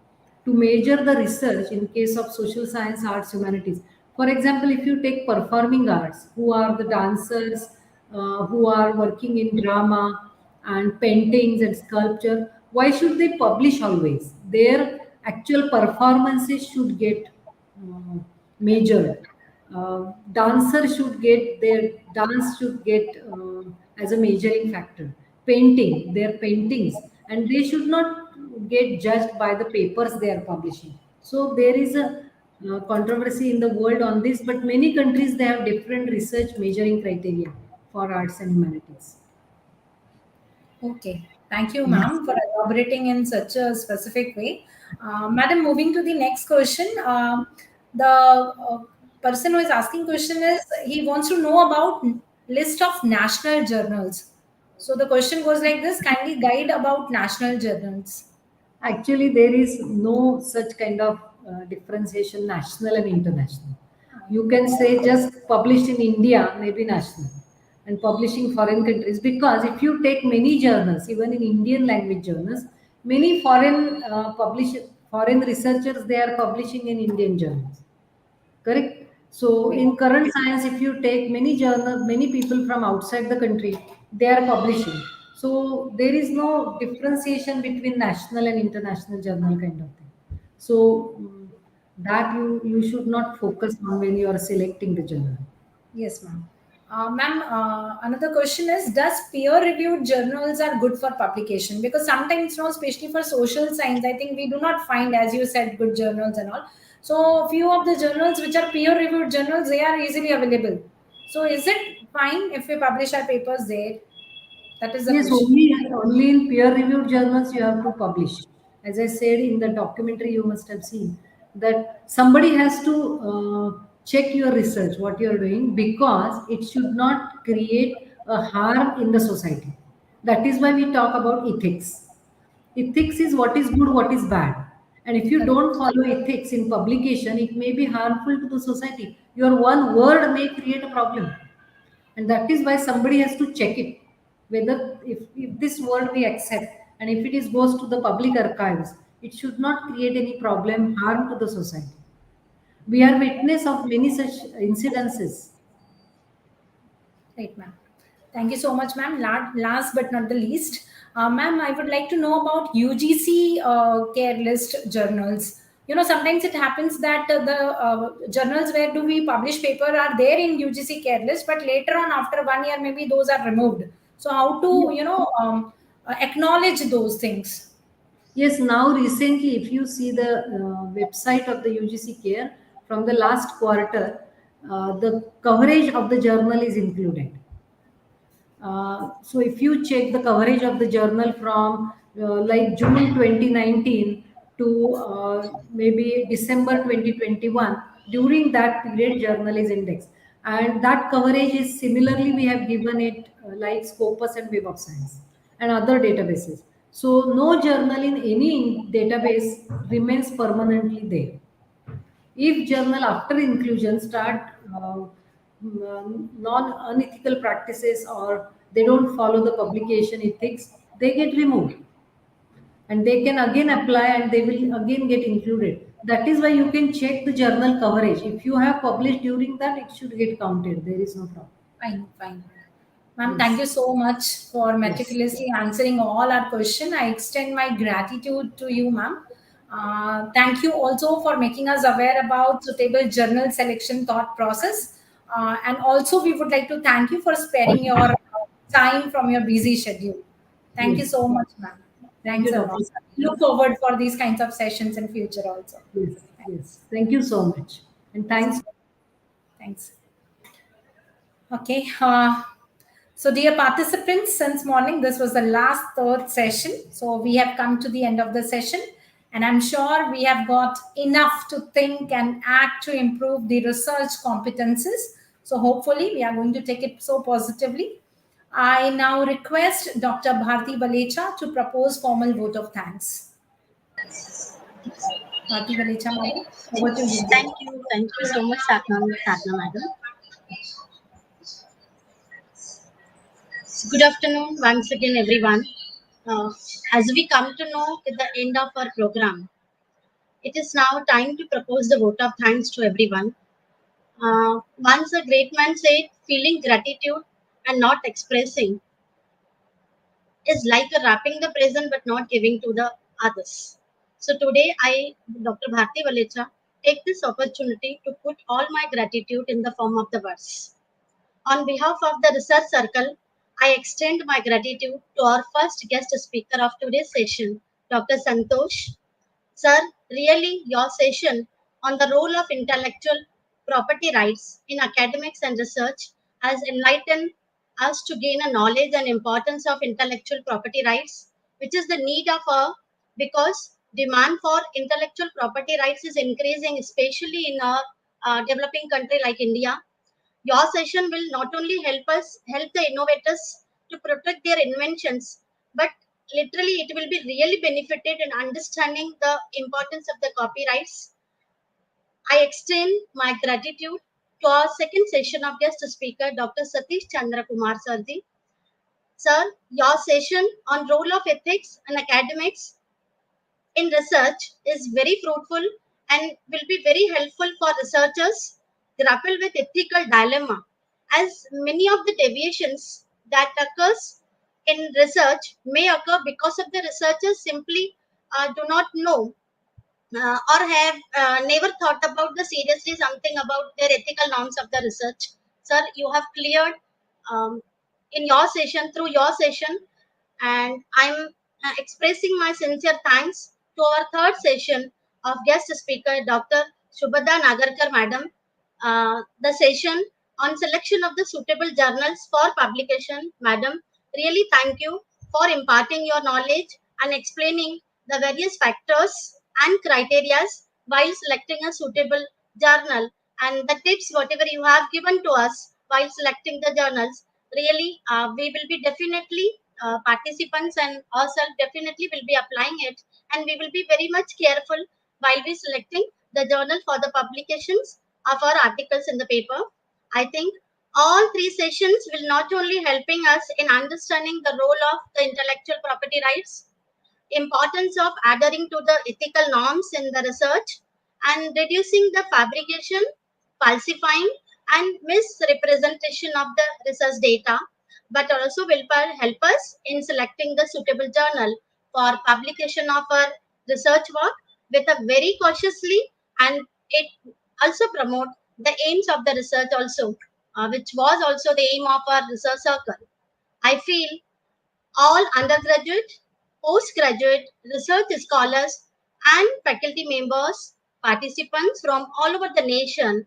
to measure the research in case of social science, arts, humanities. For example, if you take performing arts, who are the dancers, who are working in drama, and paintings and sculpture, why should they publish always? Their actual performances should get measured. Dancer should get their dance should get as a measuring factor. Painting, their paintings, and they should not get judged by the papers they are publishing. So there is a controversy in the world on this, but many countries they have different research measuring criteria for arts and humanities. Okay. Thank you, ma'am, for elaborating in such a specific way. Madam, moving to the next question. The person who is asking question is, he wants to know about list of national journals. So the question goes like this: kindly guide about national journals. Actually, there is no such kind of differentiation, national and international. You can say just published in India, maybe national, and publishing foreign countries. Because if you take many journals, even in Indian language journals, many foreign researchers they are publishing in Indian journals. Correct. So in current science, if you take many journals, many people from outside the country, they are publishing. So there is no differentiation between national and international journal kind of thing. So that you should not focus on when you are selecting the journal. Yes, ma'am. Ma'am, another question is, does peer-reviewed journals are good for publication? Because sometimes, especially for social science, I think we do not find, as you said, good journals and all. So few of the journals which are peer-reviewed journals, they are easily available. So is it fine if we publish our papers there? That is the Yes, question. only in peer-reviewed journals you have to publish. As I said in the documentary, you must have seen that somebody has to check your research, what you are doing, because it should not create a harm in the society. That is why we talk about ethics. Ethics is what is good, what is bad. And if you don't follow ethics in publication, it may be harmful to the society. Your one word may create a problem, and that is why somebody has to check it whether if this word we accept, and if it is goes to the public archives, it should not create any problem, harm to the society. We are witness of many such incidences. Right, ma'am. Thank you so much, ma'am. Last but not the least, ma'am, I would like to know about UGC care list journals. Sometimes it happens that the journals where do we publish paper are there in UGC care list, but later on, after 1 year, maybe those are removed. So how to, acknowledge those things? Yes, now recently, if you see the website of the UGC care from the last quarter, the coverage of the journal is included. So if you check the coverage of the journal from like June 2019 to maybe December 2021, during that period journal is indexed. And that coverage is similarly we have given it like Scopus and Web of Science and other databases. So no journal in any database remains permanently there. If journal after inclusion start non-unethical practices or they don't follow the publication ethics, they get removed. And they can again apply and they will again get included. That is why you can check the journal coverage. If you have published during that, it should get counted. There is no problem. Fine, fine. Ma'am, Yes. thank you so much for Yes. meticulously answering all our questions. I extend my gratitude to you, ma'am. Thank you also for making us aware about suitable journal selection thought process. And also, we would like to thank you for sparing your time from your busy schedule. Thank you Yes. so much, ma'am. Thank Thanks you, a Dr. lot. Look forward for these kinds of sessions in future also. Yes, yes. Thank you so much. And thanks. Thanks. Okay. So, dear participants, since morning, this was the last third session. So, we have come to the end of the session. And I'm sure we have got enough to think and act to improve the research competences. So, hopefully, we are going to take it so positively. I now request Dr. Bharti Balecha to propose formal vote of thanks. Bharti Balecha, madam, over to you. Thank you so much, Satna madam. Good afternoon once again, everyone. As we come to know at the end of our program, it is now time to propose the vote of thanks to everyone. Once a great man said, feeling gratitude and not expressing is like a wrapping the present but not giving to the others. So today I, Dr. Bharti Valecha, take this opportunity to put all my gratitude in the form of the verse. On behalf of the research circle, I extend my gratitude to our first guest speaker of today's session, Dr. Santosh. Sir, really your session on the role of intellectual property rights in academics and research has enlightened us to gain a knowledge and importance of intellectual property rights, which is the need of our, because demand for intellectual property rights is increasing, especially in a developing country like India. Your session will not only help the innovators to protect their inventions, but literally it will be really benefited in understanding the importance of the copyrights. I extend my gratitude to our second session of guest speaker, Dr. Satish Chandra Kumar Sarji. Sir, your session on role of ethics and academics in research is very fruitful and will be very helpful for researchers grapple with ethical dilemma, as many of the deviations that occurs in research may occur because of the researchers simply do not know or have never thought about the seriously something about their ethical norms of the research. Sir, you have cleared um, in your session, through your session, and I'm expressing my sincere thanks to our third session of guest speaker, Dr. Shubhada Nagarkar Madam. The session on selection of the suitable journals for publication, Madam. Really thank you for imparting your knowledge and explaining the various factors and criteria while selecting a suitable journal, and the tips whatever you have given to us while selecting the journals. Really, we will be definitely participants and ourselves definitely will be applying it, and we will be very much careful while we selecting the journal for the publications of our articles in the paper. I think all three sessions will not only helping us in understanding the role of the intellectual property rights, importance of adhering to the ethical norms in the research, and reducing the fabrication, falsifying, and misrepresentation of the research data, but also will help us in selecting the suitable journal for publication of our research work with a very cautiously, and it also promote the aims of the research also, which was also the aim of our research circle. I feel all undergraduate, postgraduate, research scholars, and faculty members, participants from all over the nation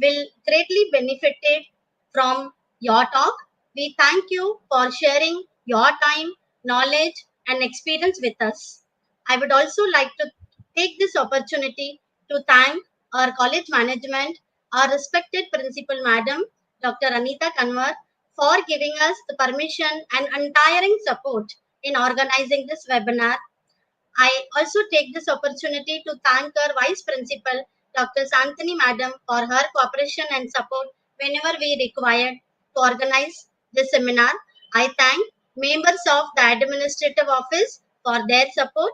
will greatly benefited from your talk. We thank you for sharing your time, knowledge, and experience with us. I would also like to take this opportunity to thank our college management, our respected principal madam, Dr. Anita Kanwar, for giving us the permission and untiring support in organizing this webinar. I also take this opportunity to thank our Vice Principal, Dr. Santini Madam, for her cooperation and support whenever we required to organize this seminar. I thank members of the Administrative Office for their support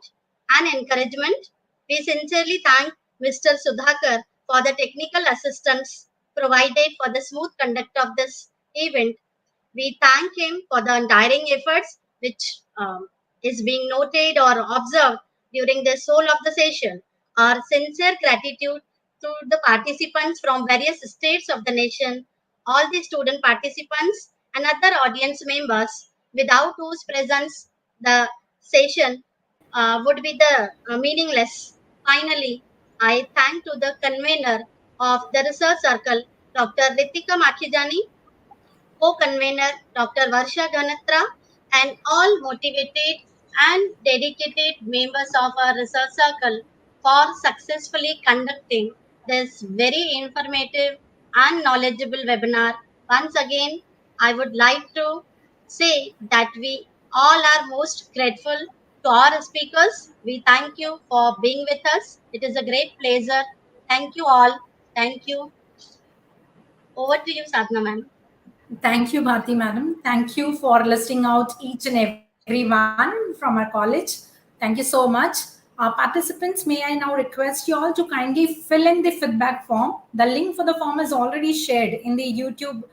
and encouragement. We sincerely thank Mr. Sudhakar for the technical assistance provided for the smooth conduct of this event. We thank him for the untiring efforts which is being noted or observed during the whole of the session. Our sincere gratitude to the participants from various states of the nation, all the student participants and other audience members, without whose presence the session would be the meaningless. Finally, I thank to the convener of the research circle, Dr. Ritika Makhijani, co-convener Dr. Varsha Gandra, and all motivated and dedicated members of our research circle for successfully conducting this very informative and knowledgeable webinar. Once again, I would like to say that we all are most grateful to our speakers. We thank you for being with us. It is a great pleasure. Thank you all. Thank you. Over to you, Sadhna ma'am. Thank you, Bharti Madam. Thank you for listing out each and everyone from our college. Thank you so much. Participants, may I now request you all to kindly fill in the feedback form. The link for the form is already shared in the YouTube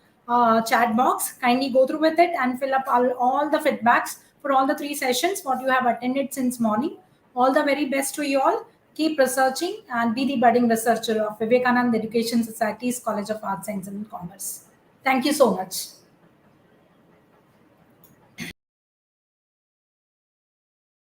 chat box. Kindly go through with it and fill up all the feedbacks for all the 3 sessions what you have attended since morning. All the very best to you all. Keep researching and be the budding researcher of Vivekanand Education Society's College of Arts, Science and Commerce. Thank you so much.